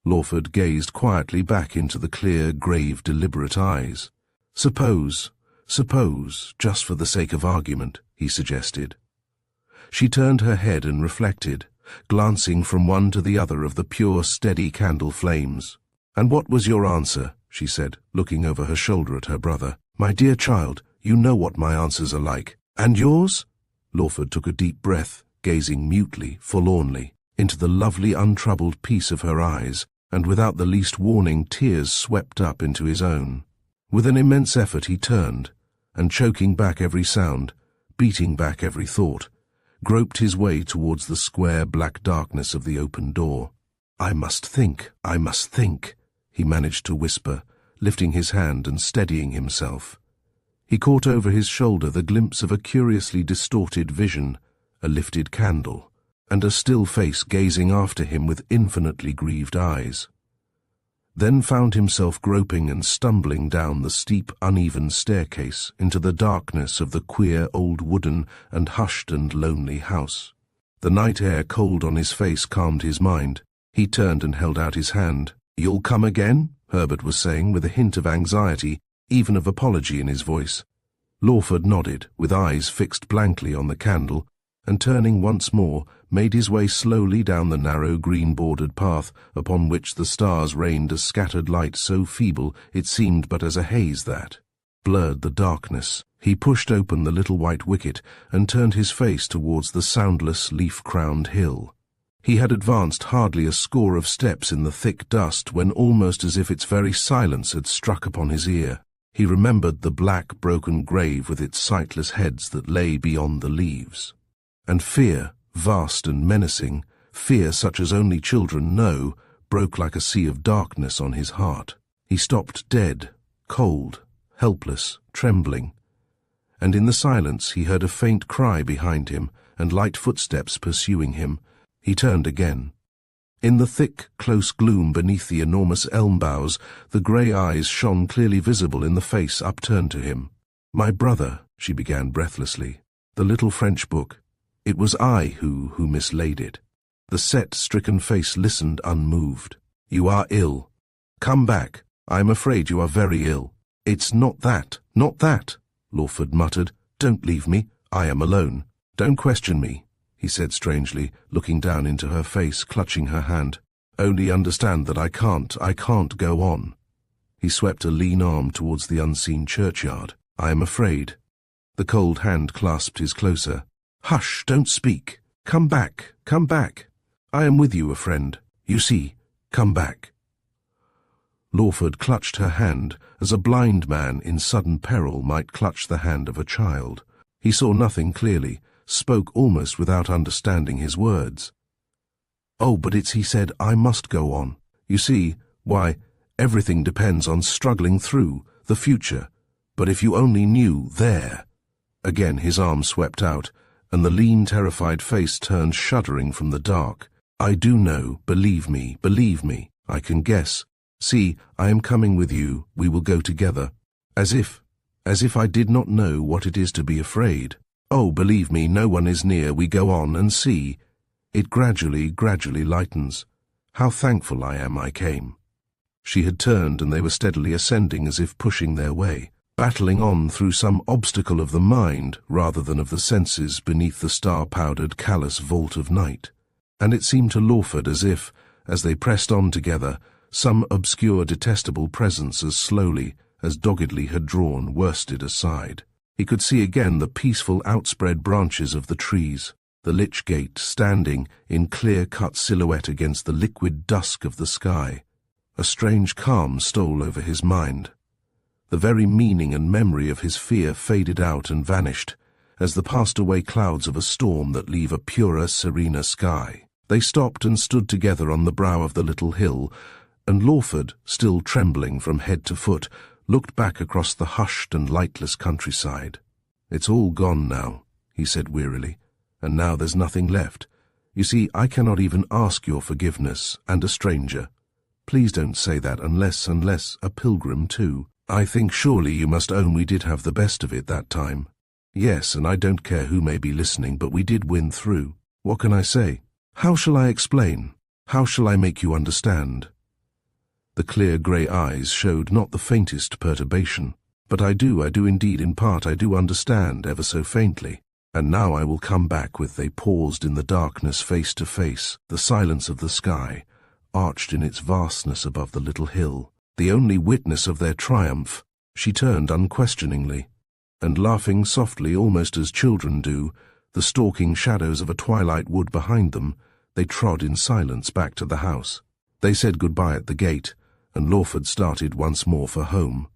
Lawford gazed quietly back into the clear, grave, deliberate eyes. Suppose, just for the sake of argument, he suggested. She turned her head and reflected, glancing from one to the other of the pure, steady candle flames. "And what was your answer?" she said, looking over her shoulder at her brother. "My dear child, you know what my answers are like. And yours?" Lawford took a deep breath, gazing mutely, forlornly, into the lovely, untroubled peace of her eyes, and without the least warning tears swept up into his own. With an immense effort he turned, and choking back every sound, beating back every thought, groped his way towards the square black darkness of the open door. I must think," he managed to whisper, lifting his hand and steadying himself. He caught over his shoulder the glimpse of a curiously distorted vision, a lifted candle, and a still face gazing after him with infinitely grieved eyes. Then found himself groping and stumbling down the steep, uneven staircase into the darkness of the queer old wooden and hushed and lonely house. The night air cold on his face calmed his mind. He turned and held out his hand. "You'll come again?" Herbert was saying, with a hint of anxiety, even of apology in his voice. Lawford nodded, with eyes fixed blankly on the candle, and turning once more, made his way slowly down the narrow green-bordered path upon which the stars rained a scattered light so feeble it seemed but as a haze that blurred the darkness. He pushed open the little white wicket and turned his face towards the soundless, leaf-crowned hill. He had advanced hardly a score of steps in the thick dust when, almost as if its very silence had struck upon his ear, he remembered the black, broken grave with its sightless heads that lay beyond the leaves. And fear, vast and menacing, fear such as only children know, broke like a sea of darkness on his heart. He stopped dead, cold, helpless, trembling, and in the silence he heard a faint cry behind him and light footsteps pursuing him. He turned again. In the thick, close gloom beneath the enormous elm boughs, the grey eyes shone clearly visible in the face upturned to him. "My brother," she began breathlessly, "the little French book. It was I who mislaid it." The set, stricken face listened unmoved. "You are ill. Come back. I am afraid you are very ill." "It's not that, Lawford muttered. "Don't leave me. I am alone. Don't question me," he said strangely, looking down into her face, clutching her hand. "Only understand that I can't go on." He swept a lean arm towards the unseen churchyard. "I am afraid." The cold hand clasped his closer. "Hush, don't speak. Come back. I am with you, a friend. You see, come back." Lawford clutched her hand as a blind man in sudden peril might clutch the hand of a child. He saw nothing clearly, spoke almost without understanding his words. "Oh, but he said, I must go on. You see, why, everything depends on struggling through the future. But if you only knew there." Again his arm swept out, and the lean, terrified face turned shuddering from the dark. "I do know, believe me, I can guess. See, I am coming with you, we will go together. As if I did not know what it is to be afraid. Oh, believe me, no one is near, we go on and see. It gradually lightens. How thankful I am I came." She had turned and they were steadily ascending as if pushing their way, battling on through some obstacle of the mind rather than of the senses beneath the star-powdered callous vault of night. And it seemed to Lawford as if, as they pressed on together, some obscure detestable presence as slowly, as doggedly had drawn, worsted aside. He could see again the peaceful outspread branches of the trees, the lich gate standing in clear-cut silhouette against the liquid dusk of the sky. A strange calm stole over his mind. The very meaning and memory of his fear faded out and vanished, as the passed-away clouds of a storm that leave a purer, serener sky. They stopped and stood together on the brow of the little hill, and Lawford, still trembling from head to foot, looked back across the hushed and lightless countryside. "It's all gone now," he said wearily, "and now there's nothing left. You see, I cannot even ask your forgiveness, and a stranger. Please don't say that unless a pilgrim too. I think surely you must own we did have the best of it that time. Yes, and I don't care who may be listening, but we did win through. What can I say? How shall I explain? How shall I make you understand?" The clear grey eyes showed not the faintest perturbation. "But I do indeed, in part I do understand, ever so faintly. And now I will come back with. They paused in the darkness face to face, the silence of the sky, arched in its vastness above the little hill, the only witness of their triumph. She turned unquestioningly, and laughing softly almost as children do, the stalking shadows of a twilight wood behind them, they trod in silence back to the house. They said goodbye at the gate, and Lawford started once more for home.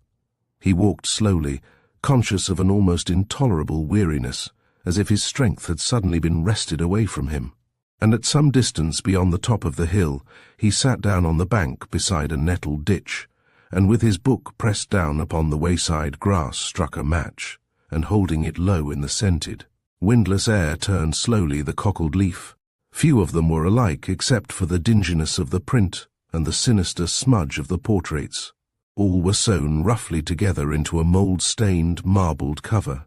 He walked slowly, conscious of an almost intolerable weariness, as if his strength had suddenly been wrested away from him. And at some distance beyond the top of the hill, he sat down on the bank beside a nettled ditch, and with his book pressed down upon the wayside grass struck a match, and holding it low in the scented, windless air turned slowly the cockled leaf. Few of them were alike except for the dinginess of the print and the sinister smudge of the portraits. All were sewn roughly together into a mould-stained, marbled cover.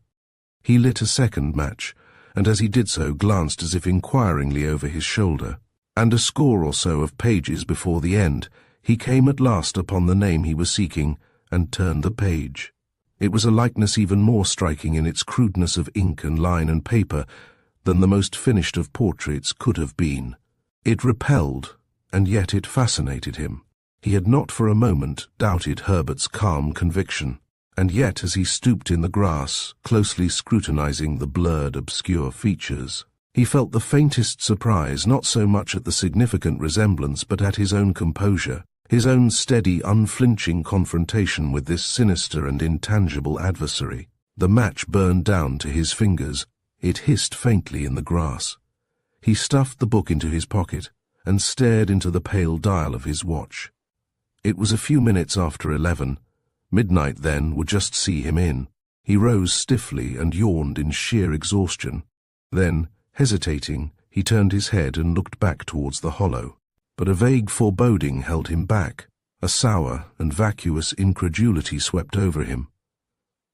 He lit a second match, and as he did so glanced as if inquiringly over his shoulder, and a score or so of pages before the end, he came at last upon the name he was seeking, and turned the page. It was a likeness even more striking in its crudeness of ink and line and paper than the most finished of portraits could have been. It repelled, and yet it fascinated him. He had not for a moment doubted Herbert's calm conviction, and yet as he stooped in the grass, closely scrutinizing the blurred, obscure features, he felt the faintest surprise not so much at the significant resemblance but at his own composure, his own steady, unflinching confrontation with this sinister and intangible adversary. The match burned down to his fingers. It hissed faintly in the grass. He stuffed the book into his pocket and stared into the pale dial of his watch. It was a few minutes after 11. Midnight, then, would just see him in. He rose stiffly and yawned in sheer exhaustion. Then, hesitating, he turned his head and looked back towards the hollow. But a vague foreboding held him back. A sour and vacuous incredulity swept over him.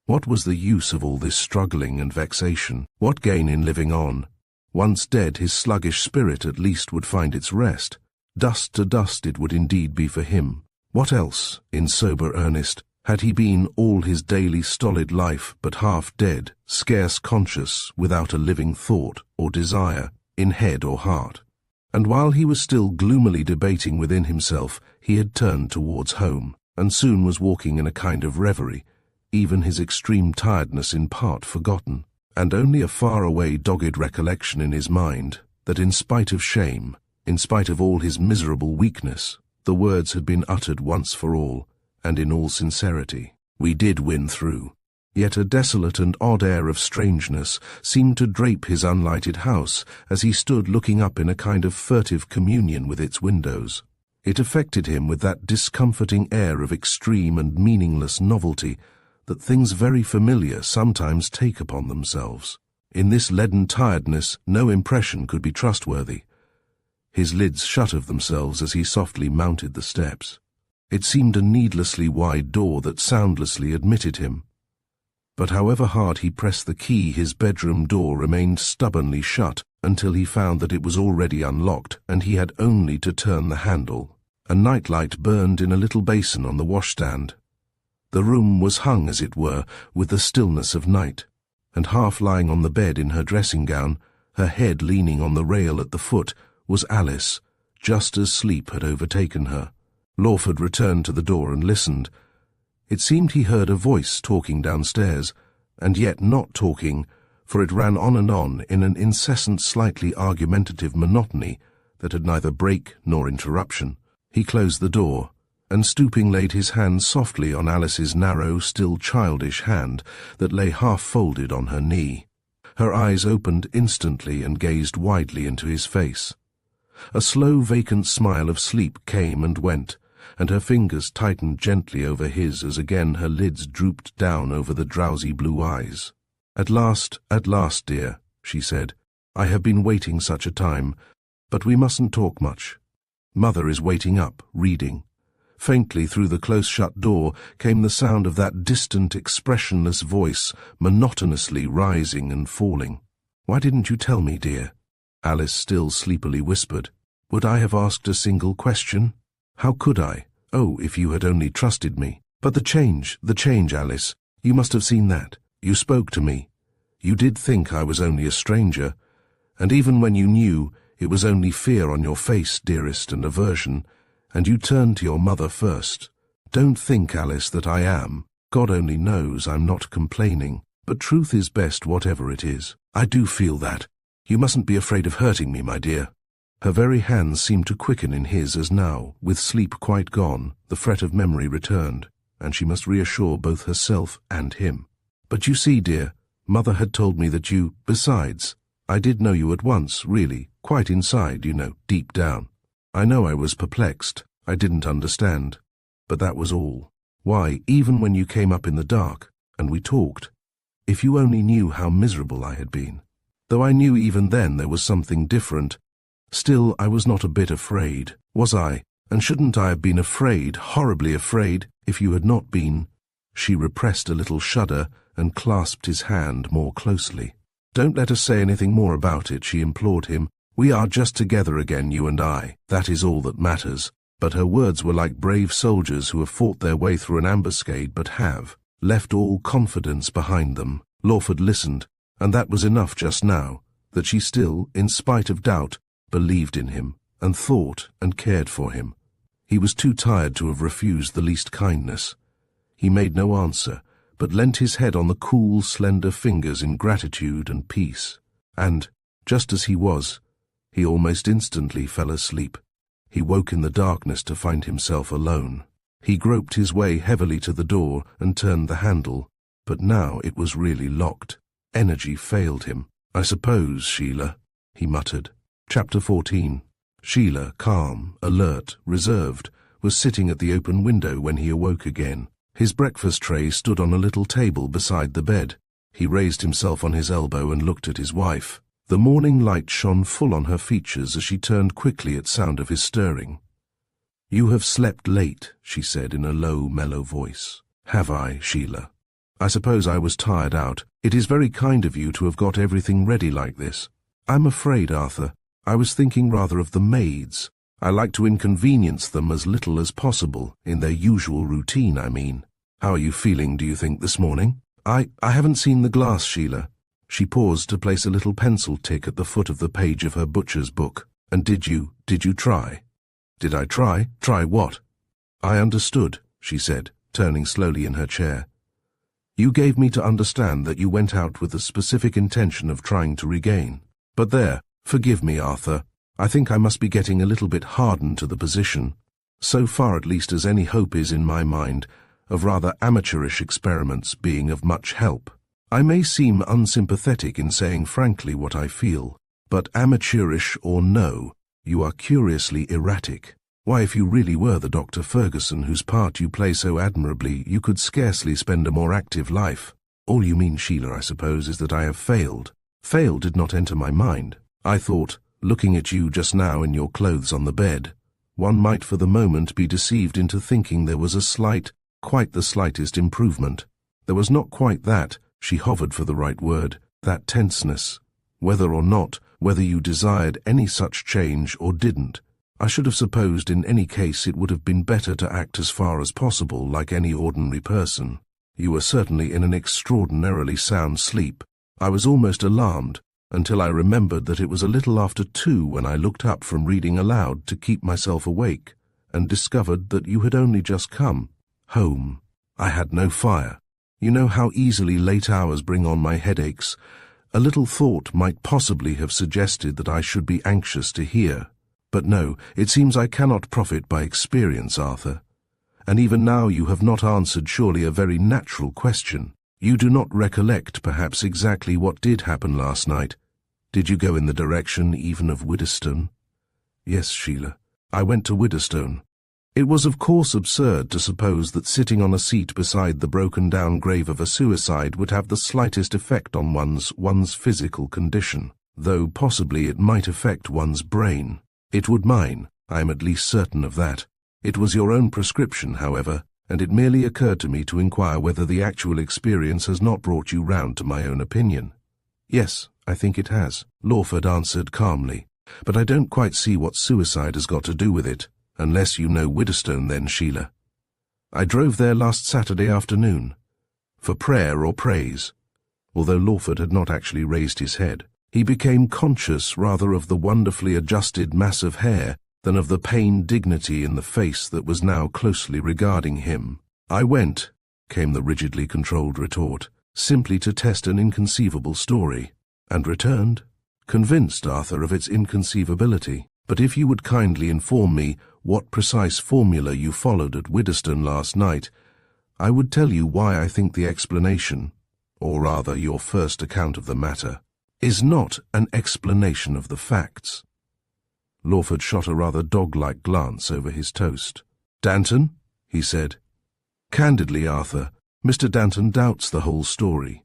What was the use of all this struggling and vexation? What gain in living on? Once dead, his sluggish spirit at least would find its rest. Dust to dust it would indeed be for him. What else, in sober earnest, had he been all his daily stolid life but half dead, scarce conscious, without a living thought or desire, in head or heart? And while he was still gloomily debating within himself, he had turned towards home, and soon was walking in a kind of reverie, even his extreme tiredness in part forgotten, and only a far-away dogged recollection in his mind that in spite of shame, in spite of all his miserable weakness, the words had been uttered once for all, and in all sincerity. We did win through. Yet a desolate and odd air of strangeness seemed to drape his unlighted house as he stood looking up in a kind of furtive communion with its windows. It affected him with that discomforting air of extreme and meaningless novelty that things very familiar sometimes take upon themselves. In this leaden tiredness no impression could be trustworthy. His lids shut of themselves as he softly mounted the steps. It seemed a needlessly wide door that soundlessly admitted him. But however hard he pressed the key, his bedroom door remained stubbornly shut until he found that it was already unlocked and he had only to turn the handle. A nightlight burned in a little basin on the washstand. The room was hung, as it were, with the stillness of night, and half lying on the bed in her dressing-gown, her head leaning on the rail at the foot, was Alice, just as sleep had overtaken her. Lawford returned to the door and listened. It seemed he heard a voice talking downstairs, and yet not talking, for it ran on and on in an incessant, slightly argumentative monotony that had neither break nor interruption. He closed the door, and stooping laid his hand softly on Alice's narrow, still childish hand that lay half-folded on her knee. Her eyes opened instantly and gazed widely into his face. A slow, vacant smile of sleep came and went, and her fingers tightened gently over his as again her lids drooped down over the drowsy blue eyes. At last, dear," she said. "I have been waiting such a time, but we mustn't talk much. Mother is waiting up, reading." Faintly through the close-shut door came the sound of that distant, expressionless voice, monotonously rising and falling. "Why didn't you tell me, dear?" Alice still sleepily whispered. "Would I have asked a single question? How could I? Oh, if you had only trusted me. But the change, Alice, you must have seen that. You spoke to me. You did think I was only a stranger, and even when you knew, it was only fear on your face, dearest, and aversion, and you turned to your mother first. Don't think, Alice, that I am. God only knows I'm not complaining, but truth is best whatever it is. I do feel that. You mustn't be afraid of hurting me, my dear. Her very hands seemed to quicken in his as now, with sleep quite gone, the fret of memory returned, and she must reassure both herself and him. But you see, dear, Mother had told me that you, besides, I did know you at once, really, quite inside, you know, deep down. I know I was perplexed, I didn't understand, but that was all. Why, even when you came up in the dark, and we talked, if you only knew how miserable I had been. Though I knew even then there was something different, still I was not a bit afraid, was I? And shouldn't I have been afraid, horribly afraid, if you had not been? She repressed a little shudder and clasped his hand more closely. Don't let us say anything more about it, she implored him. We are just together again, you and I. That is all that matters. But her words were like brave soldiers who have fought their way through an ambuscade but have left all confidence behind them. Lawford listened, and that was enough just now, that she still, in spite of doubt, believed in him, and thought and cared for him. He was too tired to have refused the least kindness. He made no answer, but leant his head on the cool, slender fingers in gratitude and peace. And, just as he was, he almost instantly fell asleep. He woke in the darkness to find himself alone. He groped his way heavily to the door and turned the handle, but now it was really locked. Energy failed him. I suppose, Sheila, he muttered. Chapter 14. Sheila, calm, alert, reserved, was sitting at the open window when he awoke again. His breakfast tray stood on a little table beside the bed. He raised himself on his elbow and looked at his wife. The morning light shone full on her features as she turned quickly at sound of his stirring. You have slept late, she said in a low, mellow voice. Have I, Sheila? I suppose I was tired out. It is very kind of you to have got everything ready like this. I'm afraid, Arthur, I was thinking rather of the maids. I like to inconvenience them as little as possible, in their usual routine, I mean. How are you feeling, do you think, this morning? I haven't seen the glass, Sheila. She paused to place a little pencil tick at the foot of the page of her butcher's book. And did you try? Did I try? Try what? I understood, she said, turning slowly in her chair. You gave me to understand that you went out with the specific intention of trying to regain. But there, forgive me, Arthur. I think I must be getting a little bit hardened to the position. So far at least as any hope is in my mind, of rather amateurish experiments being of much help. I may seem unsympathetic in saying frankly what I feel, but amateurish or no, you are curiously erratic. Why, if you really were the Dr. Ferguson whose part you play so admirably, you could scarcely spend a more active life. All you mean, Sheila, I suppose, is that I have failed. Fail did not enter my mind. I thought, looking at you just now in your clothes on the bed, one might for the moment be deceived into thinking there was a slight, quite the slightest improvement. There was not quite that. She hovered for the right word, that tenseness. Whether or not, whether you desired any such change or didn't, I should have supposed in any case it would have been better to act as far as possible like any ordinary person. You were certainly in an extraordinarily sound sleep. I was almost alarmed, until I remembered that it was a little after 2 when I looked up from reading aloud to keep myself awake, and discovered that you had only just come. Home. I had no fire. You know how easily late hours bring on my headaches. A little thought might possibly have suggested that I should be anxious to hear. But no, it seems I cannot profit by experience, Arthur. And even now you have not answered surely a very natural question. You do not recollect perhaps exactly what did happen last night. Did you go in the direction even of Widderstone? Yes, Sheila. I went to Widderstone. It was of course absurd to suppose that sitting on a seat beside the broken-down grave of a suicide would have the slightest effect on one's physical condition, though possibly it might affect one's brain. It would mine, I am at least certain of that. It was your own prescription, however, and it merely occurred to me to inquire whether the actual experience has not brought you round to my own opinion. Yes, I think it has, Lawford answered calmly, but I don't quite see what suicide has got to do with it. Unless you know Widderstone then, Sheila. I drove there last Saturday afternoon. For prayer or praise? although Lawford had not actually raised his head. He became conscious rather of the wonderfully adjusted mass of hair than of the pained dignity in the face that was now closely regarding him. "I went," came the rigidly controlled retort, "simply to test an inconceivable story." "And returned?" "Convinced, Arthur, of its inconceivability. But if you would kindly inform me what precise formula you followed at Widdowstone last night, I would tell you why I think the explanation, or rather your first account of the matter, is not an explanation of the facts." Lawford shot a rather dog-like glance over his toast. "Danton," he said. "Candidly, Arthur, Mr. Danton doubts the whole story.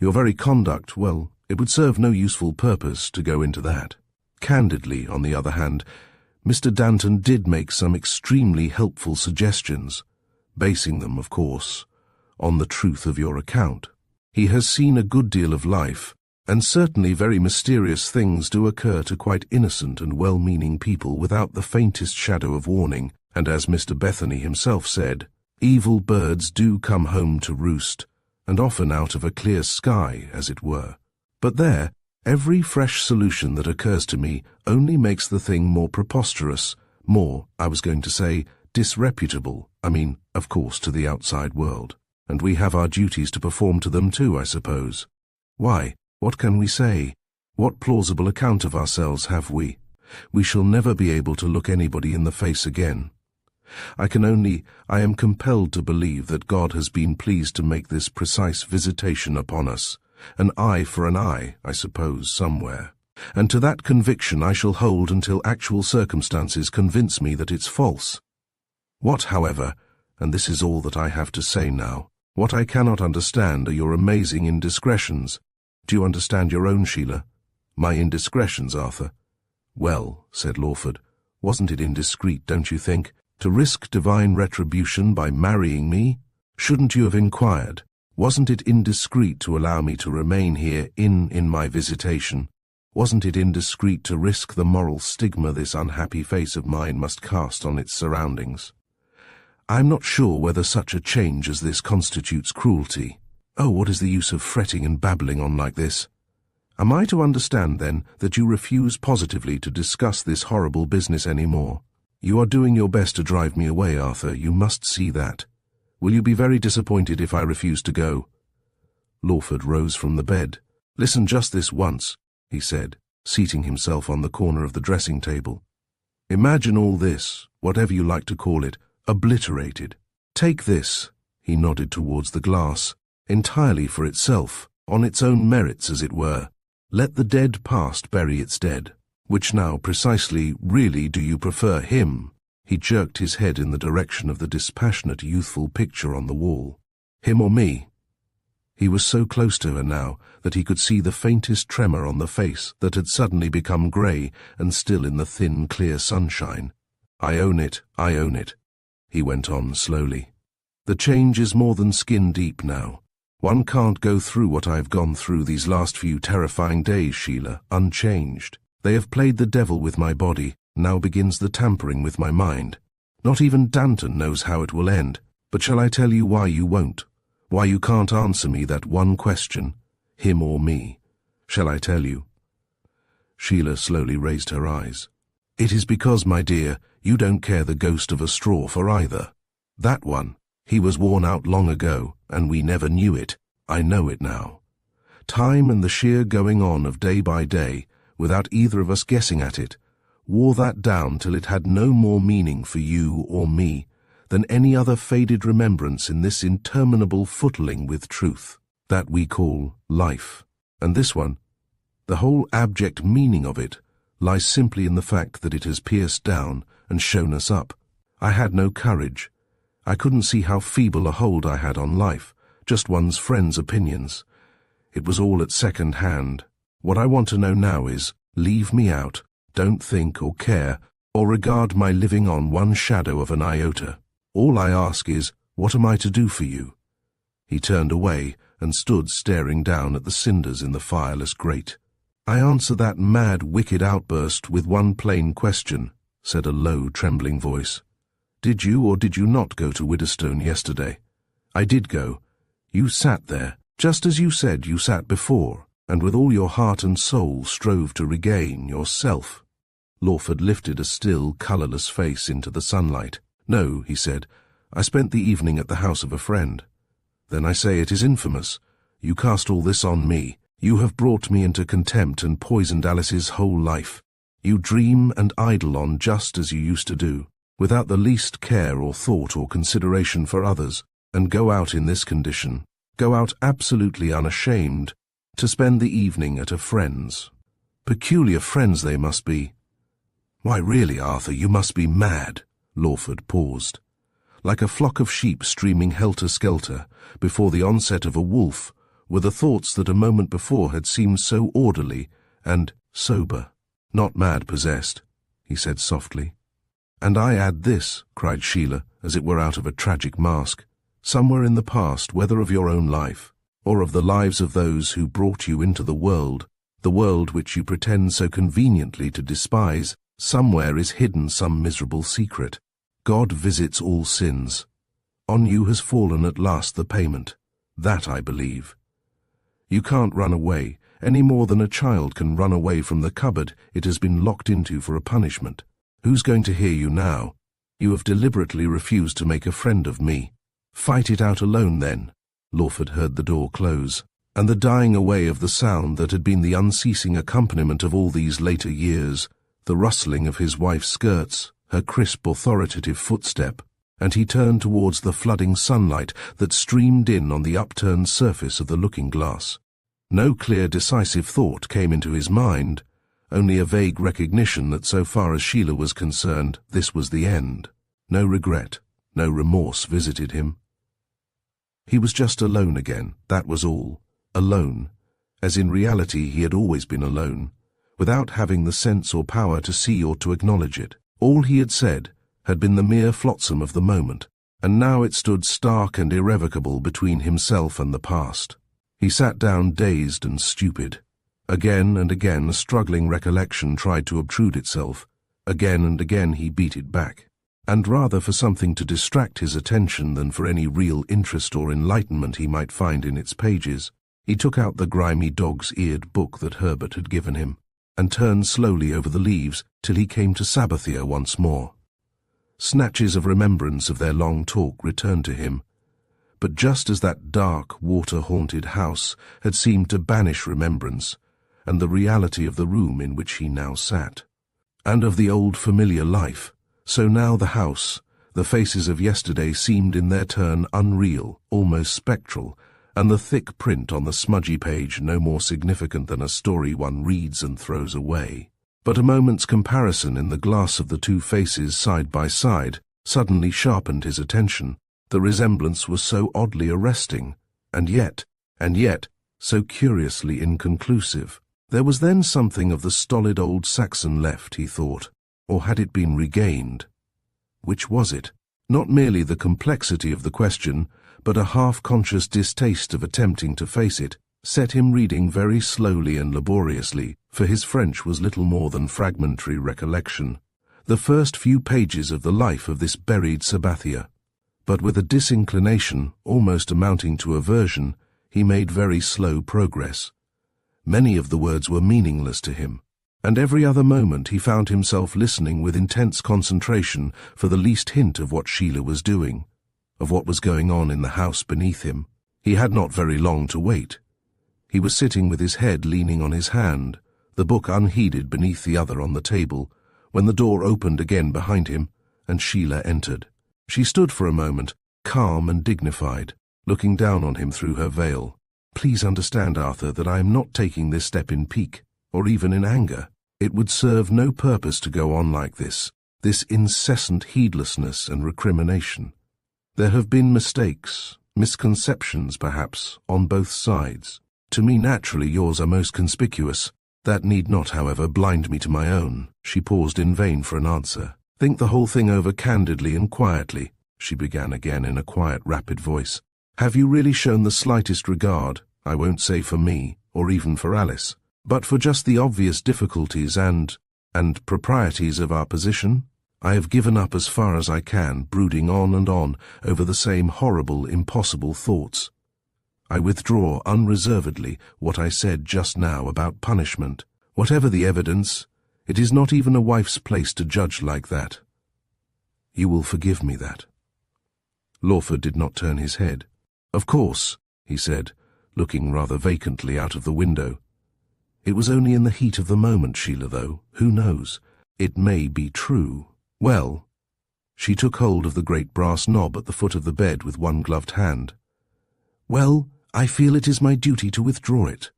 Your very conduct, well, it would serve no useful purpose to go into that. Candidly, on the other hand, Mr. Danton did make some extremely helpful suggestions, basing them, of course, on the truth of your account. He has seen a good deal of life, and certainly very mysterious things do occur to quite innocent and well-meaning people without the faintest shadow of warning, and as Mr. Bethany himself said, evil birds do come home to roost, and often out of a clear sky, as it were. But there, every fresh solution that occurs to me only makes the thing more preposterous, more, I was going to say, disreputable, of course, to the outside world. And we have our duties to perform to them too, I suppose. Why? What can we say? What plausible account of ourselves have we? We shall never be able to look anybody in the face again. I am compelled to believe that God has been pleased to make this precise visitation upon us, an eye for an eye, I suppose, somewhere. And to that conviction I shall hold until actual circumstances convince me that it's false. What, however, and this is all that I have to say now, what I cannot understand are your amazing indiscretions. Do you understand your own, Sheila? My indiscretions, Arthur? Well, said Lawford, wasn't it indiscreet, don't you think, to risk divine retribution by marrying me? Shouldn't you have inquired? Wasn't it indiscreet to allow me to remain here in my visitation? Wasn't it indiscreet to risk the moral stigma this unhappy face of mine must cast on its surroundings? I'm not sure whether such a change as this constitutes cruelty. Oh, what is the use of fretting and babbling on like this? Am I to understand, then, that you refuse positively to discuss this horrible business any more? You are doing your best to drive me away, Arthur, you must see that. Will you be very disappointed if I refuse to go? Lawford rose from the bed. Listen just this once, he said, seating himself on the corner of the dressing table. Imagine all this, whatever you like to call it, obliterated. Take this, he nodded towards the glass, entirely for itself, on its own merits, as it were. Let the dead past bury its dead. Which now, precisely, really do you prefer him? He jerked his head in the direction of the dispassionate youthful picture on the wall. Him or me? He was so close to her now that he could see the faintest tremor on the face that had suddenly become grey and still in the thin, clear sunshine. I own it, he went on slowly. The change is more than skin deep now. One can't go through what I've gone through these last few terrifying days, Sheila, unchanged. They have played the devil with my body, now begins the tampering with my mind. Not even Danton knows how it will end, but shall I tell you why you won't? Why you can't answer me that one question, him or me? Shall I tell you? Sheila slowly raised her eyes. It is because, my dear, you don't care the ghost of a straw for either. That one, he was worn out long ago, and we never knew it. I know it now. Time and the sheer going on of day by day, without either of us guessing at it, wore that down till it had no more meaning for you or me than any other faded remembrance in this interminable footling with truth, that we call life. And this one, the whole abject meaning of it, lies simply in the fact that it has pierced down and shown us up. I had no courage. I couldn't see how feeble a hold I had on life, just one's friends' opinions. It was all at second hand. What I want to know now is, leave me out, don't think or care, or regard my living on one shadow of an iota. All I ask is, what am I to do for you? He turned away and stood staring down at the cinders in the fireless grate. I answer that mad, wicked outburst with one plain question, said a low, trembling voice. Did you or did you not go to Widdowstone yesterday? I did go. You sat there, Just as you said you sat before, and with all your heart and soul strove to regain yourself. Lawford lifted a still, colourless face into the sunlight. No, he said, I spent the evening at the house of a friend. Then I say it is infamous. You cast all this on me. You have brought me into contempt and poisoned Alice's whole life. You dream and idle on just as you used to do, without the least care or thought or consideration for others, and go out in this condition, go out absolutely unashamed, to spend the evening at a friend's. Peculiar friends they must be. Why really, Arthur, you must be mad. Lawford paused. Like a flock of sheep streaming helter-skelter before the onset of a wolf, were the thoughts that a moment before had seemed so orderly and sober. Not mad possessed, he said softly. And I add this, cried Sheila, as it were out of a tragic mask. Somewhere in the past, whether of your own life, or of the lives of those who brought you into the world which you pretend so conveniently to despise, somewhere is hidden some miserable secret. God visits all sins. On you has fallen at last the payment. That I believe. You can't run away, any more than a child can run away from the cupboard it has been locked into for a punishment. Who's going to hear you now? You have deliberately refused to make a friend of me. Fight it out alone, then. Lawford heard the door close, and the dying away of the sound that had been the unceasing accompaniment of all these later years, the rustling of his wife's skirts, her crisp, authoritative footstep, and he turned towards the flooding sunlight that streamed in on the upturned surface of the looking-glass. No clear, decisive thought came into his mind, only a vague recognition that so far as Sheila was concerned, this was the end. No regret, no remorse visited him. He was just alone again, that was all. Alone, as in reality he had always been alone, without having the sense or power to see or to acknowledge it. All he had said had been the mere flotsam of the moment, and now it stood stark and irrevocable between himself and the past. He sat down dazed and stupid. Again and again a struggling recollection tried to obtrude itself. Again and again he beat it back. And rather for something to distract his attention than for any real interest or enlightenment he might find in its pages, he took out the grimy dog's-eared book that Herbert had given him, and turned slowly over the leaves till he came to Sabathia once more. Snatches of remembrance of their long talk returned to him, but just as that dark, water-haunted house had seemed to banish remembrance, and the reality of the room in which he now sat, and of the old familiar life, so now the house, the faces of yesterday seemed in their turn unreal, almost spectral, and the thick print on the smudgy page no more significant than a story one reads and throws away. But a moment's comparison in the glass of the two faces side by side suddenly sharpened his attention. The resemblance was so oddly arresting, and yet, so curiously inconclusive. There was then something of the stolid old Saxon left, he thought, or had it been regained? Which was it? Not merely the complexity of the question, but a half-conscious distaste of attempting to face it, set him reading very slowly and laboriously, for his French was little more than fragmentary recollection, the first few pages of the life of this buried Sabathia. But with a disinclination, almost amounting to aversion, he made very slow progress. Many of the words were meaningless to him, and every other moment he found himself listening with intense concentration for the least hint of what Sheila was doing, of what was going on in the house beneath him. He had not very long to wait. He was sitting with his head leaning on his hand, the book unheeded beneath the other on the table, when the door opened again behind him, and Sheila entered. She stood for a moment, calm and dignified, looking down on him through her veil. Please understand, Arthur, that I am not taking this step in pique, or even in anger. It would serve no purpose to go on like this incessant heedlessness and recrimination. There have been mistakes, misconceptions perhaps, on both sides. To me, naturally, yours are most conspicuous. That need not, however, blind me to my own. She paused in vain for an answer. Think the whole thing over candidly and quietly, she began again in a quiet, rapid voice. Have you really shown the slightest regard, I won't say for me, or even for Alice, but for just the obvious difficulties and proprieties of our position? I have given up as far as I can, brooding on and on over the same horrible, impossible thoughts. I withdraw unreservedly what I said just now about punishment. Whatever the evidence, it is not even a wife's place to judge like that. You will forgive me that." Lawford did not turn his head. "Of course," he said, looking rather vacantly out of the window. "It was only in the heat of the moment, Sheila, though. Who knows? It may be true. Well," she took hold of the great brass knob at the foot of the bed with one gloved hand. "Well, I feel it is my duty to withdraw it.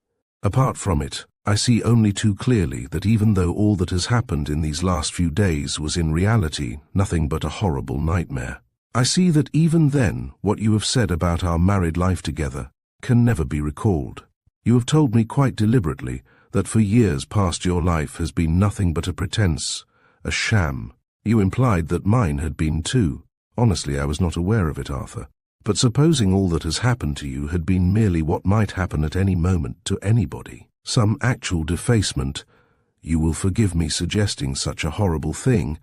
Apart from it, I see only too clearly that even though all that has happened in these last few days was in reality nothing but a horrible nightmare, I see that even then what you have said about our married life together can never be recalled. You have told me quite deliberately that for years past your life has been nothing but a pretense, a sham. You implied that mine had been too. Honestly, I was not aware of it, Arthur. But supposing all that has happened to you had been merely what might happen at any moment to anybody, some actual defacement, you will forgive me suggesting such a horrible thing.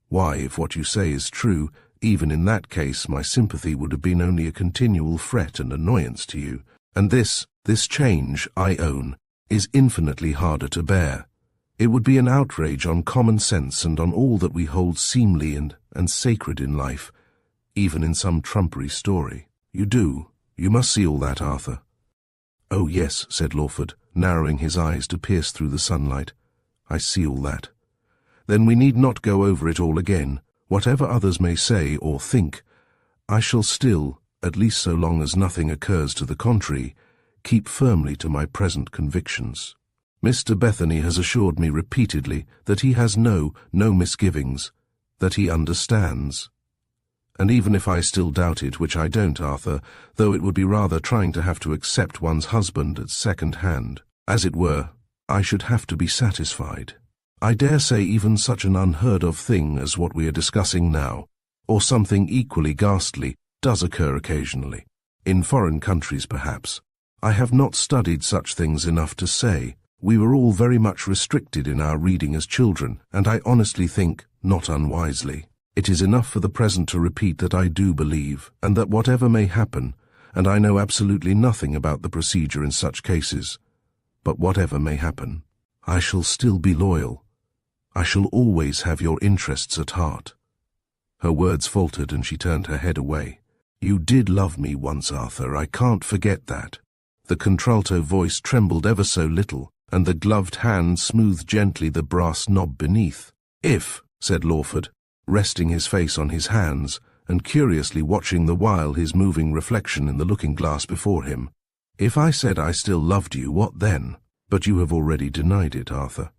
Why, if what you say is true, even in that case my sympathy would have been only a continual fret and annoyance to you. And this change, I own, is infinitely harder to bear. It would be an outrage on common sense and on all that we hold seemly and sacred in life, even in some trumpery story. You must see all that, Arthur." "Oh, yes," said Lawford, narrowing his eyes to pierce through the sunlight. "I see all that. Then we need not go over it all again. Whatever others may say or think, I shall still, at least so long as nothing occurs to the contrary, keep firmly to my present convictions. Mr. Bethany has assured me repeatedly that he has no misgivings, that he understands. And even if I still doubt it, which I don't, Arthur, though it would be rather trying to have to accept one's husband at second hand, as it were, I should have to be satisfied. I dare say even such an unheard-of thing as what we are discussing now, or something equally ghastly, does occur occasionally. In foreign countries, perhaps. I have not studied such things enough to say. We were all very much restricted in our reading as children, and I honestly think, not unwisely. It is enough for the present to repeat that I do believe, and that whatever may happen, and I know absolutely nothing about the procedure in such cases, but whatever may happen, I shall still be loyal. I shall always have your interests at heart." Her words faltered and she turned her head away. "You did love me once, Arthur, I can't forget that." The contralto voice trembled ever so little, and the gloved hand smoothed gently the brass knob beneath. "If," said Lawford, resting his face on his hands, and curiously watching the while his moving reflection in the looking-glass before him, "if I said I still loved you, what then? But you have already denied it, Arthur."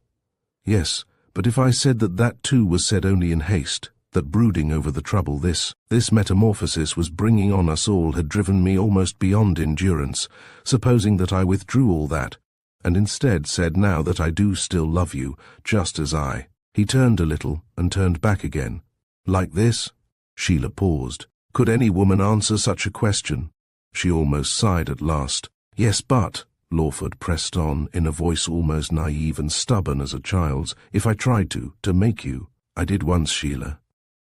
"Yes, but if I said that too was said only in haste, that brooding over the trouble this metamorphosis was bringing on us all had driven me almost beyond endurance, supposing that I withdrew all that, and instead said now that I do still love you, just as I—" He turned a little and turned back again. "Like this?" Sheila paused. Could any woman answer such a question? She almost sighed at last. "Yes, but," Lawford pressed on, in a voice almost naive and stubborn as a child's, "if I tried to make you. I did once, Sheila.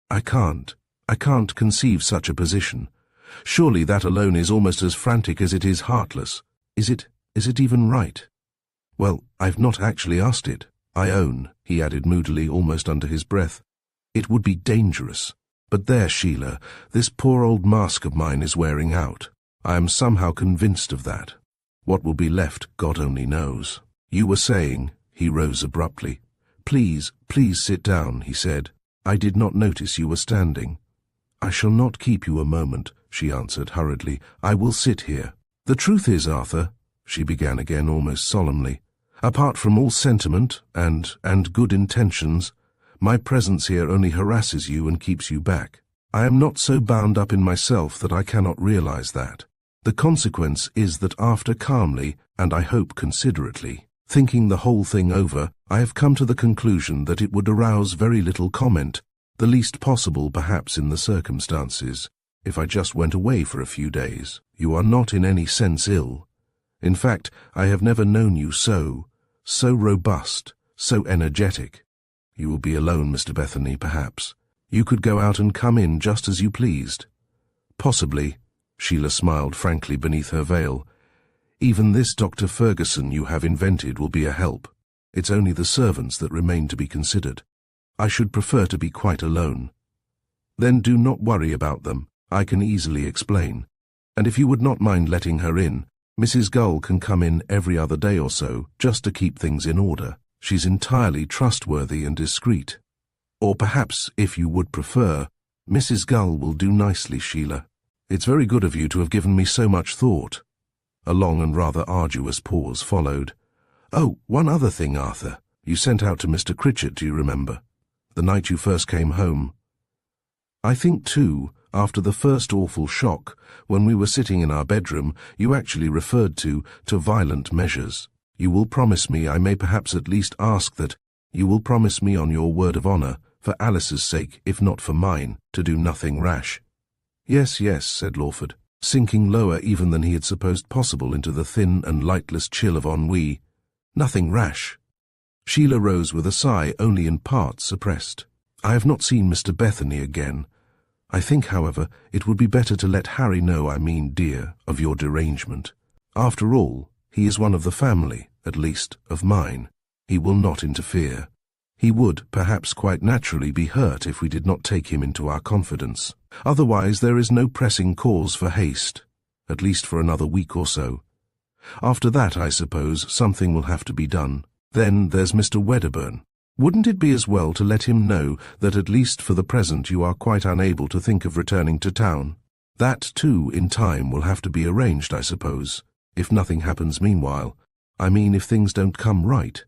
I can't conceive such a position. Surely that alone is almost as frantic as it is heartless. Is it even right?" "Well, I've not actually asked it. I own," he added moodily, almost under his breath. "It would be dangerous. But there, Sheila, this poor old mask of mine is wearing out. I am somehow convinced of that. What will be left, God only knows. You were saying," he rose abruptly. Please sit down," he said. "I did not notice you were standing." "I shall not keep you a moment," she answered hurriedly. "I will sit here. The truth is, Arthur," she began again almost solemnly, "apart from all sentiment and good intentions, my presence here only harasses you and keeps you back. I am not so bound up in myself that I cannot realize that. The consequence is that after calmly, and I hope considerately, thinking the whole thing over, I have come to the conclusion that it would arouse very little comment, the least possible perhaps in the circumstances, if I just went away for a few days. You are not in any sense ill. In fact, I have never known you so robust, so energetic. You will be alone, Mr. Bethany, perhaps. You could go out and come in just as you pleased. Possibly, Sheila smiled frankly beneath her veil. Even this Dr. Ferguson you have invented will be a help. It's only the servants that remain to be considered. I should prefer to be quite alone. Then do not worry about them. I can easily explain. And if you would not mind letting her in, Mrs. Gull can come in every other day or so, just to keep things in order. She's entirely trustworthy and discreet. Or perhaps, if you would prefer, Mrs. Gull will do nicely, Sheila. It's very good of you to have given me so much thought. A long and rather arduous pause followed. Oh, one other thing, Arthur. You sent out to Mr. Critchett, do you remember? The night you first came home. I think, too, after the first awful shock, when we were sitting in our bedroom, you actually referred to violent measures. You will promise me, I may perhaps at least ask that, you will promise me on your word of honour, for Alice's sake, if not for mine, to do nothing rash. Yes, yes, said Lawford, sinking lower even than he had supposed possible into the thin and lightless chill of ennui. Nothing rash. Sheila rose with a sigh, only in part suppressed. I have not seen Mr. Bethany again. I think, however, it would be better to let Harry know, I mean, dear, of your derangement. After all, he is one of the family, at least, of mine. He will not interfere. He would, perhaps quite naturally, be hurt if we did not take him into our confidence. Otherwise there is no pressing cause for haste, at least for another week or so. After that, I suppose, something will have to be done. Then there's Mr. Wedderburn. Wouldn't it be as well to let him know that at least for the present you are quite unable to think of returning to town? That, too, in time will have to be arranged, I suppose, if nothing happens meanwhile. I mean, if things don't come right.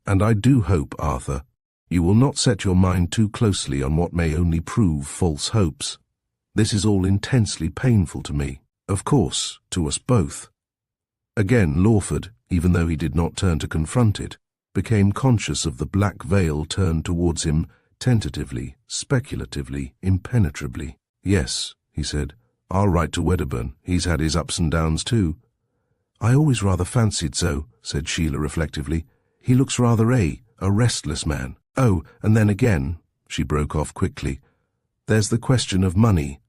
And I do hope, Arthur, you will not set your mind too closely on what may only prove false hopes. This is all intensely painful to me, of course, to us both. Again Lawford, even though he did not turn to confront it, became conscious of the black veil turned towards him, tentatively, speculatively, impenetrably. Yes, he said, I'll write to Wedderburn. He's had his ups and downs too. I always rather fancied so, said Sheila reflectively. He looks rather a restless man. Oh, and then again, she broke off quickly, there's the question of money.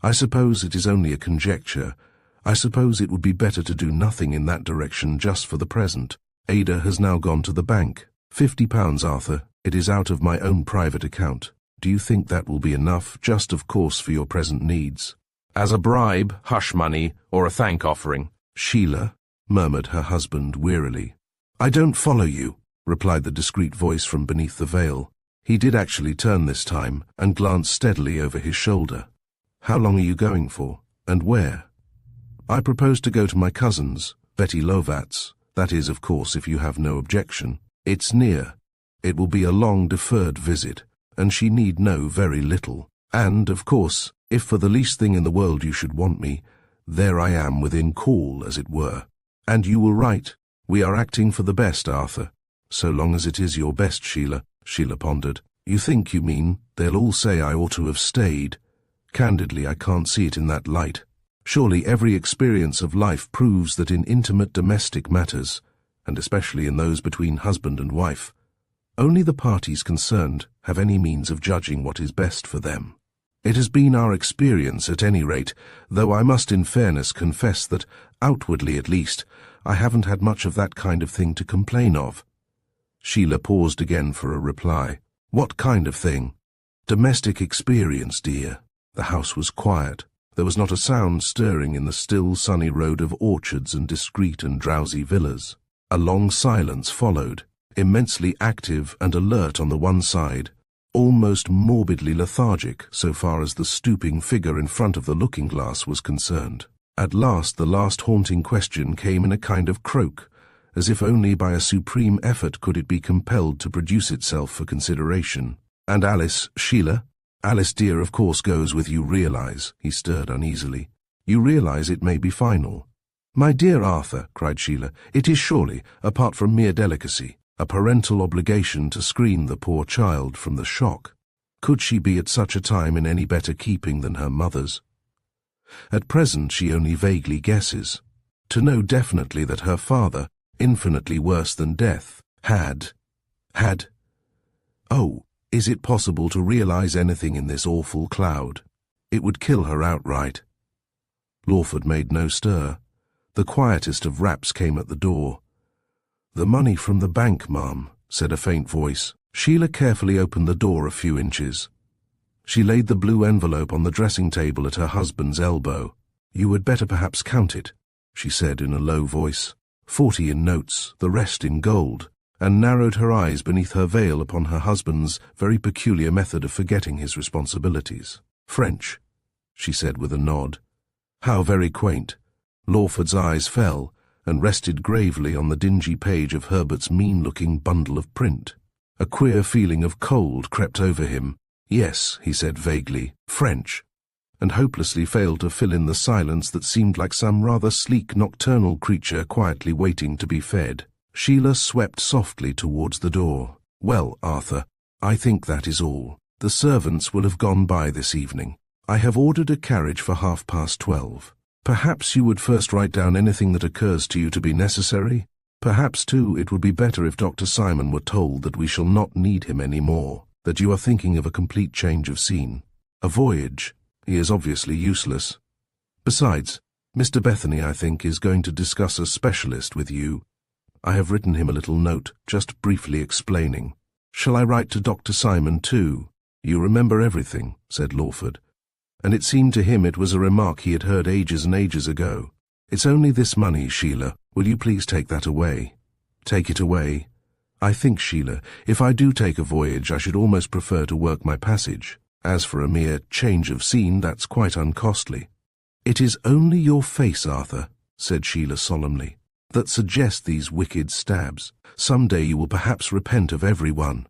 I suppose it is only a conjecture. I suppose it would be better to do nothing in that direction just for the present. Ada has now gone to the bank. £50, Arthur. It is out of my own private account. Do you think that will be enough, just of course for your present needs? As a bribe, hush money, or a thank offering? Sheila, murmured her husband wearily. I don't follow you, replied the discreet voice from beneath the veil. He did actually turn this time, and glanced steadily over his shoulder. How long are you going for, and where? I propose to go to my cousin's, Betty Lovat's. That is, of course, if you have no objection. It's near. It will be a long-deferred visit, and she need know very little. And, of course, if for the least thing in the world you should want me, there I am within call, as it were. And you will write. We are acting for the best, Arthur. So long as it is your best, Sheila, Sheila pondered. You think, you mean, they'll all say I ought to have stayed. Candidly, I can't see it in that light. Surely every experience of life proves that in intimate domestic matters, and especially in those between husband and wife, only the parties concerned have any means of judging what is best for them. It has been our experience, at any rate, though I must in fairness confess that, outwardly at least, I haven't had much of that kind of thing to complain of. Sheila paused again for a reply. What kind of thing? Domestic experience, dear. The house was quiet. There was not a sound stirring in the still sunny road of orchards and discreet and drowsy villas. A long silence followed, immensely active and alert on the one side, almost morbidly lethargic so far as the stooping figure in front of the looking-glass was concerned. At last the last haunting question came in a kind of croak, as if only by a supreme effort could it be compelled to produce itself for consideration. And Alice, Sheila? Alice, dear, of course goes with you realize, he stirred uneasily. You realize it may be final. My dear Arthur, cried Sheila, it is surely, apart from mere delicacy, a parental obligation to screen the poor child from the shock. Could she be at such a time in any better keeping than her mother's? At present she only vaguely guesses. To know definitely that her father, infinitely worse than death, had... Oh, is it possible to realize anything in this awful cloud? It would kill her outright. Lawford made no stir. The quietest of raps came at the door. "The money from the bank, ma'am," said a faint voice. Sheila carefully opened the door a few inches. She laid the blue envelope on the dressing table at her husband's elbow. "You would better perhaps count it," she said in a low voice. 40 in notes, the rest in gold, and narrowed her eyes beneath her veil upon her husband's very peculiar method of forgetting his responsibilities. "French," she said with a nod. "How very quaint." Lawford's eyes fell and rested gravely on the dingy page of Herbert's mean-looking bundle of print. A queer feeling of cold crept over him. "Yes," he said vaguely, "French," and hopelessly failed to fill in the silence that seemed like some rather sleek nocturnal creature quietly waiting to be fed. Sheila swept softly towards the door. "Well, Arthur, I think that is all. The servants will have gone by this evening. I have ordered a carriage for 12:30. Perhaps you would first write down anything that occurs to you to be necessary. Perhaps, too, it would be better if Dr. Simon were told that we shall not need him any more, that you are thinking of a complete change of scene. A voyage. He is obviously useless. Besides, Mr. Bethany, I think, is going to discuss a specialist with you. I have written him a little note, just briefly explaining. Shall I write to Dr. Simon, too? You remember everything," said Lawford. And it seemed to him it was a remark he had heard ages and ages ago. "It's only this money, Sheila. Will you please take that away?" "Take it away? I think, Sheila, if I do take a voyage, I should almost prefer to work my passage. As for a mere change of scene, that's quite uncostly." "It is only your face, Arthur," said Sheila solemnly, "that suggests these wicked stabs. Some day you will perhaps repent of every one."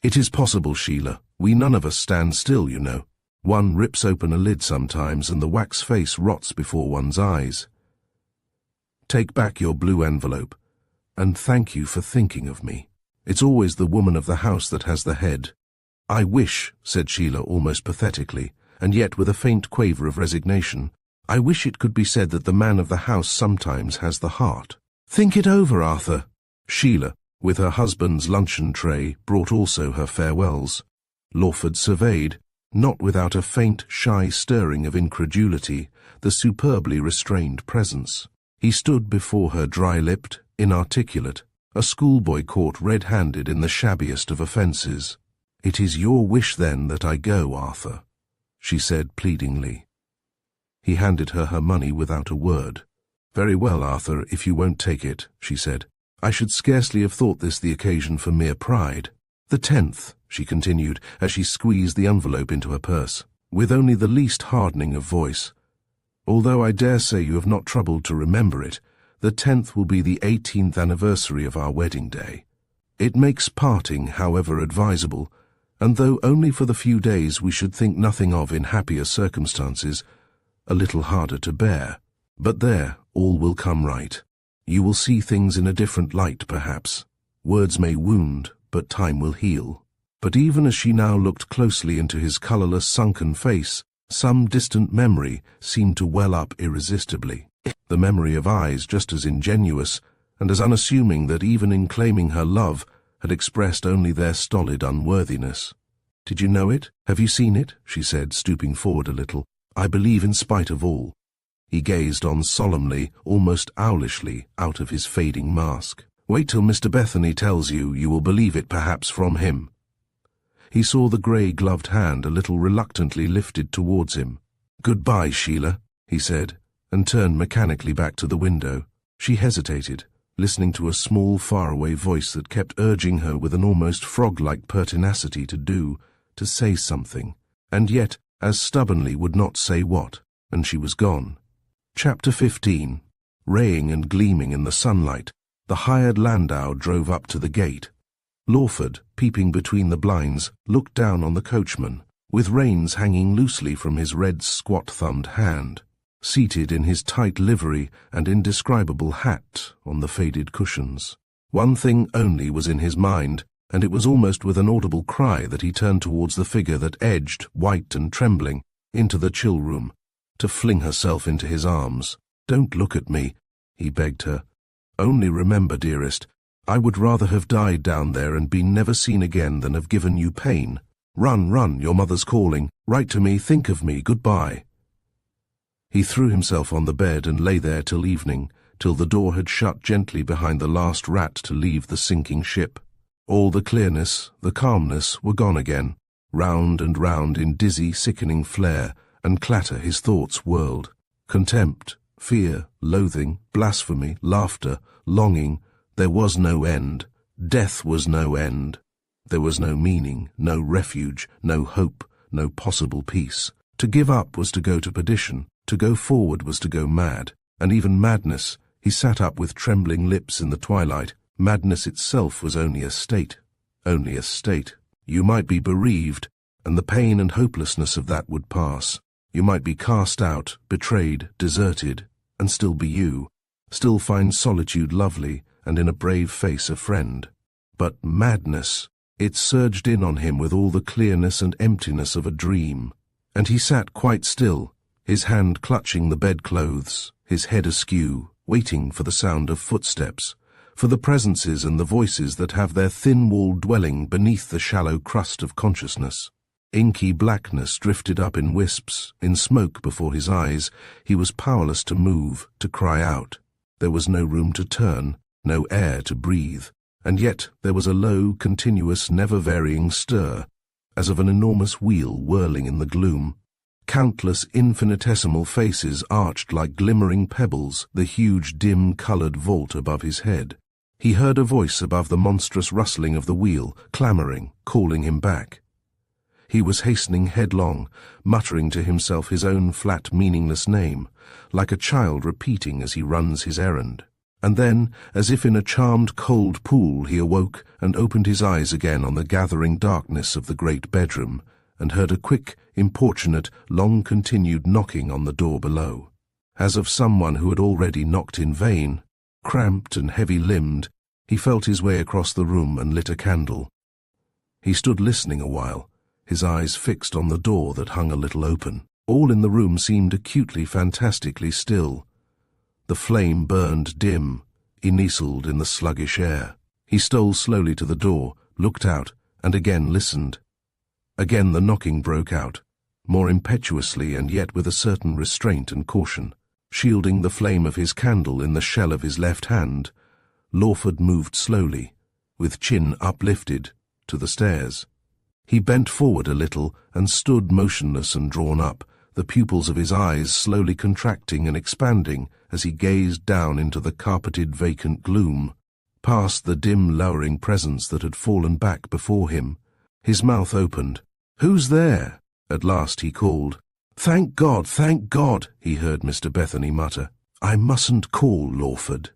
"It is possible, Sheila. We none of us stand still, you know. One rips open a lid sometimes and the wax face rots before one's eyes. Take back your blue envelope, and thank you for thinking of me. It's always the woman of the house that has the head." "I wish," said Sheila almost pathetically, and yet with a faint quaver of resignation, "I wish it could be said that the man of the house sometimes has the heart." "Think it over, Arthur." Sheila, with her husband's luncheon tray, brought also her farewells. Lawford surveyed, not without a faint, shy stirring of incredulity, the superbly restrained presence. He stood before her dry-lipped, inarticulate, a schoolboy caught red-handed in the shabbiest of offences. "It is your wish, then, that I go, Arthur," she said pleadingly. He handed her money without a word. "Very well, Arthur, if you won't take it," she said. "I should scarcely have thought this the occasion for mere pride. The 10th, she continued, as she squeezed the envelope into her purse, with only the least hardening of voice. "Although I dare say you have not troubled to remember it, the 10th will be the 18th anniversary of our wedding day. It makes parting, however advisable, and though only for the few days we should think nothing of in happier circumstances, a little harder to bear. But there, all will come right. You will see things in a different light, perhaps. Words may wound, but time will heal." But even as she now looked closely into his colourless, sunken face, some distant memory seemed to well up irresistibly. The memory of eyes just as ingenuous and as unassuming that even in claiming her love had expressed only their stolid unworthiness. "Did you know it? Have you seen it?" she said, stooping forward a little. "I believe in spite of all." He gazed on solemnly, almost owlishly, out of his fading mask. "Wait till Mr. Bethany tells you, you will believe it perhaps from him." He saw the grey-gloved hand a little reluctantly lifted towards him. "Goodbye, Sheila," he said, and turned mechanically back to the window. She hesitated, listening to a small, faraway voice that kept urging her with an almost frog-like pertinacity to say something, and yet as stubbornly would not say what, and she was gone. Chapter 15. Raying and gleaming in the sunlight, the hired landau drove up to the gate. Lawford, peeping between the blinds, looked down on the coachman, with reins hanging loosely from his red squat-thumbed hand, seated in his tight livery and indescribable hat on the faded cushions. One thing only was in his mind, and it was almost with an audible cry that he turned towards the figure that edged, white and trembling, into the chill room, to fling herself into his arms. "Don't look at me," he begged her. "Only remember, dearest, I would rather have died down there and been never seen again than have given you pain. Run, run, your mother's calling. Write to me, think of me, goodbye." He threw himself on the bed and lay there till evening, till the door had shut gently behind the last rat to leave the sinking ship. All the clearness, the calmness were gone again. Round and round in dizzy, sickening flare and clatter his thoughts whirled. Contempt, fear, loathing, blasphemy, laughter, longing. There was no end. Death was no end. There was no meaning, no refuge, no hope, no possible peace. To give up was to go to perdition. To go forward was to go mad. And even madness, he sat up with trembling lips in the twilight. Madness itself was only a state. Only a state. You might be bereaved, and the pain and hopelessness of that would pass. You might be cast out, betrayed, deserted, and still be you. Still find solitude lovely, and in a brave face a friend. But madness, it surged in on him with all the clearness and emptiness of a dream. And he sat quite still, his hand clutching the bedclothes, his head askew, waiting for the sound of footsteps, for the presences and the voices that have their thin-walled dwelling beneath the shallow crust of consciousness. Inky blackness drifted up in wisps, in smoke before his eyes. He was powerless to move, to cry out. There was no room to turn, no air to breathe, and yet there was a low, continuous, never-varying stir, as of an enormous wheel whirling in the gloom. Countless infinitesimal faces arched like glimmering pebbles the huge dim-coloured vault above his head. He heard a voice above the monstrous rustling of the wheel, clamouring, calling him back. He was hastening headlong, muttering to himself his own flat, meaningless name, like a child repeating as he runs his errand. And then, as if in a charmed cold pool, he awoke and opened his eyes again on the gathering darkness of the great bedroom, and heard a quick, importunate, long-continued knocking on the door below, as of someone who had already knocked in vain. Cramped and heavy-limbed, he felt his way across the room and lit a candle. He stood listening a while, his eyes fixed on the door that hung a little open. All in the room seemed acutely, fantastically still. The flame burned dim, enesled in the sluggish air. He stole slowly to the door, looked out, and again listened. Again the knocking broke out, more impetuously and yet with a certain restraint and caution. Shielding the flame of his candle in the shell of his left hand, Lawford moved slowly, with chin uplifted, to the stairs. He bent forward a little and stood motionless and drawn up, the pupils of his eyes slowly contracting and expanding as he gazed down into the carpeted vacant gloom, past the dim lowering presence that had fallen back before him. His mouth opened. "Who's there?" At last he called. "Thank God, he heard Mr. Bethany mutter. "I mustn't call, Lawford,"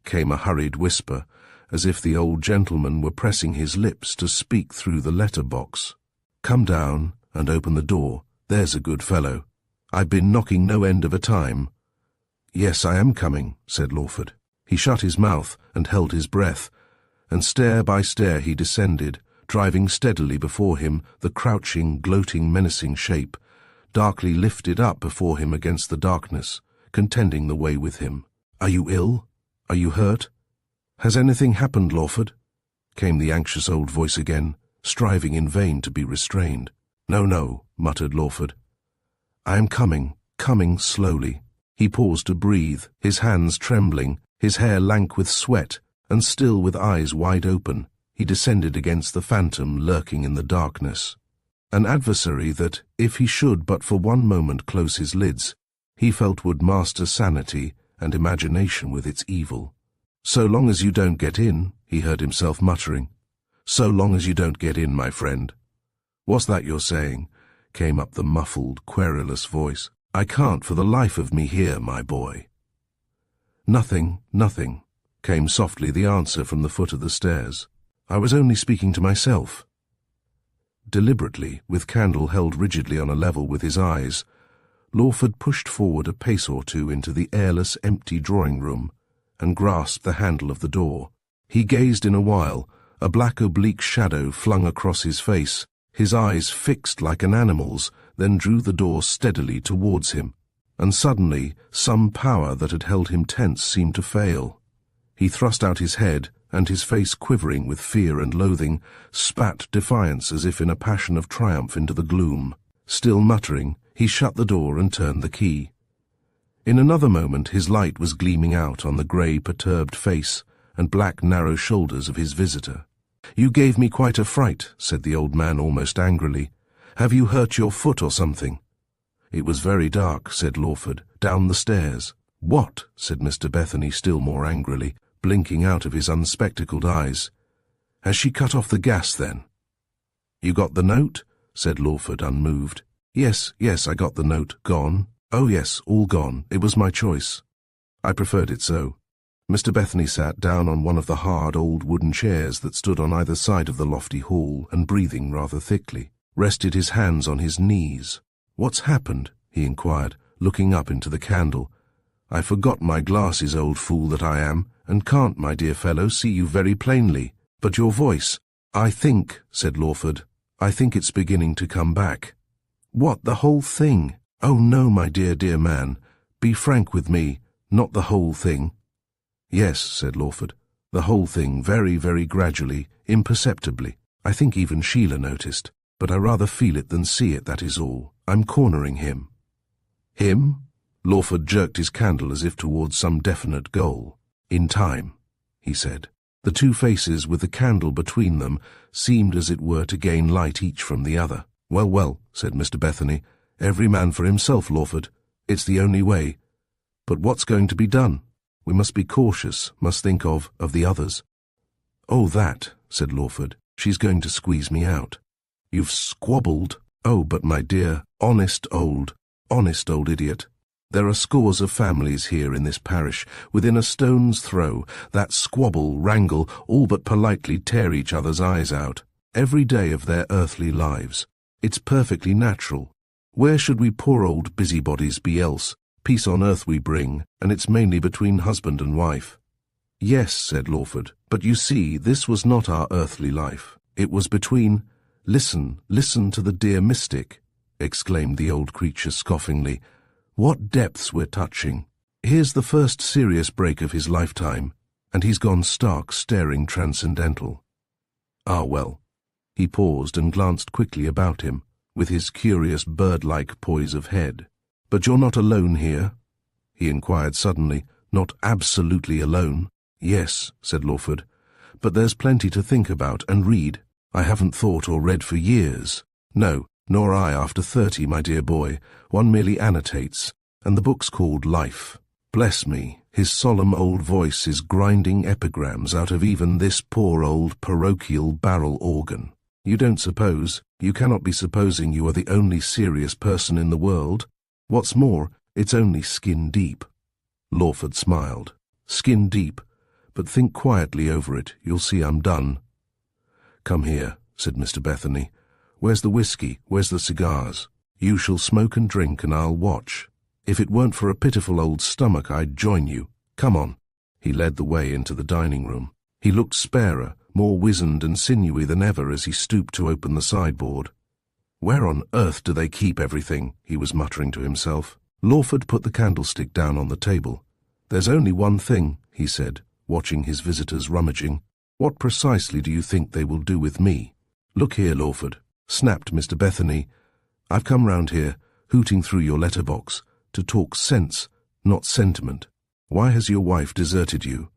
came a hurried whisper, as if the old gentleman were pressing his lips to speak through the letter-box. "Come down and open the door, there's a good fellow. I've been knocking no end of a time." "Yes, I am coming," said Lawford. He shut his mouth and held his breath, and stair by stair he descended, driving steadily before him the crouching, gloating, menacing shape, darkly lifted up before him against the darkness, contending the way with him. "Are you ill? Are you hurt? Has anything happened, Lawford?" came the anxious old voice again, striving in vain to be restrained. No, muttered Lawford. "I am coming slowly." He paused to breathe, his hands trembling, his hair lank with sweat, and still with eyes wide open, he descended against the phantom lurking in the darkness. An adversary that, if he should but for one moment close his lids, he felt would master sanity and imagination with its evil. "So long as you don't get in," he heard himself muttering. "So long as you don't get in, my friend." "What's that you're saying?" came up the muffled, querulous voice. "I can't for the life of me hear, my boy." Nothing, came softly the answer from the foot of the stairs. "I was only speaking to myself." Deliberately, with candle held rigidly on a level with his eyes, Lawford pushed forward a pace or two into the airless, empty drawing-room and grasped the handle of the door. He gazed in a while, a black oblique shadow flung across his face, his eyes fixed like an animal's, then drew the door steadily towards him, and suddenly some power that had held him tense seemed to fail. He thrust out his head, and his face quivering with fear and loathing, spat defiance as if in a passion of triumph into the gloom. Still muttering, he shut the door and turned the key. In another moment his light was gleaming out on the grey, perturbed face and black, narrow shoulders of his visitor. "You gave me quite a fright," said the old man almost angrily. "Have you hurt your foot or something?" "It was very dark," said Lawford. "Down the stairs." "What?" said Mr. Bethany still more angrily, blinking out of his unspectacled eyes. "Has she cut off the gas, then?" "You got the note?" said Lawford, unmoved. Yes, I got the note. Gone?" "Oh yes, all gone. It was my choice. I preferred it so." Mr. Bethany sat down on one of the hard old wooden chairs that stood on either side of the lofty hall, and breathing rather thickly, rested his hands on his knees. "What's happened?" he inquired, looking up into the candle. "I forgot my glasses, old fool that I am, and can't, my dear fellow, see you very plainly. But your voice—" "I think," said Lawford, "I think it's beginning to come back." "What, the whole thing?" "Oh no, my dear man. Be frank with me. Not the whole thing." "Yes," said Lawford, "the whole thing, very, very gradually, imperceptibly. I think even Sheila noticed. But I rather feel it than see it, that is all. I'm cornering him." "Him?" Lawford jerked his candle as if towards some definite goal. "In time," he said. The two faces with the candle between them seemed as it were to gain light each from the other. Well, said Mr. Bethany, "every man for himself, Lawford. It's the only way. But what's going to be done? We must be cautious, must think of the others." "Oh, that," said Lawford. "She's going to squeeze me out." "You've squabbled?" "Oh, but my dear, honest old idiot. There are scores of families here in this parish, within a stone's throw, that squabble, wrangle, all but politely tear each other's eyes out, every day of their earthly lives. It's perfectly natural. Where should we poor old busybodies be else? Peace on earth we bring, and it's mainly between husband and wife." "Yes," said Lawford, "but you see, this was not our earthly life. It was between—" Listen to the dear mystic," exclaimed the old creature scoffingly. "What depths we're touching. Here's the first serious break of his lifetime, and he's gone stark, staring transcendental. Ah, well." He paused and glanced quickly about him, with his curious bird-like poise of head. "But you're not alone here?" he inquired suddenly. "Not absolutely alone?" "Yes," said Lawford, "but there's plenty to think about and read. I haven't thought or read for years. No, nor I after 30, my dear boy. One merely annotates, and the book's called Life. Bless me, his solemn old voice is grinding epigrams out of even this poor old parochial barrel organ. You cannot be supposing you are the only serious person in the world. What's more, it's only skin deep." Lawford smiled. "Skin deep, but think quietly over it. You'll see I'm done." "Come here," said Mr. Bethany. "Where's the whiskey? Where's the cigars? You shall smoke and drink, and I'll watch. If it weren't for a pitiful old stomach, I'd join you. Come on." He led the way into the dining room. He looked sparer, more wizened and sinewy than ever as he stooped to open the sideboard. "Where on earth do they keep everything?" he was muttering to himself. Lawford put the candlestick down on the table. "There's only one thing," he said, watching his visitors rummaging. "What precisely do you think they will do with me?" "Look here, Lawford," snapped Mr. Bethany. "I've come round here, hooting through your letterbox, to talk sense, not sentiment. Why has your wife deserted you?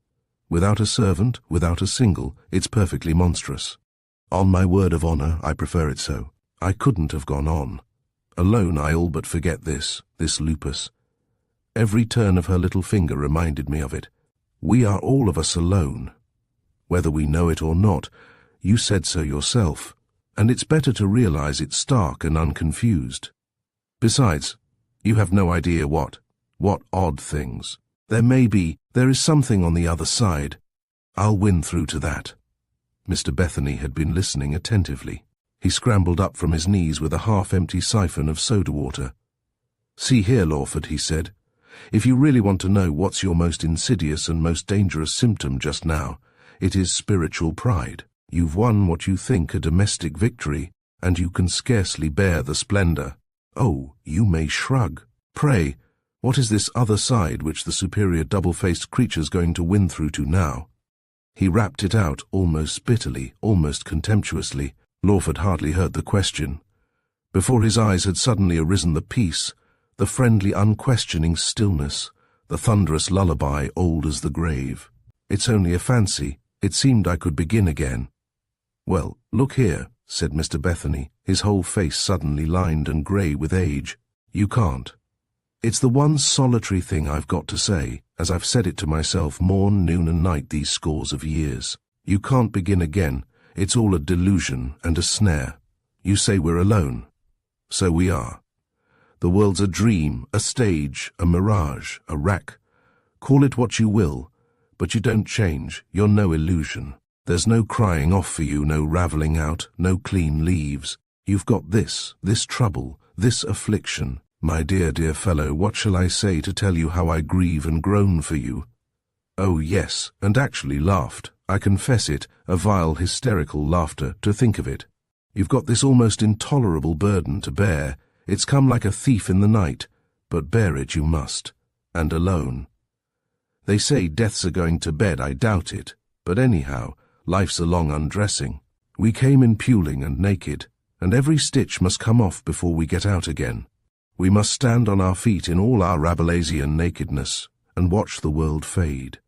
Without a servant, without a single, it's perfectly monstrous. On my word of honour, I prefer it so. I couldn't have gone on. Alone I all but forget this lupus. Every turn of her little finger reminded me of it. We are all of us alone. Whether we know it or not, you said so yourself, and it's better to realize it stark and unconfused. Besides, you have no idea what odd things. There is something on the other side. I'll win through to that." Mr. Bethany had been listening attentively. He scrambled up from his knees with a half-empty siphon of soda water. "See here, Lawford," he said, "if you really want to know what's your most insidious and most dangerous symptom just now, it is spiritual pride. You've won what you think a domestic victory, and you can scarcely bear the splendor. Oh, you may shrug. Pray, what is this other side which the superior double-faced creature's going to win through to now?" He rapped it out almost bitterly, almost contemptuously. Lawford hardly heard the question. Before his eyes had suddenly arisen the peace, the friendly, unquestioning stillness, the thunderous lullaby old as the grave. It's only a fancy. It seemed I could begin again. Well, look here, said Mr. Bethany, his whole face suddenly lined and grey with age. You can't. It's the one solitary thing I've got to say, as I've said it to myself morn, noon and night these scores of years. You can't begin again. It's all a delusion and a snare. You say we're alone. So we are. The world's a dream, a stage, a mirage, a rack. Call it what you will, but you don't change. You're no illusion. There's no crying off for you, no ravelling out, no clean leaves. You've got this trouble, this affliction. My dear, dear fellow, what shall I say to tell you how I grieve and groan for you? Oh yes, and actually laughed. I confess it, a vile, hysterical laughter, to think of it. You've got this almost intolerable burden to bear. It's come like a thief in the night, but bear it you must, and alone. They say deaths are going to bed, I doubt it, but anyhow, life's a long undressing. We came in puling and naked, and every stitch must come off before we get out again. We must stand on our feet in all our Rabelaisian nakedness, and watch the world fade.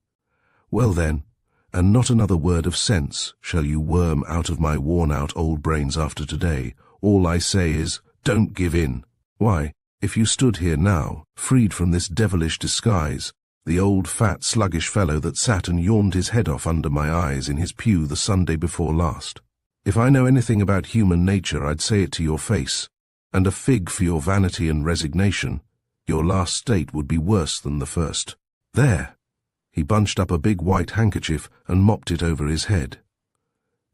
Well then, and not another word of sense shall you worm out of my worn-out old brains after today. All I say is, don't give in. Why, if you stood here now, freed from this devilish disguise, the old fat sluggish fellow that sat and yawned his head off under my eyes in his pew the Sunday before last. If I know anything about human nature, I'd say it to your face, and a fig for your vanity and resignation. Your last state would be worse than the first. There! He bunched up a big white handkerchief and mopped it over his head.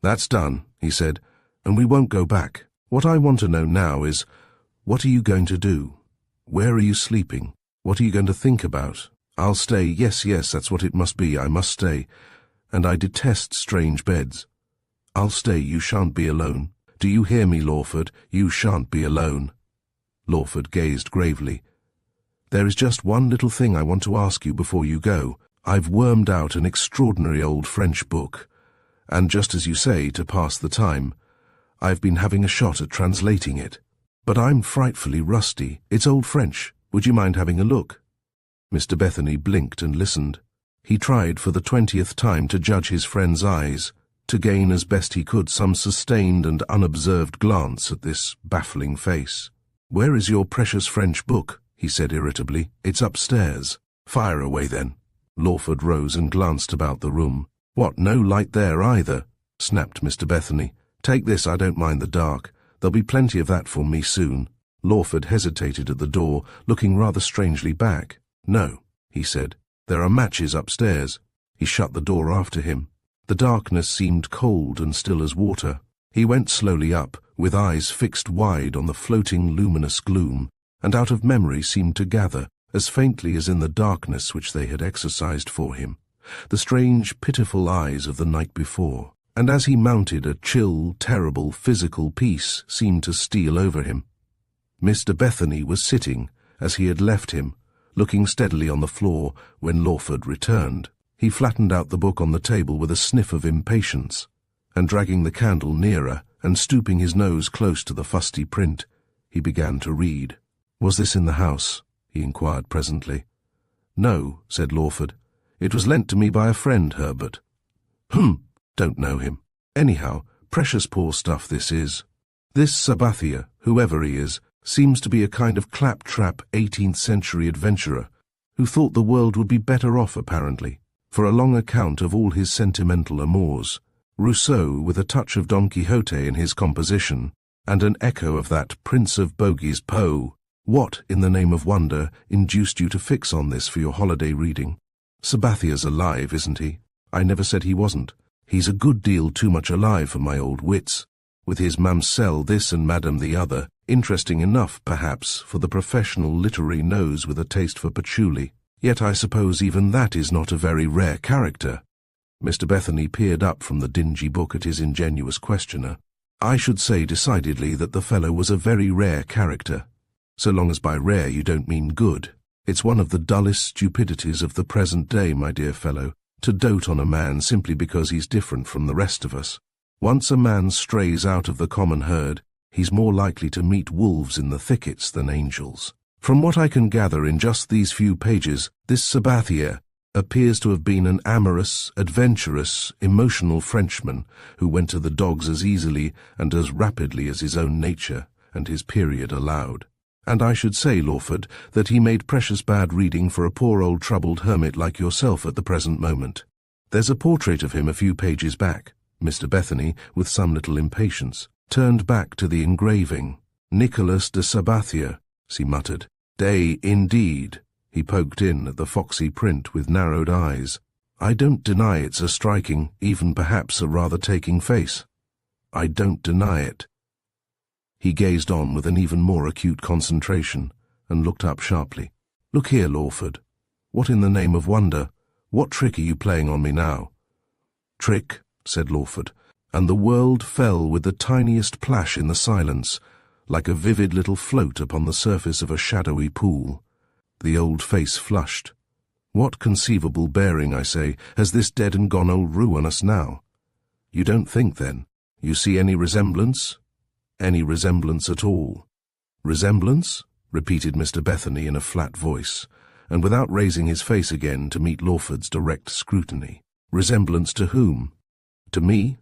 That's done, he said, and we won't go back. What I want to know now is, what are you going to do? Where are you sleeping? What are you going to think about? I'll stay. Yes, that's what it must be. I must stay. And I detest strange beds. I'll stay. You shan't be alone. Do you hear me, Lawford? You shan't be alone. Lawford gazed gravely. There is just one little thing I want to ask you before you go. I've wormed out an extraordinary old French book, and just as you say, to pass the time, I've been having a shot at translating it. But I'm frightfully rusty. It's old French. Would you mind having a look? Mr. Bethany blinked and listened. He tried for the 20th time to judge his friend's eyes, to gain as best he could some sustained and unobserved glance at this baffling face. Where is your precious French book? He said irritably. It's upstairs. Fire away then. Lawford rose and glanced about the room. What, no light there either? Snapped Mr. Bethany. Take this, I don't mind the dark. There'll be plenty of that for me soon. Lawford hesitated at the door, looking rather strangely back. No, he said. There are matches upstairs. He shut the door after him. The darkness seemed cold and still as water. He went slowly up, with eyes fixed wide on the floating luminous gloom, and out of memory seemed to gather, as faintly as in the darkness which they had exercised for him, the strange, pitiful eyes of the night before. And as he mounted, a chill, terrible, physical peace seemed to steal over him. Mr. Bethany was sitting, as he had left him, looking steadily on the floor when Lawford returned. He flattened out the book on the table with a sniff of impatience, and dragging the candle nearer and stooping his nose close to the fusty print, he began to read. Was this in the house? He inquired presently. No, said Lawford. It was lent to me by a friend, Herbert. Don't know him. Anyhow, precious poor stuff this is. This Sabathia, whoever he is, seems to be a kind of claptrap 18th century adventurer, who thought the world would be better off, apparently, for a long account of all his sentimental amours. Rousseau, with a touch of Don Quixote in his composition, and an echo of that Prince of Bogies Poe. What, in the name of wonder, induced you to fix on this for your holiday reading? Sabathia's alive, isn't he? I never said he wasn't. He's a good deal too much alive for my old wits, with his Mamselle this and Madame the other, interesting enough, perhaps, for the professional literary nose with a taste for patchouli. Yet I suppose even that is not a very rare character. Mr. Bethany peered up from the dingy book at his ingenuous questioner. I should say decidedly that the fellow was a very rare character. So long as by rare you don't mean good. It's one of the dullest stupidities of the present day, my dear fellow, to dote on a man simply because he's different from the rest of us. Once a man strays out of the common herd, he's more likely to meet wolves in the thickets than angels. From what I can gather in just these few pages, this Sabbathier appears to have been an amorous, adventurous, emotional Frenchman who went to the dogs as easily and as rapidly as his own nature and his period allowed. And I should say, Lawford, that he made precious bad reading for a poor old troubled hermit like yourself at the present moment. There's a portrait of him a few pages back. Mr. Bethany, with some little impatience, turned back to the engraving. Nicholas de Sabbathier, he muttered. Day, indeed. He poked in at the foxy print with narrowed eyes. I don't deny it's a striking, even perhaps a rather taking face. I don't deny it. He gazed on with an even more acute concentration, and looked up sharply. Look here, Lawford. What in the name of wonder? What trick are you playing on me now? Trick, said Lawford, and the world fell with the tiniest plash in the silence, like a vivid little float upon the surface of a shadowy pool. The old face flushed. What conceivable bearing, I say, has this dead and gone old rue on us now? You don't think, then, you see any resemblance? Any resemblance at all? Resemblance? Repeated Mr. Bethany in a flat voice, and without raising his face again to meet Lawford's direct scrutiny. Resemblance to whom? To me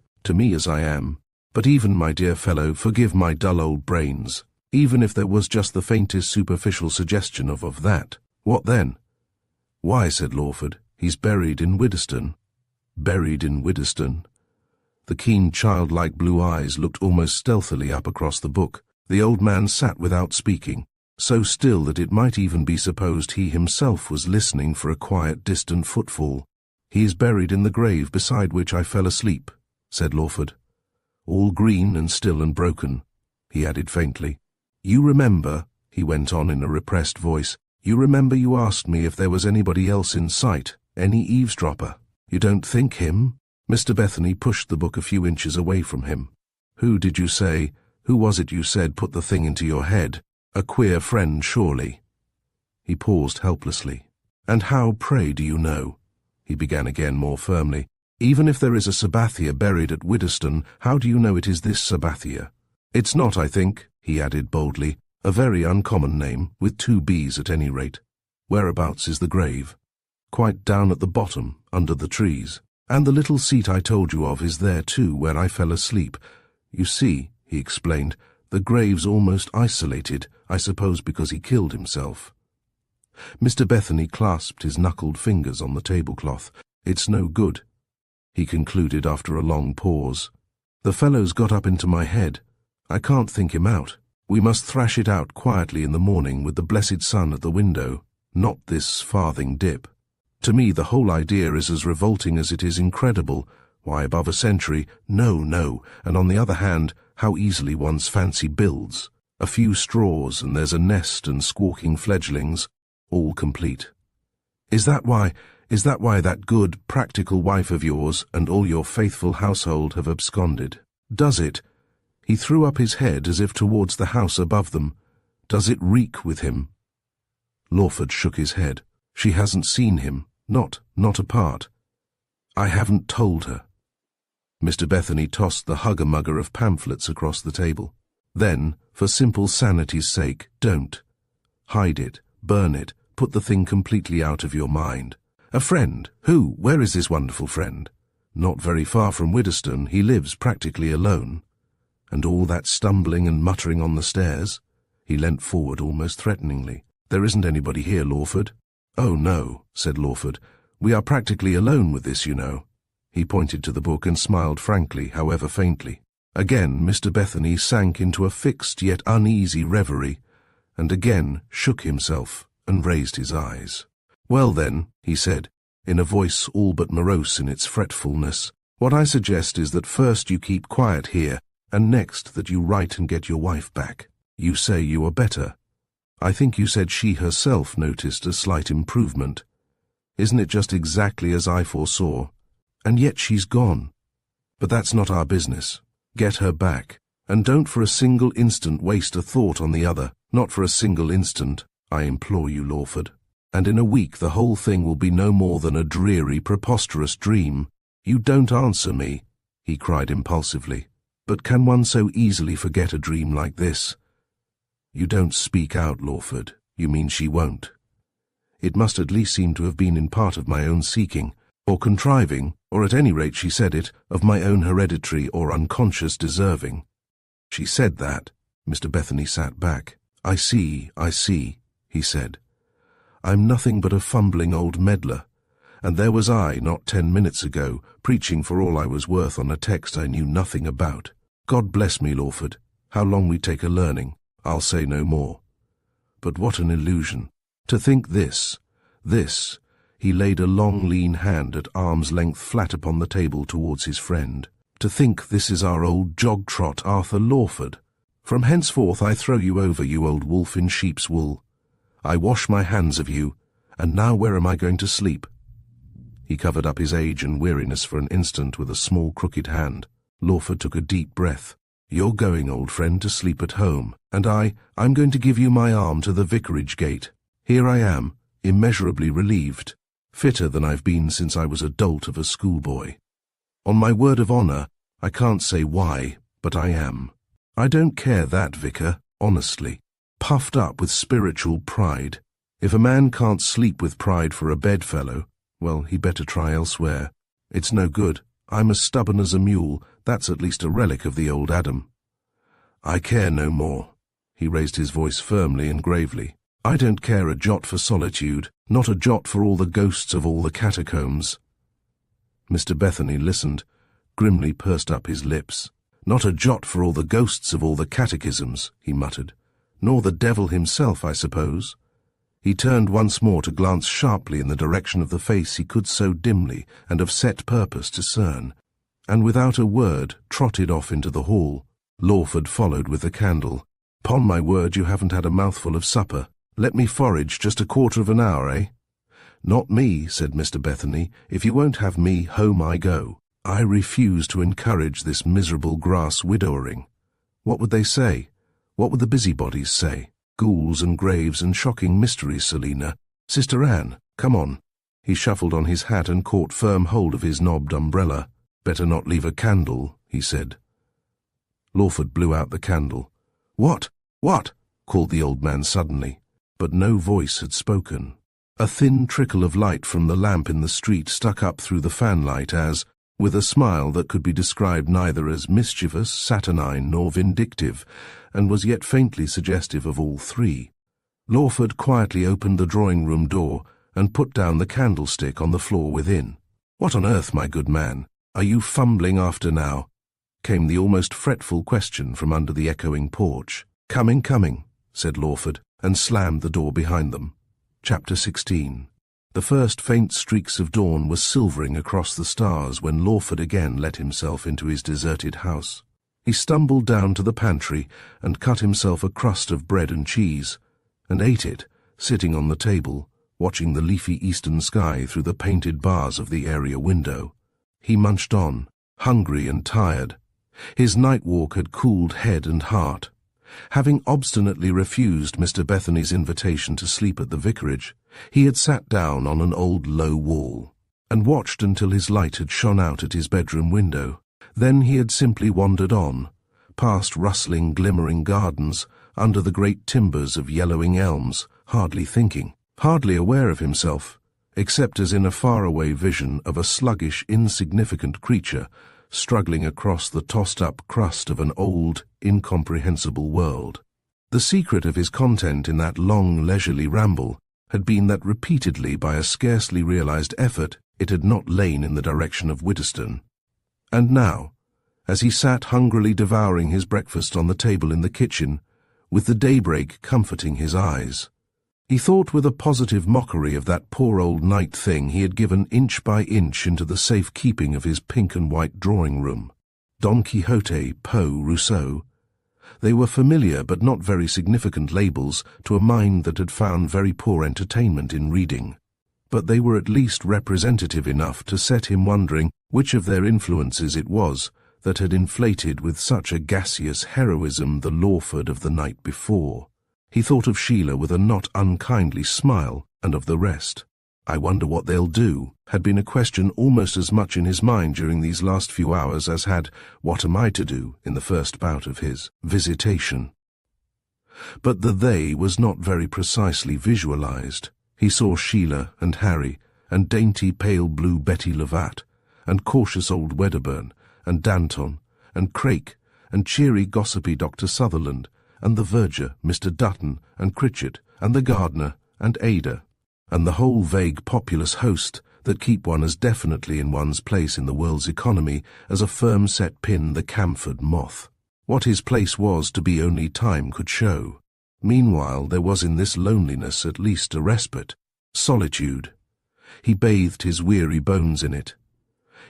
as I am. But even, my dear fellow, forgive my dull old brains, even if there was just the faintest superficial suggestion of that. What then? Why, said Lawford, he's buried in Widdowston. Buried in Widdowston? The keen childlike blue eyes looked almost stealthily up across the book. The old man sat without speaking, so still that it might even be supposed he himself was listening for a quiet, distant footfall. He is buried in the grave beside which I fell asleep, said Lawford. All green and still and broken, he added faintly. You remember, he went on in a repressed voice, you remember you asked me if there was anybody else in sight, any eavesdropper. You don't think him? Mr. Bethany pushed the book a few inches away from him. Who did you say, who was it you said put the thing into your head? A queer friend, surely. He paused helplessly. And how, pray, do you know? He began again more firmly. Even if there is a Sabbathier buried at Widdowston, how do you know it is this Sabbathier? It's not, I think, he added boldly, a very uncommon name, with 2 B's at any rate. Whereabouts is the grave? Quite down at the bottom, under the trees. And the little seat I told you of is there too, where I fell asleep. You see, he explained, the grave's almost isolated, I suppose because he killed himself. Mr. Bethany clasped his knuckled fingers on the tablecloth. It's no good, he concluded after a long pause. The fellow's got up into my head. I can't think him out. We must thrash it out quietly in the morning with the blessed sun at the window, not this farthing dip. To me the whole idea is as revolting as it is incredible. Why, above a century, no, and on the other hand, how easily one's fancy builds. A few straws and there's a nest and squawking fledglings, all complete. Is that why that good, practical wife of yours and all your faithful household have absconded? Does it? He threw up his head as if towards the house above them. Does it reek with him? Lawford shook his head. She hasn't seen him. Not apart. I haven't told her. Mr. Bethany tossed the hugger-mugger of pamphlets across the table. Then, for simple sanity's sake, don't. Hide it, burn it, put the thing completely out of your mind. A friend? Who? Where is this wonderful friend? Not very far from Widdowston. He lives practically alone. And all that stumbling and muttering on the stairs? He leant forward almost threateningly. There isn't anybody here, Lawford. Oh, no, said Lawford. We are practically alone with this, you know. He pointed to the book and smiled frankly, however faintly. Again Mr. Bethany sank into a fixed yet uneasy reverie, and again shook himself and raised his eyes. Well then, he said, in a voice all but morose in its fretfulness, what I suggest is that first you keep quiet here, and next that you write and get your wife back. You say you are better. I think you said she herself noticed a slight improvement. Isn't it just exactly as I foresaw? And yet she's gone. But that's not our business. Get her back, and don't for a single instant waste a thought on the other. Not for a single instant, I implore you, Lawford. And in a week the whole thing will be no more than a dreary, preposterous dream. You don't answer me, he cried impulsively. But can one so easily forget a dream like this? You don't speak out, Lawford. You mean she won't? It must at least seem to have been in part of my own seeking, or contriving, or at any rate she said it, of my own hereditary or unconscious deserving. She said that. Mr. Bethany sat back. I see, he said. I'm nothing but a fumbling old meddler, and there was I, not 10 minutes ago, preaching for all I was worth on a text I knew nothing about. God bless me, Lawford. How long we take a-learning, I'll say no more. But what an illusion. To think this, he laid a long lean hand at arm's length flat upon the table towards his friend. To think this is our old jog-trot Arthur Lawford. From henceforth I throw you over, you old wolf in sheep's wool. I wash my hands of you, and now where am I going to sleep? He covered up his age and weariness for an instant with a small crooked hand. Lawford took a deep breath. You're going, old friend, to sleep at home, and I'm going to give you my arm to the vicarage gate. Here I am, immeasurably relieved, fitter than I've been since I was a dolt of a schoolboy. On my word of honour, I can't say why, but I am. I don't care that, vicar, honestly. Puffed up with spiritual pride. If a man can't sleep with pride for a bedfellow, well, he better try elsewhere. It's no good. I'm as stubborn as a mule. That's at least a relic of the old Adam. I care no more. He raised his voice firmly and gravely. I don't care a jot for solitude, not a jot for all the ghosts of all the catacombs. Mr. Bethany listened, grimly pursed up his lips. Not a jot for all the ghosts of all the catechisms, he muttered. Nor the devil himself, I suppose. He turned once more to glance sharply in the direction of the face he could so dimly and of set purpose discern, and without a word trotted off into the hall. Lawford followed with the candle. "'Pon my word, you haven't had a mouthful of supper. Let me forage just a quarter of an hour, eh?" "Not me," said Mr. Bethany. "If you won't have me, home I go. I refuse to encourage this miserable grass widowering. What would they say? What would the busybodies say? Ghouls and graves and shocking mysteries, Selina. Sister Anne, come on." He shuffled on his hat and caught firm hold of his knobbed umbrella. "Better not leave a candle," he said. Lawford blew out the candle. "What? What?" called the old man suddenly, but no voice had spoken. A thin trickle of light from the lamp in the street stuck up through the fanlight as, with a smile that could be described neither as mischievous, saturnine, nor vindictive, and was yet faintly suggestive of all three, Lawford quietly opened the drawing-room door and put down the candlestick on the floor within. "What on earth, my good man, are you fumbling after now?" came the almost fretful question from under the echoing porch. "Coming, coming," said Lawford, and slammed the door behind them. Chapter 16. The first faint streaks of dawn were silvering across the stars when Lawford again let himself into his deserted house. He stumbled down to the pantry and cut himself a crust of bread and cheese, and ate it, sitting on the table, watching the leafy eastern sky through the painted bars of the area window. He munched on, hungry and tired. His night walk had cooled head and heart. Having obstinately refused Mr. Bethany's invitation to sleep at the vicarage, he had sat down on an old low wall, and watched until his light had shone out at his bedroom window. Then he had simply wandered on, past rustling, glimmering gardens, under the great timbers of yellowing elms, hardly thinking, hardly aware of himself, except as in a faraway vision of a sluggish, insignificant creature struggling across the tossed-up crust of an old, incomprehensible world. The secret of his content in that long, leisurely ramble had been that repeatedly, by a scarcely realized effort, it had not lain in the direction of Widdowston. And now, as he sat hungrily devouring his breakfast on the table in the kitchen, with the daybreak comforting his eyes, he thought with a positive mockery of that poor old night thing he had given inch by inch into the safe keeping of his pink and white drawing-room. Don Quixote, Poe, Rousseau. They were familiar but not very significant labels to a mind that had found very poor entertainment in reading, but they were at least representative enough to set him wondering which of their influences it was that had inflated with such a gaseous heroism the Lawford of the night before. He thought of Sheila with a not unkindly smile, and of the rest. "I wonder what they'll do," had been a question almost as much in his mind during these last few hours as had "what am I to do" in the first bout of his visitation. But the they was not very precisely visualized. He saw Sheila and Harry, and dainty pale blue Betty Lovat, and cautious old Wedderburn, and Danton, and Craik, and cheery gossipy Dr. Sutherland, and the verger, Mr. Dutton, and Critchett, and the gardener, and Ada, and the whole vague populous host that keep one as definitely in one's place in the world's economy as a firm-set pin the camphor moth. What his place was to be only time could show. Meanwhile there was in this loneliness at least a respite, solitude. He bathed his weary bones in it.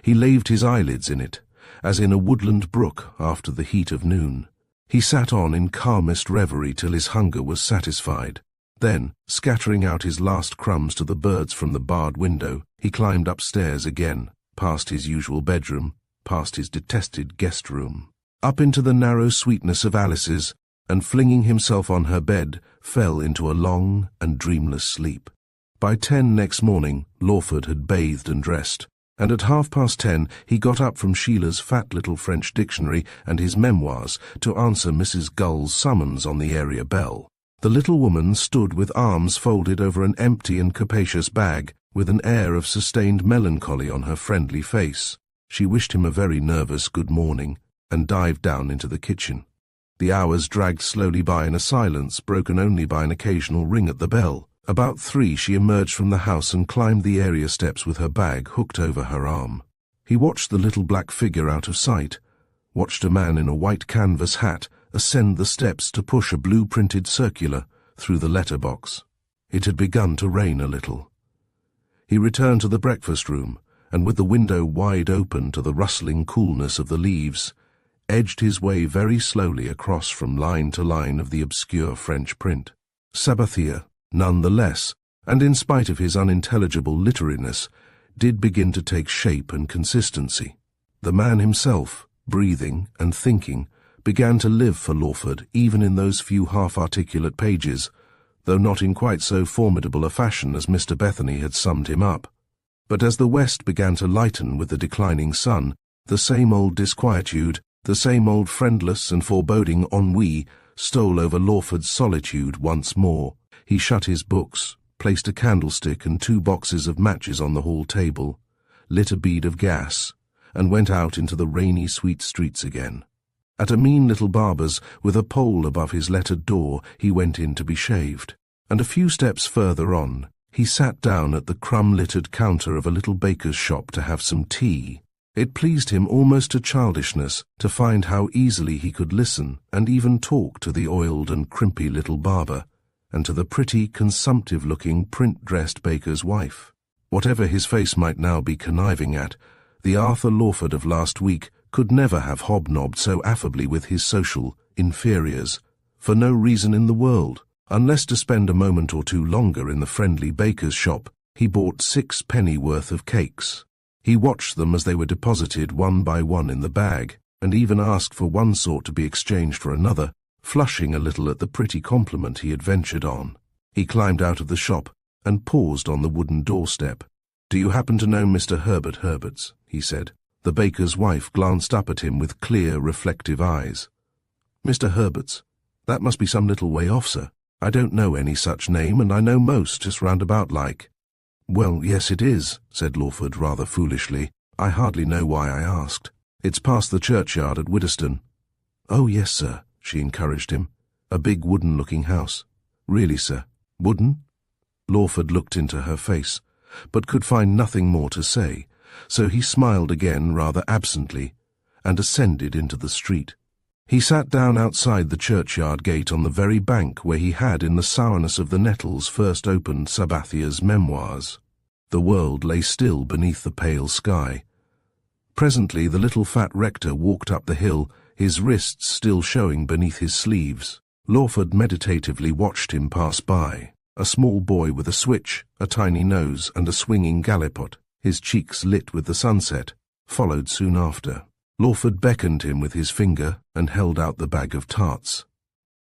He laved his eyelids in it, as in a woodland brook after the heat of noon. He sat on in calmest reverie till his hunger was satisfied. Then, scattering out his last crumbs to the birds from the barred window, he climbed upstairs again, past his usual bedroom, past his detested guest room, up into the narrow sweetness of Alice's, and flinging himself on her bed, fell into a long and dreamless sleep. By 10 next morning, Lawford had bathed and dressed, and at 10:30 he got up from Sheila's fat little French dictionary and his memoirs to answer Mrs. Gull's summons on the area bell. The little woman stood with arms folded over an empty and capacious bag, with an air of sustained melancholy on her friendly face. She wished him a very nervous good morning, and dived down into the kitchen. The hours dragged slowly by in a silence broken only by an occasional ring at the bell. About 3 she emerged from the house and climbed the area steps with her bag hooked over her arm. He watched the little black figure out of sight, watched a man in a white canvas hat ascend the steps to push a blue-printed circular through the letterbox. It had begun to rain a little. He returned to the breakfast room, and with the window wide open to the rustling coolness of the leaves, edged his way very slowly across from line to line of the obscure French print. Sabbathia, none the less, and in spite of his unintelligible literariness, did begin to take shape and consistency. The man himself, breathing and thinking, began to live for Lawford even in those few half-articulate pages, though not in quite so formidable a fashion as Mr. Bethany had summed him up. But as the west began to lighten with the declining sun, the same old disquietude, the same old friendless and foreboding ennui stole over Lawford's solitude once more. He shut his books, placed a candlestick and 2 boxes of matches on the hall table, lit a bead of gas, and went out into the rainy sweet streets again. At a mean little barber's, with a pole above his lettered door, he went in to be shaved, and a few steps further on, he sat down at the crumb-littered counter of a little baker's shop to have some tea. It pleased him almost to childishness to find how easily he could listen and even talk to the oiled and crimpy little barber, and to the pretty, consumptive-looking, print-dressed baker's wife. Whatever his face might now be conniving at, the Arthur Lawford of last week could never have hobnobbed so affably with his social inferiors, for no reason in the world, unless to spend a moment or two longer in the friendly baker's shop. He bought 6 penny worth of cakes. He watched them as they were deposited one by one in the bag, and even asked for one sort to be exchanged for another, flushing a little at the pretty compliment he had ventured on. He climbed out of the shop and paused on the wooden doorstep. "Do you happen to know Mr. Herbert Herberts?" he said. The baker's wife glanced up at him with clear, reflective eyes. "Mr. Herberts? That must be some little way off, sir. I don't know any such name, and I know most just round about like." "Well, yes, it is," said Lawford rather foolishly. "I hardly know why I asked. It's past the churchyard at Widdowston." "Oh, yes, sir," she encouraged him. "A big wooden-looking house." "Really, sir? Wooden?" Lawford looked into her face, but could find nothing more to say, so he smiled again rather absently, and ascended into the street. He sat down outside the churchyard gate on the very bank where he had in the sourness of the nettles first opened Sabbathia's memoirs. The world lay still beneath the pale sky. Presently the little fat rector walked up the hill, his wrists still showing beneath his sleeves. Lawford meditatively watched him pass by, a small boy with a switch, a tiny nose, and a swinging gallipot, his cheeks lit with the sunset, followed soon after. Lawford beckoned him with his finger and held out the bag of tarts.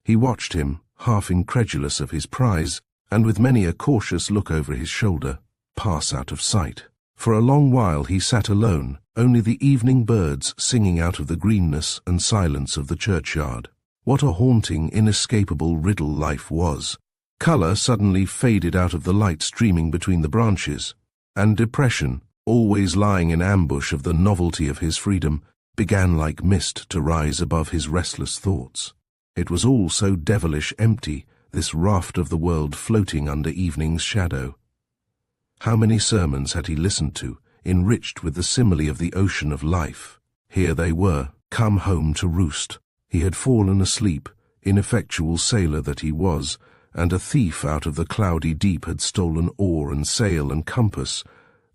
He watched him, half incredulous of his prize, and with many a cautious look over his shoulder, pass out of sight. For a long while he sat alone, only the evening birds singing out of the greenness and silence of the churchyard. What a haunting, inescapable riddle life was. Color suddenly faded out of the light streaming between the branches, and depression, always lying in ambush of the novelty of his freedom, began like mist to rise above his restless thoughts. It was all so devilish empty, this raft of the world floating under evening's shadow. How many sermons had he listened to, enriched with the simile of the ocean of life? Here they were, come home to roost. He had fallen asleep, ineffectual sailor that he was, and a thief out of the cloudy deep had stolen oar and sail and compass,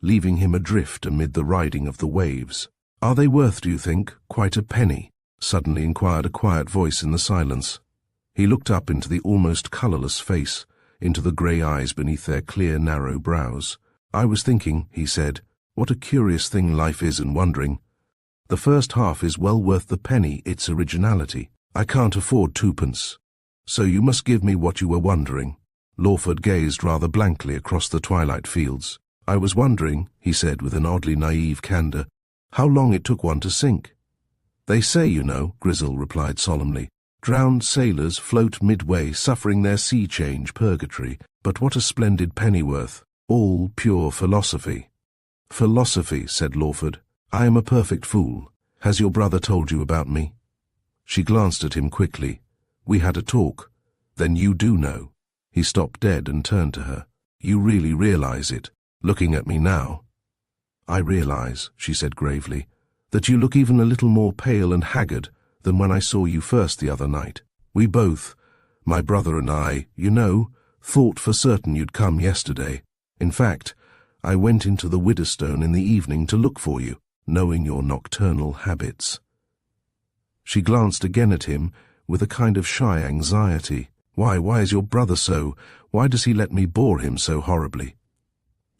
leaving him adrift amid the riding of the waves. "Are they worth, do you think, quite a penny?" suddenly inquired a quiet voice in the silence. He looked up into the almost colourless face, into the grey eyes beneath their clear, narrow brows. "I was thinking," he said, "what a curious thing life is, and wondering. The first half is well worth the penny, its originality. I can't afford twopence. So you must give me what you were wondering." Lawford gazed rather blankly across the twilight fields. "I was wondering," he said with an oddly naive candour, "how long it took one to sink." "They say, you know," Grizzle replied solemnly, "drowned sailors float midway, suffering their sea change purgatory. But what a splendid pennyworth! All pure philosophy." "Philosophy," said Lawford. "I am a perfect fool. Has your brother told you about me?" She glanced at him quickly. "We had a talk. Then you do know." He stopped dead and turned to her. "You really realize it, looking at me now?" "I realize," she said gravely, "that you look even a little more pale and haggard than when I saw you first the other night. We both, my brother and I, you know, thought for certain you'd come yesterday. In fact, I went into the Widderstone in the evening to look for you, knowing your nocturnal habits." She glanced again at him with a kind of shy anxiety. Why is your brother so? Why does he let me bore him so horribly?"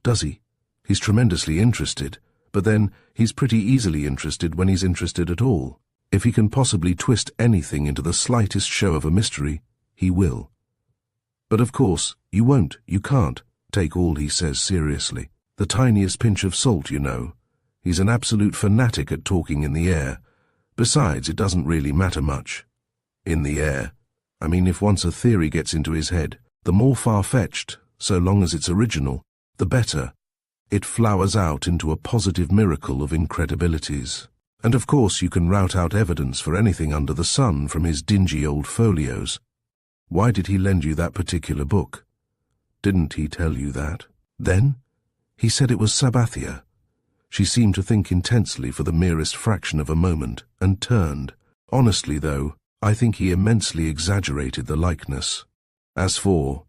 "Does he? He's tremendously interested, but then he's pretty easily interested when he's interested at all. If he can possibly twist anything into the slightest show of a mystery, he will. But of course, you won't, you can't, take all he says seriously. The tiniest pinch of salt, you know. He's an absolute fanatic at talking in the air. Besides, it doesn't really matter much. In the air. I mean, if once a theory gets into his head, the more far-fetched, so long as it's original, the better. It flowers out into a positive miracle of incredibilities. And of course you can rout out evidence for anything under the sun from his dingy old folios. Why did he lend you that particular book? Didn't he tell you that? Then? He said it was Sabathia. She seemed to think intensely for the merest fraction of a moment, and turned. Honestly, though, I think he immensely exaggerated the likeness. As for...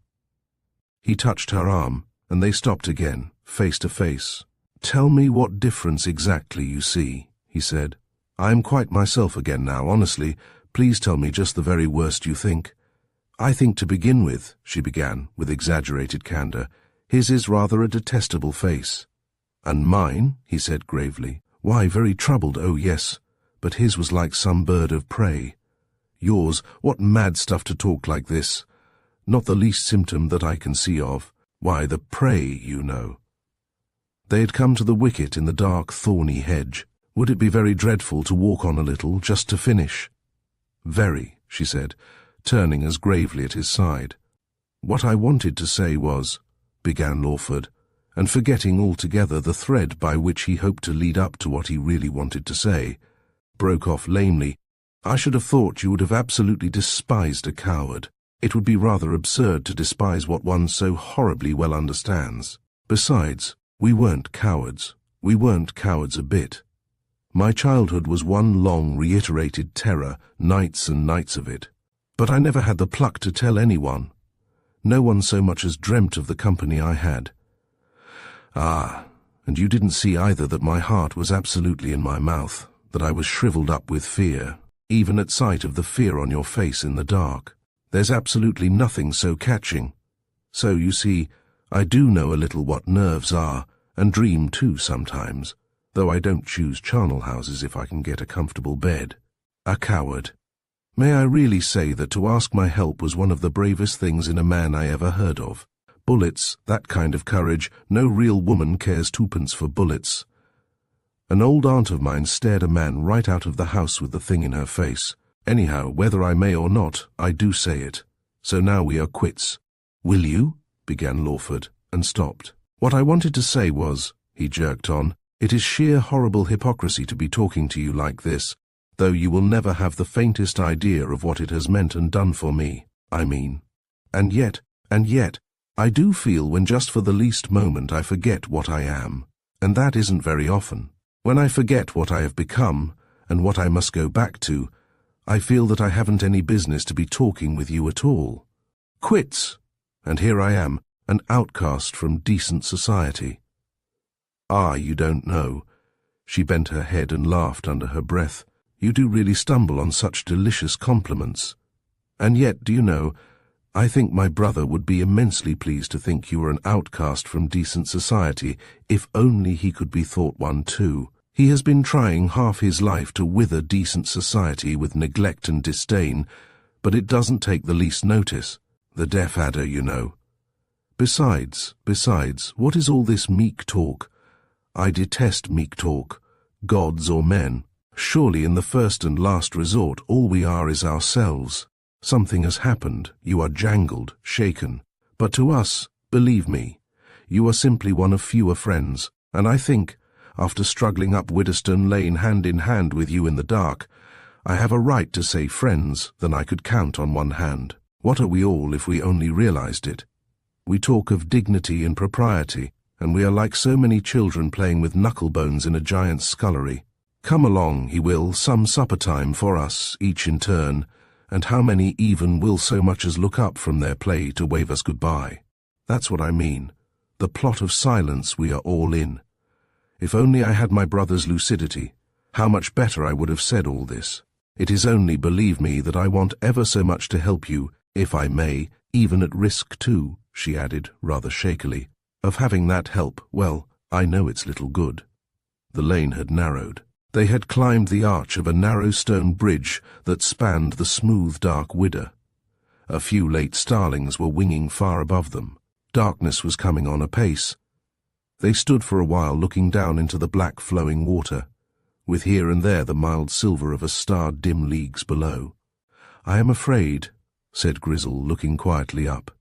He touched her arm, and they stopped again, face to face. "Tell me what difference exactly you see," he said. "I am quite myself again now, honestly. Please tell me just the very worst you think." "I think to begin with," she began, with exaggerated candour, "his is rather a detestable face." "And mine?" he said gravely. "Why, very troubled, oh yes, but his was like some bird of prey. Yours, what mad stuff to talk like this. Not the least symptom that I can see of. Why, the prey, you know." They had come to the wicket in the dark, thorny hedge. "Would it be very dreadful to walk on a little, just to finish?" "Very," she said, turning as gravely at his side. "What I wanted to say was," began Lawford, and forgetting altogether the thread by which he hoped to lead up to what he really wanted to say, broke off lamely, "I should have thought you would have absolutely despised a coward. It would be rather absurd to despise what one so horribly well understands. Besides, we weren't cowards. We weren't cowards a bit. My childhood was one long reiterated terror, nights and nights of it. But I never had the pluck to tell anyone. No one so much as dreamt of the company I had. Ah, and you didn't see either that my heart was absolutely in my mouth, that I was shriveled up with fear, even at sight of the fear on your face in the dark. There's absolutely nothing so catching. So, you see, I do know a little what nerves are, and dream too sometimes, though I don't choose charnel houses if I can get a comfortable bed. A coward. May I really say that to ask my help was one of the bravest things in a man I ever heard of. Bullets, that kind of courage, no real woman cares twopence for bullets. An old aunt of mine stared a man right out of the house with the thing in her face. Anyhow, whether I may or not, I do say it. So now we are quits. Will you? Began Lawford, and stopped. What I wanted to say was, he jerked on, it is sheer horrible hypocrisy to be talking to you like this, though you will never have the faintest idea of what it has meant and done for me, I mean. And yet, I do feel when just for the least moment I forget what I am, and that isn't very often. When I forget what I have become, and what I must go back to, I feel that I haven't any business to be talking with you at all. Quits! And here I am, an outcast from decent society. Ah, you don't know. She bent her head and laughed under her breath. You do really stumble on such delicious compliments. And yet, do you know, I think my brother would be immensely pleased to think you were an outcast from decent society, if only he could be thought one too. He has been trying half his life to wither decent society with neglect and disdain, but it doesn't take the least notice. The deaf adder, you know. Besides, what is all this meek talk? I detest meek talk, gods or men. Surely in the first and last resort all we are is ourselves. Something has happened, you are jangled, shaken. But to us, believe me, you are simply one of fewer friends, and I think, after struggling up Widderstone Lane hand in hand with you in the dark, I have a right to say friends than I could count on one hand. What are we all if we only realized it? We talk of dignity and propriety, and we are like so many children playing with knucklebones in a giant's scullery. Come along, he will, some supper time for us, each in turn, and how many even will so much as look up from their play to wave us goodbye? That's what I mean. The plot of silence we are all in. If only I had my brother's lucidity, how much better I would have said all this. It is only, believe me, that I want ever so much to help you, if I may, even at risk too, she added, rather shakily. Of having that help, well, I know it's little good. The lane had narrowed. They had climbed the arch of a narrow stone bridge that spanned the smooth, dark Widder. A few late starlings were winging far above them. Darkness was coming on apace. They stood for a while looking down into the black flowing water, with here and there the mild silver of a star dim leagues below. I am afraid, said Grizzle, looking quietly up,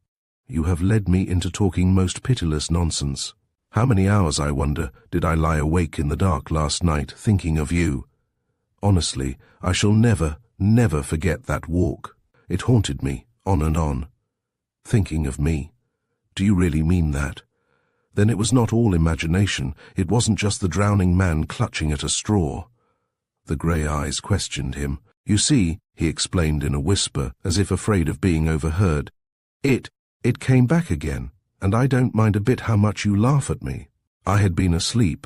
you have led me into talking most pitiless nonsense. How many hours, I wonder, did I lie awake in the dark last night thinking of you? Honestly, I shall never forget that walk. It haunted me, on and on. Thinking of me. Do you really mean that? Then it was not all imagination. It wasn't just the drowning man clutching at a straw. The grey eyes questioned him. You see, he explained in a whisper, as if afraid of being overheard, it came back again, and I don't mind a bit how much you laugh at me. I had been asleep,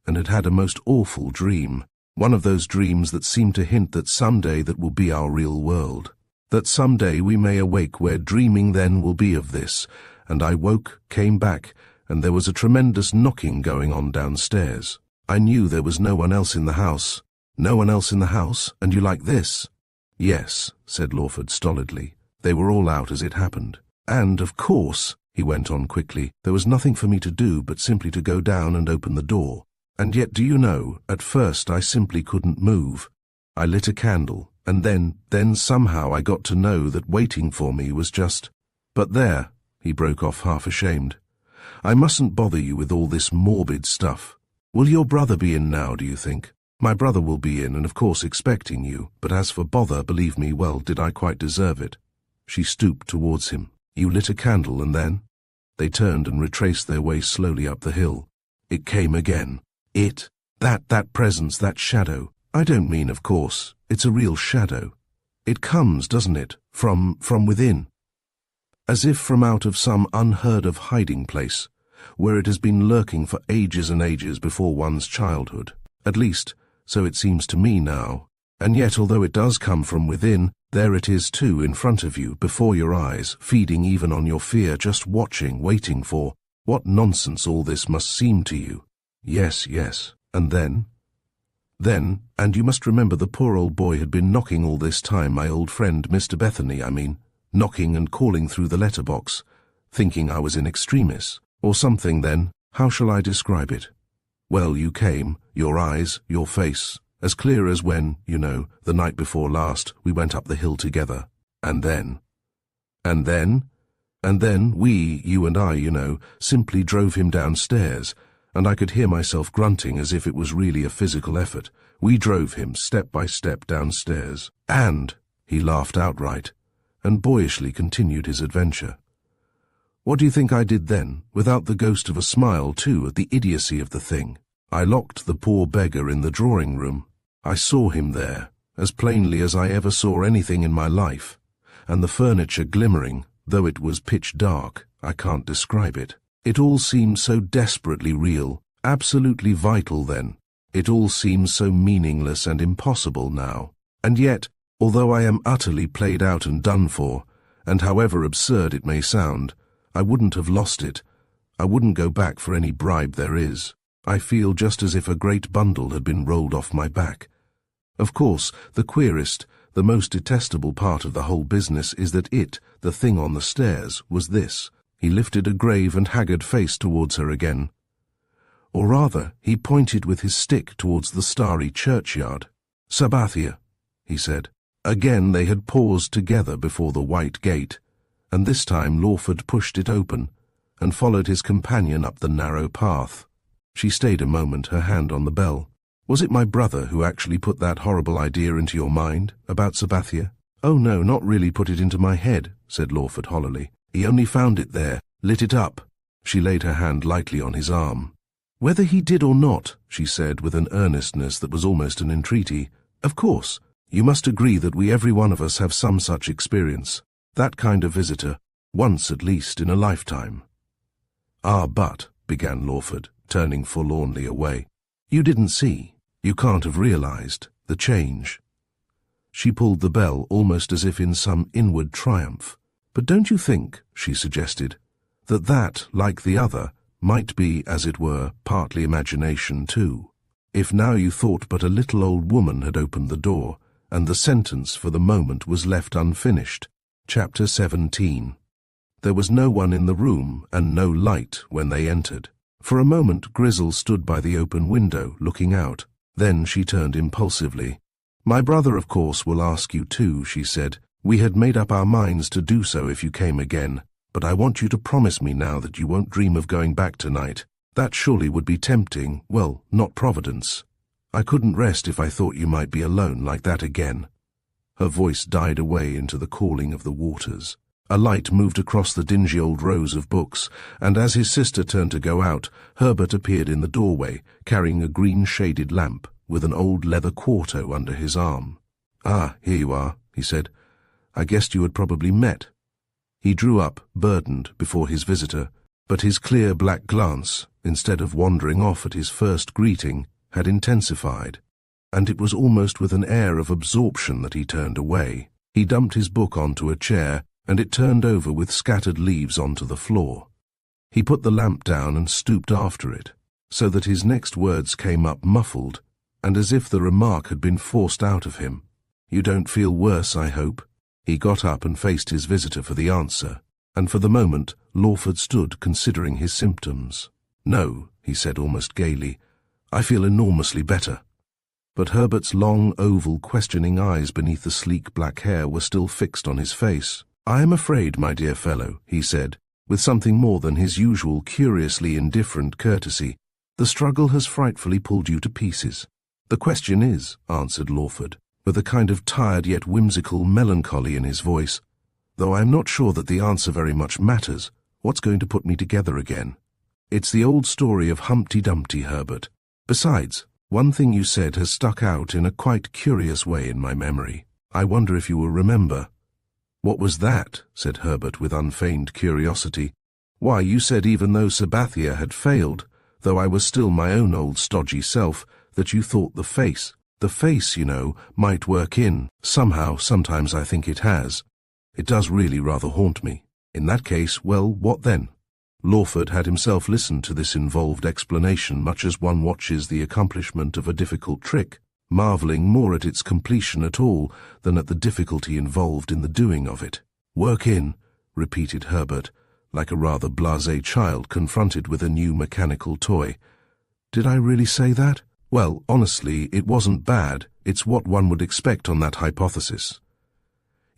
and had had a most awful dream. One of those dreams that seem to hint that someday that will be our real world. That someday we may awake where dreaming then will be of this. And I woke, came back, and there was a tremendous knocking going on downstairs. I knew there was no one else in the house. No one else in the house, and you like this? Yes, said Lawford stolidly. They were all out as it happened. And, of course, he went on quickly, there was nothing for me to do but simply to go down and open the door. And yet, do you know, at first I simply couldn't move. I lit a candle, and then somehow I got to know that waiting for me was just... But there, he broke off half ashamed. I mustn't bother you with all this morbid stuff. Will your brother be in now, do you think? My brother will be in, and of course expecting you, but as for bother, believe me, well, did I quite deserve it? She stooped towards him. You lit a candle, and then? They turned and retraced their way slowly up the hill. It came again. That presence, that shadow. I don't mean, of course, it's a real shadow. It comes, doesn't it, from within. As if from out of some unheard-of hiding place, where it has been lurking for ages and ages before one's childhood. At least, so it seems to me now. And yet, although it does come from within, there it is too, in front of you, before your eyes, feeding even on your fear, just watching, waiting for. What nonsense all this must seem to you. Yes, and then? Then, and you must remember the poor old boy had been knocking all this time, my old friend, Mr. Bethany, I mean, knocking and calling through the letterbox, thinking I was in extremis, or something then, how shall I describe it? Well, you came, your eyes, your face, As clear as when, the night before last, we went up the hill together. And then? And then we, you and I, simply drove him downstairs, and I could hear myself grunting as if it was really a physical effort. We drove him step by step downstairs. And he laughed outright, and boyishly continued his adventure. What do you think I did then, without the ghost of a smile, too, at the idiocy of the thing? I locked the poor beggar in the drawing room. I saw him there, as plainly as I ever saw anything in my life, and the furniture glimmering, though it was pitch dark. I can't describe it. It all seemed so desperately real, absolutely vital then. It all seems so meaningless and impossible now. And yet, although I am utterly played out and done for, and however absurd it may sound, I wouldn't have lost it. I wouldn't go back for any bribe there is. I feel just as if a great bundle had been rolled off my back. Of course, the queerest, the most detestable part of the whole business is that it, the thing on the stairs, was this. He lifted a grave and haggard face towards her again. Or rather, he pointed with his stick towards the starry churchyard. "Sabathia," he said. Again they had paused together before the white gate, and this time Lawford pushed it open and followed his companion up the narrow path. She stayed a moment, her hand on the bell. "Was it my brother who actually put that horrible idea into your mind, about Sabathia?" "Oh no, not really put it into my head," said Lawford hollowly. "He only found it there, lit it up." She laid her hand lightly on his arm. "Whether he did or not," she said with an earnestness that was almost an entreaty, "of course, you must agree that we every one of us have some such experience, that kind of visitor, once at least in a lifetime." "Ah, but," began Lawford, turning forlornly away, "you didn't see, you can't have realized, the change." She pulled the bell almost as if in some inward triumph. "But don't you think," she suggested, that, like the other, might be, as it were, partly imagination too? If now you thought but a little old woman had opened the door, and the sentence for the moment was left unfinished. Chapter 17. There was no one in the room and no light when they entered. For a moment Grizzle stood by the open window, looking out. Then she turned impulsively. "My brother, of course, will ask you too," she said. "We had made up our minds to do so if you came again, but I want you to promise me now that you won't dream of going back tonight. That surely would be tempting, well, not Providence. I couldn't rest if I thought you might be alone like that again." Her voice died away into the calling of the waters. A light moved across the dingy old rows of books, and as his sister turned to go out, Herbert appeared in the doorway, carrying a green-shaded lamp, with an old leather quarto under his arm. "Ah, here you are," he said. "I guessed you had probably met." He drew up, burdened, before his visitor, but his clear black glance, instead of wandering off at his first greeting, had intensified, and it was almost with an air of absorption that he turned away. He dumped his book onto a chair, and it turned over with scattered leaves onto the floor. He put the lamp down and stooped after it, so that his next words came up muffled, and as if the remark had been forced out of him. "You don't feel worse, I hope?" He got up and faced his visitor for the answer, and for the moment Lawford stood considering his symptoms. "No," he said almost gaily, "I feel enormously better." But Herbert's long, oval, questioning eyes beneath the sleek black hair were still fixed on his face. "I am afraid, my dear fellow," he said, with something more than his usual curiously indifferent courtesy, "the struggle has frightfully pulled you to pieces." "The question is," answered Lawford, with a kind of tired yet whimsical melancholy in his voice, "though I am not sure that the answer very much matters, what's going to put me together again? It's the old story of Humpty Dumpty, Herbert. Besides, one thing you said has stuck out in a quite curious way in my memory. I wonder if you will remember." "What was that?" said Herbert with unfeigned curiosity. "Why, you said even though Sabathia had failed, though I was still my own old stodgy self, that you thought the face, might work in. Somehow, sometimes I think it has. It does really rather haunt me. In that case, well, what then?" Lawford had himself listened to this involved explanation much as one watches the accomplishment of a difficult trick, marvelling more at its completion at all than at the difficulty involved in the doing of it. "Work in," repeated Herbert, like a rather blasé child confronted with a new mechanical toy. "Did I really say that?" Well, honestly, it wasn't bad. It's what one would expect on that hypothesis.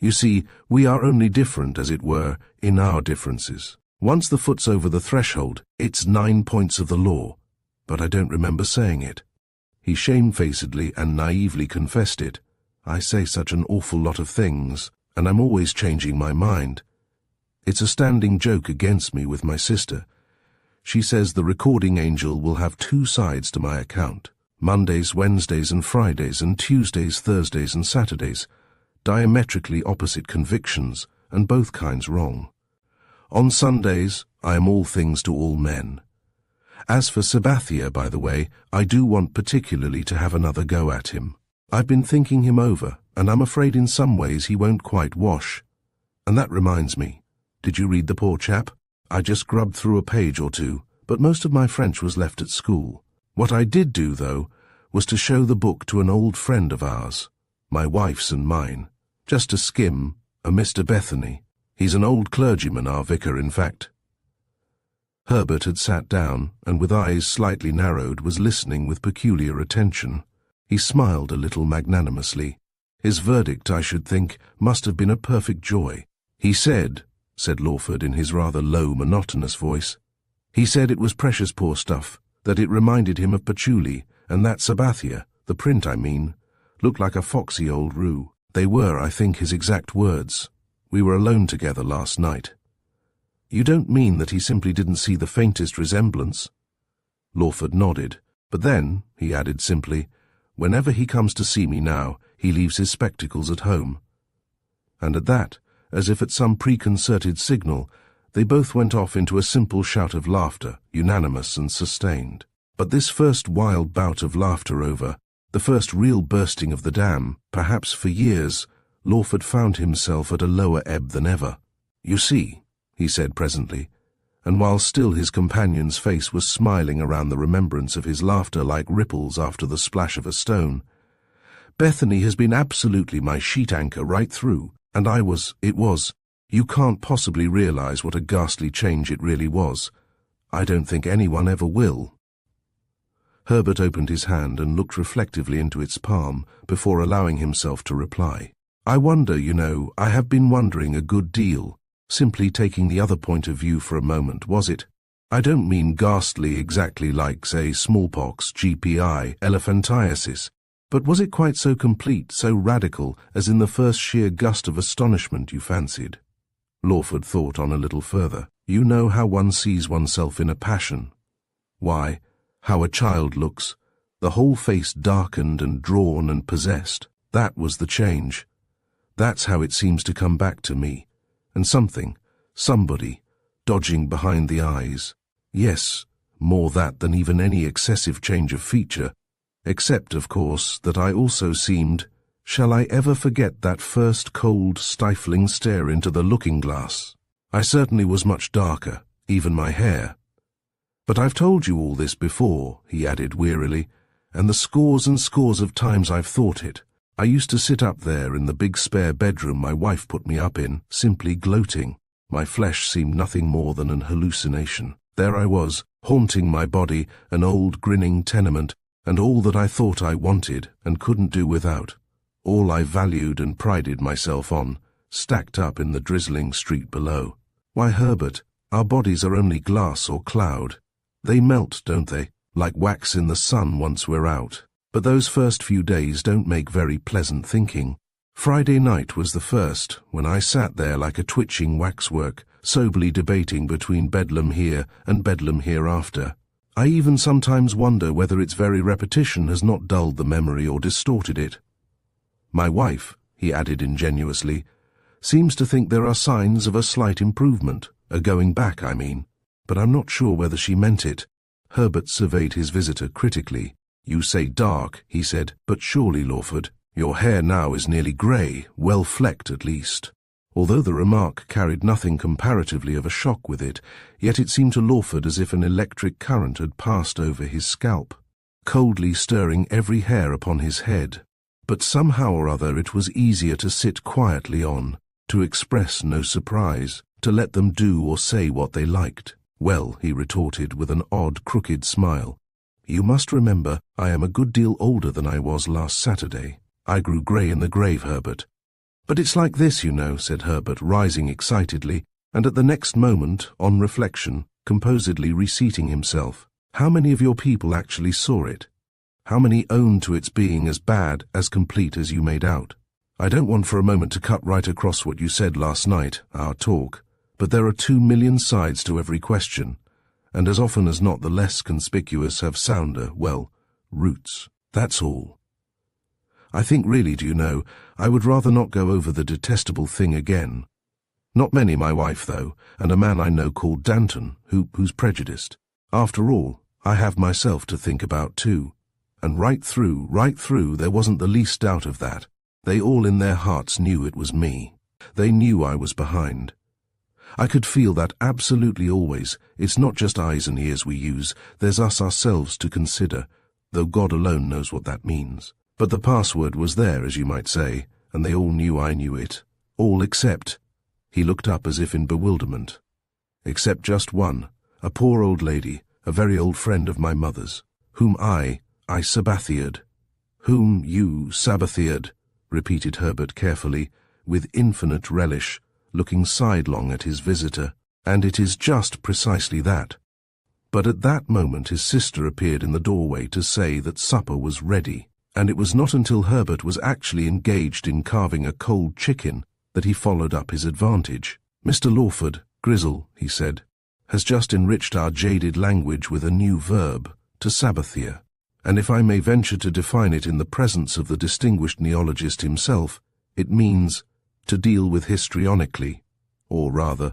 You see, we are only different, as it were, in our differences. Once the foot's over the threshold, it's 9 points of the law. But I don't remember saying it. He shamefacedly and naively confessed it. I say such an awful lot of things, and I'm always changing my mind. It's a standing joke against me with my sister. She says the recording angel will have 2 sides to my account. Mondays, Wednesdays and Fridays, and Tuesdays, Thursdays and Saturdays. Diametrically opposite convictions, and both kinds wrong. On Sundays, I am all things to all men. As for Sabathia, by the way, I do want particularly to have another go at him. I've been thinking him over, and I'm afraid in some ways he won't quite wash. And that reminds me, did you read the poor chap? I just grubbed through a page or 2, but most of my French was left at school. What I did do, though, was to show the book to an old friend of ours, my wife's and mine, just to skim, a Mr. Bethany. He's an old clergyman, our vicar, in fact. Herbert had sat down, and with eyes slightly narrowed was listening with peculiar attention. He smiled a little magnanimously. His verdict, I should think, must have been a perfect joy. He said Lawford in his rather low, monotonous voice, he said it was precious poor stuff, that it reminded him of patchouli, and that Sabathia, the print I mean, looked like a foxy old roo. They were, I think, his exact words. We were alone together last night. You don't mean that he simply didn't see the faintest resemblance? Lawford nodded. But then, he added simply, whenever he comes to see me now, he leaves his spectacles at home. And at that, as if at some preconcerted signal, they both went off into a simple shout of laughter, unanimous and sustained. But this first wild bout of laughter over, the first real bursting of the dam, perhaps for years, Lawford found himself at a lower ebb than ever. You see, he said presently, and while still his companion's face was smiling around the remembrance of his laughter like ripples after the splash of a stone, Bethany has been absolutely my sheet anchor right through, and you can't possibly realize what a ghastly change it really was. I don't think anyone ever will. Herbert opened his hand and looked reflectively into its palm before allowing himself to reply. I wonder, I have been wondering a good deal, simply taking the other point of view for a moment, was it? I don't mean ghastly exactly like, say, smallpox, GPI, elephantiasis, but was it quite so complete, so radical, as in the first sheer gust of astonishment you fancied? Lawford thought on a little further. You know how one sees oneself in a passion. Why, how a child looks, the whole face darkened and drawn and possessed. That was the change. That's how it seems to come back to me. And somebody, dodging behind the eyes. Yes, more that than even any excessive change of feature, except, of course, that I also seemed, shall I ever forget that first cold, stifling stare into the looking-glass? I certainly was much darker, even my hair. But I've told you all this before, he added wearily, and the scores and scores of times I've thought it. I used to sit up there in the big spare bedroom my wife put me up in, simply gloating. My flesh seemed nothing more than an hallucination. There I was, haunting my body, an old grinning tenement, and all that I thought I wanted and couldn't do without. All I valued and prided myself on, stacked up in the drizzling street below. Why, Herbert, our bodies are only glass or cloud. They melt, don't they, like wax in the sun once we're out. But those first few days don't make very pleasant thinking. Friday night was the first, when I sat there like a twitching waxwork, soberly debating between Bedlam here and Bedlam hereafter. I even sometimes wonder whether its very repetition has not dulled the memory or distorted it. My wife, he added ingenuously, seems to think there are signs of a slight improvement, a going back, I mean, but I'm not sure whether she meant it. Herbert surveyed his visitor critically. You say dark, he said, but surely, Lawford, your hair now is nearly grey, well flecked at least. Although the remark carried nothing comparatively of a shock with it, yet it seemed to Lawford as if an electric current had passed over his scalp, coldly stirring every hair upon his head. But somehow or other it was easier to sit quietly on, to express no surprise, to let them do or say what they liked. Well, he retorted with an odd, crooked smile, You must remember, I am a good deal older than I was last Saturday. I grew grey in the grave, Herbert. But it's like this, you know, said Herbert, rising excitedly, and at the next moment, on reflection, composedly reseating himself. How many of your people actually saw it? How many own to its being as bad, as complete as you made out? I don't want for a moment to cut right across what you said last night, our talk, but there are 2 million sides to every question, and as often as not the less conspicuous have sounder, well, roots. That's all. I think really, do you know, I would rather not go over the detestable thing again. Not many, my wife, though, and a man I know called Danton, who's prejudiced. After all, I have myself to think about too. And right through, there wasn't the least doubt of that. They all in their hearts knew it was me. They knew I was behind. I could feel that absolutely always. It's not just eyes and ears we use, there's us ourselves to consider, though God alone knows what that means. But the password was there, as you might say, and they all knew I knew it. All except... He looked up as if in bewilderment. Except just one, a poor old lady, a very old friend of my mother's, whom I sabbathered. Whom you sabbathered, repeated Herbert carefully, with infinite relish, looking sidelong at his visitor. And it is just precisely that. But at that moment his sister appeared in the doorway to say that supper was ready, and it was not until Herbert was actually engaged in carving a cold chicken that he followed up his advantage. Mr. Lawford, Grizzle, he said, has just enriched our jaded language with a new verb, to sabbatheer, and if I may venture to define it in the presence of the distinguished neologist himself, it means to deal with histrionically, or rather,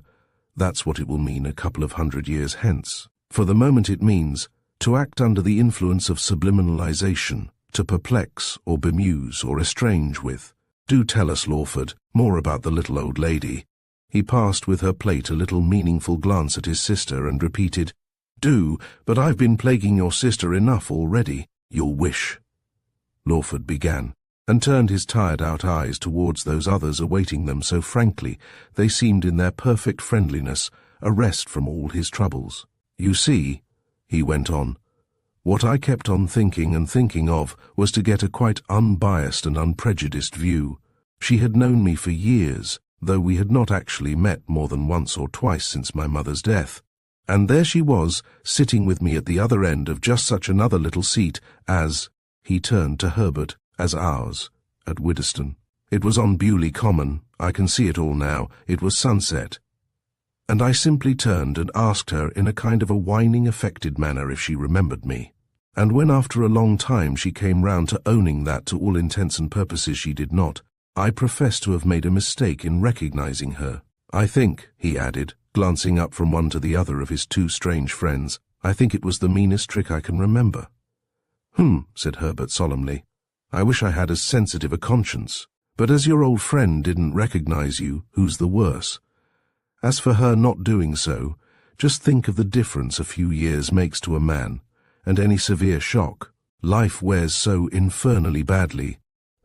that's what it will mean a couple of 100 years hence. For the moment it means to act under the influence of subliminalization, to perplex or bemuse or estrange with. Do tell us, Lawford, more about the little old lady. He passed with her plate a little meaningful glance at his sister and repeated, Do, but I've been plaguing your sister enough already. Your wish. Lawford began, and turned his tired-out eyes towards those others awaiting them so frankly they seemed in their perfect friendliness a rest from all his troubles. You see, he went on, what I kept on thinking and thinking of was to get a quite unbiased and unprejudiced view. She had known me for years, though we had not actually met more than once or twice since my mother's death. And there she was, sitting with me at the other end of just such another little seat as, he turned to Herbert, as ours, at Widdowston. It was on Bewley Common, I can see it all now, it was sunset. And I simply turned and asked her in a kind of a whining, affected manner if she remembered me. And when after a long time she came round to owning that to all intents and purposes she did not, I professed to have made a mistake in recognizing her. I think, he added, glancing up from one to the other of his 2 strange friends, I think it was the meanest trick I can remember. Said Herbert solemnly. I wish I had as sensitive a conscience. But as your old friend didn't recognize you, who's the worse? As for her not doing so, just think of the difference a few years makes to a man, and any severe shock. Life wears so infernally badly.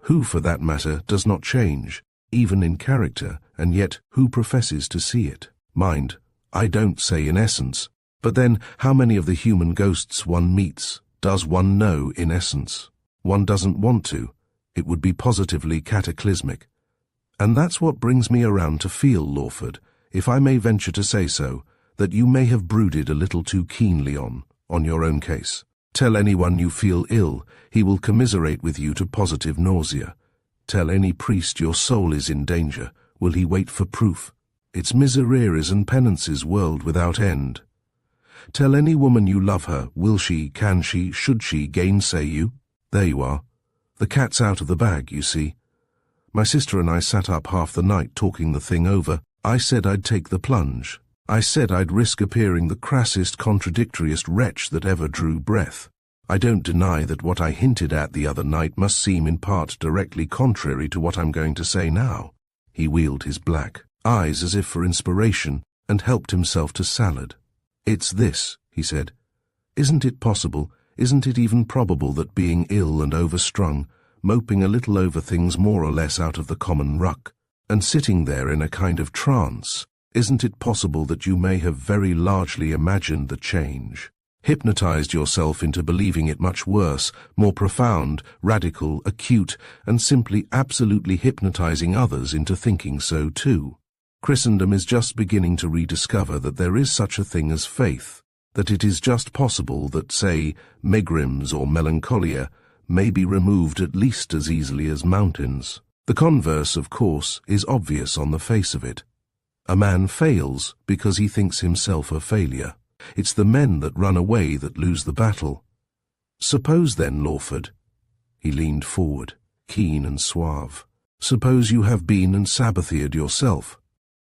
Who, for that matter, does not change, even in character, and yet who professes to see it? Mind, I don't say in essence, but then how many of the human ghosts one meets does one know in essence? One doesn't want to. It would be positively cataclysmic. And that's what brings me around to feel, Lawford, if I may venture to say so, that you may have brooded a little too keenly on your own case. Tell anyone you feel ill, he will commiserate with you to positive nausea. Tell any priest your soul is in danger, will he wait for proof? It's misereres and penances world without end. Tell any woman you love her, will she, can she, should she gainsay you? There you are. The cat's out of the bag, you see. My sister and I sat up half the night talking the thing over. I said I'd take the plunge. I said I'd risk appearing the crassest, contradictoriest wretch that ever drew breath. I don't deny that what I hinted at the other night must seem in part directly contrary to what I'm going to say now. He wheeled his black eyes as if for inspiration and helped himself to salad. It's this, he said. Isn't it possible, isn't it even probable that being ill and overstrung, moping a little over things more or less out of the common ruck, and sitting there in a kind of trance, isn't it possible that you may have very largely imagined the change? hypnotized yourself into believing it much worse, more profound, radical, acute, and simply absolutely hypnotizing others into thinking so too. Christendom is just beginning to rediscover that there is such a thing as faith, that it is just possible that, say, megrims or melancholia may be removed at least as easily as mountains. The converse, of course, is obvious on the face of it. A man fails because he thinks himself a failure. It's the men that run away that lose the battle. Suppose then, Lawford, he leaned forward, keen and suave, suppose you have been and Sabbathiered yourself.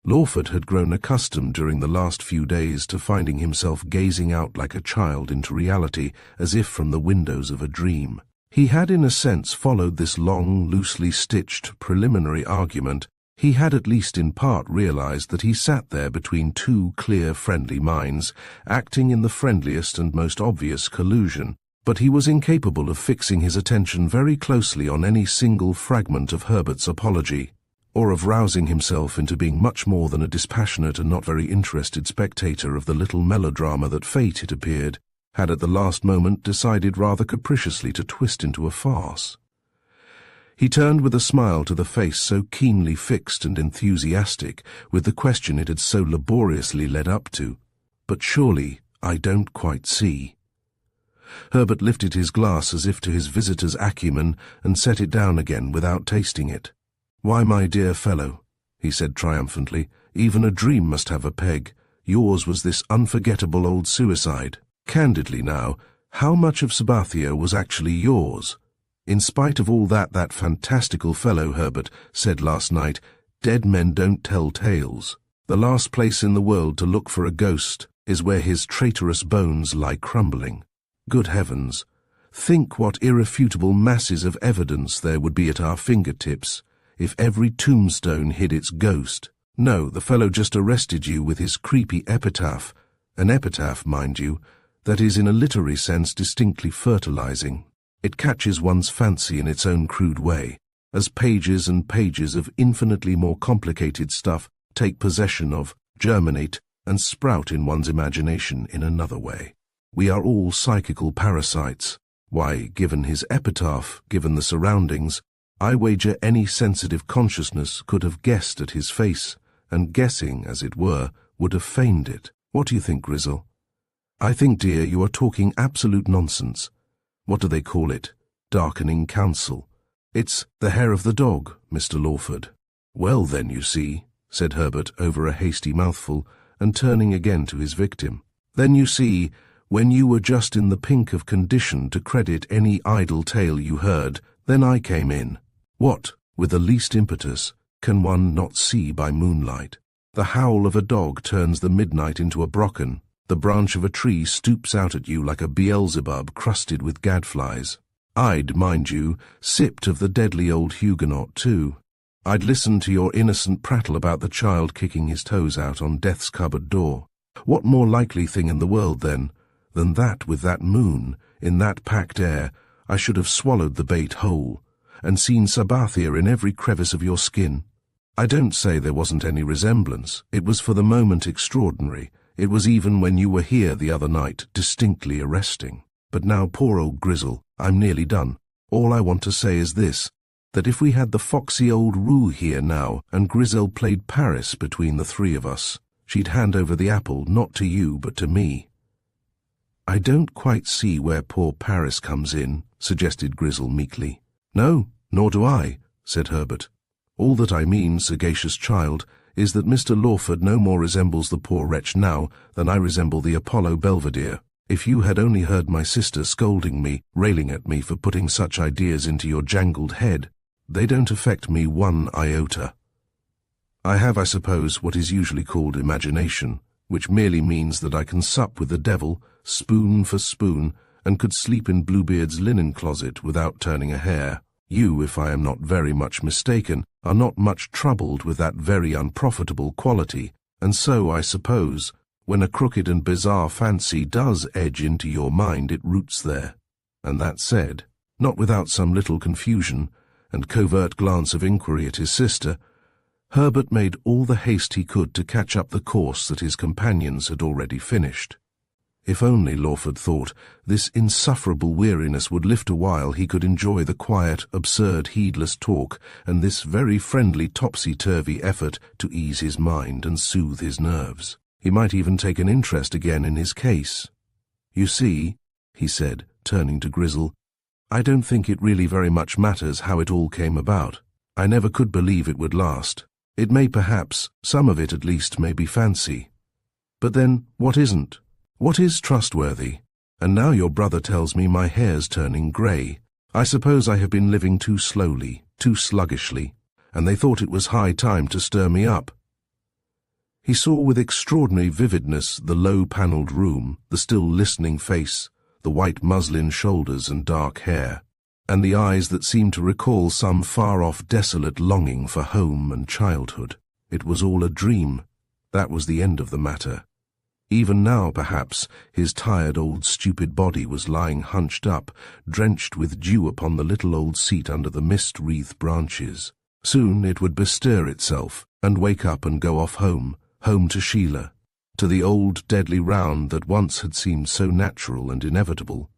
Lawford had grown accustomed during the last few days to finding himself gazing out like a child into reality, as if from the windows of a dream. He had in a sense followed this long, loosely stitched, preliminary argument. He had at least in part realized that he sat there between two clear, friendly minds, acting in the friendliest and most obvious collusion, but he was incapable of fixing his attention very closely on any single fragment of Herbert's apology, or of rousing himself into being much more than a dispassionate and not very interested spectator of the little melodrama that fate, it appeared, had at the last moment decided rather capriciously to twist into a farce. He turned with a smile to the face so keenly fixed and enthusiastic with the question it had so laboriously led up to. But surely I don't quite see. Herbert lifted his glass as if to his visitor's acumen and set it down again without tasting it. "Why, my dear fellow," he said triumphantly, "even a dream must have a peg. Yours was this unforgettable old suicide. Candidly now, how much of Sabbathia was actually yours? In spite of all that fantastical fellow Herbert said last night, dead men don't tell tales. The last place in the world to look for a ghost is where his traitorous bones lie crumbling. Good heavens, think what irrefutable masses of evidence there would be at our fingertips if every tombstone hid its ghost. No, the fellow just arrested you with his creepy epitaph, an epitaph, mind you, that is in a literary sense distinctly fertilizing. It catches one's fancy in its own crude way, as pages and pages of infinitely more complicated stuff take possession of, germinate, and sprout in one's imagination in another way. We are all psychical parasites. Why, given his epitaph, given the surroundings, I wager any sensitive consciousness could have guessed at his face, and guessing, as it were, would have feigned it. What do you think, Grizzle? I think, dear, you are talking absolute nonsense. What do they call it? Darkening counsel. It's the hair of the dog, Mr. Lawford. Well then, you see, said Herbert over a hasty mouthful, and turning again to his victim. Then you see, when you were just in the pink of condition to credit any idle tale you heard, then I came in. What, with the least impetus, can one not see by moonlight? The howl of a dog turns the midnight into a brocken. The branch of a tree stoops out at you like a Beelzebub crusted with gadflies. I'd, mind you, sipped of the deadly old Huguenot too. I'd listened to your innocent prattle about the child kicking his toes out on death's cupboard door. What more likely thing in the world, then, than that with that moon, in that packed air, I should have swallowed the bait whole, and seen Sabbathia in every crevice of your skin? I don't say there wasn't any resemblance. It was for the moment extraordinary. It was even when you were here the other night distinctly arresting. But now, poor old Grizzle, I'm nearly done. All I want to say is this, that if we had the foxy old Rue here now, and Grizel played Paris between the three of us, she'd hand over the apple not to you but to me. I don't quite see where poor Paris comes in, suggested Grizzle meekly. No, nor do I, said Herbert. All that I mean, sagacious child, is that Mr. Lawford no more resembles the poor wretch now than I resemble the Apollo Belvedere. If you had only heard my sister scolding me, railing at me for putting such ideas into your jangled head, they don't affect me one iota. I have, I suppose, what is usually called imagination, which merely means that I can sup with the devil, spoon for spoon, and could sleep in Bluebeard's linen closet without turning a hair. You, if I am not very much mistaken, are not much troubled with that very unprofitable quality, and so, I suppose, when a crooked and bizarre fancy does edge into your mind, it roots there. And that said, not without some little confusion and covert glance of inquiry at his sister, Herbert made all the haste he could to catch up the course that his companions had already finished. If only, Lawford thought, this insufferable weariness would lift a while he could enjoy the quiet, absurd, heedless talk and this very friendly topsy-turvy effort to ease his mind and soothe his nerves. He might even take an interest again in his case. "You see," he said, turning to Grizzle, "I don't think it really very much matters how it all came about. I never could believe it would last. It may perhaps, some of it at least, may be fancy. But then, what isn't? What is trustworthy? And now your brother tells me my hair's turning grey. I suppose I have been living too slowly, too sluggishly, and they thought it was high time to stir me up." He saw with extraordinary vividness the low-panelled room, the still listening face, the white muslin shoulders and dark hair, and the eyes that seemed to recall some far-off desolate longing for home and childhood. It was all a dream. That was the end of the matter. Even now, perhaps, his tired old stupid body was lying hunched up, drenched with dew upon the little old seat under the mist-wreathed branches. Soon it would bestir itself, and wake up and go off home to Sheila, to the old deadly round that once had seemed so natural and inevitable,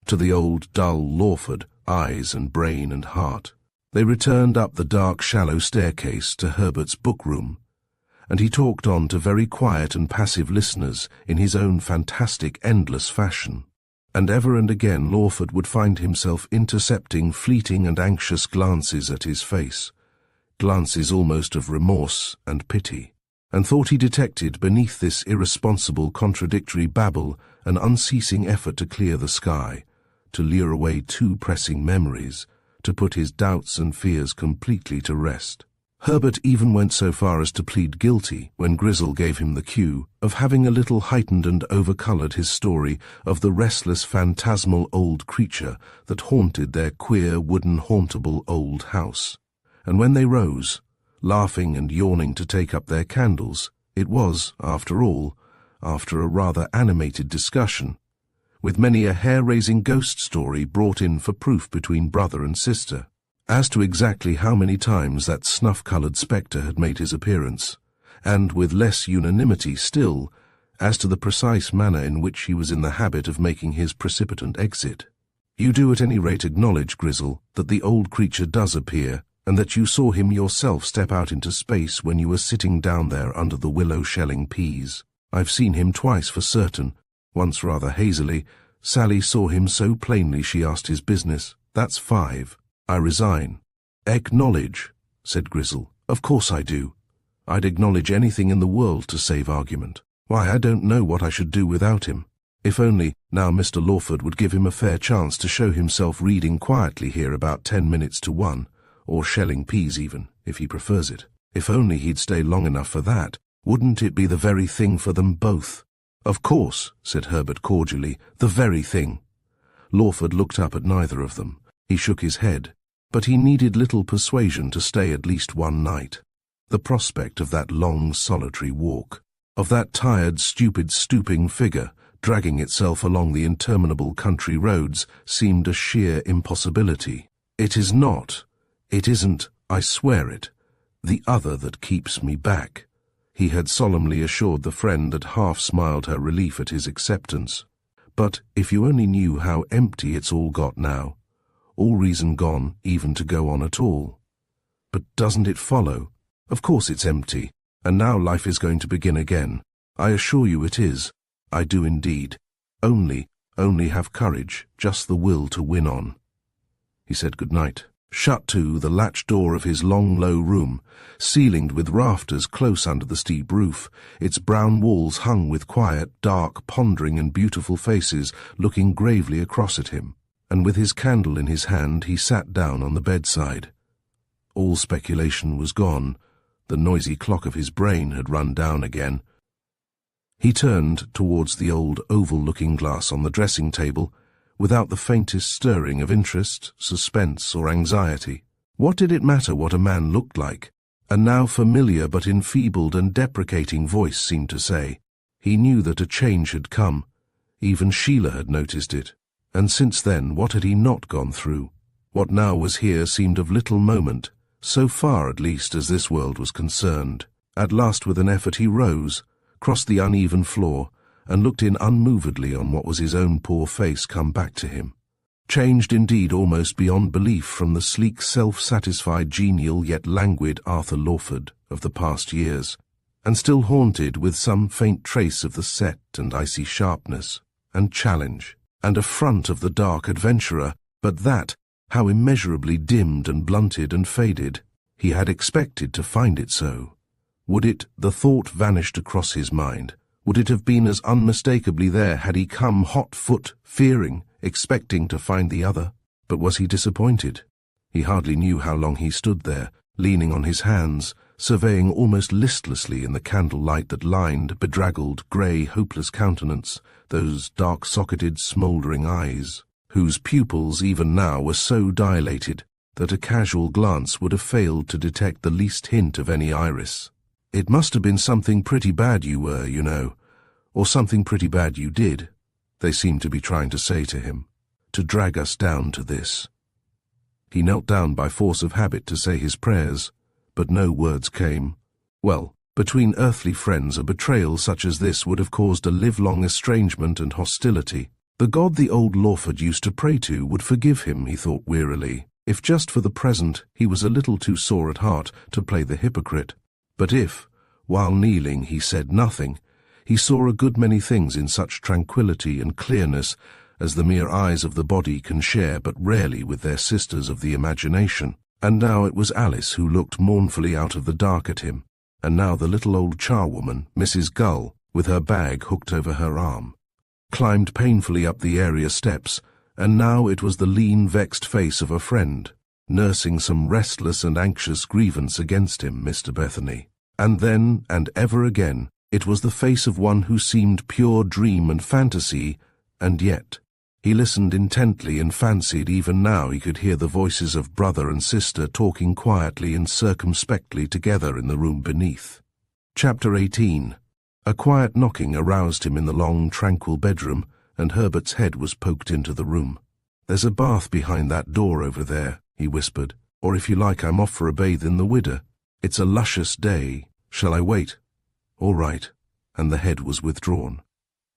to the old dull Lawford, eyes and brain and heart. They returned up the dark shallow staircase to Herbert's book-room, and he talked on to very quiet and passive listeners in his own fantastic, endless fashion. And ever and again Lawford would find himself intercepting fleeting and anxious glances at his face, glances almost of remorse and pity, and thought he detected beneath this irresponsible, contradictory babble an unceasing effort to clear the sky, to lure away too pressing memories, to put his doubts and fears completely to rest. Herbert even went so far as to plead guilty, when Grizzle gave him the cue, of having a little heightened and overcoloured his story of the restless, phantasmal old creature that haunted their queer, wooden, hauntable old house. And when they rose, laughing and yawning to take up their candles, it was, after all, after a rather animated discussion, with many a hair-raising ghost story brought in for proof between brother and sister. As to exactly how many times that snuff-coloured spectre had made his appearance, and with less unanimity still, as to the precise manner in which he was in the habit of making his precipitant exit. "You do at any rate acknowledge, Grizzle, that the old creature does appear, and that you saw him yourself step out into space when you were sitting down there under the willow-shelling peas. I've seen him twice for certain, once rather hazily. Sally saw him so plainly she asked his business. That's 5. I resign." "Acknowledge," said Grizzle. "Of course I do. I'd acknowledge anything in the world to save argument. Why, I don't know what I should do without him. If only, now Mr. Lawford would give him a fair chance to show himself reading quietly here about 10 minutes to 1, or shelling peas even, if he prefers it. If only he'd stay long enough for that, wouldn't it be the very thing for them both?" "Of course," said Herbert cordially, "the very thing." Lawford looked up at neither of them. He shook his head, but he needed little persuasion to stay at least one night. The prospect of that long, solitary walk, of that tired, stupid, stooping figure dragging itself along the interminable country roads, seemed a sheer impossibility. "It is not, it isn't, I swear it, the other that keeps me back," he had solemnly assured the friend that half smiled her relief at his acceptance. "But if you only knew how empty it's all got now, all reason gone even to go on at all." "But doesn't it follow? Of course it's empty, and now life is going to begin again. I assure you it is. I do indeed. Only have courage, just the will to win on." He said good night, shut to the latch door of his long, low room, ceilinged with rafters close under the steep roof, its brown walls hung with quiet, dark, pondering and beautiful faces looking gravely across at him. And with his candle in his hand he sat down on the bedside. All speculation was gone. The noisy clock of his brain had run down again. He turned towards the old oval looking-glass on the dressing-table, without the faintest stirring of interest, suspense, or anxiety. What did it matter what a man looked like? A now familiar but enfeebled and deprecating voice seemed to say. He knew that a change had come. Even Sheila had noticed it. And since then, what had he not gone through? What now was here seemed of little moment, so far at least as this world was concerned. At last with an effort he rose, crossed the uneven floor, and looked in unmovedly on what was his own poor face come back to him. Changed indeed almost beyond belief from the sleek, self-satisfied, genial yet languid Arthur Lawford of the past years, and still haunted with some faint trace of the set and icy sharpness, and challenge, and affront of the dark adventurer, but that, how immeasurably dimmed and blunted and faded. He had expected to find it so. Would it, the thought vanished across his mind, would it have been as unmistakably there had he come hot-foot, fearing, expecting to find the other? But was he disappointed? He hardly knew how long he stood there, leaning on his hands, surveying almost listlessly in the candle-light that lined, bedraggled, grey, hopeless countenance, those dark-socketed, smouldering eyes, whose pupils even now were so dilated that a casual glance would have failed to detect the least hint of any iris. "It must have been something pretty bad you were, you know, or something pretty bad you did," they seemed to be trying to say to him, to drag us down to this. He knelt down by force of habit to say his prayers, but no words came. Well, between earthly friends a betrayal such as this would have caused a livelong estrangement and hostility. The God the old Lawford used to pray to would forgive him, he thought wearily, if just for the present he was a little too sore at heart to play the hypocrite. But if, while kneeling, he said nothing, he saw a good many things in such tranquillity and clearness as the mere eyes of the body can share but rarely with their sisters of the imagination. And now it was Alice who looked mournfully out of the dark at him, and now the little old charwoman, Mrs. Gull, with her bag hooked over her arm, climbed painfully up the area steps, and now it was the lean, vexed face of a friend, nursing some restless and anxious grievance against him, Mr. Bethany. And then, and ever again, it was the face of one who seemed pure dream and fantasy, and yet he listened intently and fancied even now he could hear the voices of brother and sister talking quietly and circumspectly together in the room beneath. Chapter 18. A quiet knocking aroused him in the long, tranquil bedroom, and Herbert's head was poked into the room. "There's a bath behind that door over there," he whispered, "or if you like I'm off for a bathe in the Widder. It's a luscious day. Shall I wait?" "All right," and the head was withdrawn.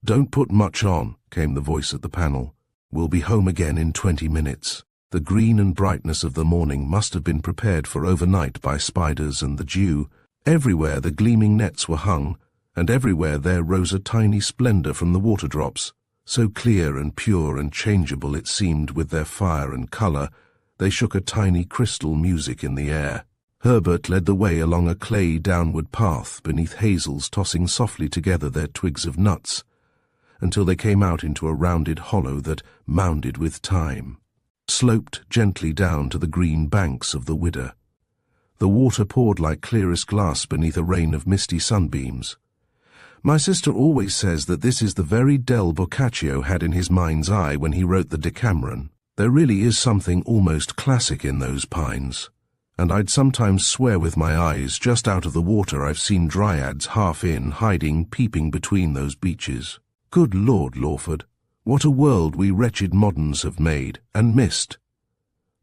"Don't put much on," came the voice at the panel. "We'll be home again in 20 minutes. The green and brightness of the morning must have been prepared for overnight by spiders and the dew. Everywhere the gleaming nets were hung, and everywhere there rose a tiny splendor from the water drops, so clear and pure and changeable it seemed with their fire and color, they shook a tiny crystal music in the air. Herbert led the way along a clay downward path beneath hazels tossing softly together their twigs of nuts, until they came out into a rounded hollow that, mounded with time, sloped gently down to the green banks of the Widder. The water poured like clearest glass beneath a rain of misty sunbeams. "My sister always says that this is the very dell Boccaccio had in his mind's eye when he wrote the Decameron. There really is something almost classic in those pines. And I'd sometimes swear with my eyes just out of the water I've seen dryads half in, hiding, peeping between those beeches. Good Lord, Lawford, what a world we wretched moderns have made, and missed."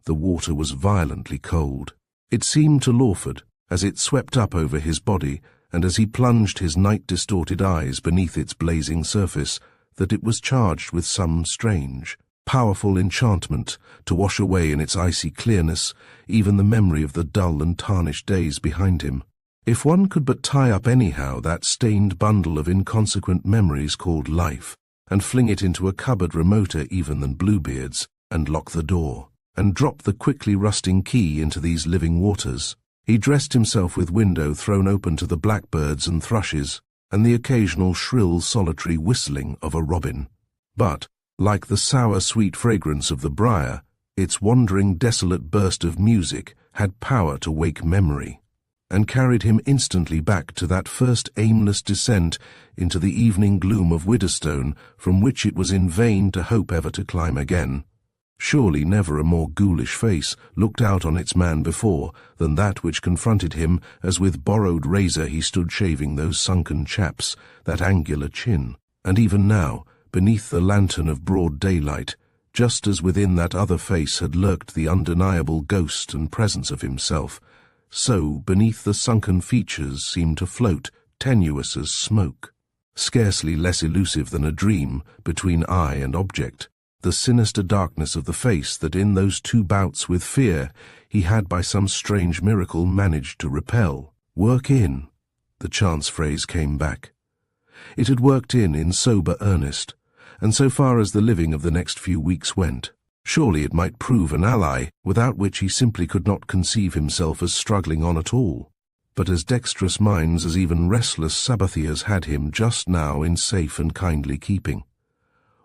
The water was violently cold. It seemed to Lawford, as it swept up over his body, and as he plunged his night-distorted eyes beneath its blazing surface, that it was charged with some strange, powerful enchantment to wash away in its icy clearness even the memory of the dull and tarnished days behind him. If one could but tie up anyhow that stained bundle of inconsequent memories called life, and fling it into a cupboard remoter even than Bluebeard's, and lock the door, and drop the quickly rusting key into these living waters. He dressed himself with window thrown open to the blackbirds and thrushes, and the occasional shrill solitary whistling of a robin. But, like the sour sweet fragrance of the briar, its wandering desolate burst of music had power to wake memory, and carried him instantly back to that first aimless descent into the evening gloom of Widderstone, from which it was in vain to hope ever to climb again. Surely never a more ghoulish face looked out on its man before than that which confronted him as with borrowed razor he stood shaving those sunken chaps, that angular chin. And even now, beneath the lantern of broad daylight, just as within that other face had lurked the undeniable ghost and presence of himself, so beneath the sunken features seemed to float, tenuous as smoke, scarcely less elusive than a dream between eye and object, the sinister darkness of the face that in those 2 bouts with fear he had by some strange miracle managed to repel. Work in, the chance phrase came back. It had worked in sober earnest, and so far as the living of the next few weeks went, surely it might prove an ally without which he simply could not conceive himself as struggling on at all. But as dexterous minds as even restless Sabbathiers had him just now in safe and kindly keeping.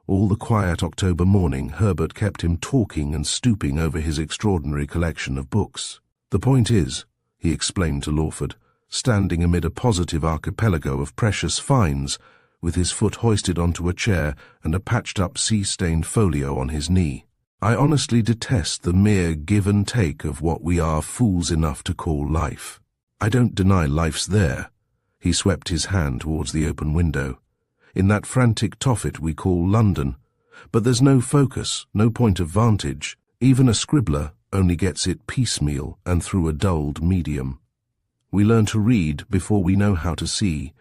All the quiet October morning Herbert kept him talking and stooping over his extraordinary collection of books. The point is, he explained to Lawford, standing amid a positive archipelago of precious finds, with his foot hoisted onto a chair and a patched-up sea-stained folio on his knee. I honestly detest the mere give and take of what we are fools enough to call life. I don't deny life's there. He swept his hand towards the open window. In that frantic Tophet we call London. But there's no focus, no point of vantage. Even a scribbler only gets it piecemeal and through a dulled medium. We learn to read before we know how to see.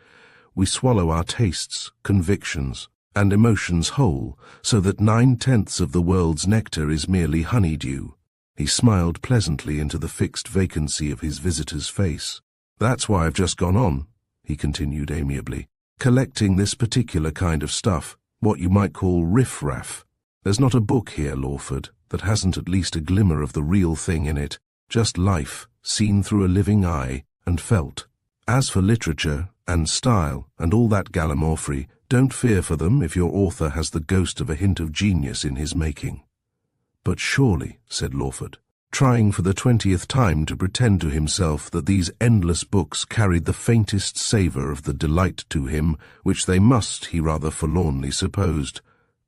We swallow our tastes, convictions, and emotions whole, so that 9/10 of the world's nectar is merely honeydew. He smiled pleasantly into the fixed vacancy of his visitor's face. That's why I've just gone on, he continued amiably, collecting this particular kind of stuff, what you might call riff-raff. There's not a book here, Lawford, that hasn't at least a glimmer of the real thing in it, just life, seen through a living eye and felt. As for literature and style and all that gallimaufry, don't fear for them if your author has the ghost of a hint of genius in his making. But surely, said Lawford, trying for the 20th time to pretend to himself that these endless books carried the faintest savour of the delight to him which they must, he rather forlornly supposed,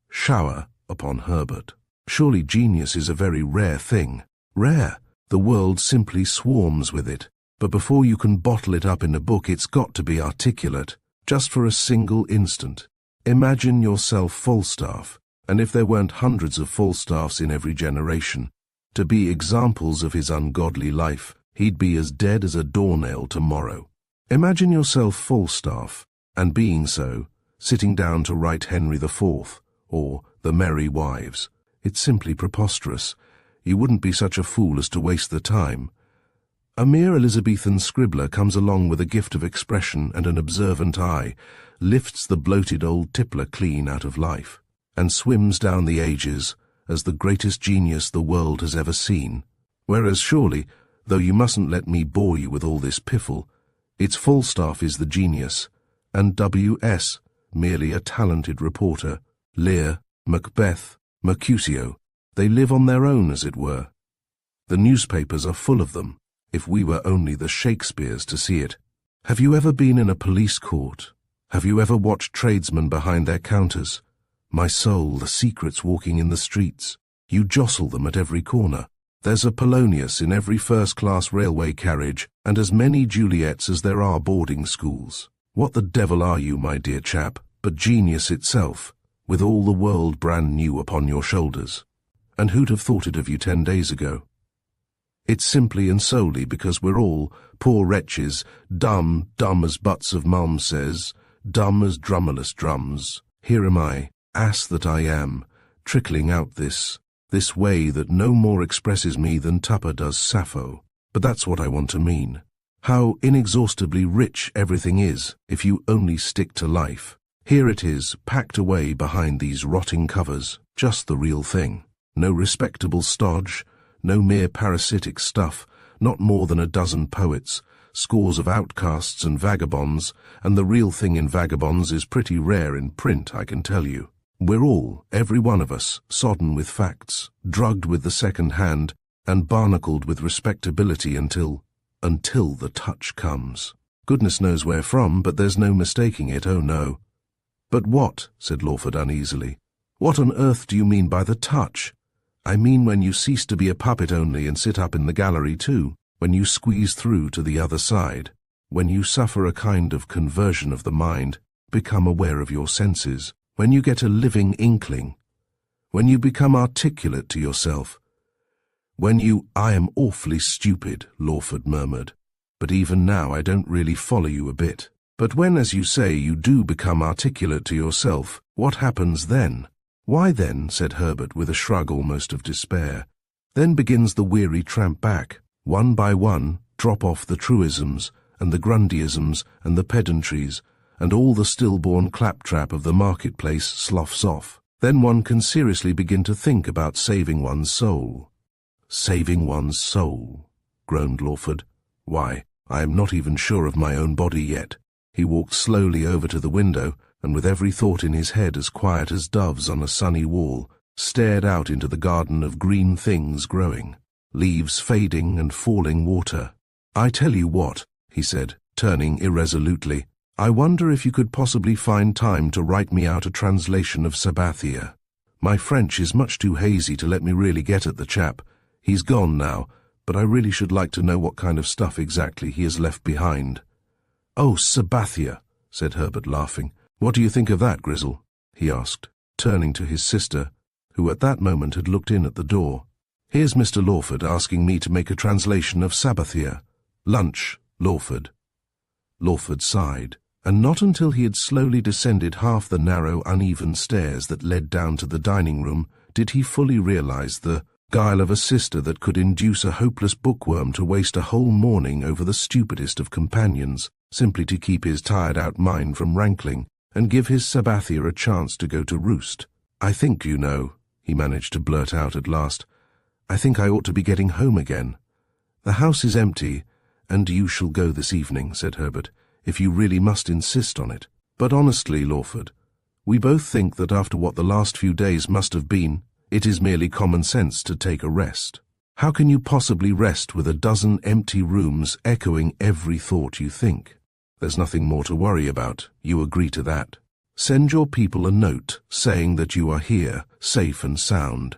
shower upon Herbert. Surely genius is a very rare thing. Rare. The world simply swarms with it. But before you can bottle it up in a book, it's got to be articulate, just for a single instant. Imagine yourself Falstaff, and if there weren't hundreds of Falstaffs in every generation, to be examples of his ungodly life, he'd be as dead as a doornail tomorrow. Imagine yourself Falstaff, and being so, sitting down to write Henry IV, or The Merry Wives. It's simply preposterous. You wouldn't be such a fool as to waste the time. A mere Elizabethan scribbler comes along with a gift of expression and an observant eye, lifts the bloated old tippler clean out of life, and swims down the ages as the greatest genius the world has ever seen. Whereas surely, though you mustn't let me bore you with all this piffle, it's Falstaff is the genius, and W.S. merely a talented reporter. Lear, Macbeth, Mercutio, they live on their own, as it were. The newspapers are full of them, if we were only the Shakespeares to see it. Have you ever been in a police court? Have you ever watched tradesmen behind their counters? My soul, the secrets walking in the streets. You jostle them at every corner. There's a Polonius in every first-class railway carriage, and as many Juliets as there are boarding schools. What the devil are you, my dear chap, but genius itself, with all the world brand new upon your shoulders? And who'd have thought it of you 10 days ago? It's simply and solely because we're all, poor wretches, dumb as butts of Malm says, dumb as drummerless drums. Here am I, ass that I am, trickling out this way that no more expresses me than Tupper does Sappho. But that's what I want to mean. How inexhaustibly rich everything is if you only stick to life. Here it is, packed away behind these rotting covers, just the real thing. No respectable stodge, no mere parasitic stuff, not more than a dozen poets, scores of outcasts and vagabonds, and the real thing in vagabonds is pretty rare in print, I can tell you. We're all, every one of us, sodden with facts, drugged with the second hand, and barnacled with respectability until the touch comes. Goodness knows where from, but there's no mistaking it, oh no. But what, said Lawford uneasily, what on earth do you mean by the touch? I mean when you cease to be a puppet only and sit up in the gallery too, when you squeeze through to the other side, when you suffer a kind of conversion of the mind, become aware of your senses, when you get a living inkling, when you become articulate to yourself, when you— I am awfully stupid, Lawford murmured, but even now I don't really follow you a bit. But when, as you say, you do become articulate to yourself, what happens then? Why then, said Herbert with a shrug almost of despair, then begins the weary tramp back. One by one, drop off the truisms, and the Grundyisms, and the pedantries, and all the stillborn claptrap of the marketplace sloughs off. Then one can seriously begin to think about saving one's soul. Saving one's soul, groaned Lawford. Why, I am not even sure of my own body yet. He walked slowly over to the window, and with every thought in his head as quiet as doves on a sunny wall, stared out into the garden of green things growing, leaves fading and falling water. I tell you what, he said, turning irresolutely, I wonder if you could possibly find time to write me out a translation of Sabathia. My French is much too hazy to let me really get at the chap. He's gone now, but I really should like to know what kind of stuff exactly he has left behind. Oh, Sabathia, said Herbert, laughing. What do you think of that, Grizzle? He asked, turning to his sister, who at that moment had looked in at the door. Here's Mr. Lawford asking me to make a translation of Sabathia. Lunch, Lawford. Lawford sighed, and not until he had slowly descended half the narrow, uneven stairs that led down to the dining room did he fully realize the guile of a sister that could induce a hopeless bookworm to waste a whole morning over the stupidest of companions, simply to keep his tired-out mind from rankling, and give his Sabathia a chance to go to roost. I think, you know, he managed to blurt out at last, I think I ought to be getting home again. The house is empty, and you shall go this evening, said Herbert, if you really must insist on it. But honestly, Lawford, we both think that after what the last few days must have been, it is merely common sense to take a rest. How can you possibly rest with a dozen empty rooms echoing every thought you think? There's nothing more to worry about, you agree to that. Send your people a note saying that you are here, safe and sound.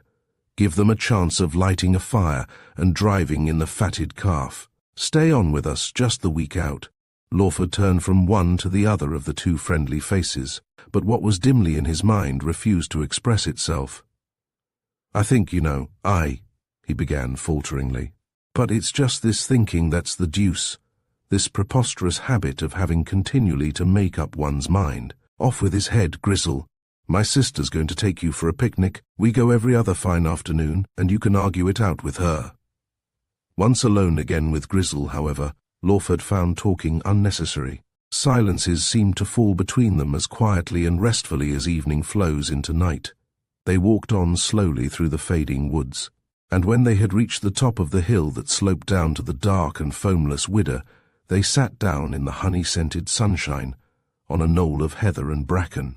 Give them a chance of lighting a fire and driving in the fatted calf. Stay on with us just the week out. Lawford turned from one to the other of the two friendly faces, but what was dimly in his mind refused to express itself. I think, you know, he began falteringly. But it's just this thinking that's the deuce, this preposterous habit of having continually to make up one's mind. Off with his head, Grizzle. My sister's going to take you for a picnic. We go every other fine afternoon, and you can argue it out with her. Once alone again with Grizzle, however, Lawford found talking unnecessary. Silences seemed to fall between them as quietly and restfully as evening flows into night. They walked on slowly through the fading woods, and when they had reached the top of the hill that sloped down to the dark and foamless Widder, they sat down in the honey-scented sunshine on a knoll of heather and bracken,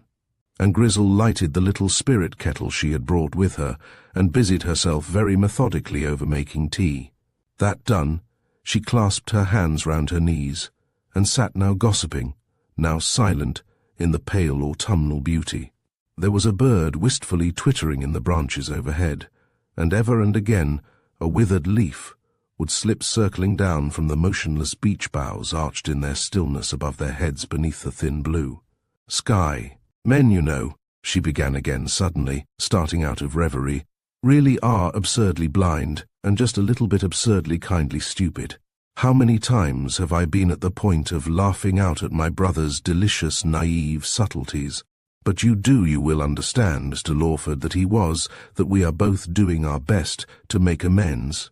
and Grizzle lighted the little spirit kettle she had brought with her and busied herself very methodically over making tea. That done, she clasped her hands round her knees and sat now gossiping, now silent in the pale autumnal beauty. There was a bird wistfully twittering in the branches overhead, and ever and again a withered leaf would slip circling down from the motionless beech boughs arched in their stillness above their heads beneath the thin blue sky. Men, you know, she began again suddenly, starting out of reverie, really are absurdly blind and just a little bit absurdly kindly stupid. How many times have I been at the point of laughing out at my brother's delicious, naive subtleties? But you will understand, Mr. Lawford, that we are both doing our best to make amends.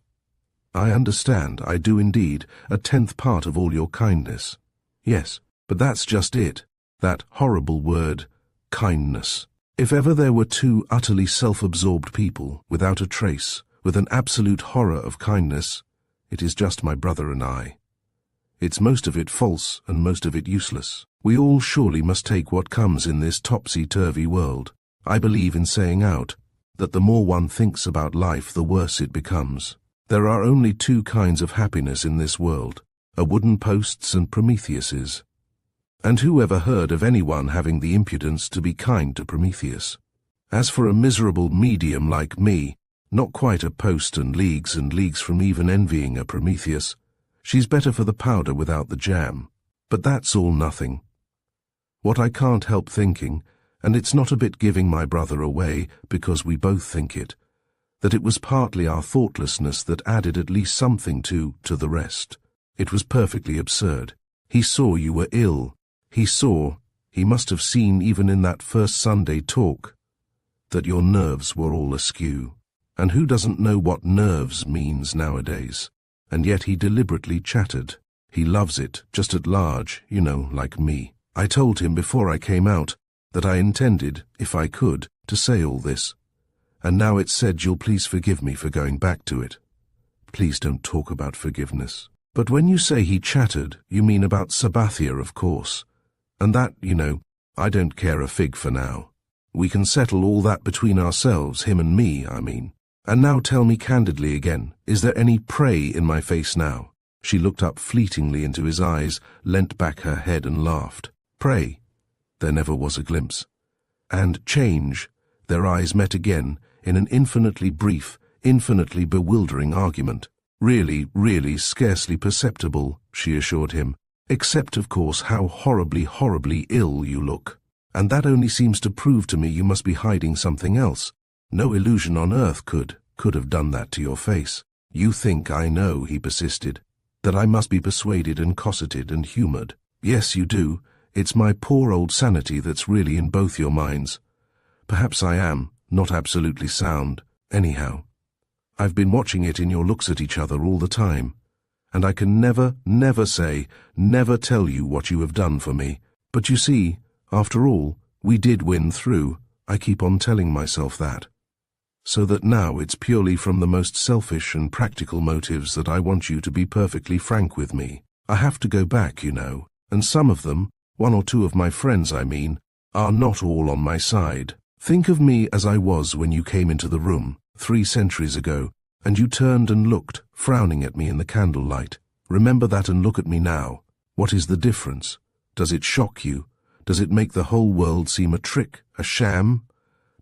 I understand, I do indeed, 1/10 part of all your kindness. Yes, but that's just it, that horrible word, kindness. If ever there were two utterly self-absorbed people, without a trace, with an absolute horror of kindness, it is just my brother and I. It's most of it false and most of it useless. We all surely must take what comes in this topsy-turvy world. I believe in saying out that the more one thinks about life, the worse it becomes. There are only two kinds of happiness in this world, a wooden posts and Prometheuses. And who ever heard of anyone having the impudence to be kind to Prometheus? As for a miserable medium like me, not quite a post and leagues from even envying a Prometheus, she's better for the powder without the jam. But that's all nothing. What I can't help thinking, and it's not a bit giving my brother away because we both think it, that it was partly our thoughtlessness that added at least something to the rest. It was perfectly absurd. He saw you were ill. He saw, he must have seen even in that first Sunday talk, that your nerves were all askew. And who doesn't know what nerves means nowadays? And yet he deliberately chattered. He loves it, just at large, you know, like me. I told him before I came out that I intended, if I could, to say all this. And now it's said you'll please forgive me for going back to it. Please don't talk about forgiveness. But when you say he chattered, you mean about Sabathia, of course. And that, you know, I don't care a fig for now. We can settle all that between ourselves, him and me, I mean. And now tell me candidly again, is there any prey in my face now? She looked up fleetingly into his eyes, leant back her head and laughed. Prey? There never was a glimpse. And change? Their eyes met again in an infinitely brief, infinitely bewildering argument. Really, really scarcely perceptible, she assured him, except, of course, how horribly, horribly ill you look. And that only seems to prove to me you must be hiding something else. No illusion on earth could have done that to your face. You think I know, he persisted, that I must be persuaded and cosseted and humoured. Yes, you do. It's my poor old sanity that's really in both your minds. Perhaps I am, not absolutely sound, anyhow. I've been watching it in your looks at each other all the time, and I can never, never say, never tell you what you have done for me. But you see, after all, we did win through. I keep on telling myself that. So that now it's purely from the most selfish and practical motives that I want you to be perfectly frank with me. I have to go back, you know, and some of them, one or two of my friends I mean, are not all on my side. Think of me as I was when you came into the room, 3 centuries ago, and you turned and looked, frowning at me in the candlelight. Remember that and look at me now. What is the difference? Does it shock you? Does it make the whole world seem a trick, a sham?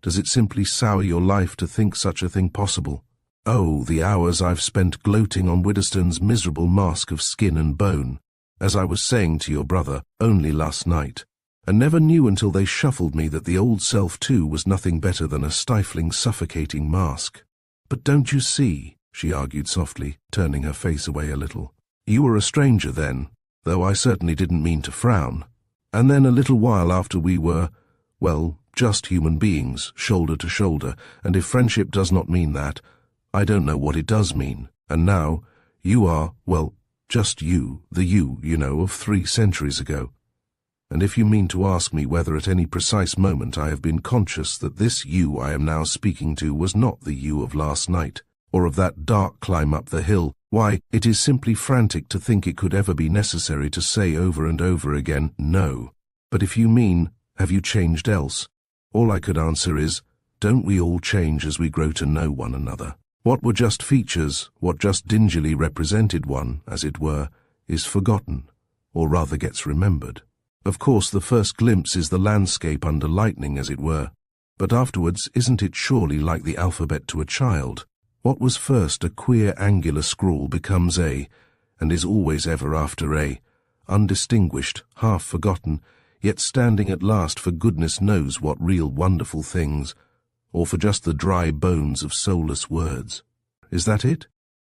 Does it simply sour your life to think such a thing possible? Oh, the hours I've spent gloating on Widderstone's miserable mask of skin and bone, as I was saying to your brother only last night, and never knew until they shuffled me that the old self too was nothing better than a stifling, suffocating mask. But don't you see, she argued softly, turning her face away a little. You were a stranger then, though I certainly didn't mean to frown. And then a little while after we were, well, just human beings, shoulder to shoulder, and if friendship does not mean that, I don't know what it does mean. And now, you are, well, just you, the you know, of 3 centuries ago. And if you mean to ask me whether at any precise moment I have been conscious that this you I am now speaking to was not the you of last night, or of that dark climb up the hill, why, it is simply frantic to think it could ever be necessary to say over and over again, no. But if you mean, have you changed else? All I could answer is, don't we all change as we grow to know one another? What were just features, what just dingily represented one, as it were, is forgotten, or rather gets remembered. Of course, the first glimpse is the landscape under lightning, as it were, but afterwards isn't it surely like the alphabet to a child? What was first a queer angular scrawl becomes A, and is always ever after A, undistinguished, half forgotten, yet standing at last for goodness knows what real wonderful things, or for just the dry bones of soulless words. Is that it?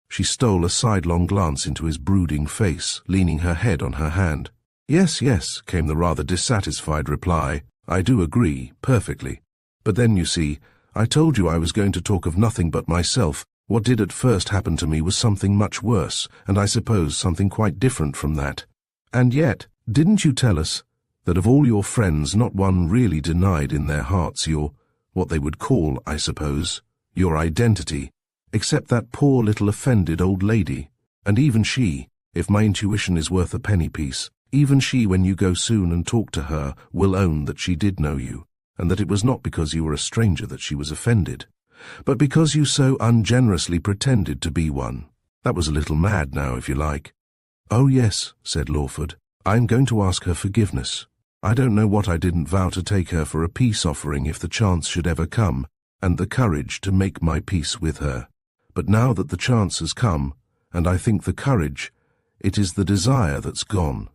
She stole a sidelong glance into his brooding face, leaning her head on her hand. Yes, yes, came the rather dissatisfied reply. I do agree, perfectly. But then, you see, I told you I was going to talk of nothing but myself. What did at first happen to me was something much worse, and I suppose something quite different from that. And yet, didn't you tell us that of all your friends not one really denied in their hearts your, what they would call, I suppose, your identity, except that poor little offended old lady? And even she, if my intuition is worth a penny piece, even she, when you go soon and talk to her, will own that she did know you, and that it was not because you were a stranger that she was offended, but because you so ungenerously pretended to be one. That was a little mad now, if you like. Oh yes, said Lawford, I'm going to ask her forgiveness. I don't know what I didn't vow to take her for a peace offering if the chance should ever come, and the courage to make my peace with her. But now that the chance has come, and I think the courage, it is the desire that's gone.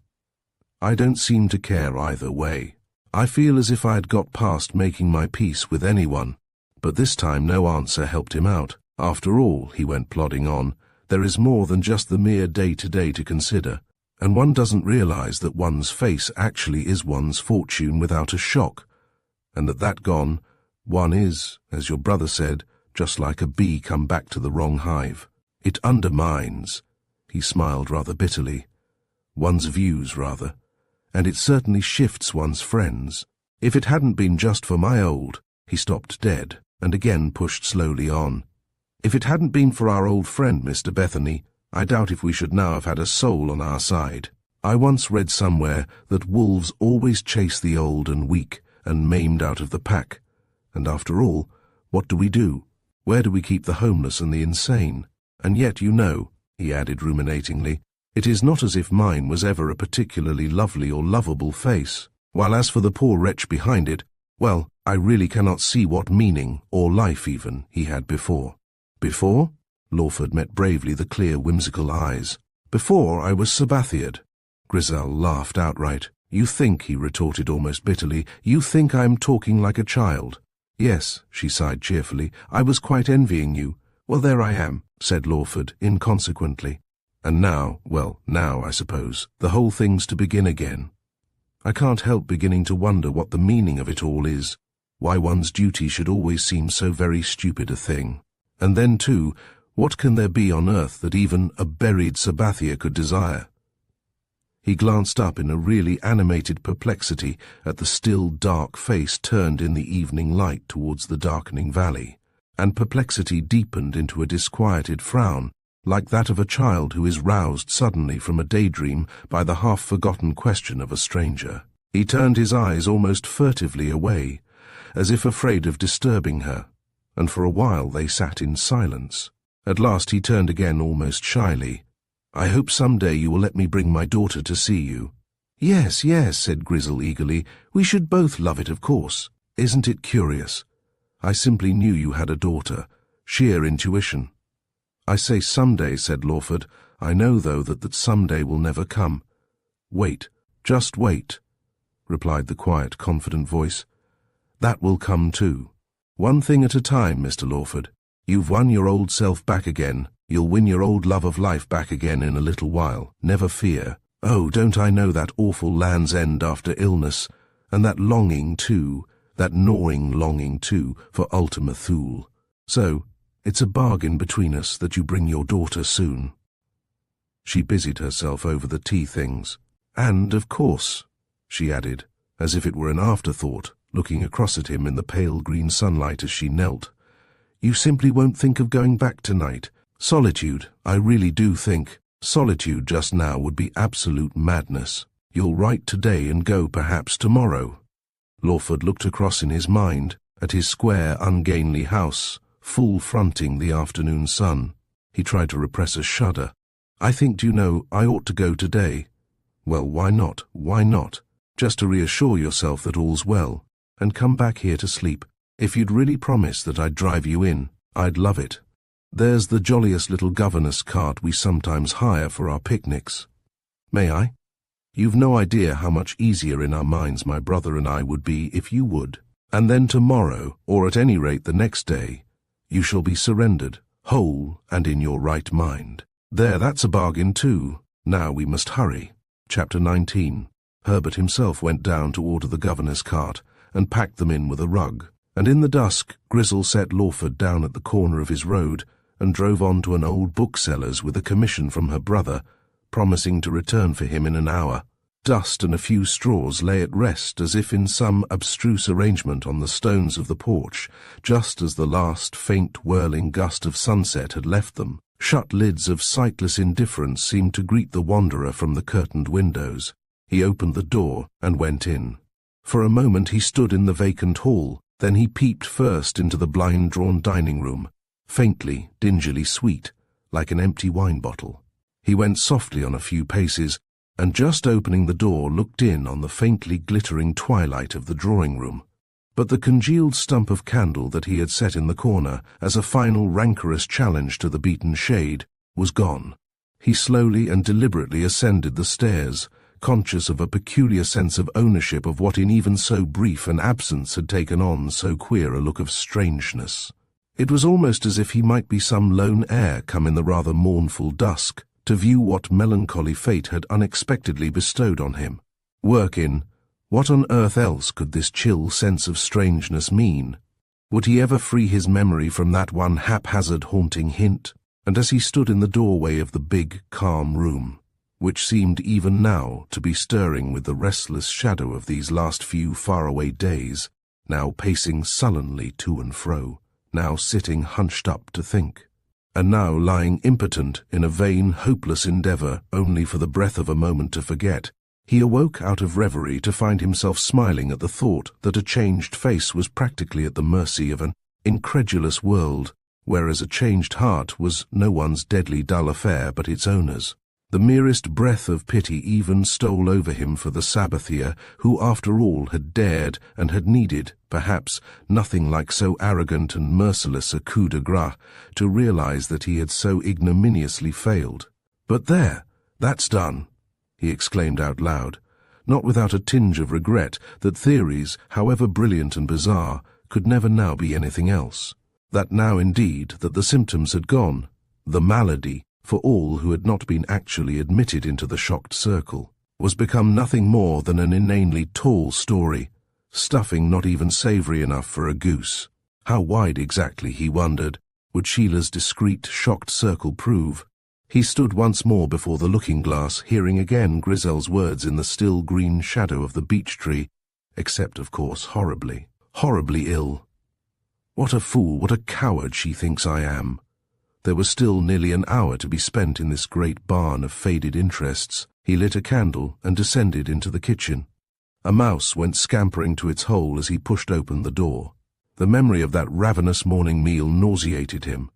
I don't seem to care either way. I feel as if I had got past making my peace with anyone. But this time no answer helped him out. After all, he went plodding on, there is more than just the mere day-to-day to consider. and one doesn't realize that one's face actually is one's fortune without a shock, and that gone, one is, as your brother said, just like a bee come back to the wrong hive. It undermines, he smiled rather bitterly, one's views rather, and it certainly shifts one's friends. If it hadn't been just for my old, he stopped dead, and again pushed slowly on. If it hadn't been for our old friend, Mr. Bethany, I doubt if we should now have had a soul on our side. I once read somewhere that wolves always chase the old and weak and maimed out of the pack. And after all, what do? Where do we keep the homeless and the insane? And yet, you know, he added ruminatingly, it is not as if mine was ever a particularly lovely or lovable face, while as for the poor wretch behind it, well, I really cannot see what meaning, or life even, he had before. Before? Lawford met bravely the clear, whimsical eyes. Before I was Sabathiad. Grisel laughed outright. You think, he retorted almost bitterly, you think I am talking like a child. Yes, she sighed cheerfully, I was quite envying you. Well, there I am, said Lawford, inconsequently. And now, well, now, I suppose, the whole thing's to begin again. I can't help beginning to wonder what the meaning of it all is, why one's duty should always seem so very stupid a thing. And then, too, what can there be on earth that even a buried Sabathia could desire? He glanced up in a really animated perplexity at the still dark face turned in the evening light towards the darkening valley, and perplexity deepened into a disquieted frown, like that of a child who is roused suddenly from a daydream by the half-forgotten question of a stranger. He turned his eyes almost furtively away, as if afraid of disturbing her, and for a while they sat in silence. At last he turned again almost shyly. I hope some day you will let me bring my daughter to see you. Yes, yes, said Grisel eagerly. We should both love it, of course. Isn't it curious? I simply knew you had a daughter. Sheer intuition. I say someday, said Lawford. I know, though, that someday will never come. Wait, just wait, replied the quiet, confident voice. That will come too. One thing at a time, Mr. Lawford. You've won your old self back again. You'll win your old love of life back again in a little while. Never fear. Oh, don't I know that awful Land's End after illness, and that longing too, that gnawing longing too, for Ultima Thule. So, it's a bargain between us that you bring your daughter soon. She busied herself over the tea things. And, of course, she added, as if it were an afterthought, looking across at him in the pale green sunlight as she knelt, you simply won't think of going back tonight. Solitude, I really do think, solitude just now would be absolute madness. You'll write today and go perhaps tomorrow. Lawford looked across in his mind at his square, ungainly house, full fronting the afternoon sun. He tried to repress a shudder. I think, do you know, I ought to go today. Well, why not? Why not? Just to reassure yourself that all's well, and come back here to sleep. If you'd really promise that I'd drive you in, I'd love it. There's the jolliest little governess cart we sometimes hire for our picnics. May I? You've no idea how much easier in our minds my brother and I would be if you would. And then tomorrow, or at any rate the next day, you shall be surrendered, whole and in your right mind. There, that's a bargain too. Now we must hurry. Chapter 19. Herbert himself went down to order the governor's cart, and packed them in with a rug. And in the dusk, Grisel set Lawford down at the corner of his road, and drove on to an old bookseller's with a commission from her brother, promising to return for him in an hour. Dust and a few straws lay at rest as if in some abstruse arrangement on the stones of the porch, just as the last faint whirling gust of sunset had left them. Shut lids of sightless indifference seemed to greet the wanderer from the curtained windows. He opened the door and went in. For a moment he stood in the vacant hall, then he peeped first into the blind-drawn dining room, faintly, dingily sweet, like an empty wine bottle. He went softly on a few paces, and just opening the door looked in on the faintly glittering twilight of the drawing-room. But the congealed stump of candle that he had set in the corner, as a final rancorous challenge to the beaten shade, was gone. He slowly and deliberately ascended the stairs, conscious of a peculiar sense of ownership of what in even so brief an absence had taken on so queer a look of strangeness. It was almost as if he might be some lone heir come in the rather mournful dusk, to view what melancholy fate had unexpectedly bestowed on him. Work in, what on earth else could this chill sense of strangeness mean? Would he ever free his memory from that one haphazard haunting hint? And as he stood in the doorway of the big, calm room, which seemed even now to be stirring with the restless shadow of these last few faraway days, now pacing sullenly to and fro, now sitting hunched up to think, and now lying impotent in a vain, hopeless endeavor only for the breath of a moment to forget, he awoke out of reverie to find himself smiling at the thought that a changed face was practically at the mercy of an incredulous world, whereas a changed heart was no one's deadly dull affair but its owner's. The merest breath of pity even stole over him for the Sabbathier, who after all had dared and had needed, perhaps, nothing like so arrogant and merciless a coup de grace to realize that he had so ignominiously failed. "But there, that's done," he exclaimed out loud, not without a tinge of regret that theories, however brilliant and bizarre, could never now be anything else. That now indeed that the symptoms had gone, the malady, for all who had not been actually admitted into the shocked circle, was become nothing more than an inanely tall story, stuffing not even savory enough for a goose. How wide exactly, he wondered, would Sheila's discreet, shocked circle prove? He stood once more before the looking-glass, hearing again Grizel's words in the still green shadow of the beech tree, except, of course, horribly, horribly ill. What a fool, what a coward she thinks I am. There was still nearly an hour to be spent in this great barn of faded interests. He lit a candle and descended into the kitchen. A mouse went scampering to its hole as he pushed open the door. The memory of that ravenous morning meal nauseated him.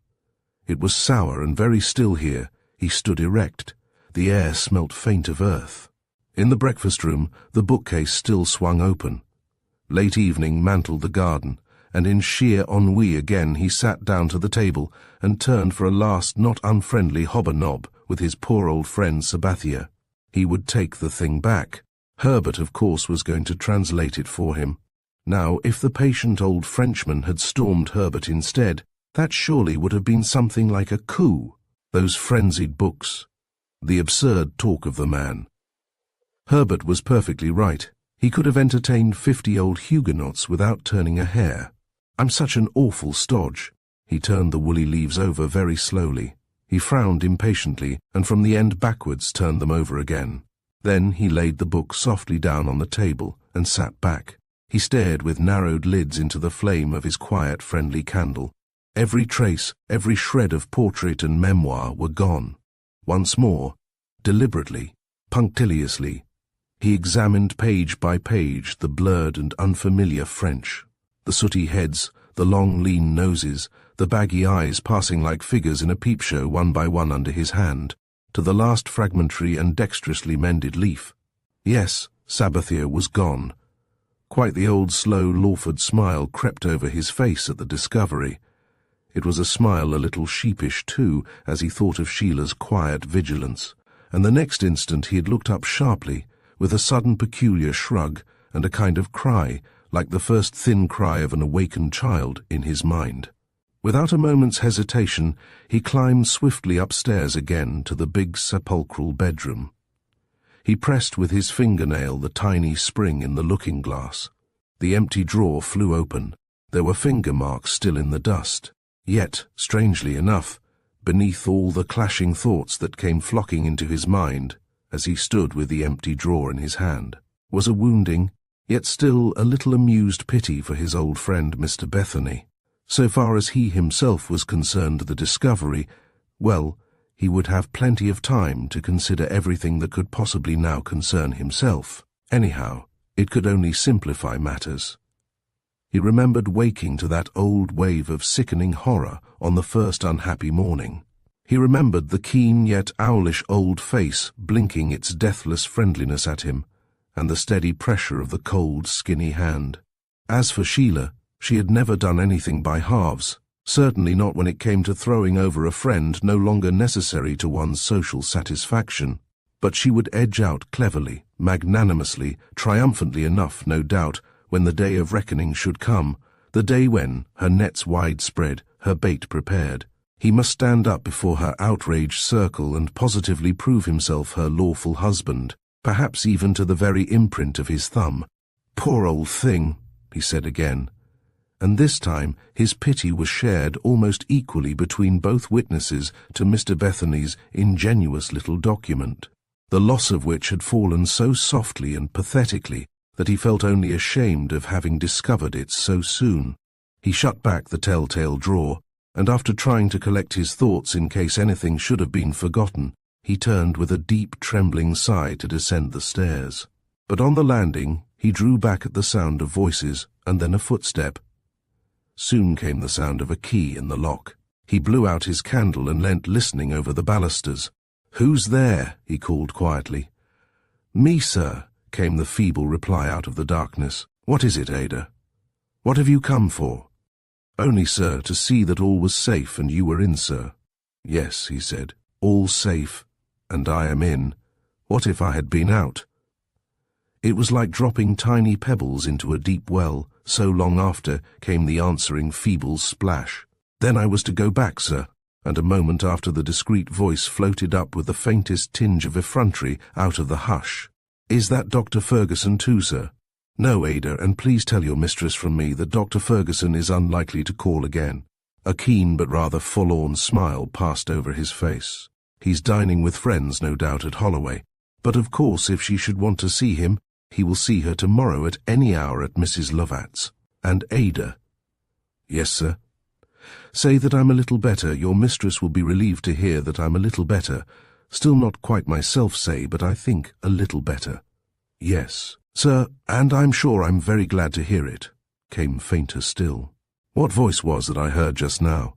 It was sour and very still here. He stood erect. The air smelt faint of earth. In the breakfast room, the bookcase still swung open. Late evening mantled the garden, and in sheer ennui again he sat down to the table and turned for a last not unfriendly hobber-nob with his poor old friend Sabbathier. He would take the thing back. Herbert, of course, was going to translate it for him. Now, if the patient old Frenchman had stormed Herbert instead, that surely would have been something like a coup. Those frenzied books, the absurd talk of the man. Herbert was perfectly right. He could have entertained 50 old Huguenots without turning a hair. "I'm such an awful stodge." He turned the woolly leaves over very slowly. He frowned impatiently, and from the end backwards turned them over again. Then he laid the book softly down on the table and sat back. He stared with narrowed lids into the flame of his quiet, friendly candle. Every trace, every shred of portrait and memoir were gone. Once more, deliberately, punctiliously, he examined page by page the blurred and unfamiliar French. The sooty heads, the long lean noses, the baggy eyes passing like figures in a peep-show one by one under his hand, to the last fragmentary and dexterously mended leaf. Yes, Sabbathier was gone. Quite the old slow Lawford smile crept over his face at the discovery. It was a smile a little sheepish too, as he thought of Sheila's quiet vigilance, and the next instant he had looked up sharply, with a sudden peculiar shrug and a kind of cry, like the first thin cry of an awakened child, in his mind. Without a moment's hesitation, he climbed swiftly upstairs again to the big sepulchral bedroom. He pressed with his fingernail the tiny spring in the looking-glass. The empty drawer flew open. There were finger marks still in the dust. Yet, strangely enough, beneath all the clashing thoughts that came flocking into his mind, as he stood with the empty drawer in his hand, was a wounding, yet still a little amused pity for his old friend Mr. Bethany. So far as he himself was concerned, the discovery, well, he would have plenty of time to consider everything that could possibly now concern himself. Anyhow, it could only simplify matters. He remembered waking to that old wave of sickening horror on the first unhappy morning. He remembered the keen yet owlish old face blinking its deathless friendliness at him, and the steady pressure of the cold, skinny hand. As for Sheila, she had never done anything by halves, certainly not when it came to throwing over a friend no longer necessary to one's social satisfaction. But she would edge out cleverly, magnanimously, triumphantly enough, no doubt, when the day of reckoning should come, the day when, her nets wide spread, her bait prepared, He must stand up before her outraged circle and positively prove himself her lawful husband, perhaps even to the very imprint of his thumb. "Poor old thing," he said again. And this time his pity was shared almost equally between both witnesses to Mr. Bethany's ingenuous little document, the loss of which had fallen so softly and pathetically that he felt only ashamed of having discovered it so soon. He shut back the telltale drawer, and after trying to collect his thoughts in case anything should have been forgotten, he turned with a deep, trembling sigh to descend the stairs. But on the landing, he drew back at the sound of voices and then a footstep. Soon came the sound of a key in the lock. He blew out his candle and leant listening over the balusters. "Who's there?" he called quietly. "Me, sir," came the feeble reply out of the darkness. "What is it, Ada? What have you come for?" "Only, sir, to see that all was safe and you were in, sir." "Yes," he said, "all safe, and I am in. What if I had been out?" It was like dropping tiny pebbles into a deep well. So long after came the answering feeble splash. "Then I was to go back, sir," and a moment after the discreet voice floated up with the faintest tinge of effrontery out of the hush. "Is that Dr. Ferguson too, sir?" "No, Ada, and please tell your mistress from me that Dr. Ferguson is unlikely to call again." A keen but rather forlorn smile passed over his face. "He's dining with friends, no doubt, at Holloway. But of course, if she should want to see him, he will see her tomorrow at any hour at Mrs. Lovat's. And Ada—" "Yes, sir." "Say that I'm a little better. Your mistress will be relieved to hear that I'm a little better. Still not quite myself, say, but I think a little better." "Yes, sir, and I'm sure I'm very glad to hear it," came fainter still. "What voice was that I heard just now?"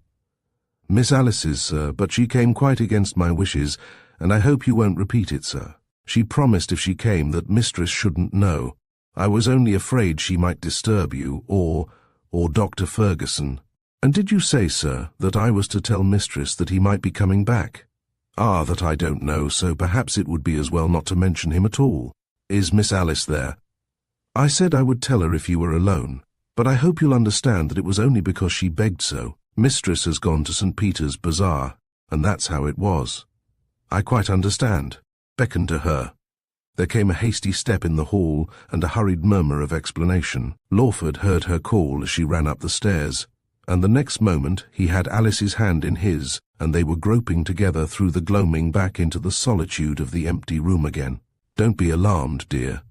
"Miss Alice's, sir, but she came quite against my wishes, and I hope you won't repeat it, sir. She promised if she came that mistress shouldn't know. I was only afraid she might disturb you, or Dr. Ferguson." "And did you say, sir, that I was to tell mistress that he might be coming back?" "Ah, that I don't know, so perhaps it would be as well not to mention him at all. Is Miss Alice there?" "I said I would tell her if you were alone, but I hope you'll understand that it was only because she begged so. Mistress has gone to St. Peter's Bazaar, and that's how it was." "I quite understand. Beckon to her." There came a hasty step in the hall and a hurried murmur of explanation. Lawford heard her call as she ran up the stairs, and the next moment he had Alice's hand in his, and they were groping together through the gloaming back into the solitude of the empty room again. "Don't be alarmed, dear,"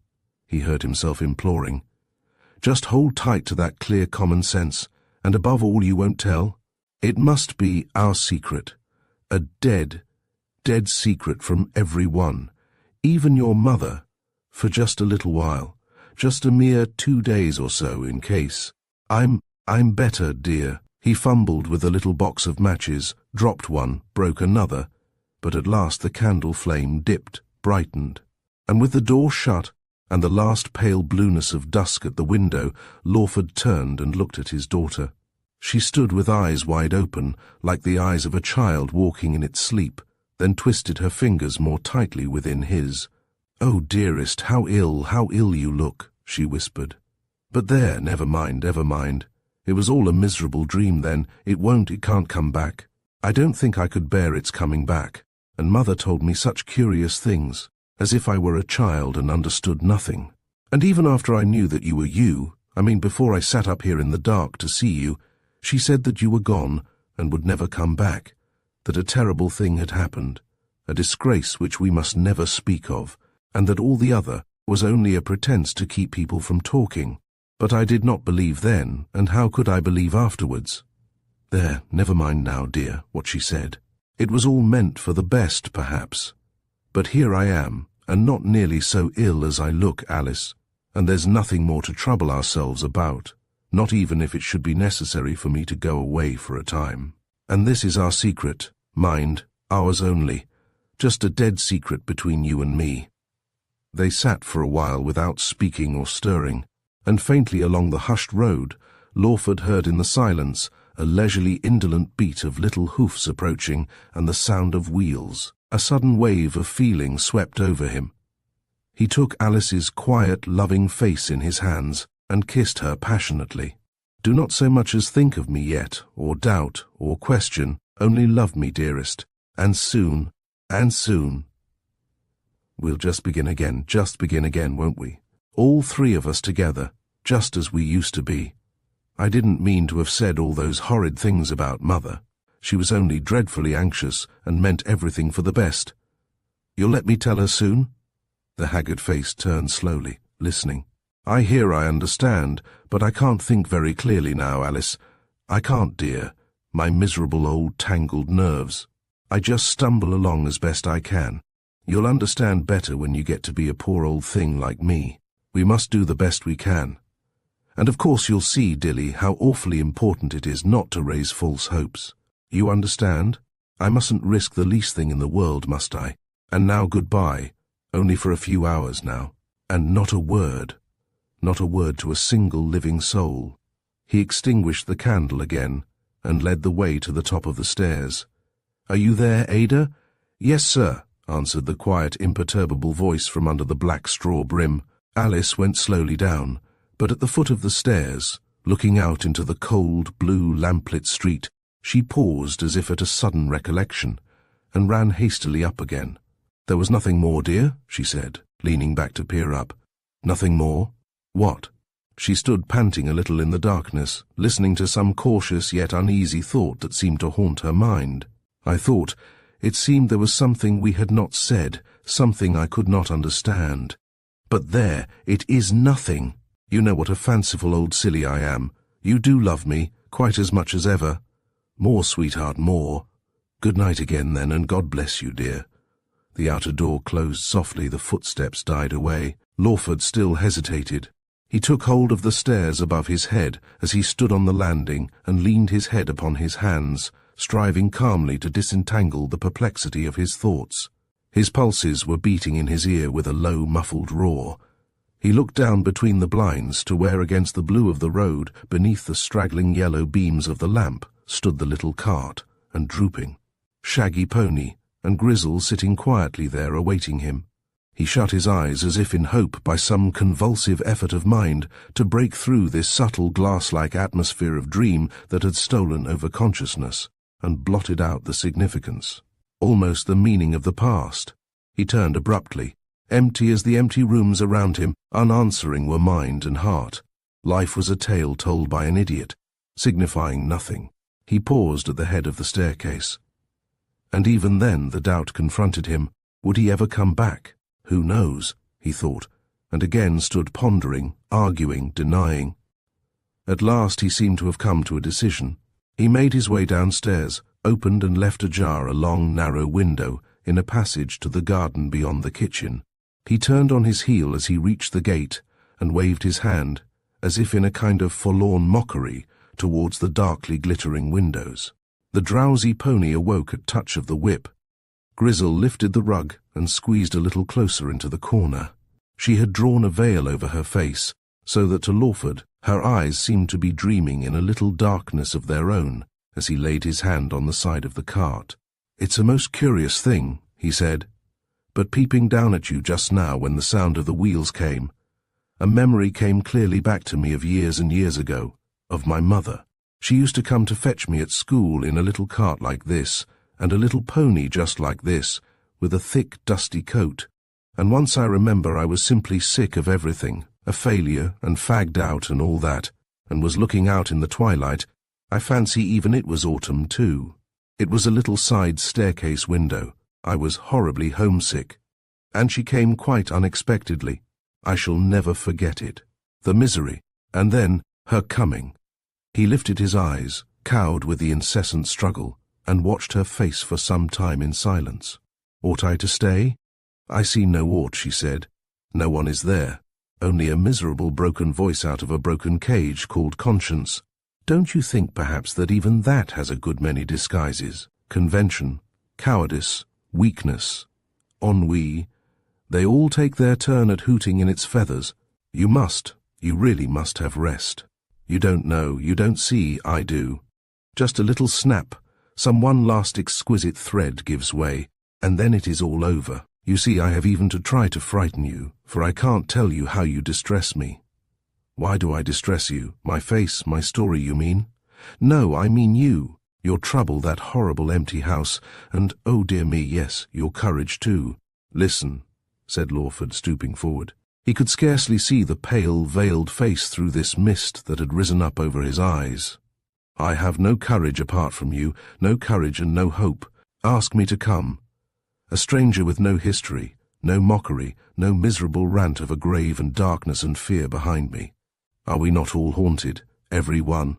he heard himself imploring. "Just hold tight to that clear common sense, and above all you won't tell. It must be our secret, a dead secret from every one, even your mother, for just a little while, just a mere 2 days or so in case. I'm better, dear." He fumbled with the little box of matches, dropped one, broke another, but at last the candle flame dipped, brightened, and with the door shut and the last pale blueness of dusk at the window, Lawford turned and looked at his daughter. She stood with eyes wide open, like the eyes of a child walking in its sleep, then twisted her fingers more tightly within his. "Oh, dearest, how ill you look," she whispered. "But there, never mind. It was all a miserable dream then. It can't come back. I don't think I could bear its coming back, and Mother told me such curious things, as if I were a child and understood nothing. And even after I knew that you were you, before I sat up here in the dark to see you, she said that you were gone and would never come back, that a terrible thing had happened, a disgrace which we must never speak of, and that all the other was only a pretense to keep people from talking. But I did not believe then, and how could I believe afterwards? There, never mind now, dear, what she said. It was all meant for the best, perhaps. But here I am, and not nearly so ill as I look, Alice, and there's nothing more to trouble ourselves about, not even if it should be necessary for me to go away for a time. And this is our secret. Mind, ours only, just a dead secret between you and me." They sat for a while without speaking or stirring, and faintly along the hushed road, Lawford heard in the silence a leisurely indolent beat of little hoofs approaching and the sound of wheels. A sudden wave of feeling swept over him. He took Alice's quiet, loving face in his hands and kissed her passionately. "Do not so much as think of me yet, or doubt, or question. Only love me, dearest. And soon. And soon. We'll just begin again, won't we? All three of us together, just as we used to be. I didn't mean to have said all those horrid things about Mother. She was only dreadfully anxious and meant everything for the best. You'll let me tell her soon? The haggard face turned slowly, listening. I hear, I understand, but I can't think very clearly now, Alice. I can't, dear. My miserable old tangled nerves. I just stumble along as best I can. You'll understand better when you get to be a poor old thing like me. We must do the best we can. And of course you'll see, Dilly, how awfully important it is not to raise false hopes. You understand? I mustn't risk the least thing in the world, must I? And now goodbye, only for a few hours now. And not a word to a single living soul. He extinguished the candle again and led the way to the top of the stairs. Are you there, Ada? Yes, sir, answered the quiet, imperturbable voice from under the black straw brim. Alice went slowly down, but at the foot of the stairs, looking out into the cold, blue, lamplit street, she paused as if at a sudden recollection, and ran hastily up again. There was nothing more, dear, she said, leaning back to peer up. Nothing more? What? She stood panting a little in the darkness, listening to some cautious yet uneasy thought that seemed to haunt her mind. I thought, it seemed there was something we had not said, something I could not understand. But there, it is nothing. You know what a fanciful old silly I am. You do love me, quite as much as ever. More, sweetheart, more. Good night again, then, and God bless you, dear. The outer door closed softly, the footsteps died away. Lawford still hesitated. He took hold of the stairs above his head as he stood on the landing and leaned his head upon his hands, striving calmly to disentangle the perplexity of his thoughts. His pulses were beating in his ear with a low, muffled roar. He looked down between the blinds to where against the blue of the road, beneath the straggling yellow beams of the lamp, stood the little cart, and drooping. Shaggy Pony, and Grizzle sitting quietly there awaiting him. He shut his eyes as if in hope, by some convulsive effort of mind, to break through this subtle glass-like atmosphere of dream that had stolen over consciousness, and blotted out the significance, almost the meaning of the past. He turned abruptly. Empty as the empty rooms around him, unanswering were mind and heart. Life was a tale told by an idiot, signifying nothing. He paused at the head of the staircase. And even then the doubt confronted him. Would he ever come back? Who knows, he thought, and again stood pondering, arguing, denying. At last he seemed to have come to a decision. He made his way downstairs, opened and left ajar a long, narrow window in a passage to the garden beyond the kitchen. He turned on his heel as he reached the gate and waved his hand, as if in a kind of forlorn mockery, towards the darkly glittering windows. The drowsy pony awoke at touch of the whip. Grizzle lifted the rug and squeezed a little closer into the corner. She had drawn a veil over her face, so that to Lawford her eyes seemed to be dreaming in a little darkness of their own as he laid his hand on the side of the cart. "It's a most curious thing," he said, "but peeping down at you just now when the sound of the wheels came, a memory came clearly back to me of years and years ago, of my mother. She used to come to fetch me at school in a little cart like this, and a little pony just like this, with a thick, dusty coat. And once I remember I was simply sick of everything, a failure and fagged out and all that, and was looking out in the twilight. I fancy even it was autumn too. It was a little side staircase window. I was horribly homesick. And she came quite unexpectedly. I shall never forget it. The misery, and then her coming." He lifted his eyes, cowed with the incessant struggle, and watched her face for some time in silence. "Ought I to stay?" "I see no ought," she said. "No one is there. Only a miserable broken voice out of a broken cage called conscience. Don't you think perhaps that even that has a good many disguises? Convention, cowardice, weakness, ennui. They all take their turn at hooting in its feathers. You really must have rest. You don't know, you don't see, I do. Just a little snap, some one last exquisite thread gives way, and then it is all over. You see, I have even to try to frighten you, for I can't tell you how you distress me." "Why do I distress you? My face, my story, you mean?" "No, I mean you. Your trouble, that horrible empty house, and, oh dear me, yes, your courage too. Listen, said Lawford, stooping forward. He could scarcely see the pale, veiled face through this mist that had risen up over his eyes. I have no courage apart from you, no courage and no hope. Ask me to come. A stranger with no history, no mockery, no miserable rant of a grave and darkness and fear behind me. Are we not all haunted, every one?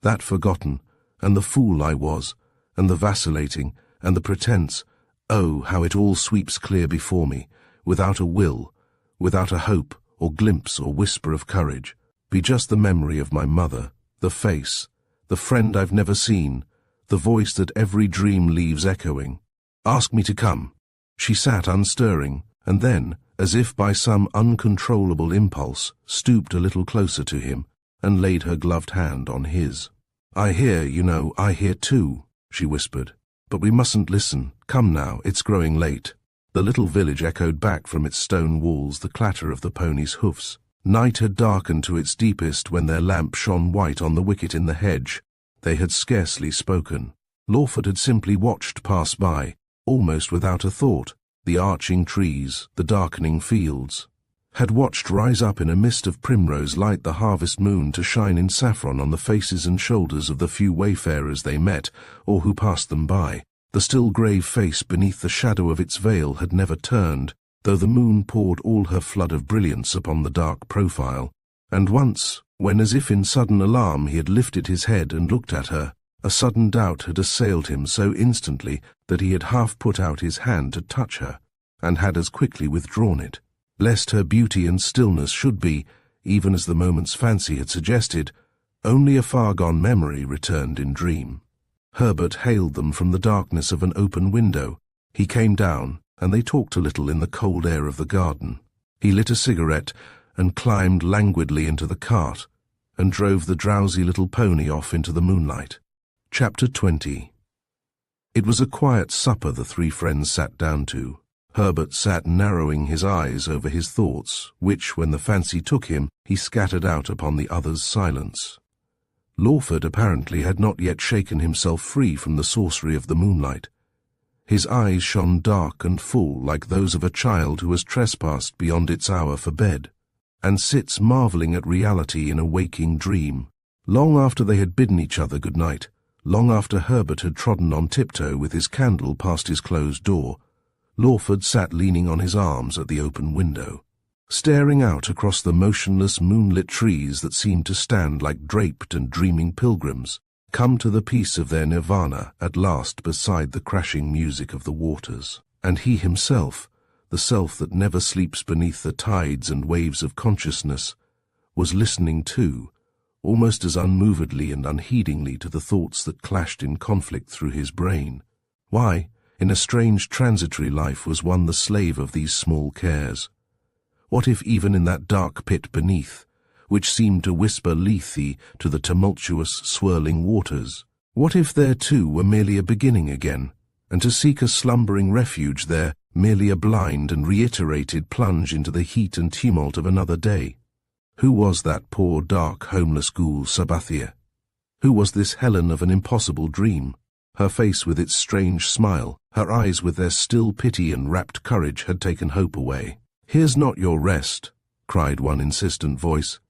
That forgotten, and the fool I was, and the vacillating, and the pretense, oh, how it all sweeps clear before me, without a will, without a hope, or glimpse, or whisper of courage. Be just the memory of my mother, the face, the friend I've never seen, the voice that every dream leaves echoing. Ask me to come. She sat unstirring, and then, as if by some uncontrollable impulse, stooped a little closer to him, and laid her gloved hand on his. I hear, you know, I hear too, she whispered. But we mustn't listen. Come now, it's growing late. The little village echoed back from its stone walls the clatter of the pony's hoofs. Night had darkened to its deepest when their lamp shone white on the wicket in the hedge. They had scarcely spoken. Lawford had simply watched pass by, almost without a thought, the arching trees, the darkening fields. Had watched rise up in a mist of primrose light the harvest moon to shine in saffron on the faces and shoulders of the few wayfarers they met, or who passed them by. The still grave face beneath the shadow of its veil had never turned, though the moon poured all her flood of brilliance upon the dark profile. And once, when as if in sudden alarm he had lifted his head and looked at her, a sudden doubt had assailed him so instantly that he had half put out his hand to touch her, and had as quickly withdrawn it, lest her beauty and stillness should be, even as the moment's fancy had suggested, only a far-gone memory returned in dream. Herbert hailed them from the darkness of an open window. He came down, and they talked a little in the cold air of the garden. He lit a cigarette and climbed languidly into the cart, and drove the drowsy little pony off into the moonlight. Chapter 20. It was a quiet supper the three friends sat down to. Herbert sat narrowing his eyes over his thoughts, which, when the fancy took him, he scattered out upon the other's silence. Lawford apparently had not yet shaken himself free from the sorcery of the moonlight. His eyes shone dark and full like those of a child who has trespassed beyond its hour for bed, and sits marvelling at reality in a waking dream. Long after they had bidden each other good night, long after Herbert had trodden on tiptoe with his candle past his closed door, Lawford sat leaning on his arms at the open window, staring out across the motionless moonlit trees that seemed to stand like draped and dreaming pilgrims, come to the peace of their nirvana at last beside the crashing music of the waters. And he himself, the self that never sleeps beneath the tides and waves of consciousness, was listening too, almost as unmovedly and unheedingly to the thoughts that clashed in conflict through his brain. Why, in a strange transitory life was one the slave of these small cares? What if even in that dark pit beneath, which seemed to whisper Lethe to the tumultuous, swirling waters, what if there too were merely a beginning again, and to seek a slumbering refuge there merely a blind and reiterated plunge into the heat and tumult of another day? Who was that poor, dark, homeless ghoul, Sabathia? Who was this Helen of an impossible dream? Her face with its strange smile, her eyes with their still pity and rapt courage had taken hope away. "Here's not your rest," cried one insistent voice.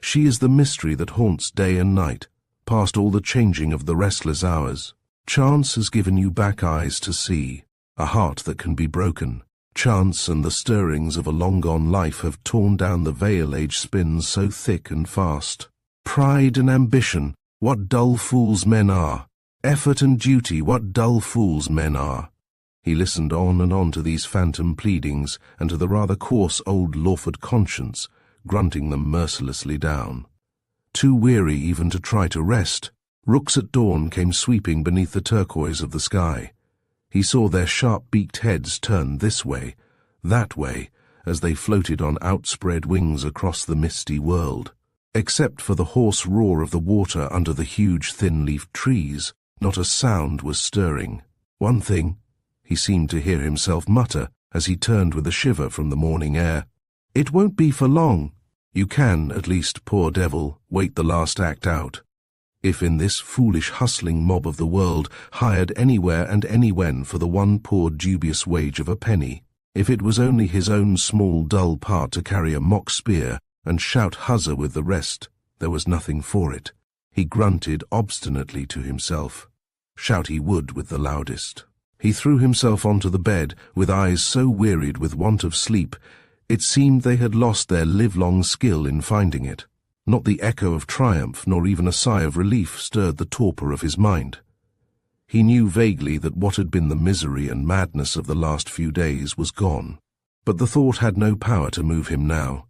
"She is the mystery that haunts day and night, past all the changing of the restless hours. Chance has given you back eyes to see, a heart that can be broken. Chance and the stirrings of a long-gone life have torn down the veil age spins so thick and fast. Pride and ambition, what dull fools men are! Effort and duty, what dull fools men are!" He listened on and on to these phantom pleadings, and to the rather coarse old Lawford conscience, grunting them mercilessly down. Too weary even to try to rest, rooks at dawn came sweeping beneath the turquoise of the sky. He saw their sharp-beaked heads turn this way, that way, as they floated on outspread wings across the misty world. Except for the hoarse roar of the water under the huge thin-leafed trees, not a sound was stirring. One thing, he seemed to hear himself mutter as he turned with a shiver from the morning air. "It won't be for long. You can, at least, poor devil, wait the last act out." If in this foolish hustling mob of the world, hired anywhere and anywhen for the one poor dubious wage of a penny, if it was only his own small dull part to carry a mock spear and shout huzza with the rest, there was nothing for it. He grunted obstinately to himself. Shout he would with the loudest. He threw himself onto the bed, with eyes so wearied with want of sleep, it seemed they had lost their livelong skill in finding it. Not the echo of triumph, nor even a sigh of relief stirred the torpor of his mind. He knew vaguely that what had been the misery and madness of the last few days was gone, but the thought had no power to move him now.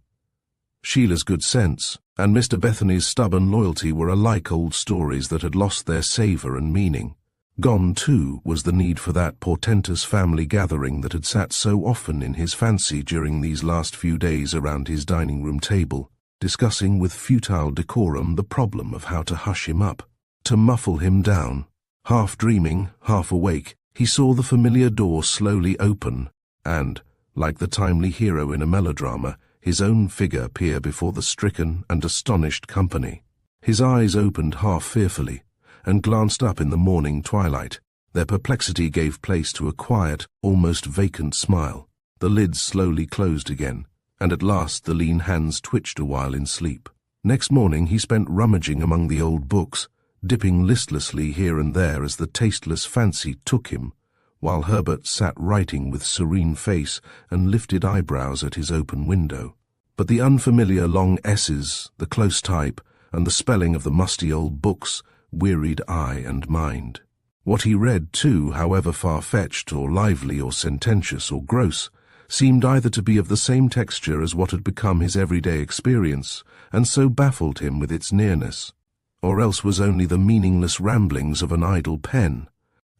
Sheila's good sense and Mr. Bethany's stubborn loyalty were alike old stories that had lost their savour and meaning. Gone, too, was the need for that portentous family gathering that had sat so often in his fancy during these last few days around his dining-room table, discussing with futile decorum the problem of how to hush him up, to muffle him down. Half dreaming, half awake, he saw the familiar door slowly open, and, like the timely hero in a melodrama, his own figure appear before the stricken and astonished company. His eyes opened half fearfully, and glanced up in the morning twilight. Their perplexity gave place to a quiet, almost vacant smile. The lids slowly closed again, and at last the lean hands twitched a while in sleep. Next morning he spent rummaging among the old books, dipping listlessly here and there as the tasteless fancy took him, while Herbert sat writing with serene face and lifted eyebrows at his open window. But the unfamiliar long S's, the close type, and the spelling of the musty old books wearied eye and mind. What he read, too, however far-fetched or lively or sententious or gross, seemed either to be of the same texture as what had become his everyday experience, and so baffled him with its nearness, or else was only the meaningless ramblings of an idle pen.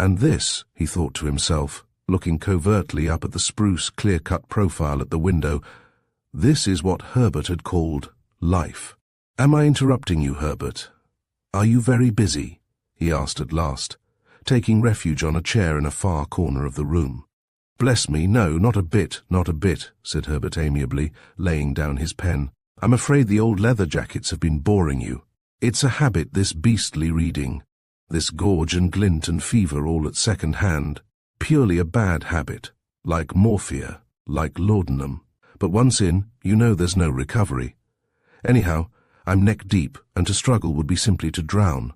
And this, he thought to himself, looking covertly up at the spruce, clear-cut profile at the window, this is what Herbert had called life. "Am I interrupting you, Herbert? Are you very busy?" he asked at last, taking refuge on a chair in a far corner of the room. "Bless me, no, not a bit, not a bit," said Herbert amiably, laying down his pen. "I'm afraid the old leather jackets have been boring you. It's a habit, this beastly reading, this gorge and glint and fever all at second hand. Purely a bad habit, like morphia, like laudanum. But once in, you know there's no recovery. Anyhow, I'm neck-deep, and to struggle would be simply to drown.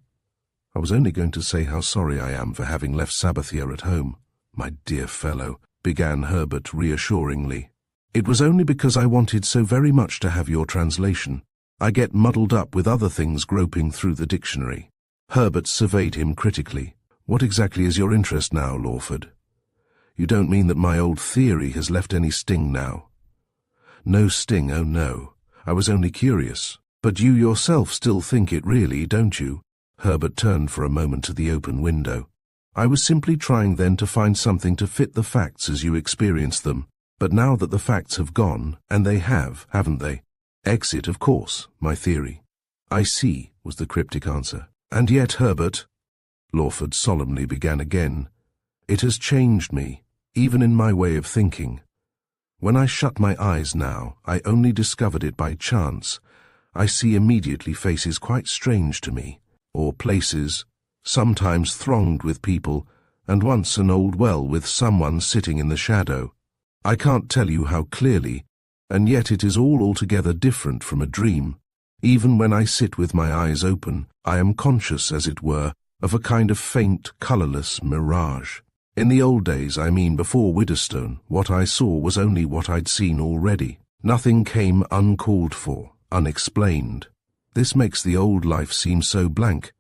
I was only going to say how sorry I am for having left Sabbathier at home." "My dear fellow," began Herbert reassuringly. "It was only because I wanted so very much to have your translation. I get muddled up with other things groping through the dictionary." Herbert surveyed him critically. "What exactly is your interest now, Lawford? You don't mean that my old theory has left any sting now?" "No sting, oh no. I was only curious. But you yourself still think it really, don't you?" Herbert turned for a moment to the open window. "I was simply trying then to find something to fit the facts as you experience them. But now that the facts have gone, and they have, haven't they? Exit, of course, my theory." "I see," was the cryptic answer. "And yet, Herbert," Lawford solemnly began again, "it has changed me, even in my way of thinking. When I shut my eyes now, I only discovered it by chance. I see immediately faces quite strange to me, or places, sometimes thronged with people, and once an old well with someone sitting in the shadow. I can't tell you how clearly, and yet it is all altogether different from a dream. Even when I sit with my eyes open, I am conscious, as it were, of a kind of faint, colourless mirage. In the old days, I mean before Widderstone, what I saw was only what I'd seen already. Nothing came uncalled for, unexplained. This makes the old life seem so blank.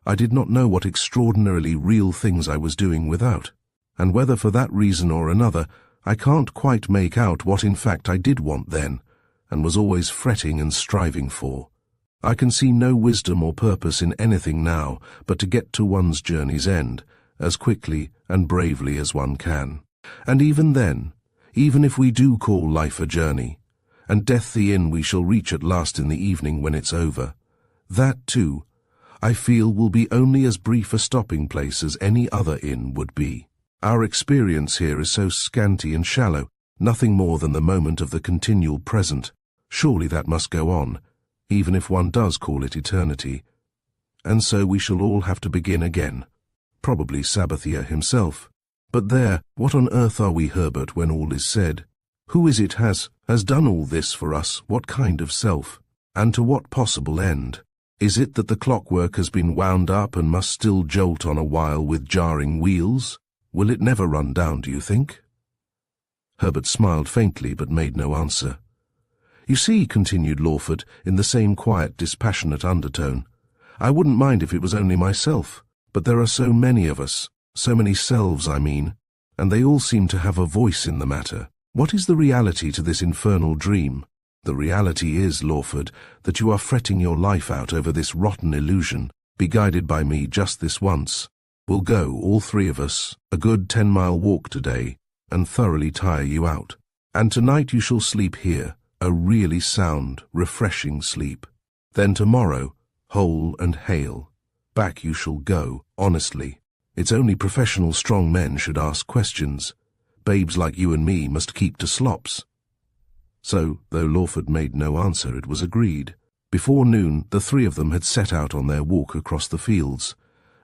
I did not know what extraordinarily real things I was doing without, and whether for that reason or another, I can't quite make out what in fact I did want then, and was always fretting and striving for. I can see no wisdom or purpose in anything now but to get to one's journey's end, as quickly and bravely as one can. And even then, even if we do call life a journey, and death the inn we shall reach at last in the evening when it's over, that too, I feel, will be only as brief a stopping place as any other inn would be. Our experience here is so scanty and shallow, nothing more than the moment of the continual present. Surely that must go on, even if one does call it eternity. and so we shall all have to begin again. Probably Sabathier himself. But there, what on earth are we, Herbert, when all is said? Who is it has done all this for us? What kind of self? And to what possible end? Is it that the clockwork has been wound up and must still jolt on a while with jarring wheels? Will it never run down, do you think? Herbert smiled faintly but made no answer. You see, continued Lawford, in the same quiet, dispassionate undertone, I wouldn't mind if it was only myself, but there are so many of us, so many selves, I mean, and they all seem to have a voice in the matter. What is the reality to this infernal dream? The reality is, Lawford, that you are fretting your life out over this rotten illusion. Be guided by me just this once. We'll go, all three of us, a good 10-mile walk today, and thoroughly tire you out. And tonight you shall sleep here, a really sound, refreshing sleep. Then tomorrow, whole and hale, back you shall go, honestly. It's only professional strong men should ask questions. Babes like you and me must keep to slops. So, though Lawford made no answer, it was agreed. Before noon, the three of them had set out on their walk across the fields,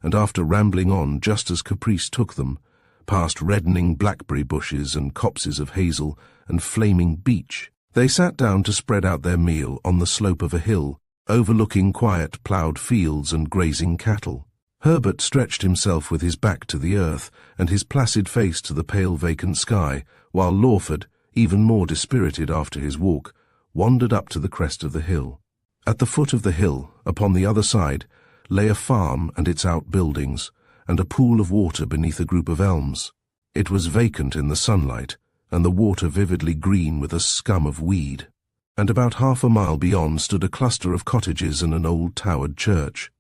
and after rambling on just as caprice took them, past reddening blackberry bushes and copses of hazel and flaming beech, they sat down to spread out their meal on the slope of a hill, overlooking quiet ploughed fields and grazing cattle. Herbert stretched himself with his back to the earth and his placid face to the pale vacant sky, while Lawford, even more dispirited after his walk, wandered up to the crest of the hill. At the foot of the hill, upon the other side, lay a farm and its outbuildings, and a pool of water beneath a group of elms. It was vacant in the sunlight, and the water vividly green with a scum of weed. And about half a mile beyond stood a cluster of cottages and an old towered church.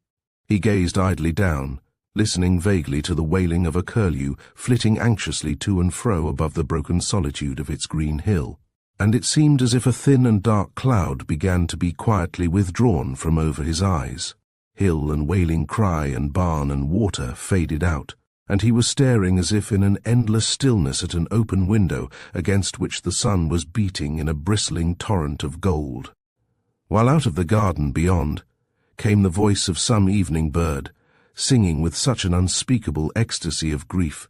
He gazed idly down, listening vaguely to the wailing of a curlew flitting anxiously to and fro above the broken solitude of its green hill, and it seemed as if a thin and dark cloud began to be quietly withdrawn from over his eyes. Hill and wailing cry and barn and water faded out, and he was staring as if in an endless stillness at an open window against which the sun was beating in a bristling torrent of gold. While out of the garden beyond came the voice of some evening bird, singing with such an unspeakable ecstasy of grief,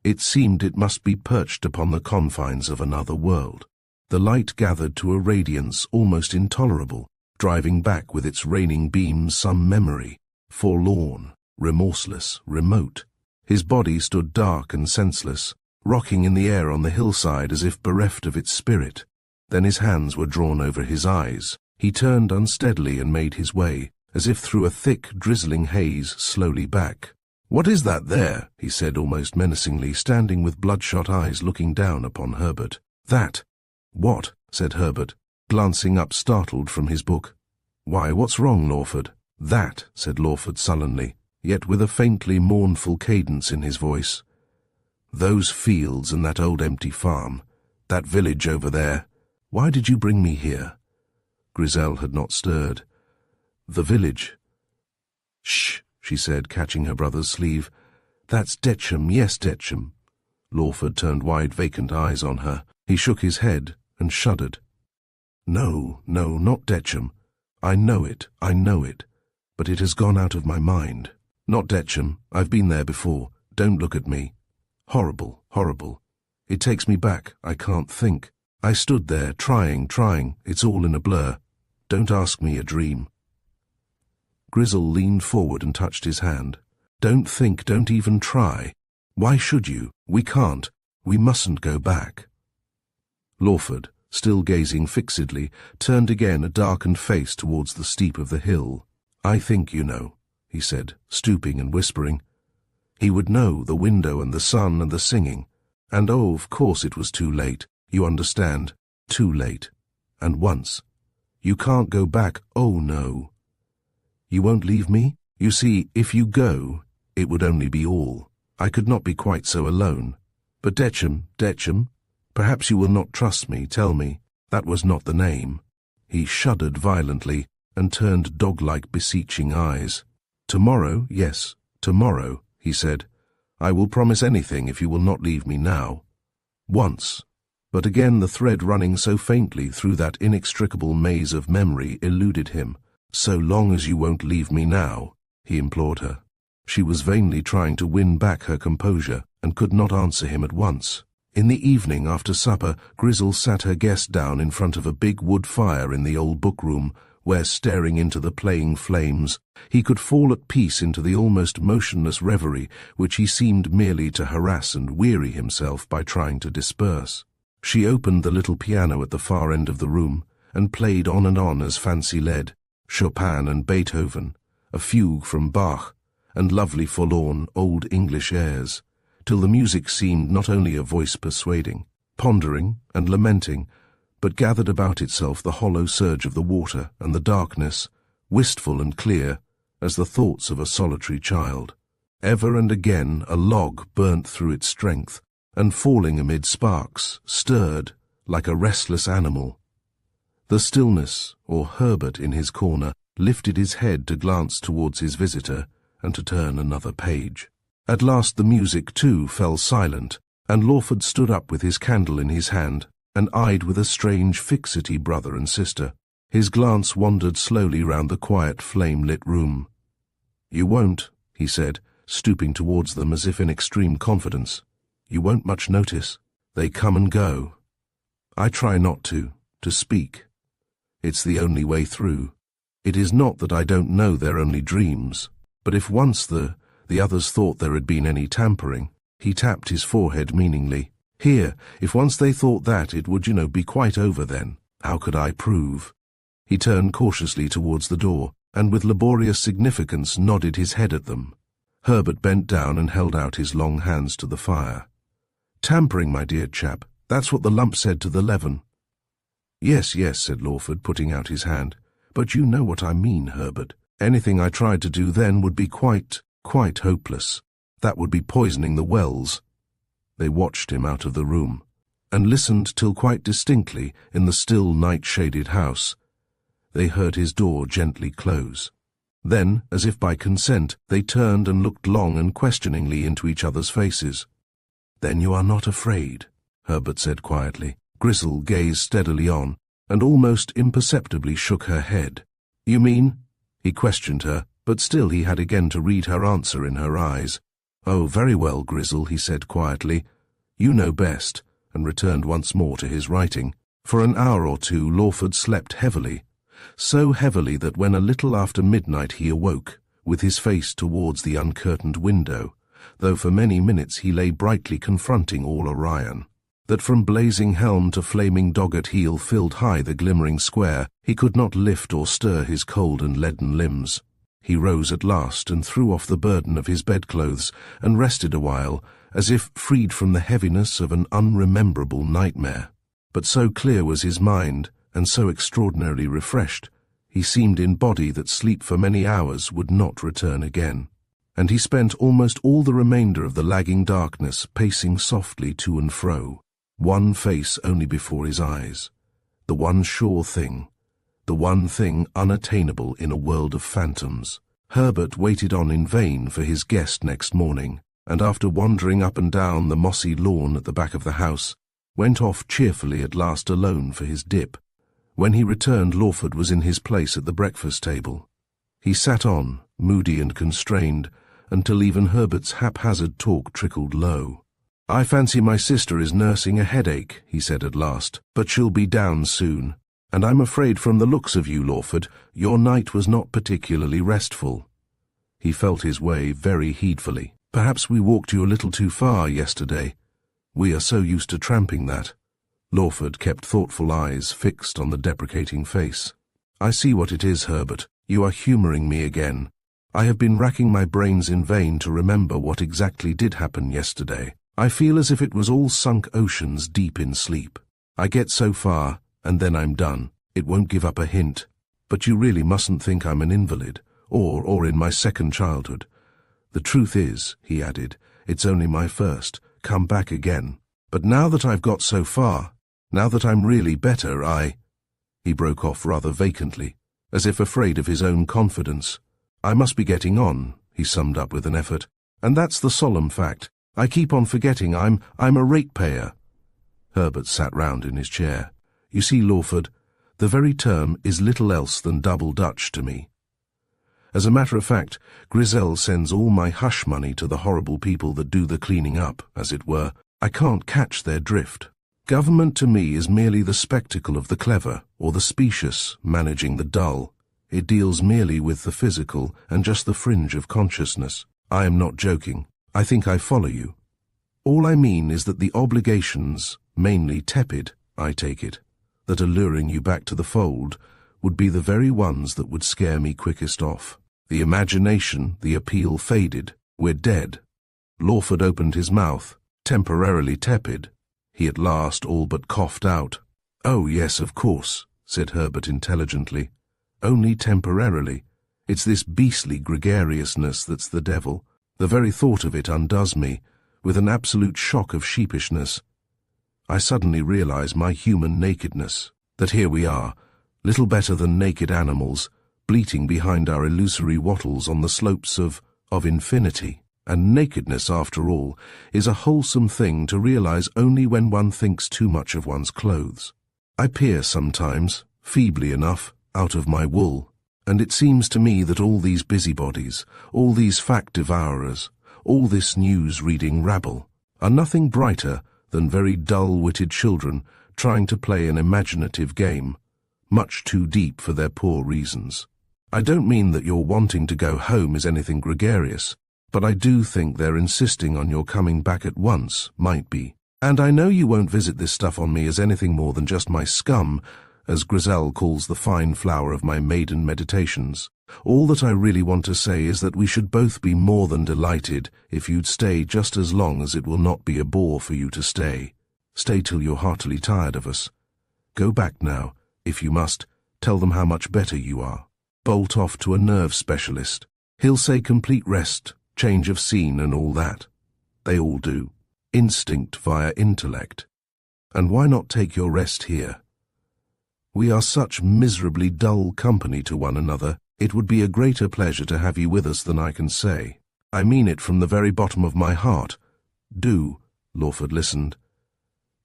it seemed it must be perched upon the confines of another world. The light gathered to a radiance almost intolerable, driving back with its raining beams some memory, forlorn, remorseless, remote. His body stood dark and senseless, rocking in the air on the hillside as if bereft of its spirit. Then his hands were drawn over his eyes. He turned unsteadily and made his way, as if through a thick, drizzling haze, slowly back. "What is that there?" he said almost menacingly, standing with bloodshot eyes looking down upon Herbert. "That." "What?" said Herbert, glancing up startled from his book. "Why, what's wrong, Lawford?" "That," said Lawford sullenly, yet with a faintly mournful cadence in his voice. "Those fields and that old empty farm, that village over there. Why did you bring me here?" Griselle had not stirred. "The village." "Shh," she said, catching her brother's sleeve. "That's Detcham, yes, Detcham." Lawford turned wide, vacant eyes on her. He shook his head and shuddered. No, not Detcham. I know it, but it has gone out of my mind. Not Detcham, I've been there before. Don't look at me. Horrible, horrible. It takes me back, I can't think. I stood there, trying, it's all in a blur. Don't ask me a dream." Grizzle leaned forward and touched his hand. "Don't think, don't even try. Why should you? We can't. We mustn't go back." Lawford, still gazing fixedly, turned again a darkened face towards the steep of the hill. "I think you know," he said, stooping and whispering. He would know the window and the sun and the singing. And oh, of course it was too late. You understand. Too late. And once. You can't go back. Oh, no. You won't leave me? You see, if you go, it would only be all. I could not be quite so alone. But Detcham, perhaps you will not trust me, tell me. That was not the name. He shuddered violently and turned dog-like beseeching eyes. "Tomorrow, yes, tomorrow," he said. "I will promise anything if you will not leave me now." Once. But again the thread running so faintly through that inextricable maze of memory eluded him. "So long as you won't leave me now, he implored her. She was vainly trying to win back her composure and could not answer him at once. In the evening after supper, Grizzle sat her guest down in front of a big wood fire in the old book-room, where, staring into the playing flames, he could fall at peace into the almost motionless reverie which he seemed merely to harass and weary himself by trying to disperse. She opened the little piano at the far end of the room and played on and on as fancy led, Chopin and Beethoven, a fugue from Bach, and lovely forlorn old English airs, till the music seemed not only a voice persuading, pondering and lamenting, but gathered about itself the hollow surge of the water and the darkness, wistful and clear as the thoughts of a solitary child. Ever and again a log burnt through its strength, and falling amid sparks, stirred like a restless animal. The stillness, or Herbert in his corner, lifted his head to glance towards his visitor and to turn another page. At last the music, too, fell silent, and Lawford stood up with his candle in his hand and eyed with a strange fixity brother and sister. His glance wandered slowly round the quiet flame-lit room. "You won't," he said, stooping towards them as if in extreme confidence. "You won't much notice. They come and go. I try not to speak. It's the only way through. It is not that I don't know they're only dreams, but if once the others thought there had been any tampering," he tapped his forehead meaningly. "Here, if once they thought that, it would, be quite over then. How could I prove?" He turned cautiously towards the door, and with laborious significance nodded his head at them. Herbert bent down and held out his long hands to the fire. "Tampering, my dear chap, that's what the lump said to the leaven." Yes, said Lawford, putting out his hand. "But you know what I mean, Herbert. Anything I tried to do then would be quite hopeless. That would be poisoning the wells." They watched him out of the room, and listened till quite distinctly, in the still night-shaded house, they heard his door gently close. Then, as if by consent, they turned and looked long and questioningly into each other's faces. "Then you are not afraid?" Herbert said quietly. Grizzle gazed steadily on, and almost imperceptibly shook her head. "You mean?" He questioned her, but still he had again to read her answer in her eyes. "Oh, very well, Grizzle," he said quietly. "You know best," and returned once more to his writing. For an hour or two Lawford slept heavily, so heavily that when a little after midnight he awoke, with his face towards the uncurtained window, though for many minutes he lay brightly confronting all Orion, that from blazing helm to flaming dog-at heel filled high the glimmering square, he could not lift or stir his cold and leaden limbs. He rose at last and threw off the burden of his bedclothes and rested a while, as if freed from the heaviness of an unrememberable nightmare. But so clear was his mind, and so extraordinarily refreshed, he seemed in body that sleep for many hours would not return again. And he spent almost all the remainder of the lagging darkness pacing softly to and fro, one face only before his eyes, the one sure thing, the one thing unattainable in a world of phantoms. Herbert waited on in vain for his guest next morning, and after wandering up and down the mossy lawn at the back of the house, went off cheerfully at last alone for his dip. When he returned, Lawford was in his place at the breakfast table. He sat on, moody and constrained, until even Herbert's haphazard talk trickled low. "I fancy my sister is nursing a headache," he said at last, "but she'll be down soon. And I'm afraid from the looks of you, Lawford, your night was not particularly restful." He felt his way very heedfully. "Perhaps we walked you a little too far yesterday. We are so used to tramping that." Lawford kept thoughtful eyes fixed on the deprecating face. "I see what it is, Herbert. You are humouring me again. I have been racking my brains in vain to remember what exactly did happen yesterday. I feel as if it was all sunk oceans deep in sleep. I get so far, and then I'm done. It won't give up a hint. But you really mustn't think I'm an invalid, or in my second childhood. The truth is," he added, "it's only my first, come back again. But now that I've got so far, now that I'm really better, He broke off rather vacantly, as if afraid of his own confidence. "I must be getting on," he summed up with an effort. "And that's the solemn fact. I keep on forgetting I'm a ratepayer." Herbert sat round in his chair. "You see, Lawford, the very term is little else than double Dutch to me. As a matter of fact, Griselle sends all my hush money to the horrible people that do the cleaning up, as it were. I can't catch their drift. Government to me is merely the spectacle of the clever, or the specious, managing the dull. It deals merely with the physical and just the fringe of consciousness. I am not joking. I think I follow you. All I mean is that the obligations, mainly tepid, I take it, that are luring you back to the fold, would be the very ones that would scare me quickest off. The imagination, the appeal faded. We're dead. Lawford opened his mouth, temporarily tepid. He at last all but coughed out. "Oh, yes, of course," said Herbert intelligently. "Only temporarily. It's this beastly gregariousness that's the devil. The very thought of it undoes me, with an absolute shock of sheepishness. I suddenly realize my human nakedness, that here we are, little better than naked animals, bleating behind our illusory wattles on the slopes of infinity. And nakedness, after all, is a wholesome thing to realize only when one thinks too much of one's clothes. I peer sometimes, feebly enough, out of my wool, and it seems to me that all these busybodies, all these fact-devourers, all this news-reading rabble, are nothing brighter than very dull-witted children trying to play an imaginative game, much too deep for their poor reasons. I don't mean that your wanting to go home is anything gregarious, but I do think their insisting on your coming back at once might be. And I know you won't visit this stuff on me as anything more than just my scum, as Griselle calls the fine flower of my maiden meditations. All that I really want to say is that we should both be more than delighted if you'd stay just as long as it will not be a bore for you to stay. Stay till you're heartily tired of us. Go back now, if you must. Tell them how much better you are. Bolt off to a nerve specialist. He'll say complete rest, change of scene and all that. They all do. Instinct via intellect. And why not take your rest here? We are such miserably dull company to one another. It would be a greater pleasure to have you with us than I can say. I mean it from the very bottom of my heart. Do. Lawford listened.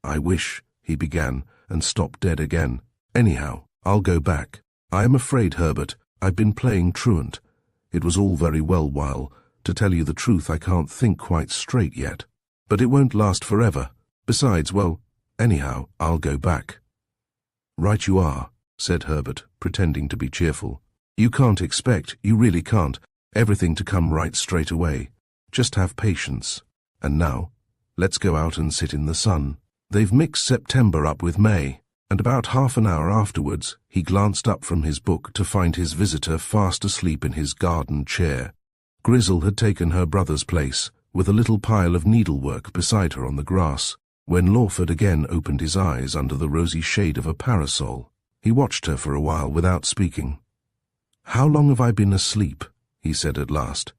I wish, he began, and stopped dead again. Anyhow, I'll go back. I am afraid, Herbert, I've been playing truant. It was all very well while. To tell you the truth, I can't think quite straight yet. But it won't last forever. Besides, well, anyhow, I'll go back. Right you are, said Herbert, pretending to be cheerful. You can't expect, you really can't, everything to come right straight away. Just have patience. And now, let's go out and sit in the sun. They've mixed September up with May, and about half an hour afterwards, he glanced up from his book to find his visitor fast asleep in his garden chair. Griselle had taken her brother's place, with a little pile of needlework beside her on the grass, when Lawford again opened his eyes under the rosy shade of a parasol. He watched her for a while without speaking. "How long have I been asleep?" he said at last.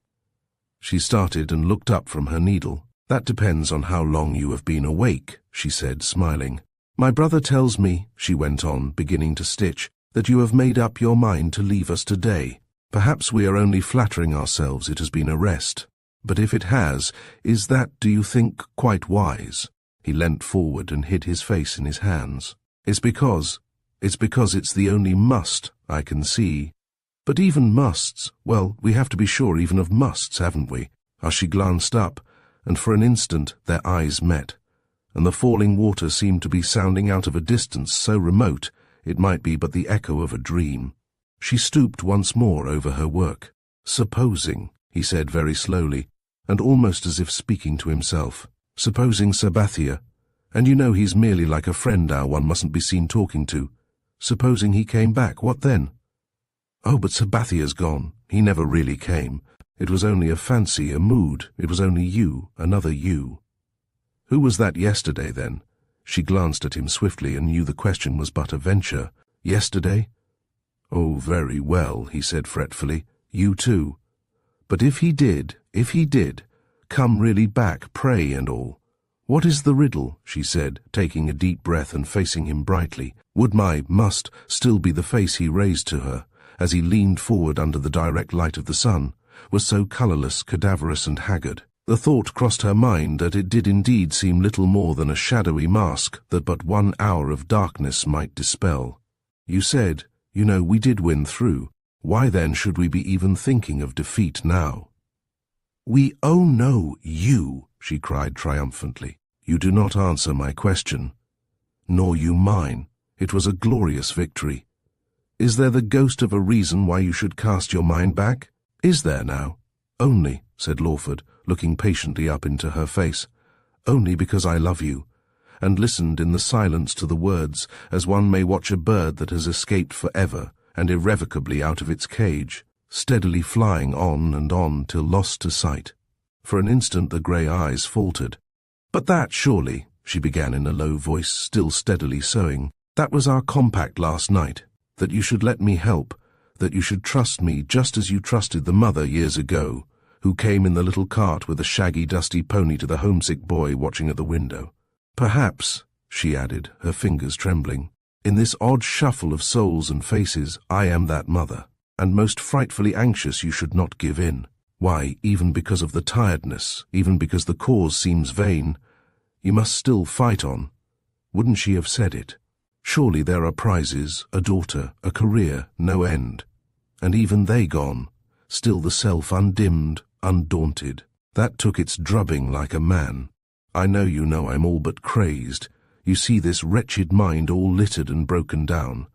She started and looked up from her needle. "That depends on how long you have been awake," she said, smiling. "My brother tells me," she went on, beginning to stitch, "that you have made up your mind to leave us today. Perhaps we are only flattering ourselves it has been a rest. But if it has, is that, do you think, quite wise?" He leant forward and hid his face in his hands. It's because it's the only must I can see. But even musts, well, we have to be sure even of musts, haven't we?" As she glanced up, and for an instant their eyes met, and the falling water seemed to be sounding out of a distance so remote it might be but the echo of a dream. She stooped once more over her work. "Supposing," he said very slowly, and almost as if speaking to himself, "supposing Sabathia, and you know he's merely like a friend now one mustn't be seen talking to, supposing he came back, what then?" "Oh, but Sabathia's gone. He never really came. It was only a fancy, a mood. It was only you, another you." "Who was that yesterday, then?" She glanced at him swiftly and knew the question was but a venture. "Yesterday?" "Oh, very well," he said fretfully. "You too. But if he did, come really back, pray and all. What is the riddle?" she said, taking a deep breath and facing him brightly. Would my must still be the face he raised to her, as he leaned forward under the direct light of the sun, was so colourless, cadaverous and haggard. The thought crossed her mind that it did indeed seem little more than a shadowy mask that but 1 hour of darkness might dispel. "You said, you know, we did win through. Why then should we be even thinking of defeat now? "We oh no, you," she cried triumphantly. "You do not answer my question, nor you mine. It was a glorious victory. Is there the ghost of a reason why you should cast your mind back? Is there now?" "Only," said Lawford, looking patiently up into her face, "only because I love you," and listened in the silence to the words as one may watch a bird that has escaped forever and irrevocably out of its cage, steadily flying on and on till lost to sight. For an instant the grey eyes faltered. "But that, surely," she began in a low voice, still steadily sewing, "that was our compact last night, that you should let me help, that you should trust me just as you trusted the mother years ago, who came in the little cart with a shaggy dusty pony to the homesick boy watching at the window. Perhaps," she added, her fingers trembling, "in this odd shuffle of souls and faces, I am that mother, and most frightfully anxious you should not give in. Why, even because of the tiredness, even because the cause seems vain, you must still fight on. Wouldn't she have said it? Surely there are prizes, a daughter, a career, no end. And even they gone, still the self undimmed, undaunted. That took its drubbing like a man. I know you know I'm all but crazed. You see this wretched mind all littered and broken down.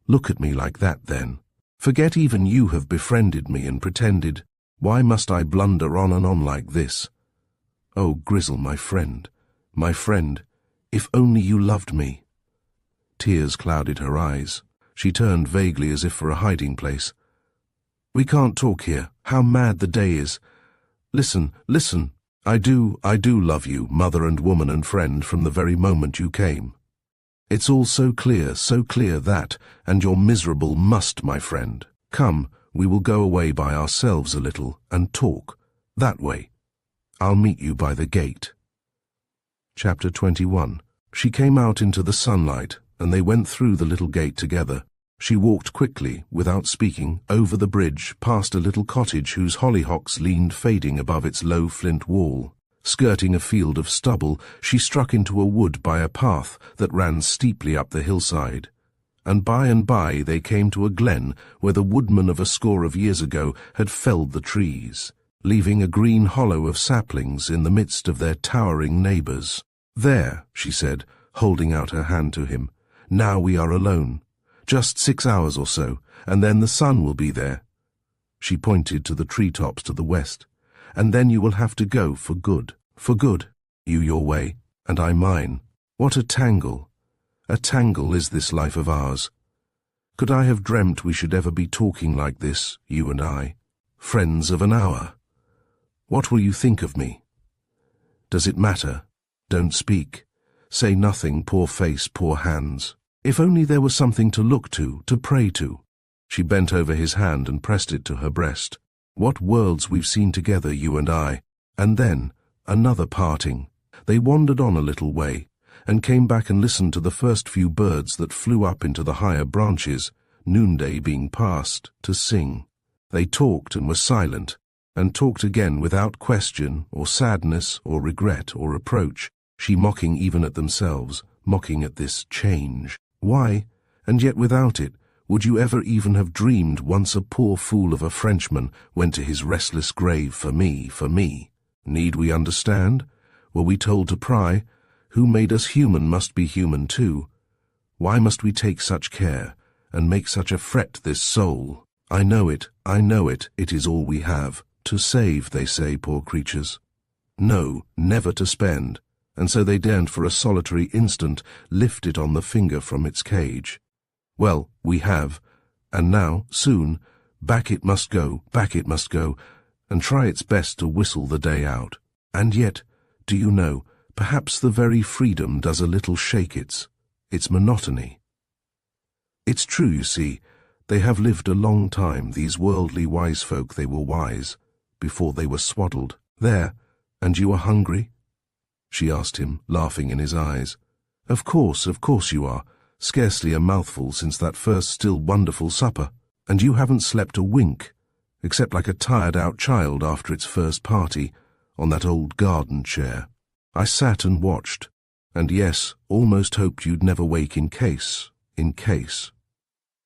Look at me like that then. Forget even you have befriended me and pretended. Why must I blunder on and on like this? Oh, Grizzle, my friend, if only you loved me." Tears clouded her eyes. She turned vaguely as if for a hiding place. "We can't talk here. How mad the day is. Listen, listen. I do love you, mother and woman and friend, from the very moment you came. It's all so clear that, and you're miserable must, my friend. Come, we will go away by ourselves a little and talk. That way. I'll meet you by the gate." Chapter 21. She came out into the sunlight, and they went through the little gate together. She walked quickly, without speaking, over the bridge, past a little cottage whose hollyhocks leaned fading above its low flint wall. Skirting a field of stubble, she struck into a wood by a path that ran steeply up the hillside. And by they came to a glen where the woodman of a score of years ago had felled the trees, leaving a green hollow of saplings in the midst of their towering neighbours. "There," she said, holding out her hand to him. "Now we are alone. Just 6 hours or so, and then the sun will be there." She pointed to the treetops to the west. "And then you will have to go for good. For good. You your way, and I mine. What a tangle is this life of ours. Could I have dreamt we should ever be talking like this, you and I, friends of an hour? What will you think of me? Does it matter? Don't speak. Say nothing, poor face, poor hands. If only there was something to look to pray to." She bent over his hand and pressed it to her breast. "What worlds we've seen together, you and I. And then, another parting." They wandered on a little way, and came back and listened to the first few birds that flew up into the higher branches, noonday being past, to sing. They talked and were silent, and talked again without question or sadness or regret or reproach, she mocking even at themselves, mocking at this change. Why, and yet without it, would you ever even have dreamed once a poor fool of a Frenchman went to his restless grave for me, for me? Need we understand? Were we told to pry? Who made us human must be human too. Why must we take such care, and make such a fret this soul? I know it, it is all we have. To save, they say, poor creatures. No, never to spend. And so they daren't for a solitary instant lift it on the finger from its cage. Well, we have, and now, soon, back it must go, and try its best to whistle the day out. And yet, do you know, perhaps the very freedom does a little shake its monotony. It's true, you see, they have lived a long time, these worldly wise folk. They were wise, before they were swaddled. There, and you are hungry? She asked him, laughing in his eyes. Of course you are. Scarcely a mouthful since that first still wonderful supper. And you haven't slept a wink, except like a tired-out child after its first party, on that old garden chair. I sat and watched, and yes, almost hoped you'd never wake in case.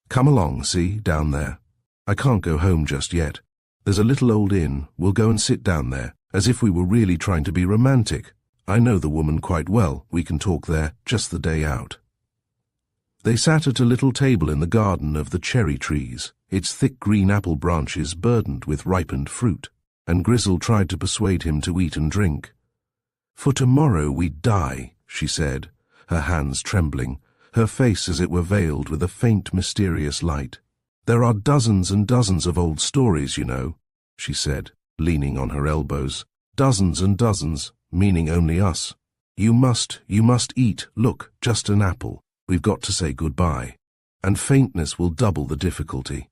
Come along, see, down there. I can't go home just yet. There's a little old inn. We'll go and sit down there, as if we were really trying to be romantic. I know the woman quite well. We can talk there, just the day out. They sat at a little table in the garden of the cherry trees, its thick green apple branches burdened with ripened fruit, and Grizel tried to persuade him to eat and drink. For tomorrow we die, she said, her hands trembling, her face as it were veiled with a faint, mysterious light. There are dozens and dozens of old stories, you know, she said, leaning on her elbows. Dozens and dozens, meaning only us. You must eat. Look, just an apple. We've got to say goodbye. And faintness will double the difficulty.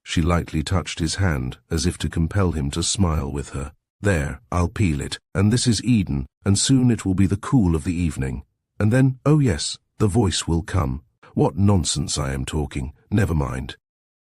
She lightly touched his hand, as if to compel him to smile with her. There, I'll peel it, and this is Eden, and soon it will be the cool of the evening. And then, oh yes, the voice will come. What nonsense I am talking. Never mind.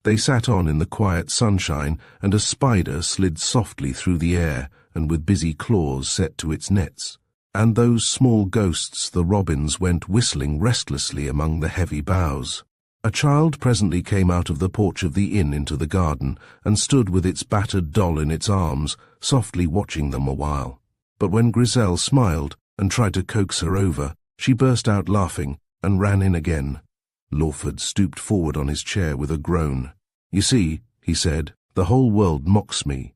They sat on in the quiet sunshine, and a spider slid softly through the air, and with busy claws set to its nets. And those small ghosts, the robins, went whistling restlessly among the heavy boughs. A child presently came out of the porch of the inn into the garden, and stood with its battered doll in its arms, softly watching them a while. But when Grizel smiled and tried to coax her over, she burst out laughing and ran in again. Lawford stooped forward on his chair with a groan. You see, he said, the whole world mocks me.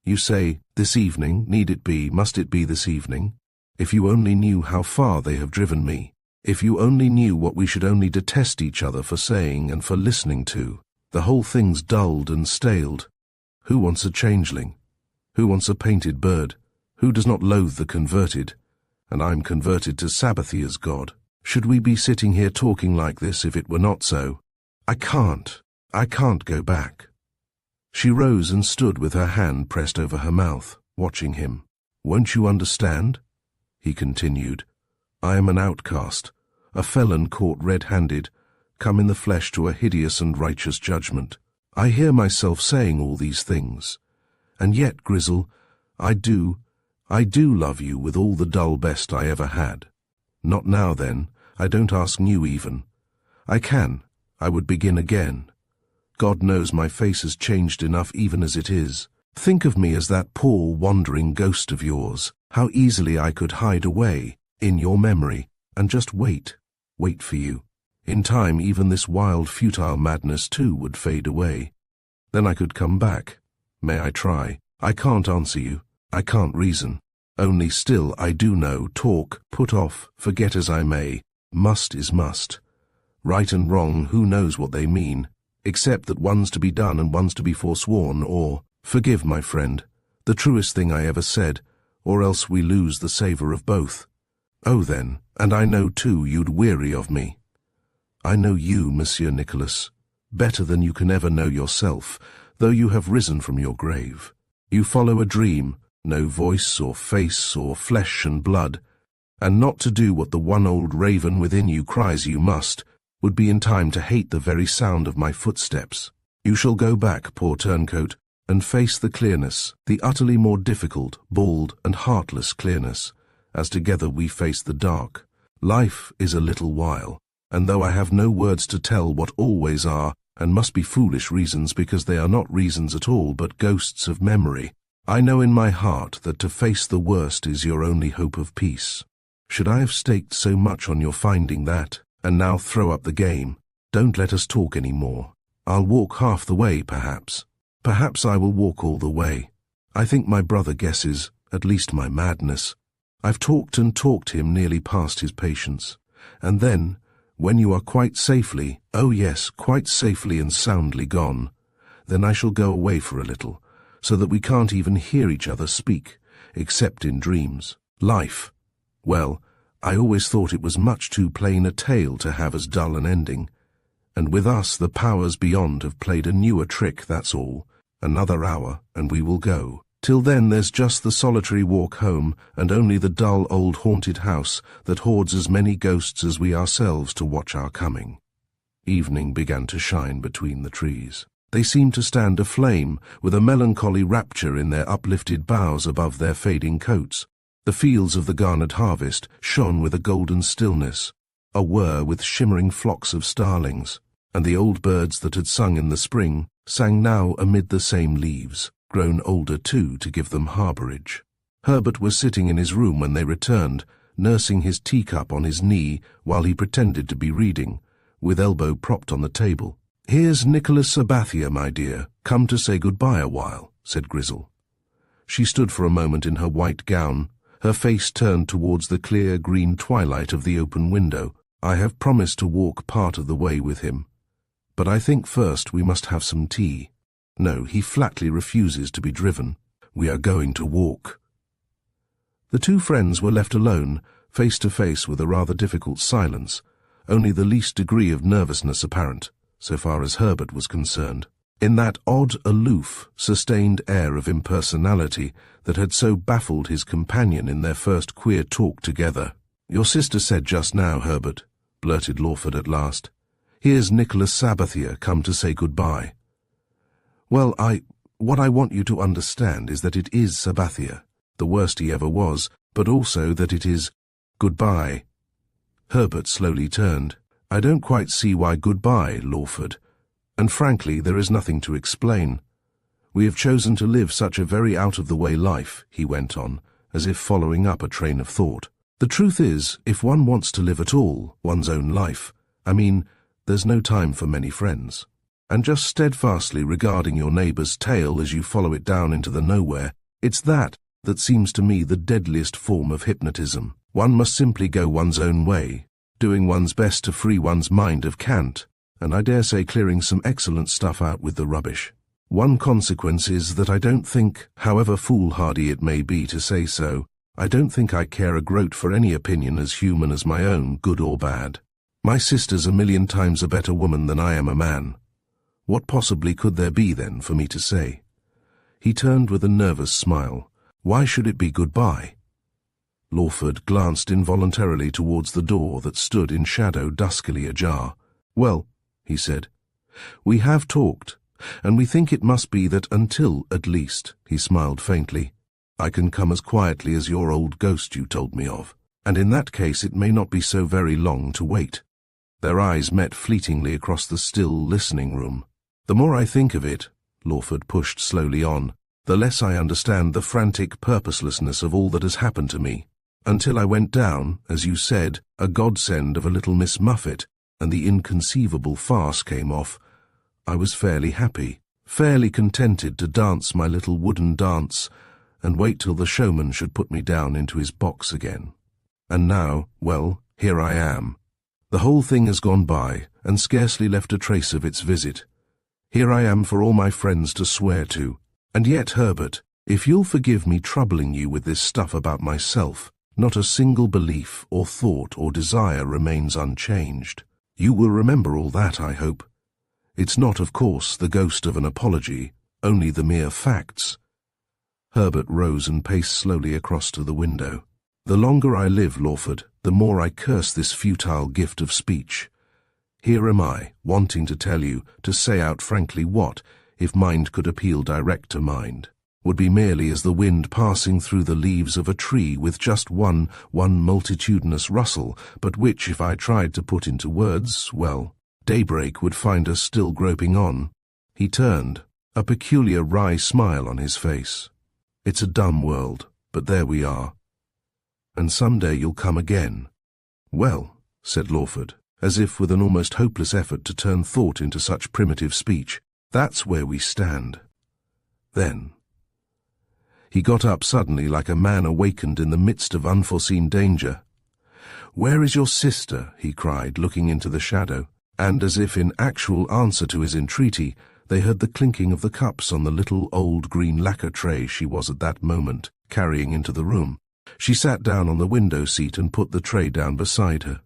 You say, this evening, need it be, must it be this evening? If you only knew how far they have driven me. If you only knew what we should only detest each other for saying and for listening to. The whole thing's dulled and staled. Who wants a changeling? Who wants a painted bird? Who does not loathe the converted? And I'm converted to Sabbathia's God. Should we be sitting here talking like this if it were not so? I can't go back. She rose and stood with her hand pressed over her mouth, watching him. Won't you understand? He continued. I am an outcast, a felon caught red-handed, come in the flesh to a hideous and righteous judgment. I hear myself saying all these things. And yet, Grizel, I do love you with all the dull best I ever had. Not now, then. I don't ask you even. I would begin again. God knows my face has changed enough even as it is. Think of me as that poor wandering ghost of yours. How easily I could hide away, in your memory, and just wait for you. In time even this wild, futile madness too would fade away. Then I could come back. May I try? I can't answer you. I can't reason. Only still I do know, talk, put off, forget as I may. Must is must. Right and wrong, who knows what they mean, except that one's to be done and one's to be forsworn, or, forgive, my friend, the truest thing I ever said, or else we lose the savour of both. Oh then, and I know too you'd weary of me. I know you, Monsieur Nicholas, better than you can ever know yourself, though you have risen from your grave. You follow a dream, no voice or face or flesh and blood, and not to do what the one old raven within you cries you must, would be in time to hate the very sound of my footsteps. You shall go back, poor turncoat, and face the clearness, the utterly more difficult, bald and heartless clearness, as together we face the dark. Life is a little while, and though I have no words to tell what always are, and must be foolish reasons because they are not reasons at all but ghosts of memory, I know in my heart that to face the worst is your only hope of peace. Should I have staked so much on your finding that, and now throw up the game? Don't let us talk any more. I'll walk half the way, perhaps. Perhaps I will walk all the way. I think my brother guesses, at least my madness. I've talked and talked him nearly past his patience. And then, when you are quite safely, oh yes, quite safely and soundly gone, then I shall go away for a little, so that we can't even hear each other speak, except in dreams. Life. Well, I always thought it was much too plain a tale to have as dull an ending. And with us the powers beyond have played a newer trick, that's all. Another hour, and we will go. Till then there's just the solitary walk home, and only the dull old haunted house that hoards as many ghosts as we ourselves to watch our coming. Evening began to shine between the trees. They seemed to stand aflame, with a melancholy rapture in their uplifted boughs above their fading coats. The fields of the garnered harvest shone with a golden stillness, a whir with shimmering flocks of starlings. and the old birds that had sung in the spring sang now amid the same leaves, grown older too to give them harbourage. Herbert was sitting in his room when they returned, nursing his teacup on his knee while he pretended to be reading, with elbow propped on the table. "Here's Nicholas Sabathia, my dear, come to say goodbye a while," said Grizzle. She stood for a moment in her white gown, her face turned towards the clear green twilight of the open window. "I have promised to walk part of the way with him, but I think first we must have some tea. No, he flatly refuses to be driven. We are going to walk." The two friends were left alone, face to face with a rather difficult silence, only the least degree of nervousness apparent, so far as Herbert was concerned, in that odd, aloof, sustained air of impersonality that had so baffled his companion in their first queer talk together. "Your sister said just now, Herbert," blurted Lawford at last. "Here's Nicholas Sabathia come to say goodbye." "Well, what I want you to understand is that it is Sabathia, the worst he ever was, but also that it is goodbye." Herbert slowly turned. "I don't quite see why goodbye, Lawford, and frankly there is nothing to explain. We have chosen to live such a very out-of-the-way life," he went on, as if following up a train of thought. "The truth is, if one wants to live at all, one's own life, there's no time for many friends. And just steadfastly regarding your neighbour's tale as you follow it down into the nowhere, it's that seems to me the deadliest form of hypnotism. One must simply go one's own way, doing one's best to free one's mind of cant, and I dare say clearing some excellent stuff out with the rubbish. One consequence is that I don't think, however foolhardy it may be to say so, I don't think I care a groat for any opinion as human as my own, good or bad. My sister's a million times a better woman than I am a man. What possibly could there be, then, for me to say?" He turned with a nervous smile. "Why should it be goodbye?" Lawford glanced involuntarily towards the door that stood in shadow duskily ajar. "Well," he said, "we have talked, and we think it must be that until, at least," he smiled faintly, "I can come as quietly as your old ghost you told me of, and in that case it may not be so very long to wait." Their eyes met fleetingly across the still listening room. "The more I think of it," Lawford pushed slowly on, "the less I understand the frantic purposelessness of all that has happened to me. Until I went down, as you said, a godsend of a little Miss Muffet, and the inconceivable farce came off, I was fairly happy, fairly contented to dance my little wooden dance, and wait till the showman should put me down into his box again. And now, well, here I am. The whole thing has gone by, and scarcely left a trace of its visit. Here I am for all my friends to swear to. And yet, Herbert, if you'll forgive me troubling you with this stuff about myself, not a single belief or thought or desire remains unchanged. You will remember all that, I hope. It's not, of course, the ghost of an apology, only the mere facts." Herbert rose and paced slowly across to the window. "The longer I live, Lawford, the more I curse this futile gift of speech. Here am I, wanting to tell you, to say out frankly what, if mind could appeal direct to mind, would be merely as the wind passing through the leaves of a tree with just one multitudinous rustle, but which, if I tried to put into words, well, daybreak would find us still groping on." He turned, a peculiar wry smile on his face. "It's a dumb world, but there we are. And some day you'll come again." "Well," said Lawford, as if with an almost hopeless effort to turn thought into such primitive speech, "that's where we stand. Then." He got up suddenly like a man awakened in the midst of unforeseen danger. "Where is your sister?" he cried, looking into the shadow, and as if in actual answer to his entreaty, they heard the clinking of the cups on the little old green lacquer tray she was at that moment carrying into the room. She sat down on the window seat and put the tray down beside her.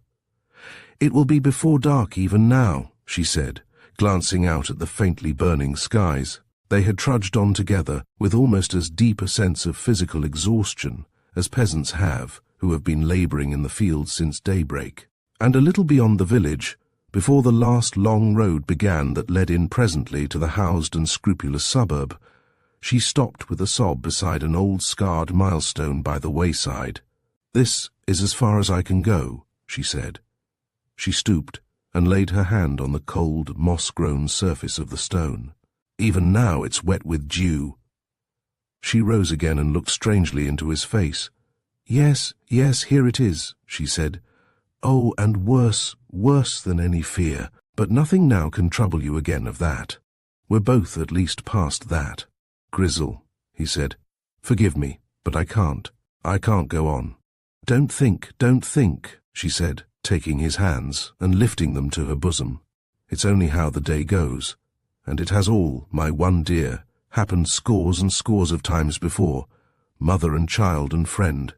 "It will be before dark even now," she said, glancing out at the faintly burning skies. They had trudged on together with almost as deep a sense of physical exhaustion as peasants have who have been labouring in the fields since daybreak. And a little beyond the village, before the last long road began that led in presently to the housed and scrupulous suburb, she stopped with a sob beside an old scarred milestone by the wayside. "This is as far as I can go," she said. She stooped and laid her hand on the cold, moss-grown surface of the stone. Even now it's wet with dew. She rose again and looked strangely into his face. Yes, here it is, she said. Oh, and worse than any fear. But nothing now can trouble you again of that. We're both at least past that. Grizzle, he said. Forgive me, but I can't. I can't go on. Don't think, she said, taking his hands and lifting them to her bosom. It's only how the day goes. And it has all, my one dear, happened scores and scores of times before. Mother and child and friend.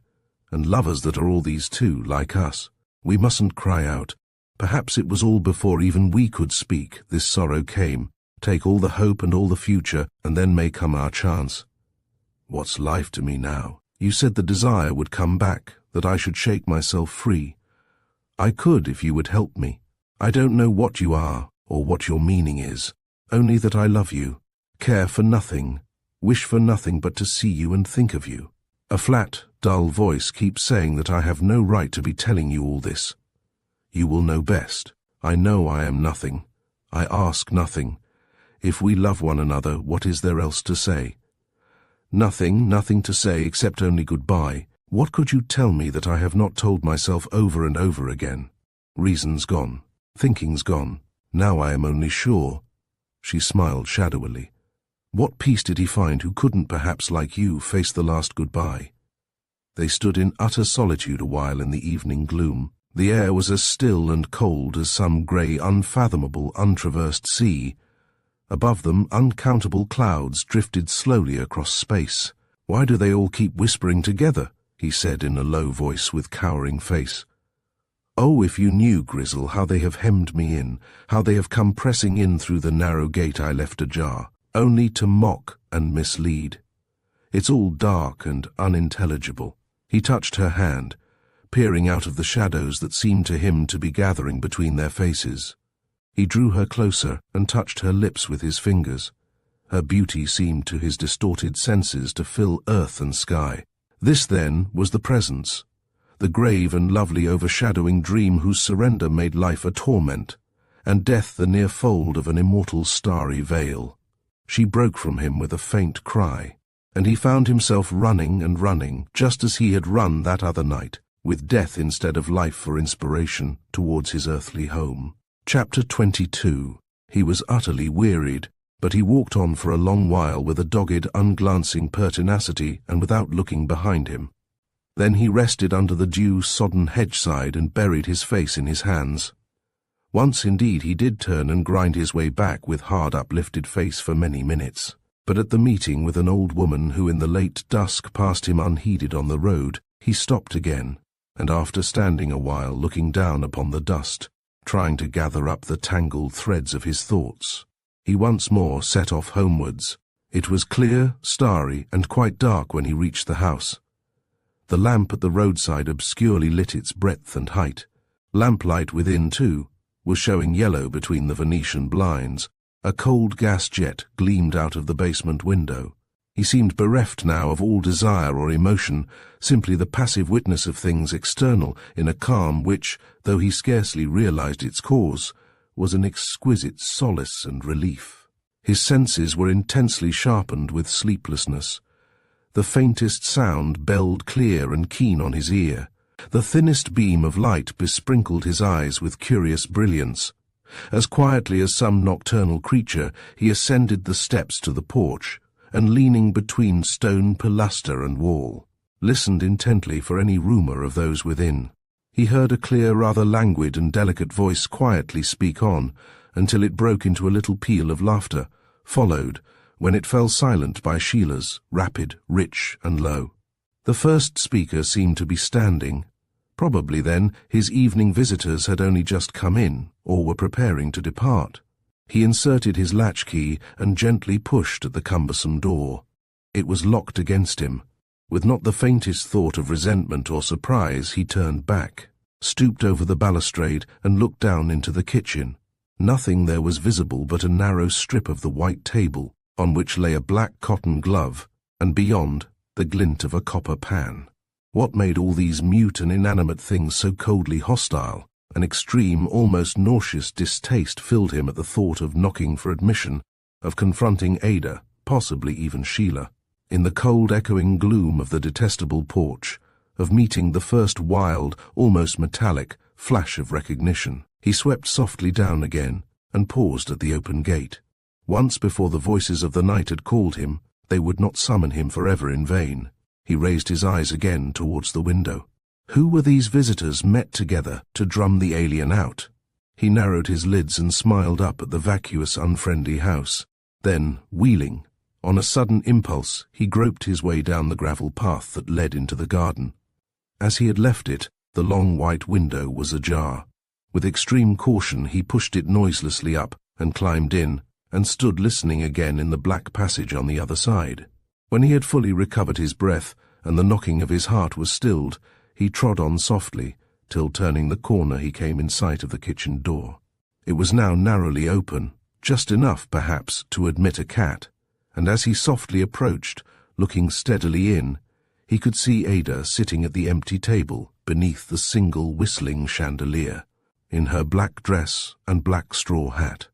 And lovers that are all these too, like us. We mustn't cry out. Perhaps it was all before even we could speak, this sorrow came. Take all the hope and all the future, and then may come our chance. What's life to me now? You said the desire would come back, that I should shake myself free. I could if you would help me. I don't know what you are, or what your meaning is, only that I love you, care for nothing, wish for nothing but to see you and think of you. A flat, dull voice keeps saying that I have no right to be telling you all this. You will know best. I know I am nothing. I ask nothing. If we love one another, what is there else to say? Nothing to say except only goodbye. What could you tell me that I have not told myself over and over again? Reason's gone. Thinking's gone. Now I am only sure. She smiled shadowily. What peace did he find who couldn't, perhaps like you, face the last goodbye? They stood in utter solitude a while in the evening gloom. The air was as still and cold as some grey, unfathomable, untraversed sea. Above them, uncountable clouds drifted slowly across space. Why do they all keep whispering together? He said in a low voice with cowering face. Oh, if you knew, Grizzle, how they have hemmed me in, how they have come pressing in through the narrow gate I left ajar, only to mock and mislead. It's all dark and unintelligible. He touched her hand, peering out of the shadows that seemed to him to be gathering between their faces. He drew her closer and touched her lips with his fingers. Her beauty seemed to his distorted senses to fill earth and sky. This, then, was the presence, the grave and lovely overshadowing dream whose surrender made life a torment, and death the near fold of an immortal starry veil. She broke from him with a faint cry, and he found himself running and running, just as he had run that other night, with death instead of life for inspiration, towards his earthly home. Chapter 22. He was utterly wearied, but he walked on for a long while with a dogged, unglancing pertinacity and without looking behind him. Then he rested under the dew-sodden hedgeside and buried his face in his hands. Once, indeed, he did turn and grind his way back with hard uplifted face for many minutes. But at the meeting with an old woman who in the late dusk passed him unheeded on the road, he stopped again, and after standing a while looking down upon the dust, trying to gather up the tangled threads of his thoughts, he once more set off homewards. It was clear, starry, and quite dark when he reached the house. The lamp at the roadside obscurely lit its breadth and height. Lamplight within, too, was showing yellow between the Venetian blinds. A cold gas jet gleamed out of the basement window. He seemed bereft now of all desire or emotion, simply the passive witness of things external in a calm which, though he scarcely realized its cause, was an exquisite solace and relief. His senses were intensely sharpened with sleeplessness. The faintest sound belled clear and keen on his ear. The thinnest beam of light besprinkled his eyes with curious brilliance. As quietly as some nocturnal creature, he ascended the steps to the porch, and leaning between stone pilaster and wall, listened intently for any rumor of those within. He heard a clear, rather languid and delicate voice quietly speak on, until it broke into a little peal of laughter, followed, when it fell silent, by Sheila's, rapid, rich, and low. The first speaker seemed to be standing. Probably, then, his evening visitors had only just come in, or were preparing to depart. He inserted his latchkey and gently pushed at the cumbersome door. It was locked against him. With not the faintest thought of resentment or surprise, he turned back, stooped over the balustrade, and looked down into the kitchen. Nothing there was visible but a narrow strip of the white table, on which lay a black cotton glove, and beyond, the glint of a copper pan. What made all these mute and inanimate things so coldly hostile, An extreme, almost nauseous distaste filled him at the thought of knocking for admission, of confronting Ada, possibly even Sheila, in the cold echoing gloom of the detestable porch, of meeting the first wild, almost metallic, flash of recognition. He swept softly down again and paused at the open gate. Once before the voices of the night had called him, they would not summon him forever in vain. He raised his eyes again towards the window. Who were these visitors met together to drum the alien out? He narrowed his lids and smiled up at the vacuous, unfriendly house. Then, wheeling, on a sudden impulse, he groped his way down the gravel path that led into the garden. As he had left it, the long white window was ajar. With extreme caution he pushed it noiselessly up and climbed in, and stood listening again in the black passage on the other side. When he had fully recovered his breath and the knocking of his heart was stilled, he trod on softly, till turning the corner he came in sight of the kitchen door. It was now narrowly open, just enough, perhaps, to admit a cat, and as he softly approached, looking steadily in, he could see Ada sitting at the empty table beneath the single whistling chandelier, in her black dress and black straw hat.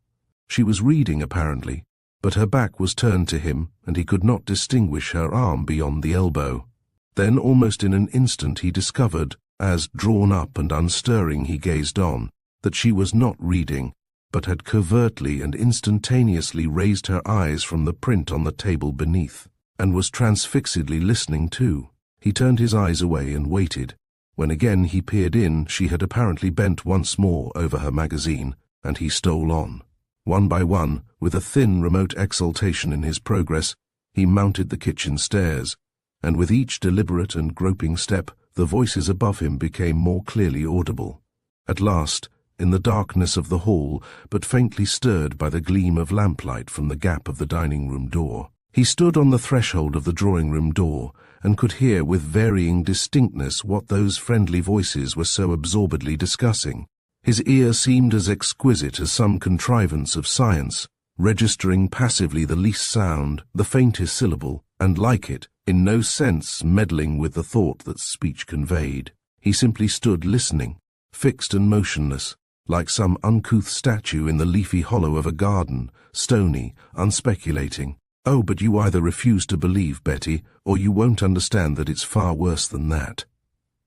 She was reading, apparently, but her back was turned to him, and he could not distinguish her arm beyond the elbow. Then, almost in an instant, he discovered, as drawn up and unstirring he gazed on, that she was not reading, but had covertly and instantaneously raised her eyes from the print on the table beneath, and was transfixedly listening too. He turned his eyes away and waited. When again he peered in, she had apparently bent once more over her magazine, and he stole on. One by one, with a thin, remote exultation in his progress, he mounted the kitchen stairs, and with each deliberate and groping step, the voices above him became more clearly audible. At last, in the darkness of the hall, but faintly stirred by the gleam of lamplight from the gap of the dining-room door, he stood on the threshold of the drawing-room door, and could hear with varying distinctness what those friendly voices were so absorbedly discussing. His ear seemed as exquisite as some contrivance of science, registering passively the least sound, the faintest syllable, and like it, in no sense meddling with the thought that speech conveyed. He simply stood listening, fixed and motionless, like some uncouth statue in the leafy hollow of a garden, stony, unspeculating. Oh, but you either refuse to believe, Betty, or you won't understand that it's far worse than that.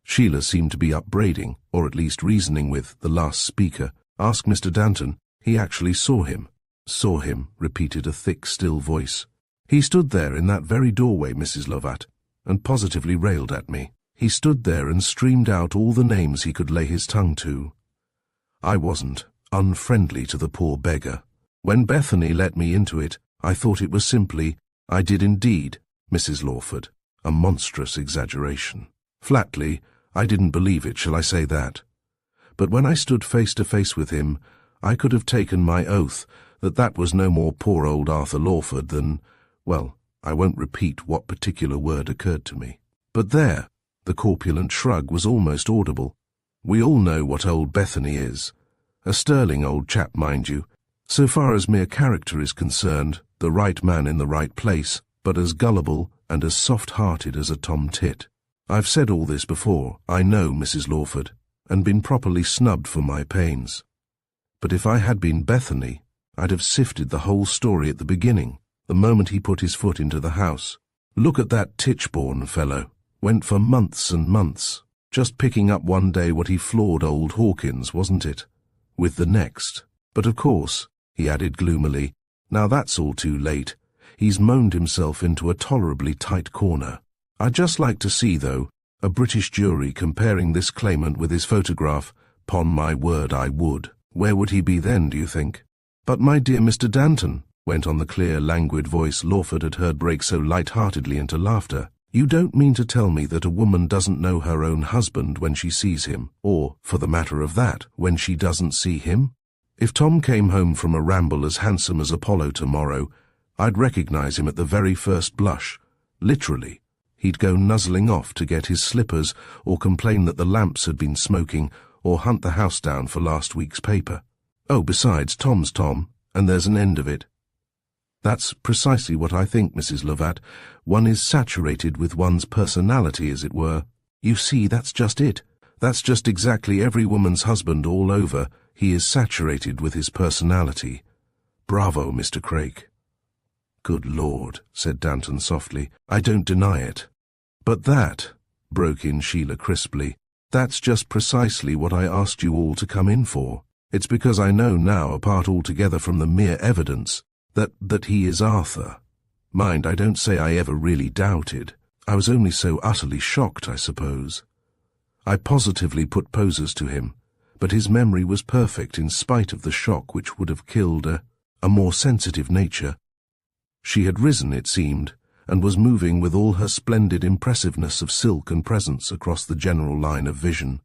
Sheila seemed to be upbraiding, or at least reasoning with, the last speaker. Ask Mr. Danton. He actually saw him. Saw him, repeated a thick, still voice. He stood there in that very doorway, Mrs. Lovat, and positively railed at me. He stood there and streamed out all the names he could lay his tongue to. I wasn't unfriendly to the poor beggar. When Bethany let me into it, I thought it was simply, I did indeed, Mrs. Lawford, a monstrous exaggeration. Flatly, I didn't believe it, shall I say that? But when I stood face to face with him, I could have taken my oath that that was no more poor old Arthur Lawford than, well, I won't repeat what particular word occurred to me. But there, the corpulent shrug was almost audible. We all know what old Bethany is. A sterling old chap, mind you. So far as mere character is concerned, the right man in the right place, but as gullible and as soft-hearted as a tom-tit. I've said all this before, I know, Mrs. Lawford, and been properly snubbed for my pains. But if I had been Bethany, I'd have sifted the whole story at the beginning, the moment he put his foot into the house. Look at that Tichborne fellow. Went for months and months, just picking up one day what he floored old Hawkins, wasn't it? With the next. But of course, he added gloomily, now that's all too late. He's moaned himself into a tolerably tight corner. I'd just like to see, though, a British jury comparing this claimant with his photograph. 'Pon my word, I would. Where would he be then, do you think? But my dear Mr. Danton, went on the clear, languid voice Lawford had heard break so light-heartedly into laughter, you don't mean to tell me that a woman doesn't know her own husband when she sees him, or, for the matter of that, when she doesn't see him? If Tom came home from a ramble as handsome as Apollo tomorrow, I'd recognize him at the very first blush. Literally. He'd go nuzzling off to get his slippers, or complain that the lamps had been smoking, or hunt the house down for last week's paper. Oh, besides, Tom's Tom, and there's an end of it. That's precisely what I think, Mrs. Lovat. One is saturated with one's personality, as it were. You see, that's just it. That's just exactly every woman's husband all over. He is saturated with his personality. Bravo, Mr. Craik." "Good Lord," said Danton softly. "I don't deny it." "But that," broke in Sheila crisply, "that's just precisely what I asked you all to come in for. It's because I know now, apart altogether from the mere evidence, that he is Arthur. Mind, I don't say I ever really doubted. I was only so utterly shocked, I suppose. I positively put posers to him, but his memory was perfect in spite of the shock which would have killed a more sensitive nature." She had risen, it seemed, and was moving with all her splendid impressiveness of silk and presence across the general line of vision.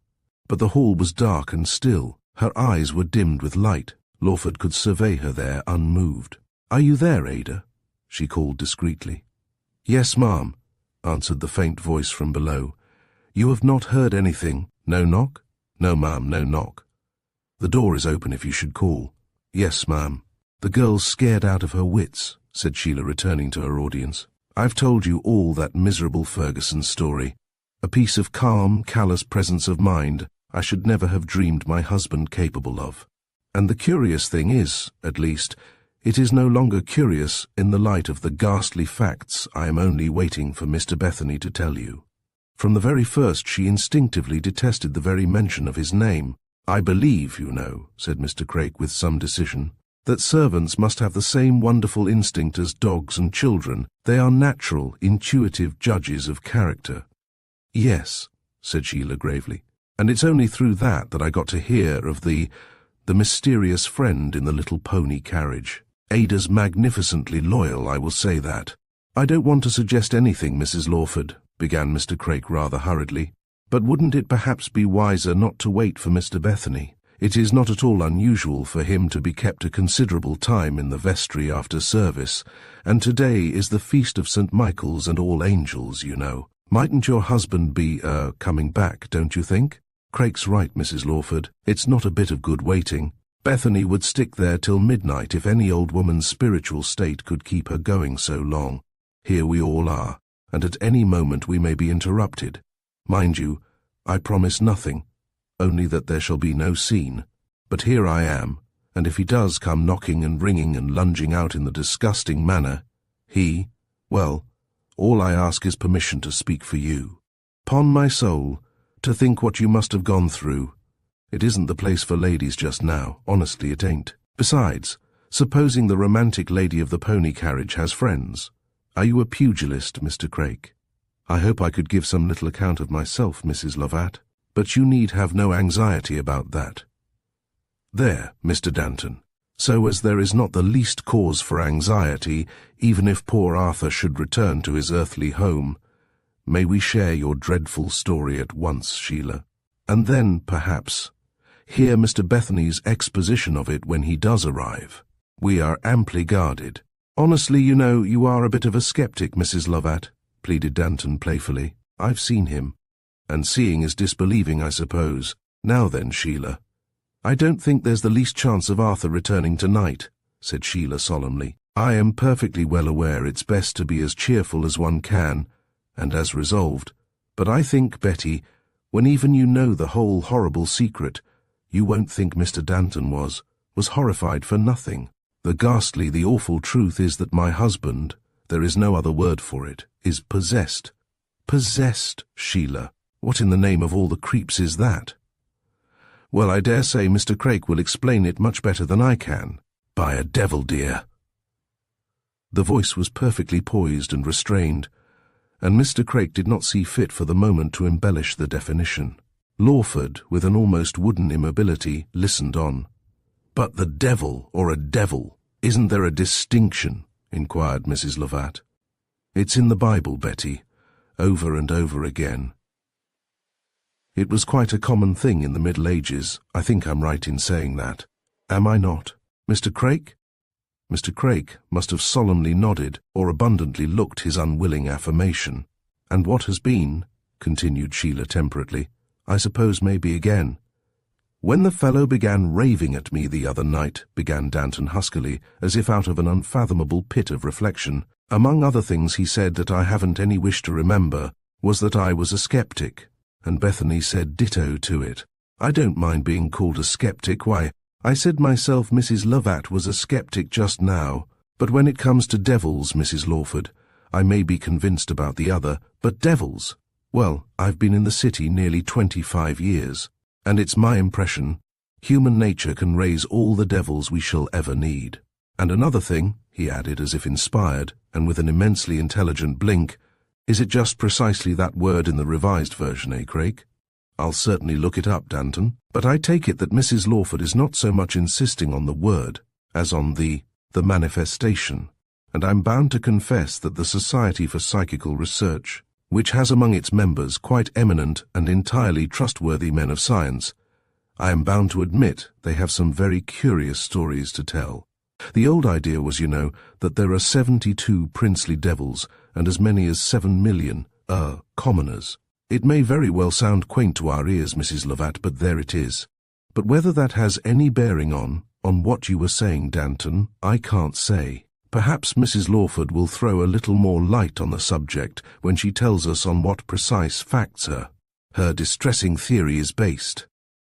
But the hall was dark and still. Her eyes were dimmed with light. Lawford could survey her there unmoved. "Are you there, Ada?" she called discreetly. "Yes, ma'am," answered the faint voice from below. "You have not heard anything? No knock?" "No, ma'am, no knock." "The door is open if you should call." "Yes, ma'am." "The girl's scared out of her wits," said Sheila, returning to her audience. "I've told you all that miserable Ferguson story. A piece of calm, callous presence of mind I should never have dreamed my husband capable of. And the curious thing is, at least, it is no longer curious in the light of the ghastly facts I am only waiting for Mr. Bethany to tell you. From the very first she instinctively detested the very mention of his name. I believe, you know," said Mr. Craik with some decision, "that servants must have the same wonderful instinct as dogs and children. They are natural, intuitive judges of character." "Yes," said Sheila gravely, "and it's only through that I got to hear of the mysterious friend in the little pony carriage. Ada's magnificently loyal, I will say that." "I don't want to suggest anything, Mrs. Lawford," began Mr. Craik rather hurriedly, "but wouldn't it perhaps be wiser not to wait for Mr. Bethany? It is not at all unusual for him to be kept a considerable time in the vestry after service, and today is the feast of St. Michael's and All Angels, you know. Mightn't your husband be, coming back, don't you think?" "Craik's right, Mrs. Lawford. It's not a bit of good waiting. Bethany would stick there till midnight if any old woman's spiritual state could keep her going so long. Here we all are, and at any moment we may be interrupted. Mind you, I promise nothing, only that there shall be no scene. But here I am, and if he does come knocking and ringing and lunging out in the disgusting manner, well, all I ask is permission to speak for you. 'Pon my soul, to think what you must have gone through. It isn't the place for ladies just now, honestly it ain't. Besides, supposing the romantic lady of the pony carriage has friends. Are you a pugilist, Mr. Craik? I hope I could give some little account of myself, Mrs. Lovat, but you need have no anxiety about that. There, Mr. Danton. So as there is not the least cause for anxiety, even if poor Arthur should return to his earthly home, may we share your dreadful story at once, Sheila, and then, perhaps, hear Mr. Bethany's exposition of it when he does arrive. We are amply guarded. Honestly, you know, you are a bit of a skeptic, Mrs. Lovat, pleaded Danton playfully. I've seen him, and seeing is disbelieving, I suppose. Now then, Sheila. I don't think there's the least chance of Arthur returning tonight, said Sheila solemnly. I am perfectly well aware it's best to be as cheerful as one can, and as resolved, but I think, Betty, when even you know the whole horrible secret, you won't think Mr. Danton was horrified for nothing. The ghastly, the awful truth is that my husband, there is no other word for it, is possessed. Possessed, Sheila. What in the name of all the creeps is that? Well, I dare say Mr. Craik will explain it much better than I can. By a devil, dear. The voice was perfectly poised and restrained, and Mr. Craik did not see fit for the moment to embellish the definition. Lawford, with an almost wooden immobility, listened on. But the devil, or a devil, isn't there a distinction? Inquired Mrs. Lovat. It's in the Bible, Betty, over and over again. It was quite a common thing in the Middle Ages. I think I'm right in saying that. Am I not? Mr. Craik? Mr. Craik must have solemnly nodded or abundantly looked his unwilling affirmation. And what has been, continued Sheila temperately, I suppose maybe again. When the fellow began raving at me the other night, began Danton huskily, as if out of an unfathomable pit of reflection, among other things he said that I haven't any wish to remember, was that I was a skeptic. and Bethany said ditto to it. I don't mind being called a skeptic. Why, I said myself Mrs. Lovat was a skeptic just now, but when it comes to devils, Mrs. Lawford, I may be convinced about the other, but devils? Well, I've been in the city nearly 25 years, and it's my impression human nature can raise all the devils we shall ever need. And another thing, he added as if inspired, and with an immensely intelligent blink, is it just precisely that word in the revised version, eh, Craig? I'll certainly look it up, Danton, but I take it that Mrs. Lawford is not so much insisting on the word as on the manifestation, and I'm bound to confess that the Society for Psychical Research, which has among its members quite eminent and entirely trustworthy men of science, I am bound to admit they have some very curious stories to tell. The old idea was, you know, that there are 72 princely devils and as many as 7 million, commoners. It may very well sound quaint to our ears, Mrs. Lovat, but there it is. But whether that has any bearing on what you were saying, Danton, I can't say. Perhaps Mrs. Lawford will throw a little more light on the subject when she tells us on what precise facts her distressing theory is based.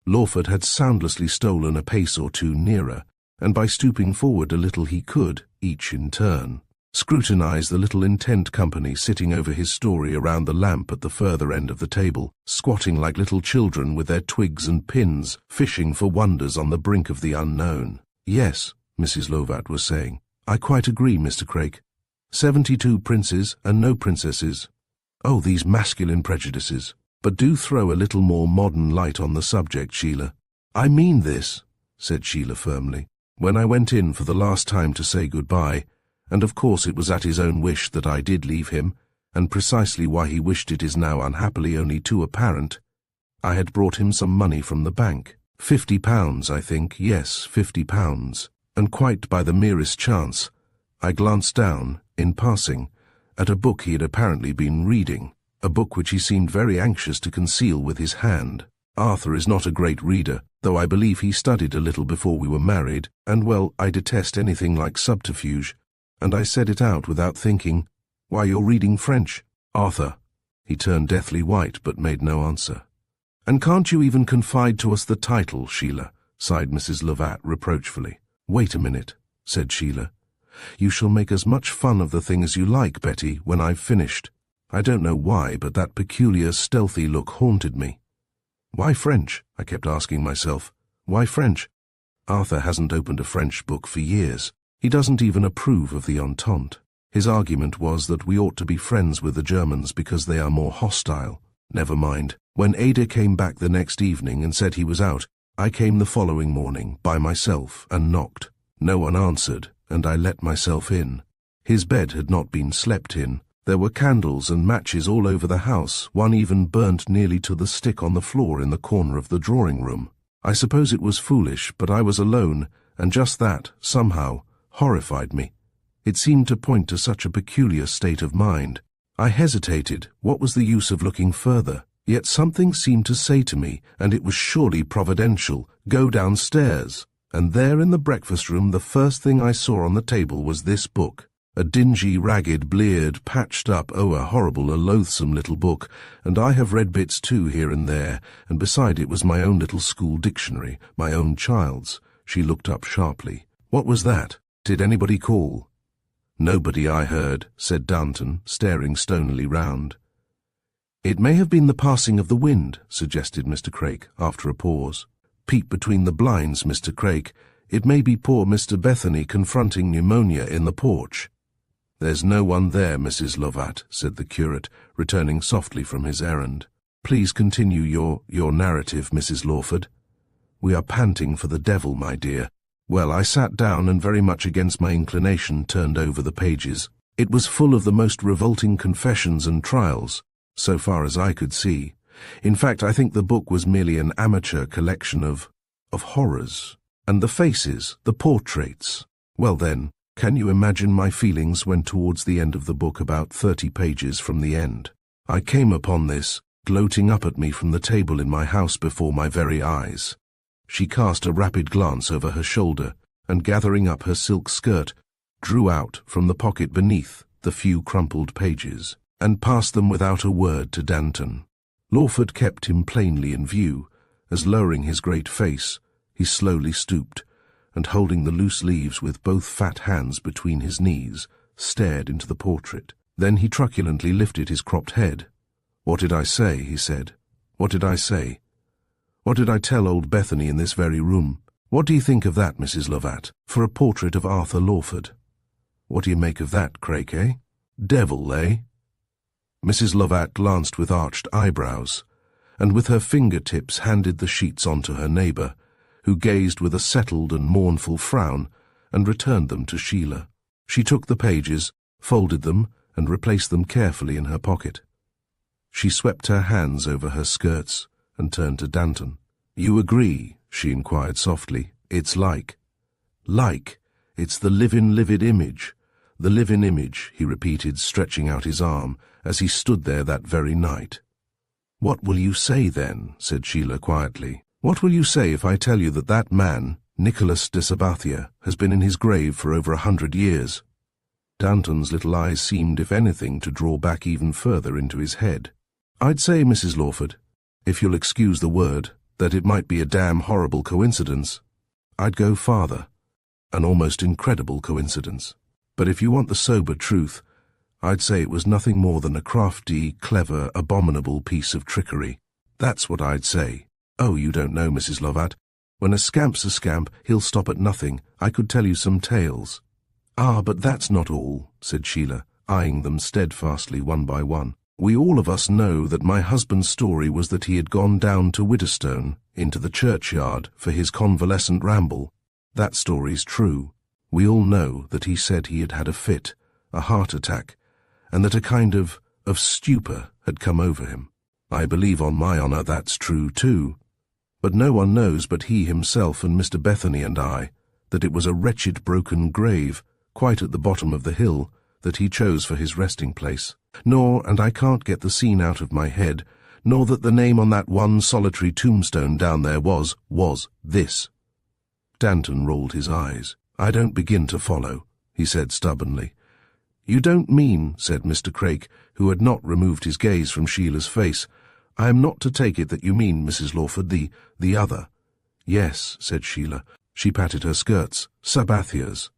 Lawford had soundlessly stolen a pace or two nearer, and by stooping forward a little he could, each in turn, scrutinize the little intent company sitting over his story around the lamp at the further end of the table, squatting like little children with their twigs and pins, fishing for wonders on the brink of the unknown. Yes, Mrs. Lovat was saying, I quite agree, Mr. Craik. 72 princes and no princesses. Oh, these masculine prejudices. But do throw a little more modern light on the subject, Sheila. I mean this, said Sheila firmly. When I went in for the last time to say goodbye, and of course it was at his own wish that I did leave him, and precisely why he wished it is now unhappily only too apparent, I had brought him some money from the bank. £50, I think, yes, £50, and quite by the merest chance, I glanced down, in passing, at a book he had apparently been reading, a book which he seemed very anxious to conceal with his hand. Arthur is not a great reader, though I believe he studied a little before we were married, and well, I detest anything like subterfuge, and I said it out without thinking, Why, you're reading French, Arthur. He turned deathly white, but made no answer. And can't you even confide to us the title, Sheila? Sighed Mrs. Lovat reproachfully. Wait a minute, said Sheila. You shall make as much fun of the thing as you like, Betty, when I've finished. I don't know why, but that peculiar stealthy look haunted me. Why French? I kept asking myself. Why French? Arthur hasn't opened a French book for years. He doesn't even approve of the Entente. His argument was that we ought to be friends with the Germans because they are more hostile. Never mind. When Ada came back the next evening and said he was out, I came the following morning, by myself, and knocked. No one answered, and I let myself in. His bed had not been slept in. There were candles and matches all over the house, one even burnt nearly to the stick on the floor in the corner of the drawing-room. I suppose it was foolish, but I was alone, and just that, somehow, horrified me. It seemed to point to such a peculiar state of mind. I hesitated. What was the use of looking further? Yet something seemed to say to me, and it was surely providential, go downstairs. And there in the breakfast room the first thing I saw on the table was this book. A dingy, ragged, bleared, patched up, a horrible, a loathsome little book, and I have read bits too here and there, and beside it was my own little school dictionary, my own child's. She looked up sharply. What was that? Did anybody call? Nobody, I heard, said Danton, staring stonily round. It may have been the passing of the wind, suggested Mr. Craik, after a pause. Peep between the blinds, Mr. Craik. It may be poor Mr. Bethany confronting pneumonia in the porch. There's no one there, Mrs. Lovat, said the curate, returning softly from his errand. Please continue your narrative, Mrs. Lawford. We are panting for the devil, my dear. Well, I sat down and very much against my inclination turned over the pages. It was full of the most revolting confessions and trials, so far as I could see. In fact, I think the book was merely an amateur collection of horrors. And the faces, the portraits. Well then, can you imagine my feelings when towards the end of the book, about 30 pages from the end, I came upon this, gloating up at me from the table in my house before my very eyes? She cast a rapid glance over her shoulder, and gathering up her silk skirt, drew out from the pocket beneath the few crumpled pages, and passed them without a word to Danton. Lawford kept him plainly in view, as lowering his great face, he slowly stooped, and holding the loose leaves with both fat hands between his knees, stared into the portrait. Then he truculently lifted his cropped head. "What did I say?" he said. "What did I say? What did I tell old Bethany in this very room? What do you think of that, Mrs. Lovat, for a portrait of Arthur Lawford? What do you make of that, Craik, eh? Devil, eh?" Mrs. Lovat glanced with arched eyebrows, and with her fingertips handed the sheets on to her neighbour, who gazed with a settled and mournful frown, and returned them to Sheila. She took the pages, folded them, and replaced them carefully in her pocket. She swept her hands over her skirts, and turned to Danton. "You agree?" she inquired softly. "It's like." "Like? It's the livin' livid image. The livin' image," he repeated, stretching out his arm, as he stood there that very night. "What will you say, then?" said Sheila quietly. "What will you say if I tell you that that man, Nicholas de Sabathia, has been in his grave for over 100 years? Danton's little eyes seemed, if anything, to draw back even further into his head. "I'd say, Mrs. Lawford, if you'll excuse the word, that it might be a damn horrible coincidence. I'd go farther, an almost incredible coincidence. But if you want the sober truth, I'd say it was nothing more than a crafty, clever, abominable piece of trickery. That's what I'd say. Oh, you don't know, Mrs. Lovat. When a scamp's a scamp, he'll stop at nothing. I could tell you some tales." "Ah, but that's not all," said Sheila, eyeing them steadfastly one by one. "We all of us know that my husband's story was that he had gone down to Widderstone, into the churchyard, for his convalescent ramble. That story's true. We all know that he said he had had a fit, a heart attack, and that a kind of stupor had come over him. I believe on my honour that's true too. But no one knows but he himself and Mr. Bethany and I that it was a wretched broken grave, quite at the bottom of the hill, that he chose for his resting place. Nor, and I can't get the scene out of my head, nor that the name on that one solitary tombstone down there was this." Danton rolled his eyes. "I don't begin to follow," he said stubbornly. "You don't mean," said Mr. Craik, who had not removed his gaze from Sheila's face, "I am not to take it that you mean, Mrs. Lawford, the other." "Yes," said Sheila. She patted her skirts. "Sabathia's."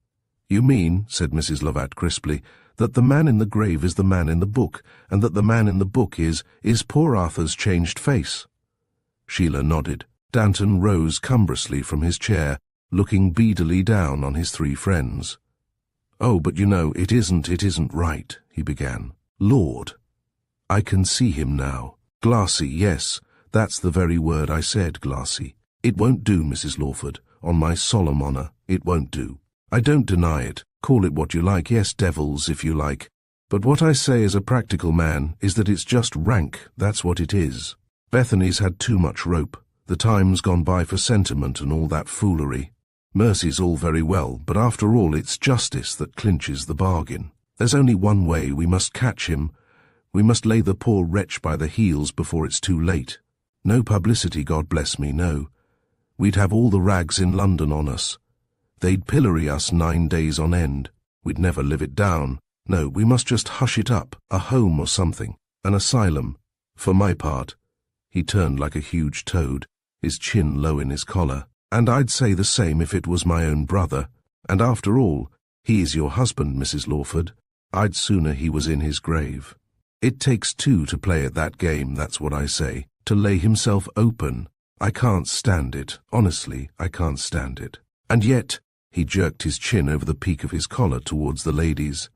"You mean," said Mrs. Lovat crisply, "that the man in the grave is the man in the book, and that the man in the book is poor Arthur's changed face?" Sheila nodded. Danton rose cumbrously from his chair, looking beadily down on his three friends. "Oh, but you know, it isn't right," he began. "Lord, I can see him now. Glassy, yes, that's the very word I said, glassy. It won't do, Mrs. Lawford, on my solemn honour, it won't do. I don't deny it. Call it what you like, yes, devils, if you like. But what I say as a practical man is that it's just rank, that's what it is. Bethany's had too much rope. The time's gone by for sentiment and all that foolery. Mercy's all very well, but after all it's justice that clinches the bargain. There's only one way. We must catch him. We must lay the poor wretch by the heels before it's too late. No publicity, God bless me, no. We'd have all the rags in London on us. They'd pillory us 9 days on end. We'd never live it down. No, we must just hush it up, a home or something, an asylum. For my part," he turned like a huge toad, his chin low in his collar, "and I'd say the same if it was my own brother. And after all, he is your husband, Mrs. Lawford. I'd sooner he was in his grave. It takes two to play at that game, that's what I say, to lay himself open. I can't stand it, honestly, I can't stand it. And yet," he jerked his chin over the peak of his collar towards the ladies,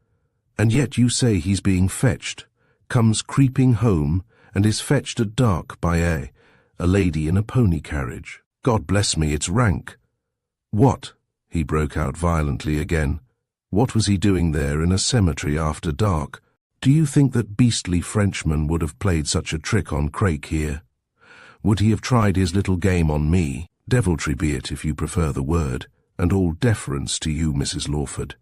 "and yet you say he's being fetched, comes creeping home, and is fetched at dark by a lady in a pony carriage. God bless me, it's rank. What?" he broke out violently again. "What was he doing there in a cemetery after dark? Do you think that beastly Frenchman would have played such a trick on Craik here? Would he have tried his little game on me? Deviltry be it, if you prefer the word, and all deference to you, Mrs. Lawford.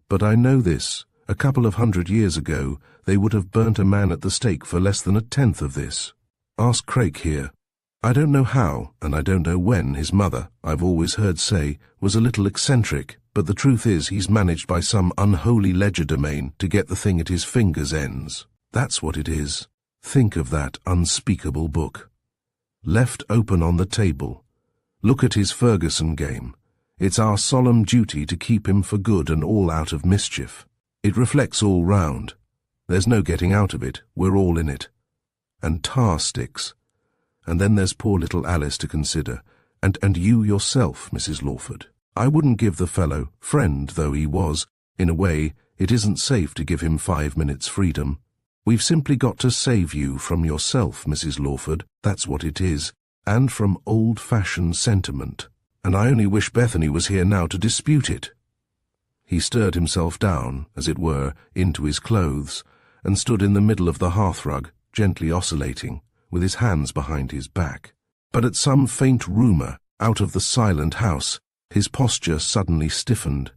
But I know this. A couple of 100 years ago, they would have burnt a man at the stake for less than 1/10 of this. Ask Craik here. I don't know how, and I don't know when, his mother, I've always heard say, was a little eccentric, but the truth is he's managed by some unholy legerdemain to get the thing at his fingers' ends. That's what it is. Think of that unspeakable book. Left open on the table. Look at his Ferguson game. It's our solemn duty to keep him for good and all out of mischief. It reflects all round. There's no getting out of it, we're all in it. And tar sticks. And then there's poor little Alice to consider, and you yourself, Mrs. Lawford. I wouldn't give the fellow, friend though he was, in a way, it isn't safe to give him 5 minutes freedom. We've simply got to save you from yourself, Mrs. Lawford, that's what it is, and from old-fashioned sentiment. And I only wish Bethany was here now to dispute it. He stirred himself down, as it were, into his clothes, and stood in the middle of the hearthrug, gently oscillating, with his hands behind his back. But at some faint rumour, out of the silent house, his posture suddenly stiffened,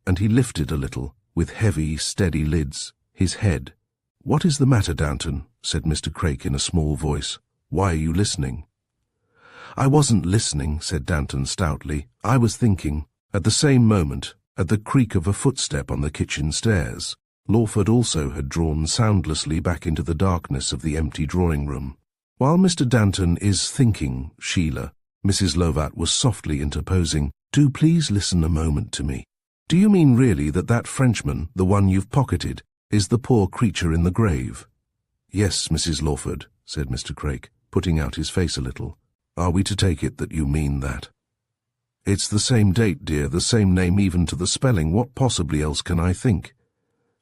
and he lifted a little, with heavy, steady lids, his head. "What is the matter, Danton?" said Mr. Craik in a small voice. "Why are you listening?" "I wasn't listening," said Danton stoutly. "I was thinking." At the same moment, at the creak of a footstep on the kitchen stairs, Lawford also had drawn soundlessly back into the darkness of the empty drawing-room. "While Mr. Danton is thinking, Sheila," Mrs. Lovat was softly interposing, "do please listen a moment to me. Do you mean really that that Frenchman, the one you've pocketed, is the poor creature in the grave?" "Yes, Mrs. Lawford," said Mr. Craik, putting out his face a little. "Are we to take it that you mean that?" "It's the same date, dear, the same name even to the spelling. What possibly else can I think?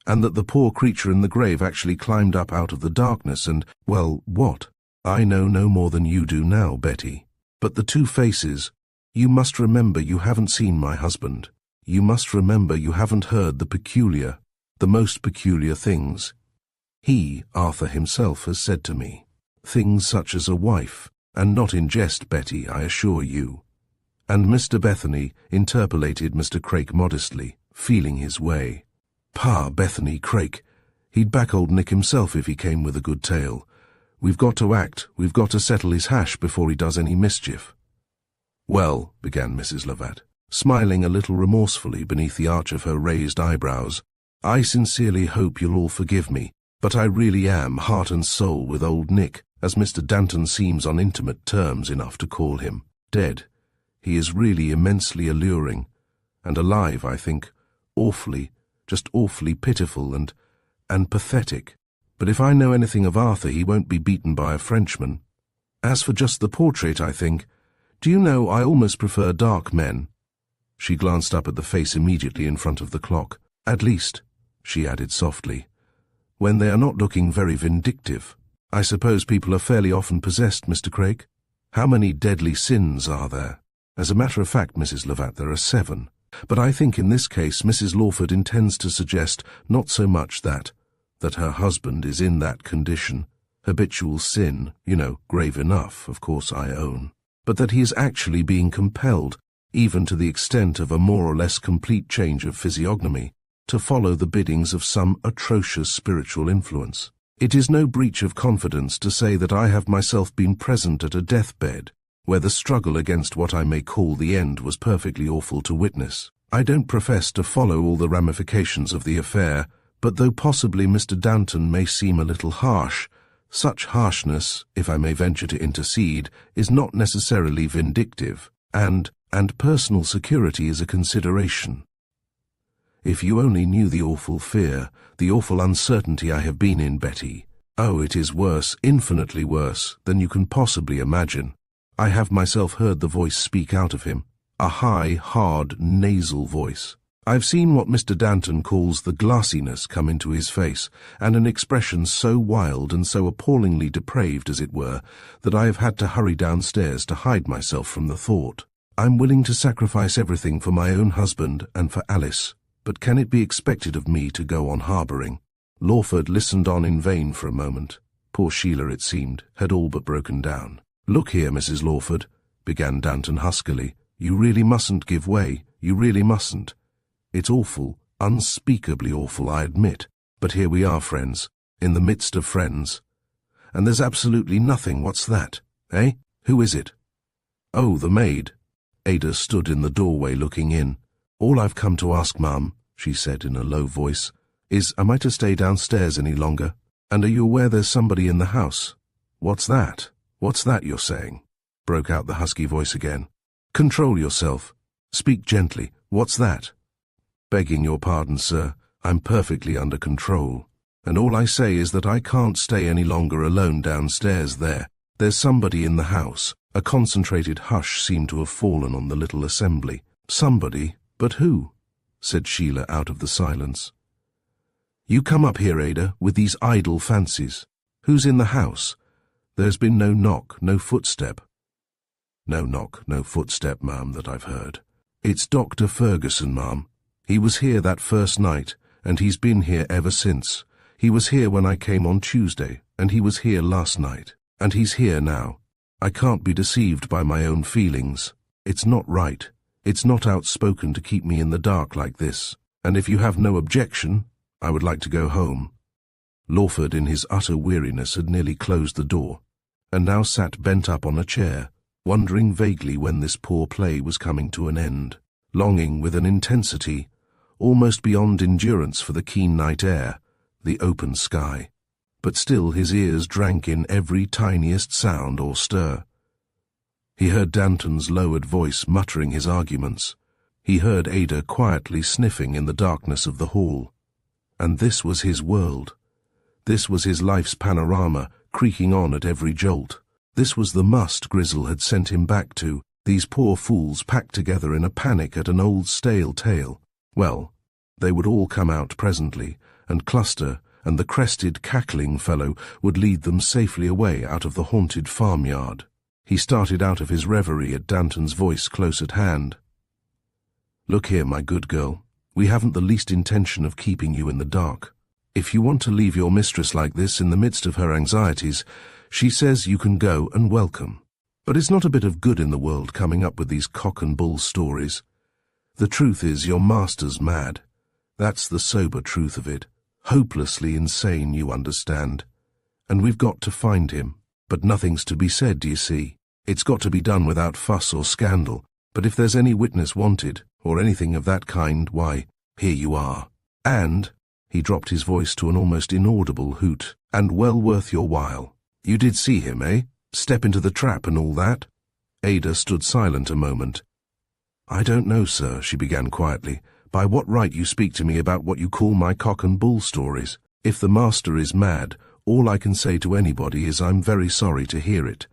And that the poor creature in the grave actually climbed up out of the darkness and, well, what? I know no more than you do now, Betty. But the two faces, you must remember you haven't seen my husband. You must remember you haven't heard the most peculiar things. He, Arthur himself, has said to me. Things such as a wife, and not in jest, Betty, I assure you." And Mr. Bethany interpolated Mr. Craik modestly, feeling his way. "Pa, Bethany, Craik. He'd back old Nick himself if he came with a good tale. We've got to act, we've got to settle his hash before he does any mischief." "Well," began Mrs. Lovat, smiling a little remorsefully beneath the arch of her raised eyebrows, "I sincerely hope you'll all forgive me, but I really am heart and soul with old Nick, as Mr. Danton seems on intimate terms enough to call him, dead. He is really immensely alluring, and alive, I think, awfully, just awfully pitiful and pathetic. But if I know anything of Arthur, he won't be beaten by a Frenchman. As for just the portrait, I think, do you know, I almost prefer dark men." She glanced up at the face immediately in front of the clock. "At least," she added softly, "when they are not looking very vindictive. I suppose people are fairly often possessed, Mr. Craik? How many deadly sins are there?" "As a matter of fact, Mrs. Lovat, there are 7. But I think in this case Mrs. Lawford intends to suggest not so much that her husband is in that condition, habitual sin, you know, grave enough, of course I own, but that he is actually being compelled, even to the extent of a more or less complete change of physiognomy, to follow the biddings of some atrocious spiritual influence. It is no breach of confidence to say that I have myself been present at a deathbed, where the struggle against what I may call the end was perfectly awful to witness. I don't profess to follow all the ramifications of the affair, but though possibly Mr. Danton may seem a little harsh, such harshness, if I may venture to intercede, is not necessarily vindictive, and personal security is a consideration. If you only knew the awful fear, the awful uncertainty I have been in, Betty. Oh, it is worse, infinitely worse, than you can possibly imagine. I have myself heard the voice speak out of him, a high, hard, nasal voice. I've seen what Mr. Danton calls the glassiness come into his face, and an expression so wild and so appallingly depraved, as it were, that I have had to hurry downstairs to hide myself from the thought. I'm willing to sacrifice everything for my own husband and for Alice, but can it be expected of me to go on harbouring? Lawford listened on in vain for a moment. Poor Sheila, it seemed, had all but broken down. "Look here, Mrs. Lawford," began Danton huskily, "you really mustn't give way, you really mustn't. It's awful, unspeakably awful, I admit, but here we are, friends, in the midst of friends. And there's absolutely nothing. What's that? Eh? Who is it?" "Oh, the maid." Ada stood in the doorway looking in. "All I've come to ask, ma'am," she said in a low voice, "is, am I to stay downstairs any longer? And are you aware there's somebody in the house? What's that? What's that you're saying? Broke out the husky voice again. Control yourself. Speak gently. What's that? Begging your pardon, sir, I'm perfectly under control. And all I say is that I can't stay any longer alone downstairs there. There's somebody in the house. A concentrated hush seemed to have fallen on the little assembly. Somebody? But who? Said Sheila out of the silence. You come up here, Ada, with these idle fancies. Who's in the house? There's been no knock, no footstep. No knock, no footstep, ma'am, that I've heard. It's Dr. Ferguson, ma'am. He was here that first night, and he's been here ever since. He was here when I came on Tuesday, and he was here last night, and he's here now. I can't be deceived by my own feelings. It's not right. It's not outspoken to keep me in the dark like this, and if you have no objection, I would like to go home. Lawford, in his utter weariness, had nearly closed the door, and now sat bent up on a chair, wondering vaguely when this poor play was coming to an end, longing with an intensity almost beyond endurance for the keen night air, the open sky. But still his ears drank in every tiniest sound or stir. He heard Danton's lowered voice muttering his arguments. He heard Ada quietly sniffing in the darkness of the hall. And this was his world. This was his life's panorama, creaking on at every jolt. This was the must Grizzle had sent him back to, these poor fools packed together in a panic at an old stale tale. Well, they would all come out presently, and cluster, and the crested, cackling fellow would lead them safely away out of the haunted farmyard. He started out of his reverie at Danton's voice close at hand. Look here, my good girl, we haven't the least intention of keeping you in the dark. If you want to leave your mistress like this in the midst of her anxieties, she says you can go and welcome. But it's not a bit of good in the world coming up with these cock and bull stories. The truth is your master's mad. That's the sober truth of it. Hopelessly insane, you understand. And we've got to find him. But nothing's to be said, do you see? It's got to be done without fuss or scandal. But if there's any witness wanted, or anything of that kind, why, here you are. And, he dropped his voice to an almost inaudible hoot, and well worth your while. You did see him, eh? Step into the trap and all that? Ada stood silent a moment. I don't know, sir, she began quietly, by what right you speak to me about what you call my cock and bull stories. If the master is mad, all I can say to anybody is I'm very sorry to hear it.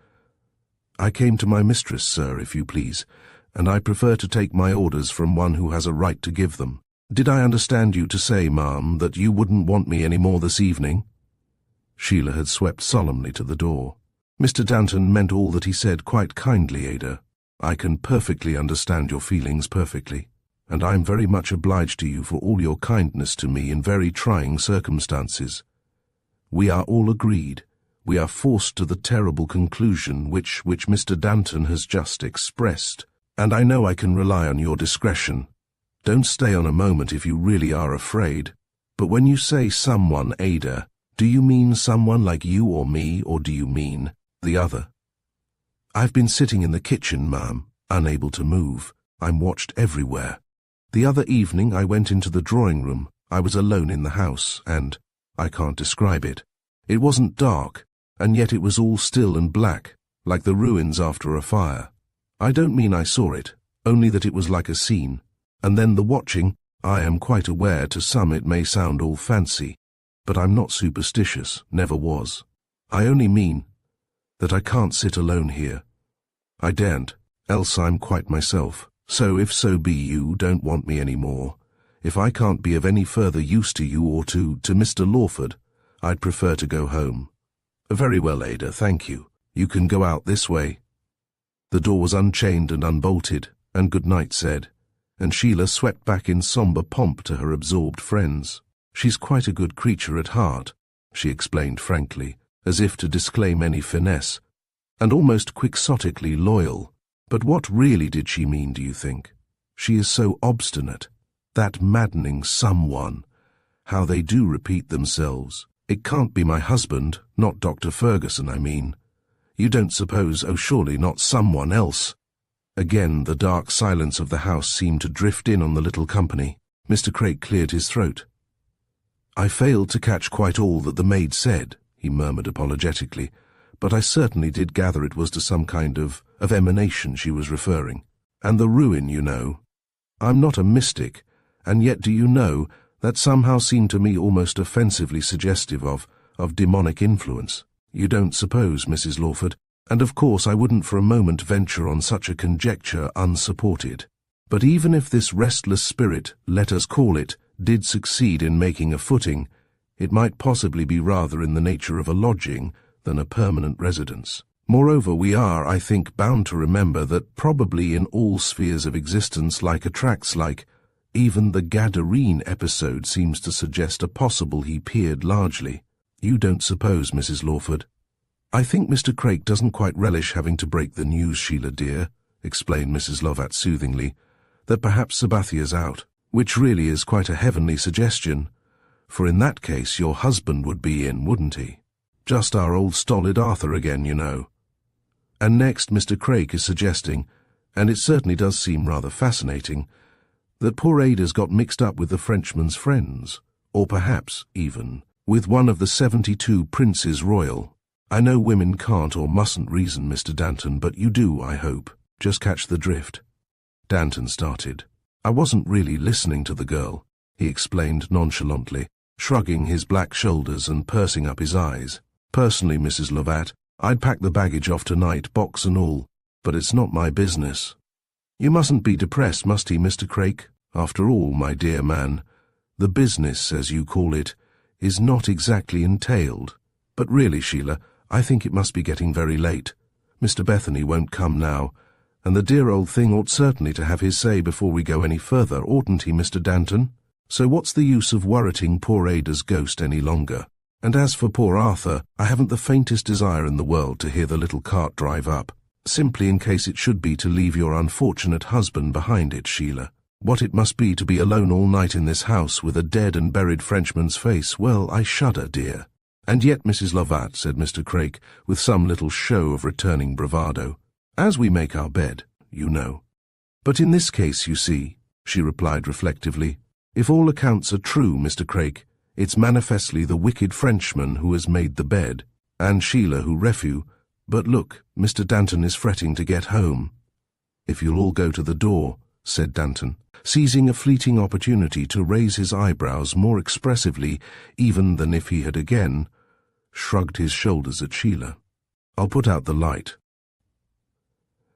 I came to my mistress, sir, if you please, and I prefer to take my orders from one who has a right to give them. Did I understand you to say, ma'am, that you wouldn't want me any more this evening? Sheila had swept solemnly to the door. Mr. Danton meant all that he said quite kindly, Ada. I can perfectly understand your feelings perfectly, and I am very much obliged to you for all your kindness to me in very trying circumstances. We are all agreed. We are forced to the terrible conclusion which Mr. Danton has just expressed, and I know I can rely on your discretion. Don't stay on a moment if you really are afraid. But when you say someone, Ada, do you mean someone like you or me, or do you mean the other? I've been sitting in the kitchen, ma'am, unable to move. I'm watched everywhere. The other evening I went into the drawing room. I was alone in the house, and I can't describe it. It wasn't dark, and yet it was all still and black, like the ruins after a fire. I don't mean I saw it, only that it was like a scene. And then the watching, I am quite aware to some it may sound all fancy, but I'm not superstitious, never was. I only mean that I can't sit alone here. I daren't, else I'm quite myself. So if so be you don't want me any more, if I can't be of any further use to you or to Mr. Lawford, I'd prefer to go home. Very well, Ada, thank you. You can go out this way. The door was unchained and unbolted, and good night said, and Sheila swept back in sombre pomp to her absorbed friends. She's quite a good creature at heart, she explained frankly, as if to disclaim any finesse, and almost quixotically loyal. But what really did she mean, do you think? She is so obstinate. That maddening someone. How they do repeat themselves. It can't be my husband, not Dr. Ferguson, I mean. You don't suppose, oh surely not someone else. Again the dark silence of the house seemed to drift in on the little company. Mr. Craik cleared his throat. "I failed to catch quite all that the maid said," he murmured apologetically, "but I certainly did gather it was to some kind of emanation she was referring. And the ruin, you know. I'm not a mystic, and yet do you know, that somehow seemed to me almost offensively suggestive of demonic influence. You don't suppose, Mrs. Lawford, and of course I wouldn't for a moment venture on such a conjecture unsupported. But even if this restless spirit, let us call it, did succeed in making a footing, it might possibly be rather in the nature of a lodging than a permanent residence. Moreover, we are, I think, bound to remember that probably in all spheres of existence attracts even the Gadarene episode seems to suggest a possible he peered largely. You don't suppose, Mrs. Lawford? I think Mr. Craik doesn't quite relish having to break the news, Sheila dear, explained Mrs. Lovat soothingly, that perhaps Sabathia's out, which really is quite a heavenly suggestion, for in that case your husband would be in, wouldn't he? Just our old stolid Arthur again, you know. And next Mr. Craik is suggesting, and it certainly does seem rather fascinating, that poor Ada's got mixed up with the Frenchman's friends, or perhaps, even, with one of the 72 princes royal. I know women can't or mustn't reason, Mr. Danton, but you do, I hope. Just catch the drift. Danton started. I wasn't really listening to the girl, he explained nonchalantly, shrugging his black shoulders and pursing up his eyes. Personally, Mrs. Lovat, I'd pack the baggage off tonight, box and all, but it's not my business. You mustn't be depressed, must he, Mr. Craik? After all, my dear man, the business, as you call it, is not exactly entailed. But really, Sheila, I think it must be getting very late. Mr. Bethany won't come now, and the dear old thing ought certainly to have his say before we go any further, oughtn't he, Mr. Danton? So what's the use of worriting poor Ada's ghost any longer? And as for poor Arthur, I haven't the faintest desire in the world to hear the little cart drive up, simply in case it should be to leave your unfortunate husband behind it, Sheila. What it must be to be alone all night in this house with a dead and buried Frenchman's face, well, I shudder, dear. And yet, Mrs. Lovat, said Mr. Craik, with some little show of returning bravado, as we make our bed, you know. But in this case, you see, she replied reflectively, if all accounts are true, Mr. Craik, it's manifestly the wicked Frenchman who has made the bed, and Sheila who refu. But look, Mr. Danton is fretting to get home. If you'll all go to the door, said Danton, seizing a fleeting opportunity to raise his eyebrows more expressively even than if he had again shrugged his shoulders at Sheila. I'll put out the light.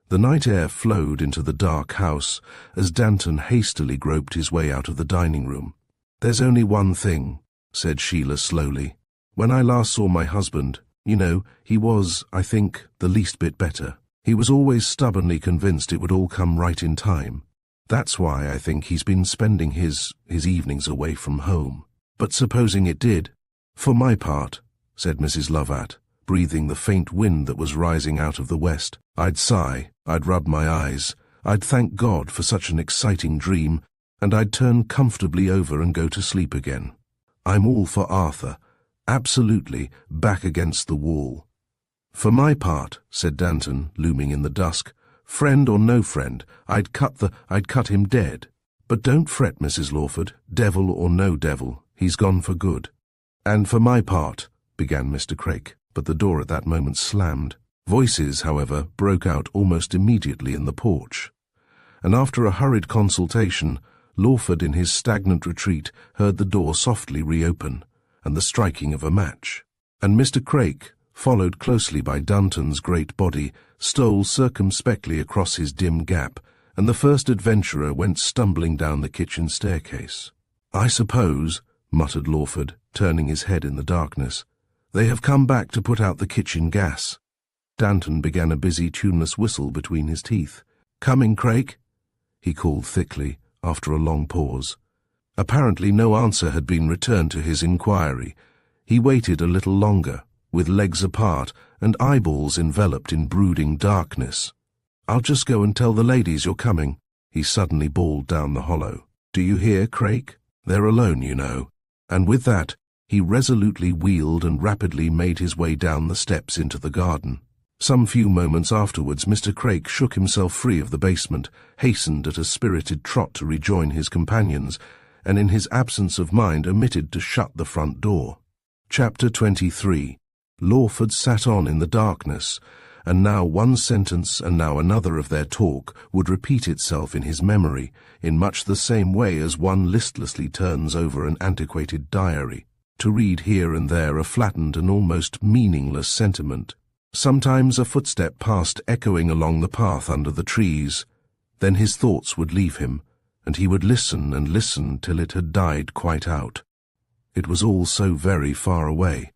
The night air flowed into the dark house as Danton hastily groped his way out of the dining room. There's only one thing, said Sheila slowly. When I last saw my husband, you know, he was, I think, the least bit better. He was always stubbornly convinced it would all come right in time. That's why I think he's been spending his evenings away from home. But supposing it did? For my part, said Mrs. Lovat, breathing the faint wind that was rising out of the west, I'd sigh, I'd rub my eyes, I'd thank God for such an exciting dream, and I'd turn comfortably over and go to sleep again. I'm all for Arthur, absolutely back against the wall. For my part, said Danton, looming in the dusk, friend or no friend, I'd cut him dead. But don't fret, Mrs. Lawford, devil or no devil, he's gone for good. And for my part, began Mr. Craik, but the door at that moment slammed. Voices, however, broke out almost immediately in the porch, and after a hurried consultation, Lawford in his stagnant retreat heard the door softly reopen, and the striking of a match, and Mr. Craik, followed closely by Danton's great body, stole circumspectly across his dim gap, and the first adventurer went stumbling down the kitchen staircase. I suppose, muttered Lawford, turning his head in the darkness, they have come back to put out the kitchen gas. Danton began a busy, tuneless whistle between his teeth. Coming, Craik? He called thickly, after a long pause. Apparently no answer had been returned to his inquiry. He waited a little longer, with legs apart and eyeballs enveloped in brooding darkness. I'll just go and tell the ladies you're coming, he suddenly bawled down the hollow. Do you hear, Craik? They're alone, you know. And with that, he resolutely wheeled and rapidly made his way down the steps into the garden. Some few moments afterwards, Mr. Craik shook himself free of the basement, hastened at a spirited trot to rejoin his companions, and in his absence of mind omitted to shut the front door. Chapter 23. Lawford sat on in the darkness, and now one sentence and now another of their talk would repeat itself in his memory in much the same way as one listlessly turns over an antiquated diary, to read here and there a flattened and almost meaningless sentiment. Sometimes a footstep passed echoing along the path under the trees. Then his thoughts would leave him, and he would listen and listen till it had died quite out. It was all so very far away.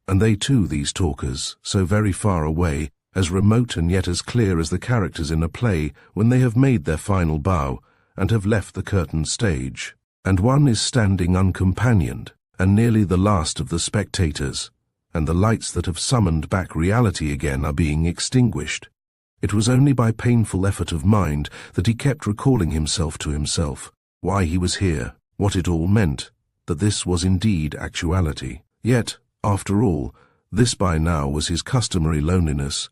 And they too, these talkers, so very far away, as remote and yet as clear as the characters in a play when they have made their final bow and have left the curtained stage. And one is standing uncompanioned, and nearly the last of the spectators, and the lights that have summoned back reality again are being extinguished. It was only by painful effort of mind that he kept recalling himself to himself, why he was here, what it all meant, that this was indeed actuality. Yet, after all, this by now was his customary loneliness.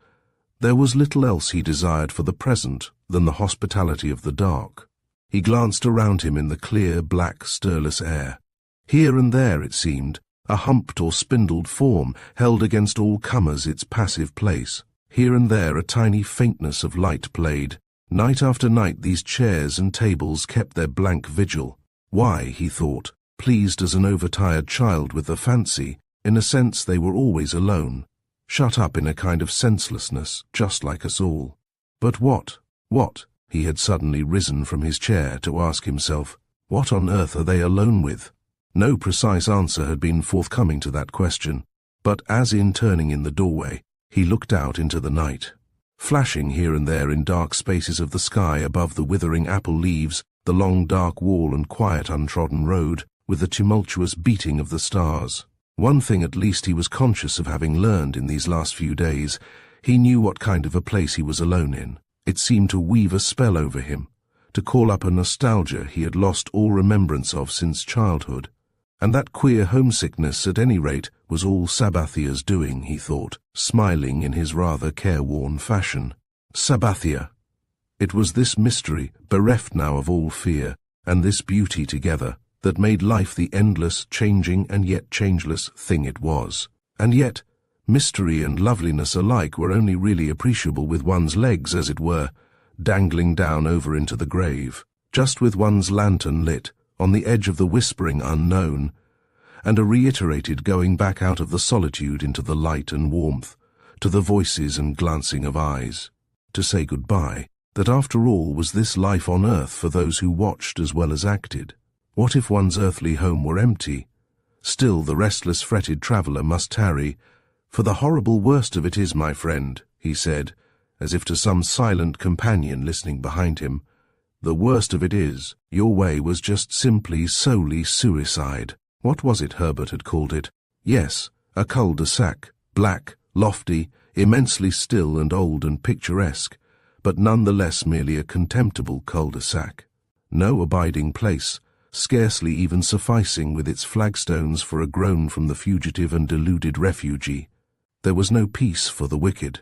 There was little else he desired for the present than the hospitality of the dark. He glanced around him in the clear, black, stirless air. Here and there, it seemed, a humped or spindled form held against all comers its passive place. Here and there a tiny faintness of light played. Night after night these chairs and tables kept their blank vigil. Why, he thought, pleased as an overtired child with the fancy, in a sense they were always alone, shut up in a kind of senselessness, just like us all. But what? He had suddenly risen from his chair to ask himself, what on earth are they alone with? No precise answer had been forthcoming to that question, but as in turning in the doorway, he looked out into the night. Flashing here and there in dark spaces of the sky above the withering apple leaves, the long dark wall and quiet untrodden road, with the tumultuous beating of the stars. One thing at least he was conscious of having learned in these last few days. He knew what kind of a place he was alone in. It seemed to weave a spell over him, to call up a nostalgia he had lost all remembrance of since childhood. And that queer homesickness, at any rate, was all Sabathia's doing, he thought, smiling in his rather careworn fashion. Sabathia. It was this mystery, bereft now of all fear, and this beauty together, that made life the endless, changing and yet changeless thing it was. And yet, mystery and loveliness alike were only really appreciable with one's legs, as it were, dangling down over into the grave, just with one's lantern lit, on the edge of the whispering unknown, and a reiterated going back out of the solitude into the light and warmth, to the voices and glancing of eyes, to say goodbye, that after all was this life on earth for those who watched as well as acted. What if one's earthly home were empty? Still the restless, fretted traveller must tarry, for the horrible worst of it is, my friend, he said, as if to some silent companion listening behind him, the worst of it is, your way was just simply solely suicide. What was it Herbert had called it? Yes, a cul-de-sac, black, lofty, immensely still and old and picturesque, but none the less merely a contemptible cul-de-sac. No abiding place, scarcely even sufficing with its flagstones for a groan from the fugitive and deluded refugee. There was no peace for the wicked.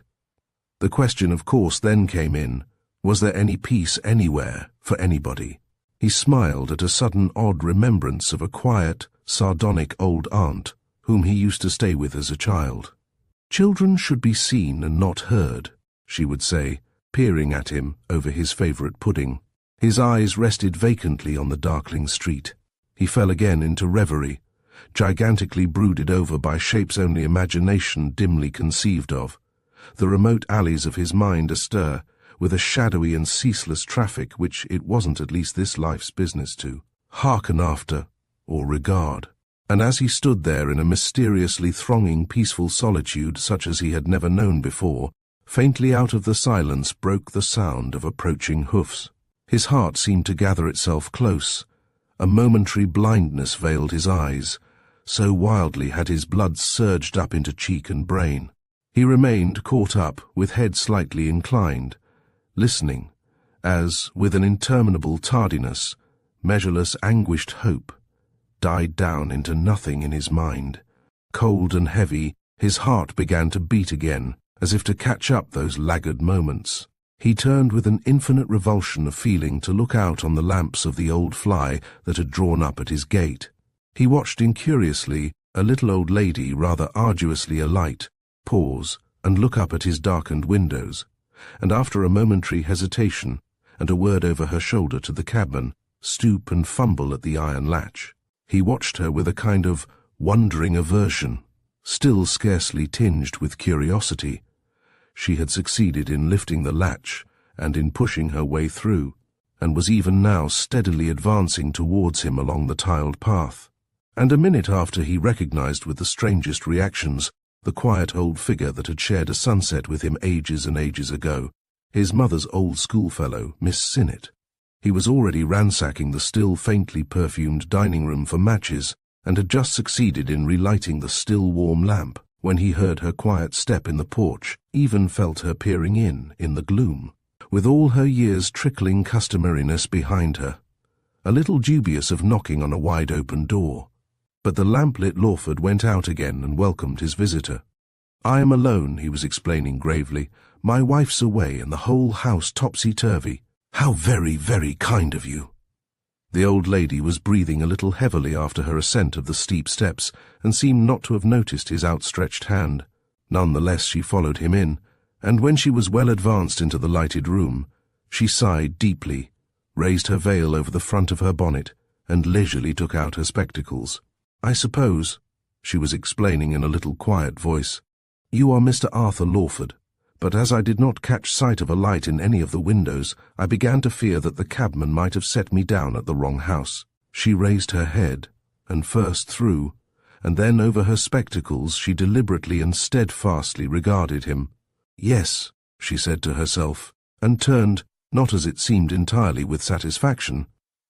The question, of course, then came in, was there any peace anywhere for anybody? He smiled at a sudden odd remembrance of a quiet, sardonic old aunt whom he used to stay with as a child. Children should be seen and not heard, she would say, peering at him over his favourite pudding. His eyes rested vacantly on the darkling street. He fell again into reverie, gigantically brooded over by shapes only imagination dimly conceived of, the remote alleys of his mind astir, with a shadowy and ceaseless traffic which it wasn't at least this life's business to hearken after or regard. And as he stood there in a mysteriously thronging peaceful solitude such as he had never known before, faintly out of the silence broke the sound of approaching hoofs. His heart seemed to gather itself close. A momentary blindness veiled his eyes, so wildly had his blood surged up into cheek and brain. He remained caught up, with head slightly inclined, listening, as, with an interminable tardiness, measureless anguished hope died down into nothing in his mind. Cold and heavy, his heart began to beat again, as if to catch up those laggard moments. He turned with an infinite revulsion of feeling to look out on the lamps of the old fly that had drawn up at his gate. He watched incuriously a little old lady rather arduously alight, pause, and look up at his darkened windows, and after a momentary hesitation and a word over her shoulder to the cabman, stoop and fumble at the iron latch. He watched her with a kind of wondering aversion, still scarcely tinged with curiosity. She had succeeded in lifting the latch and in pushing her way through, and was even now steadily advancing towards him along the tiled path. And a minute after he recognized with the strangest reactions the quiet old figure that had shared a sunset with him ages and ages ago, his mother's old schoolfellow, Miss Sinnett. He was already ransacking the still faintly perfumed dining room for matches, and had just succeeded in relighting the still warm lamp, when he heard her quiet step in the porch, even felt her peering in the gloom, with all her years' trickling customariness behind her, a little dubious of knocking on a wide-open door. But the lamp-lit Lawford went out again and welcomed his visitor. "I am alone," he was explaining gravely. "My wife's away and the whole house topsy-turvy. How very, very kind of you." The old lady was breathing a little heavily after her ascent of the steep steps, and seemed not to have noticed his outstretched hand. None the less she followed him in, and when she was well advanced into the lighted room, she sighed deeply, raised her veil over the front of her bonnet, and leisurely took out her spectacles. "I suppose," she was explaining in a little quiet voice, "you are Mr. Arthur Lawford, but as I did not catch sight of a light in any of the windows, I began to fear that the cabman might have set me down at the wrong house." She raised her head, and first through, and then over her spectacles she deliberately and steadfastly regarded him. "Yes," she said to herself, and turned, not as it seemed entirely with satisfaction,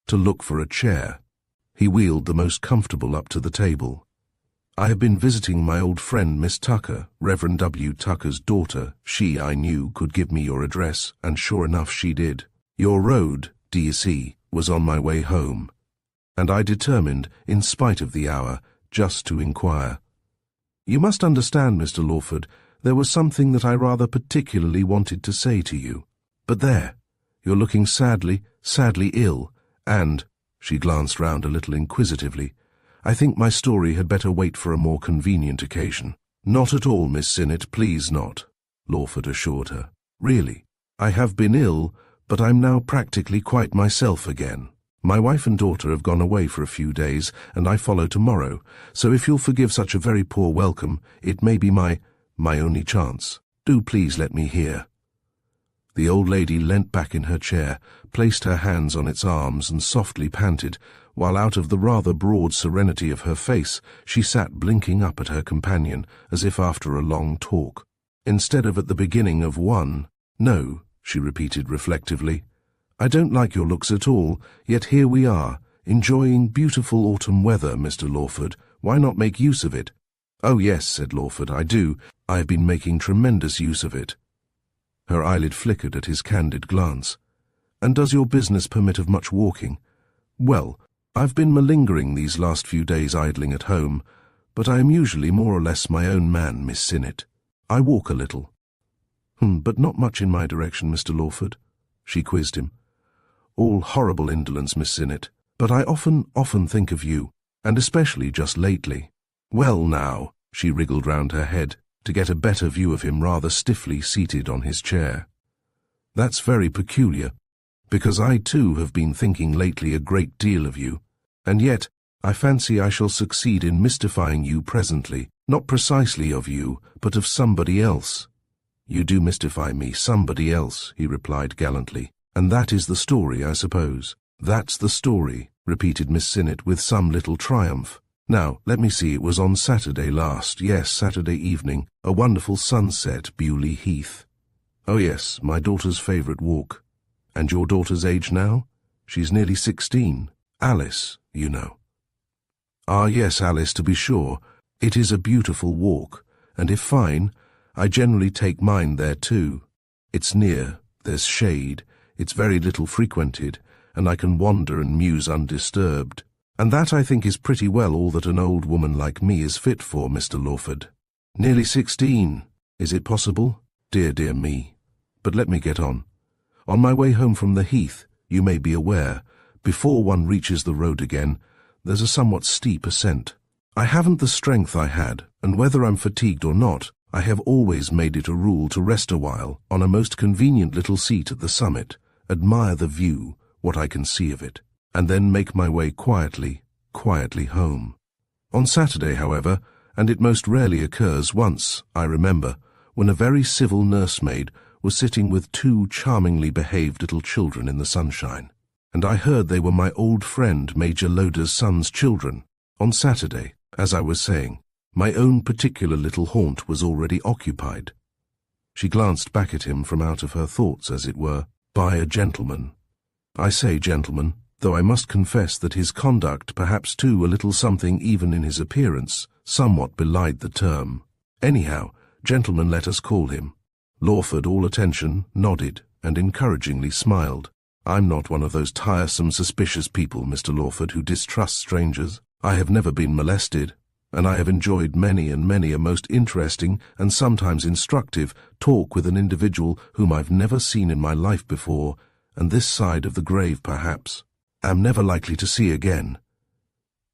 to look for a chair. He wheeled the most comfortable up to the table. "I have been visiting my old friend Miss Tucker, Reverend W. Tucker's daughter. She, I knew, could give me your address, and sure enough she did. Your road, do you see, was on my way home, and I determined, in spite of the hour, just to inquire. You must understand, Mr. Lawford, there was something that I rather particularly wanted to say to you. But there, you're looking sadly, sadly ill, and—" she glanced round a little inquisitively, "I think my story had better wait for a more convenient occasion." "Not at all, Miss Sinnett, please not," Lawford assured her. "Really, I have been ill, but I'm now practically quite myself again. My wife and daughter have gone away for a few days, and I follow tomorrow, so if you'll forgive such a very poor welcome, it may be my only chance. Do please let me hear." The old lady leant back in her chair, placed her hands on its arms, and softly panted, while out of the rather broad serenity of her face she sat blinking up at her companion, as if after a long talk. Instead of at the beginning of one. "No," she repeated reflectively. "I don't like your looks at all, yet here we are, enjoying beautiful autumn weather, Mr. Lawford. Why not make use of it?" "Oh yes," said Lawford, "I do. I have been making tremendous use of it." Her eyelid flickered at his candid glance. "And does your business permit of much walking?" "Well, I've been malingering these last few days idling at home, but I am usually more or less my own man, Miss Sinnett. I walk a little." But not much in my direction, Mr. Lawford," she quizzed him. "All horrible indolence, Miss Sinnett, but I often think of you, and especially just lately." "Well now," she wriggled round her head, to get a better view of him rather stiffly seated on his chair. "That's very peculiar, because I too have been thinking lately a great deal of you, and yet I fancy I shall succeed in mystifying you presently, not precisely of you, but of somebody else." "You do mystify me, somebody else," he replied gallantly, "and that is the story, I suppose." "That's the story," repeated Miss Sinnett with some little triumph. "Now, let me see, it was on Saturday last, yes, Saturday evening, a wonderful sunset, Bewley Heath. Oh yes, my daughter's favourite walk. And your daughter's age now? She's nearly 16. Alice, you know." "Ah yes, Alice, to be sure. It is a beautiful walk, and if fine, I generally take mine there too. It's near, there's shade, it's very little frequented, and I can wander and muse undisturbed. And that, I think, is pretty well all that an old woman like me is fit for, Mr. Lawford." "Nearly 16. Is it possible? Dear, dear me. But let me get on. On my way home from the heath, you may be aware, before one reaches the road again, there's a somewhat steep ascent. I haven't the strength I had, and whether I'm fatigued or not, I have always made it a rule to rest a while on a most convenient little seat at the summit, admire the view, what I can see of it, and then make my way quietly home. On Saturday, however, and it most rarely occurs, once, I remember, when a very civil nursemaid was sitting with two charmingly behaved little children in the sunshine, and I heard they were my old friend Major Loder's son's children. On Saturday, as I was saying, my own particular little haunt was already occupied. She glanced back at him from out of her thoughts, as it were, by a gentleman. I say gentleman, though I must confess that his conduct, perhaps too a little something even in his appearance, somewhat belied the term. Anyhow, gentleman let us call him. Lawford, all attention, nodded and encouragingly smiled. I'm not one of those tiresome, suspicious people, Mr. Lawford, who distrust strangers. I have never been molested, and I have enjoyed many and many a most interesting and sometimes instructive talk with an individual whom I've never seen in my life before, and this side of the grave perhaps am never likely to see again.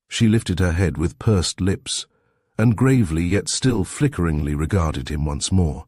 She lifted her head with pursed lips, and gravely yet still flickeringly regarded him once more.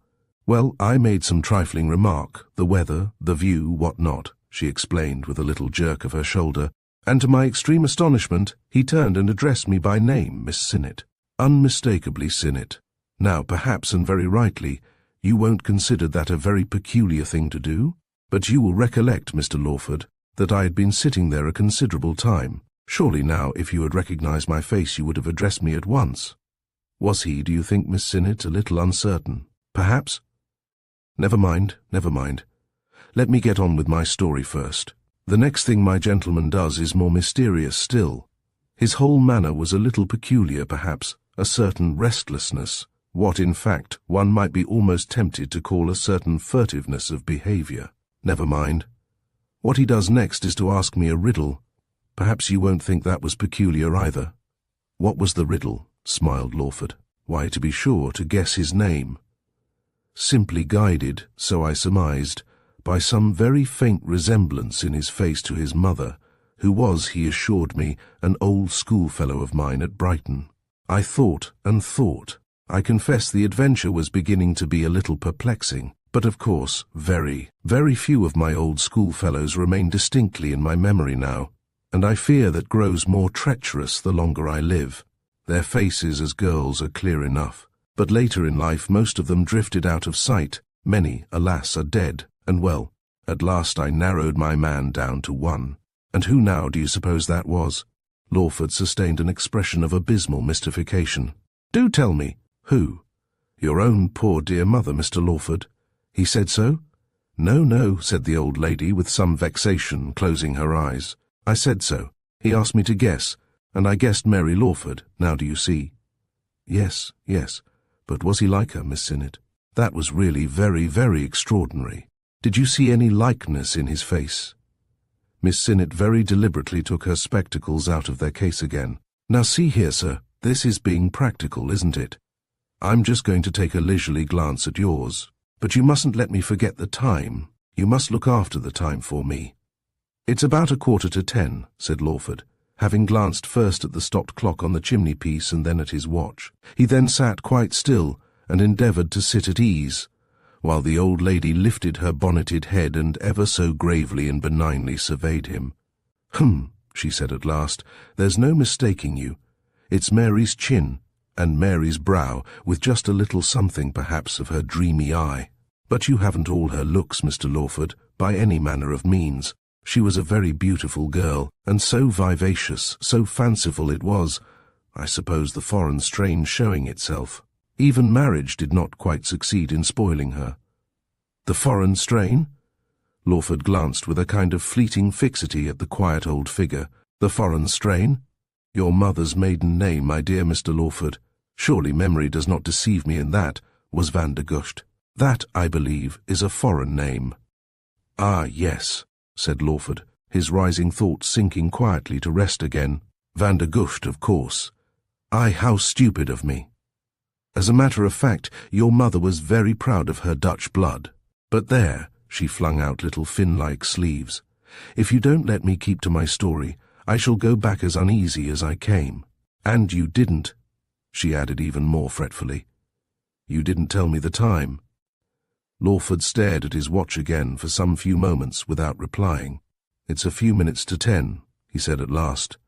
Well, I made some trifling remark, the weather, the view, what not, she explained with a little jerk of her shoulder, and to my extreme astonishment, he turned and addressed me by name, Miss Sinnett. Unmistakably Sinnett. Now, perhaps, and very rightly, you won't consider that a very peculiar thing to do, but you will recollect, Mr. Lawford, that I had been sitting there a considerable time. Surely now, if you had recognized my face, you would have addressed me at once. Was he, do you think, Miss Sinnett, a little uncertain? Perhaps? Never mind, never mind. Let me get on with my story first. The next thing my gentleman does is more mysterious still. His whole manner was a little peculiar, perhaps, a certain restlessness, what, in fact, one might be almost tempted to call a certain furtiveness of behavior. Never mind. What he does next is to ask me a riddle. Perhaps you won't think that was peculiar either. What was the riddle? Smiled Lawford. Why, to be sure, to guess his name. Simply guided, so I surmised, by some very faint resemblance in his face to his mother, who was, he assured me, an old schoolfellow of mine at Brighton. I thought and thought. I confess the adventure was beginning to be a little perplexing, but of course, very, very few of my old schoolfellows remain distinctly in my memory now, and I fear that grows more treacherous the longer I live. Their faces as girls are clear enough, but later in life most of them drifted out of sight. Many, alas, are dead, and well, at last I narrowed my man down to one. And who now do you suppose that was? Lawford sustained an expression of abysmal mystification. Do tell me, who? Your own poor dear mother, Mr. Lawford. He said so? No, no, said the old lady with some vexation, closing her eyes. I said so. He asked me to guess, and I guessed Mary Lawford, now do you see? Yes, yes, but was he like her, Miss Sinnett? That was really very, very extraordinary. Did you see any likeness in his face? Miss Sinnett very deliberately took her spectacles out of their case again. Now see here, sir, this is being practical, isn't it? I'm just going to take a leisurely glance at yours. But you mustn't let me forget the time. You must look after the time for me. It's about 9:45, said Lawford, having glanced first at the stopped clock on the chimney-piece and then at his watch. He then sat quite still and endeavoured to sit at ease, while the old lady lifted her bonneted head and ever so gravely and benignly surveyed him. She said at last, there's no mistaking you. It's Mary's chin, and Mary's brow, with just a little something perhaps of her dreamy eye. But you haven't all her looks, Mr. Lawford, by any manner of means. She was a very beautiful girl, and so vivacious, so fanciful it was, I suppose the foreign strain showing itself. Even marriage did not quite succeed in spoiling her. The foreign strain? Lawford glanced with a kind of fleeting fixity at the quiet old figure. The foreign strain? Your mother's maiden name, my dear Mr. Lawford. Surely memory does not deceive me in that, was Van der Gust. That, I believe, is a foreign name. Ah, yes, said Lawford, his rising thoughts sinking quietly to rest again. Van der Gust, of course. How stupid of me. As a matter of fact, your mother was very proud of her Dutch blood. But there, She flung out little fin-like sleeves. "If you don't let me keep to my story, I shall go back as uneasy as I came." "And you didn't," she added even more fretfully. "You didn't tell me the time." Lawford stared at his watch again for some few moments without replying. "It's a few minutes to 10, he said at last.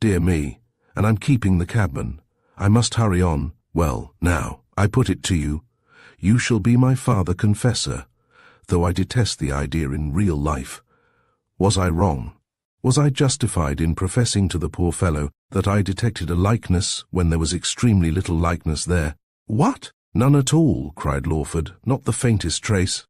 "Dear me, and I'm keeping the cabman. I must hurry on. Well, now, I put it to you. You shall be my father confessor, though I detest the idea in real life. Was I wrong? Was I justified in professing to the poor fellow that I detected a likeness when there was extremely little likeness there?" "What?" "None at all," cried Lawford, "not the faintest trace."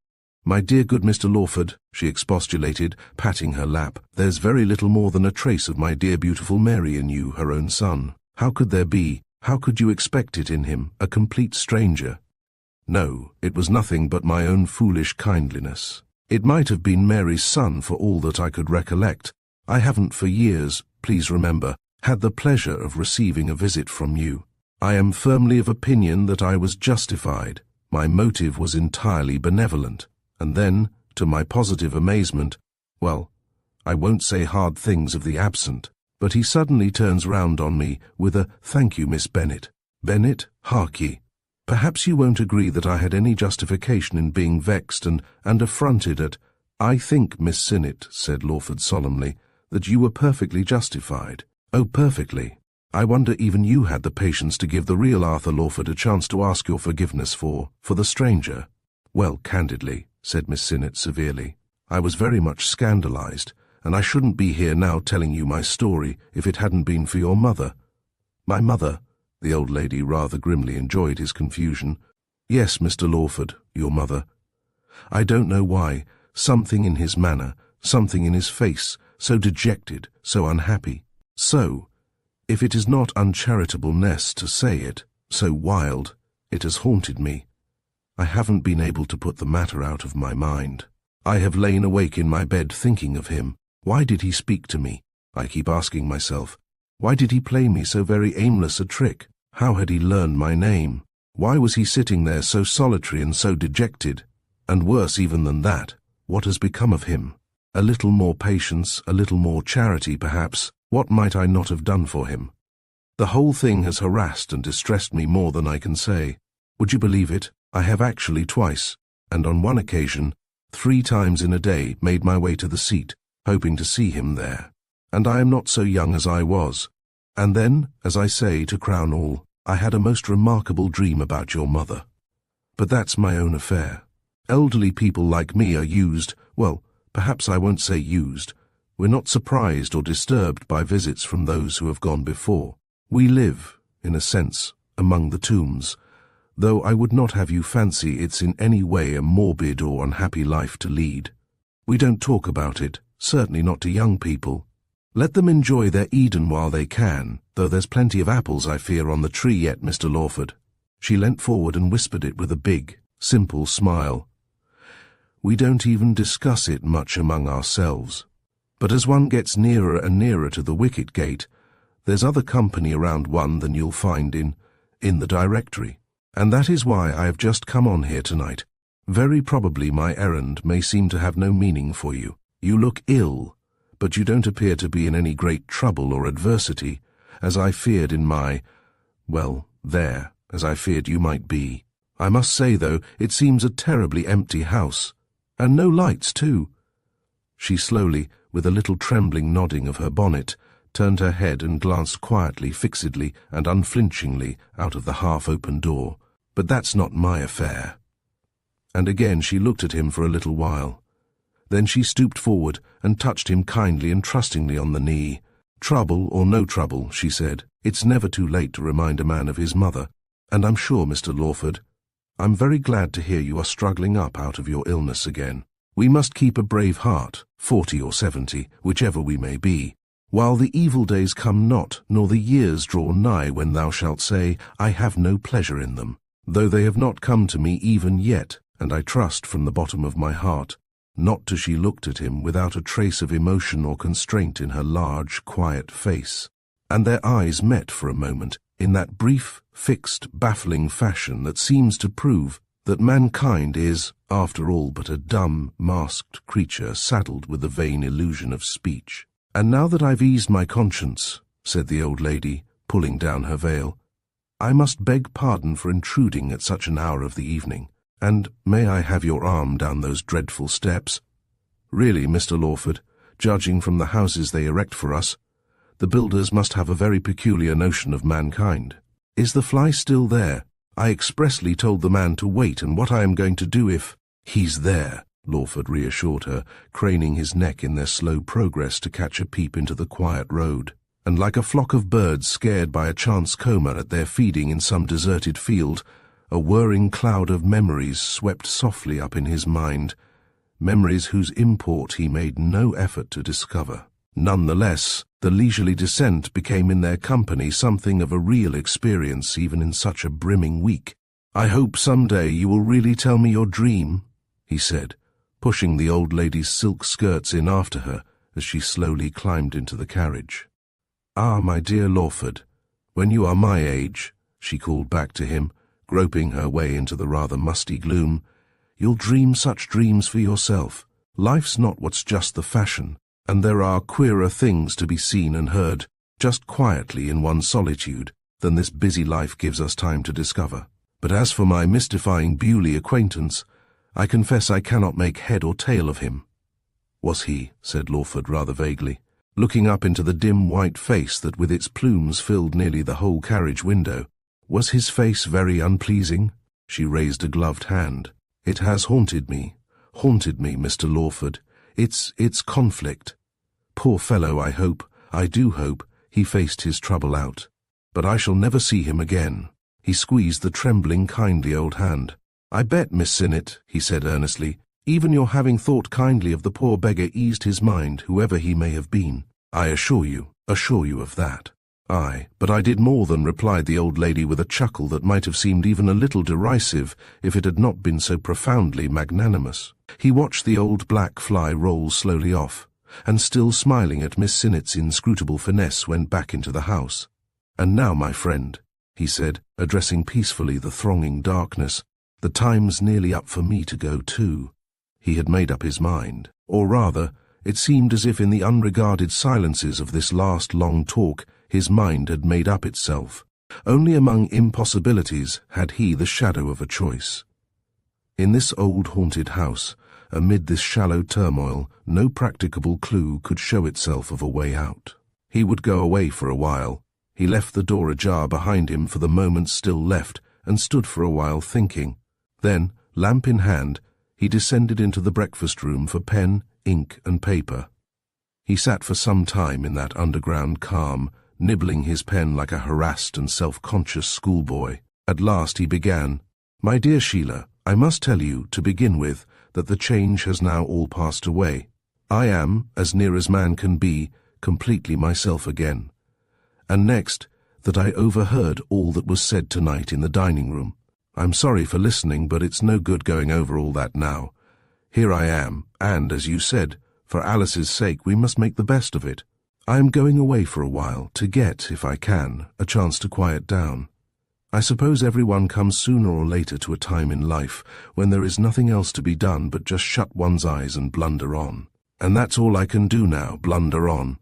"My dear good Mr. Lawford," she expostulated, patting her lap, "there's very little more than a trace of my dear beautiful Mary in you, her own son. How could there be? How could you expect it in him, a complete stranger?" "No, it was nothing but my own foolish kindliness. It might have been Mary's son for all that I could recollect. I haven't for years, please remember, had the pleasure of receiving a visit from you. I am firmly of opinion that I was justified. My motive was entirely benevolent. And then, to my positive amazement, well, I won't say hard things of the absent, but he suddenly turns round on me with a 'Thank you, Miss Bennet.' Bennet, hark ye. Perhaps you won't agree that I had any justification in being vexed and affronted at—" "I think, Miss Sinnett," said Lawford solemnly, "that you were perfectly justified. Oh, perfectly. I wonder even you had the patience to give the real Arthur Lawford a chance to ask your forgiveness for the stranger." "Well, candidly," said Miss Sinnett severely, "I was very much scandalized, and I shouldn't be here now telling you my story if it hadn't been for your mother." "My mother?" The old lady rather grimly enjoyed his confusion. "Yes, Mr. Lawford, your mother." I don't know why, something in his manner, something in his face, so dejected, so unhappy, so, if it is not uncharitableness to say it, so wild, it has haunted me. I haven't been able to put the matter out of my mind. I have lain awake in my bed thinking of him. Why did he speak to me? I keep asking myself. Why did he play me so very aimless a trick? How had he learned my name? Why was he sitting there so solitary and so dejected? And worse even than that, what has become of him? A little more patience, a little more charity, perhaps. What might I not have done for him? The whole thing has harassed and distressed me more than I can say. Would you believe it? I have actually twice, and on one occasion, 3 times in a day, made my way to the seat, hoping to see him there. And I am not so young as I was. And then, as I say, to crown all, I had a most remarkable dream about your mother. But that's my own affair. Elderly people like me are used, well, perhaps I won't say used. We're not surprised or disturbed by visits from those who have gone before. We live, in a sense, among the tombs, though I would not have you fancy it's in any way a morbid or unhappy life to lead. We don't talk about it, certainly not to young people. Let them enjoy their Eden while they can, though there's plenty of apples, I fear, on the tree yet, Mr. Lawford." She leant forward and whispered it with a big, simple smile. "We don't even discuss it much among ourselves. But as one gets nearer and nearer to the wicket gate, there's other company around one than you'll find in the directory. And that is why I have just come on here tonight. Very probably my errand may seem to have no meaning for you. You look ill, but you don't appear to be in any great trouble or adversity, as I feared in my, well, there, as I feared you might be. I must say, though, it seems a terribly empty house. And no lights, too." She slowly, with a little trembling nodding of her bonnet, turned her head and glanced quietly, fixedly, and unflinchingly out of the half-open door. "But that's not my affair." And again she looked at him for a little while. Then she stooped forward and touched him kindly and trustingly on the knee. "Trouble or no trouble," she said, "it's never too late to remind a man of his mother. And I'm sure, Mr. Lawford, I'm very glad to hear you are struggling up out of your illness again. We must keep a brave heart, 40 or 70, whichever we may be, while the evil days come not, nor the years draw nigh when thou shalt say, I have no pleasure in them, though they have not come to me even yet, and I trust from the bottom of my heart, not till she looked at him without a trace of emotion or constraint in her large, quiet face, and their eyes met for a moment in that brief, fixed, baffling fashion that seems to prove that mankind is, after all, but a dumb, masked creature saddled with the vain illusion of speech. And now that I've eased my conscience, said the old lady, pulling down her veil, I must beg pardon for intruding at such an hour of the evening, and may I have your arm down those dreadful steps? Really, Mr. Lawford, judging from the houses they erect for us, the builders must have a very peculiar notion of mankind. Is the fly still there? I expressly told the man to wait, and what I am going to do if— He's there, Lawford reassured her, craning his neck in their slow progress to catch a peep into the quiet road. And like a flock of birds scared by a chance coma at their feeding in some deserted field, a whirring cloud of memories swept softly up in his mind, memories whose import he made no effort to discover. Nonetheless, the leisurely descent became in their company something of a real experience even in such a brimming week. I hope some day you will really tell me your dream, he said, pushing the old lady's silk skirts in after her as she slowly climbed into the carriage. Ah, my dear Lawford, when you are my age, she called back to him, groping her way into the rather musty gloom, you'll dream such dreams for yourself. Life's not what's just the fashion, and there are queerer things to be seen and heard, just quietly in one's solitude, than this busy life gives us time to discover. But as for my mystifying Bewley acquaintance, I confess I cannot make head or tail of him. Was he, said Lawford rather vaguely, looking up into the dim white face that with its plumes filled nearly the whole carriage window. Was his face very unpleasing? She raised a gloved hand. It has haunted me, Mr. Lawford. It's conflict. Poor fellow, I do hope, he faced his trouble out. But I shall never see him again. He squeezed the trembling, kindly old hand. I bet, Miss Sinnett, he said earnestly, even your having thought kindly of the poor beggar eased his mind, whoever he may have been. I assure you of that. Aye, but I did more than, replied the old lady with a chuckle that might have seemed even a little derisive if it had not been so profoundly magnanimous. He watched the old black fly roll slowly off, and still smiling at Miss Sinnett's inscrutable finesse went back into the house. And now, my friend, he said, addressing peacefully the thronging darkness, the time's nearly up for me to go too. He had made up his mind, or rather, it seemed as if in the unregarded silences of this last long talk his mind had made up itself. Only among impossibilities had he the shadow of a choice. In this old haunted house, amid this shallow turmoil, no practicable clue could show itself of a way out. He would go away for a while. He left the door ajar behind him for the moments still left and stood for a while thinking. Then, lamp in hand, he descended into the breakfast room for pen, ink, and paper. He sat for some time in that underground calm, nibbling his pen like a harassed and self-conscious schoolboy. At last he began, My dear Sheila, I must tell you, to begin with, that the change has now all passed away. I am, as near as man can be, completely myself again. And next, that I overheard all that was said tonight in the dining room. I'm sorry for listening, but it's no good going over all that now. Here I am, and, as you said, for Alice's sake we must make the best of it. I am going away for a while, to get, if I can, a chance to quiet down. I suppose everyone comes sooner or later to a time in life when there is nothing else to be done but just shut one's eyes and blunder on. And that's all I can do now, blunder on.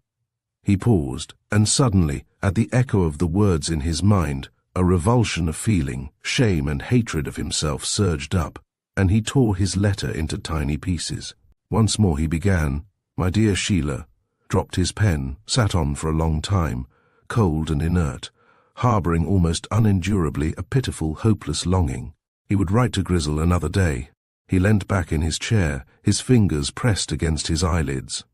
He paused, and suddenly, at the echo of the words in his mind, a revulsion of feeling, shame and hatred of himself surged up, and he tore his letter into tiny pieces. Once more he began, My dear Sheila, dropped his pen, sat on for a long time, cold and inert, harbouring almost unendurably a pitiful, hopeless longing. He would write to Grizzle another day. He leant back in his chair, his fingers pressed against his eyelids,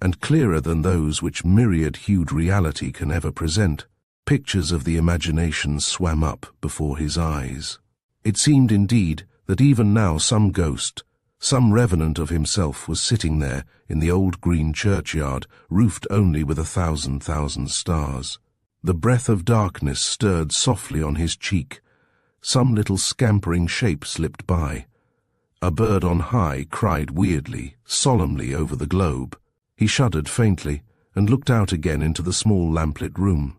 and clearer than those which myriad-hued reality can ever present, pictures of the imagination swam up before his eyes. It seemed indeed that even now some ghost, some revenant of himself was sitting there in the old green churchyard, roofed only with 1,000,000 stars. The breath of darkness stirred softly on his cheek. Some little scampering shape slipped by. A bird on high cried weirdly, solemnly over the globe. He shuddered faintly and looked out again into the small lamplit room.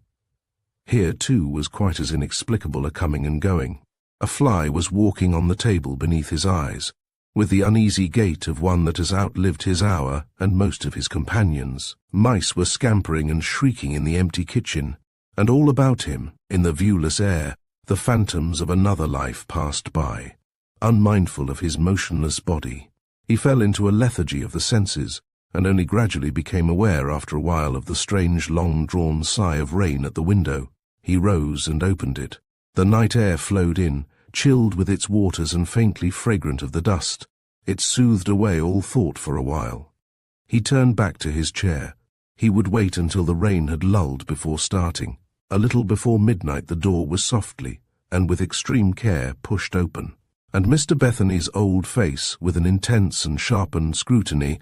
Here, too, was quite as inexplicable a coming and going. A fly was walking on the table beneath his eyes, with the uneasy gait of one that has outlived his hour and most of his companions. Mice were scampering and shrieking in the empty kitchen, and all about him, in the viewless air, the phantoms of another life passed by. Unmindful of his motionless body, he fell into a lethargy of the senses, and only gradually became aware after a while of the strange long-drawn sigh of rain at the window. He rose and opened it. The night air flowed in, chilled with its waters and faintly fragrant of the dust. It soothed away all thought for a while. He turned back to his chair. He would wait until the rain had lulled before starting. A little before midnight the door was softly, and with extreme care, pushed open, and Mr. Bethany's old face, with an intense and sharpened scrutiny,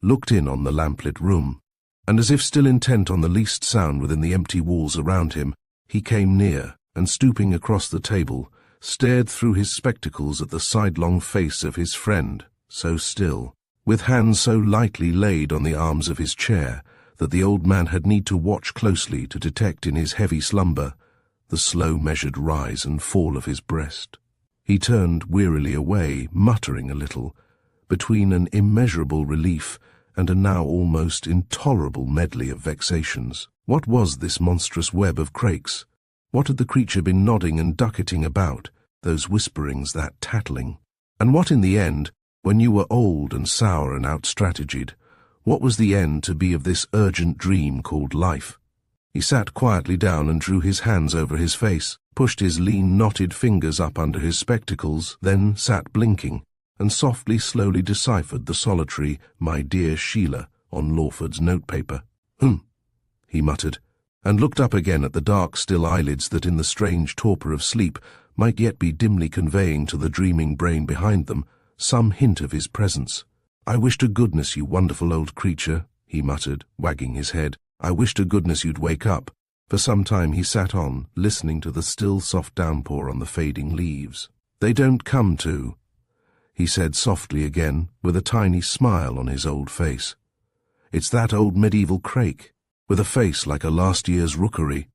looked in on the lamplit room, and as if still intent on the least sound within the empty walls around him, he came near, and stooping across the table, stared through his spectacles at the sidelong face of his friend, so still, with hands so lightly laid on the arms of his chair, that the old man had need to watch closely to detect in his heavy slumber the slow measured rise and fall of his breast. He turned wearily away, muttering a little, between an immeasurable relief and a now almost intolerable medley of vexations. What was this monstrous web of crakes? What had the creature been nodding and ducketing about, those whisperings, that tattling? And what in the end, when you were old and sour and out-strategied, what was the end to be of this urgent dream called life? He sat quietly down and drew his hands over his face, pushed his lean knotted fingers up under his spectacles, then sat blinking, and softly slowly deciphered the solitary "My dear Sheila" on Lawford's notepaper. He muttered, and looked up again at the dark still eyelids that in the strange torpor of sleep might yet be dimly conveying to the dreaming brain behind them some hint of his presence. "I wish to goodness, you wonderful old creature," he muttered, wagging his head, "I wish to goodness you'd wake up." For some time he sat on, listening to the still soft downpour on the fading leaves. "They don't come to," he said softly again, with a tiny smile on his old face. "It's that old medieval crake, with a face like a last year's rookery."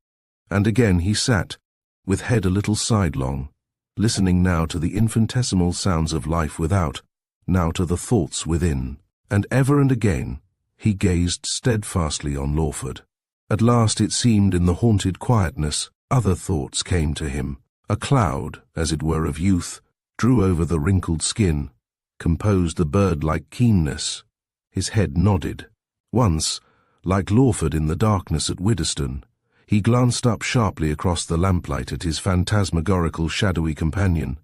And again he sat, with head a little sidelong, listening now to the infinitesimal sounds of life without, now to the thoughts within, and again he gazed steadfastly on Lawford. At last it seemed in the haunted quietness, other thoughts came to him. A cloud, as it were of youth, drew over the wrinkled skin, composed the bird-like keenness. His head nodded. Once, like Lawford in the darkness at Widdowston, he glanced up sharply across the lamplight at his phantasmagorical shadowy companion,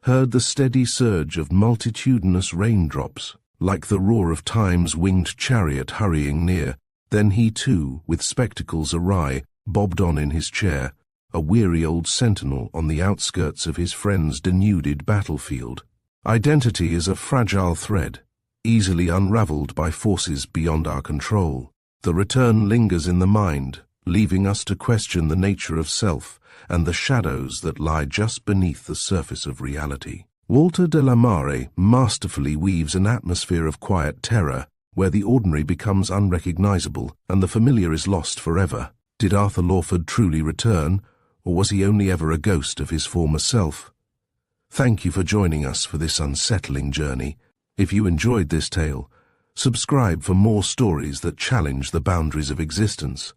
heard the steady surge of multitudinous raindrops, like the roar of Time's winged chariot hurrying near. Then he too, with spectacles awry, bobbed on in his chair, a weary old sentinel on the outskirts of his friend's denuded battlefield. Identity is a fragile thread, easily unravelled by forces beyond our control. The return lingers in the mind, leaving us to question the nature of self and the shadows that lie just beneath the surface of reality. Walter de la Mare masterfully weaves an atmosphere of quiet terror where the ordinary becomes unrecognizable and the familiar is lost forever. Did Arthur Lawford truly return, or was he only ever a ghost of his former self? Thank you for joining us for this unsettling journey. If you enjoyed this tale, subscribe for more stories that challenge the boundaries of existence.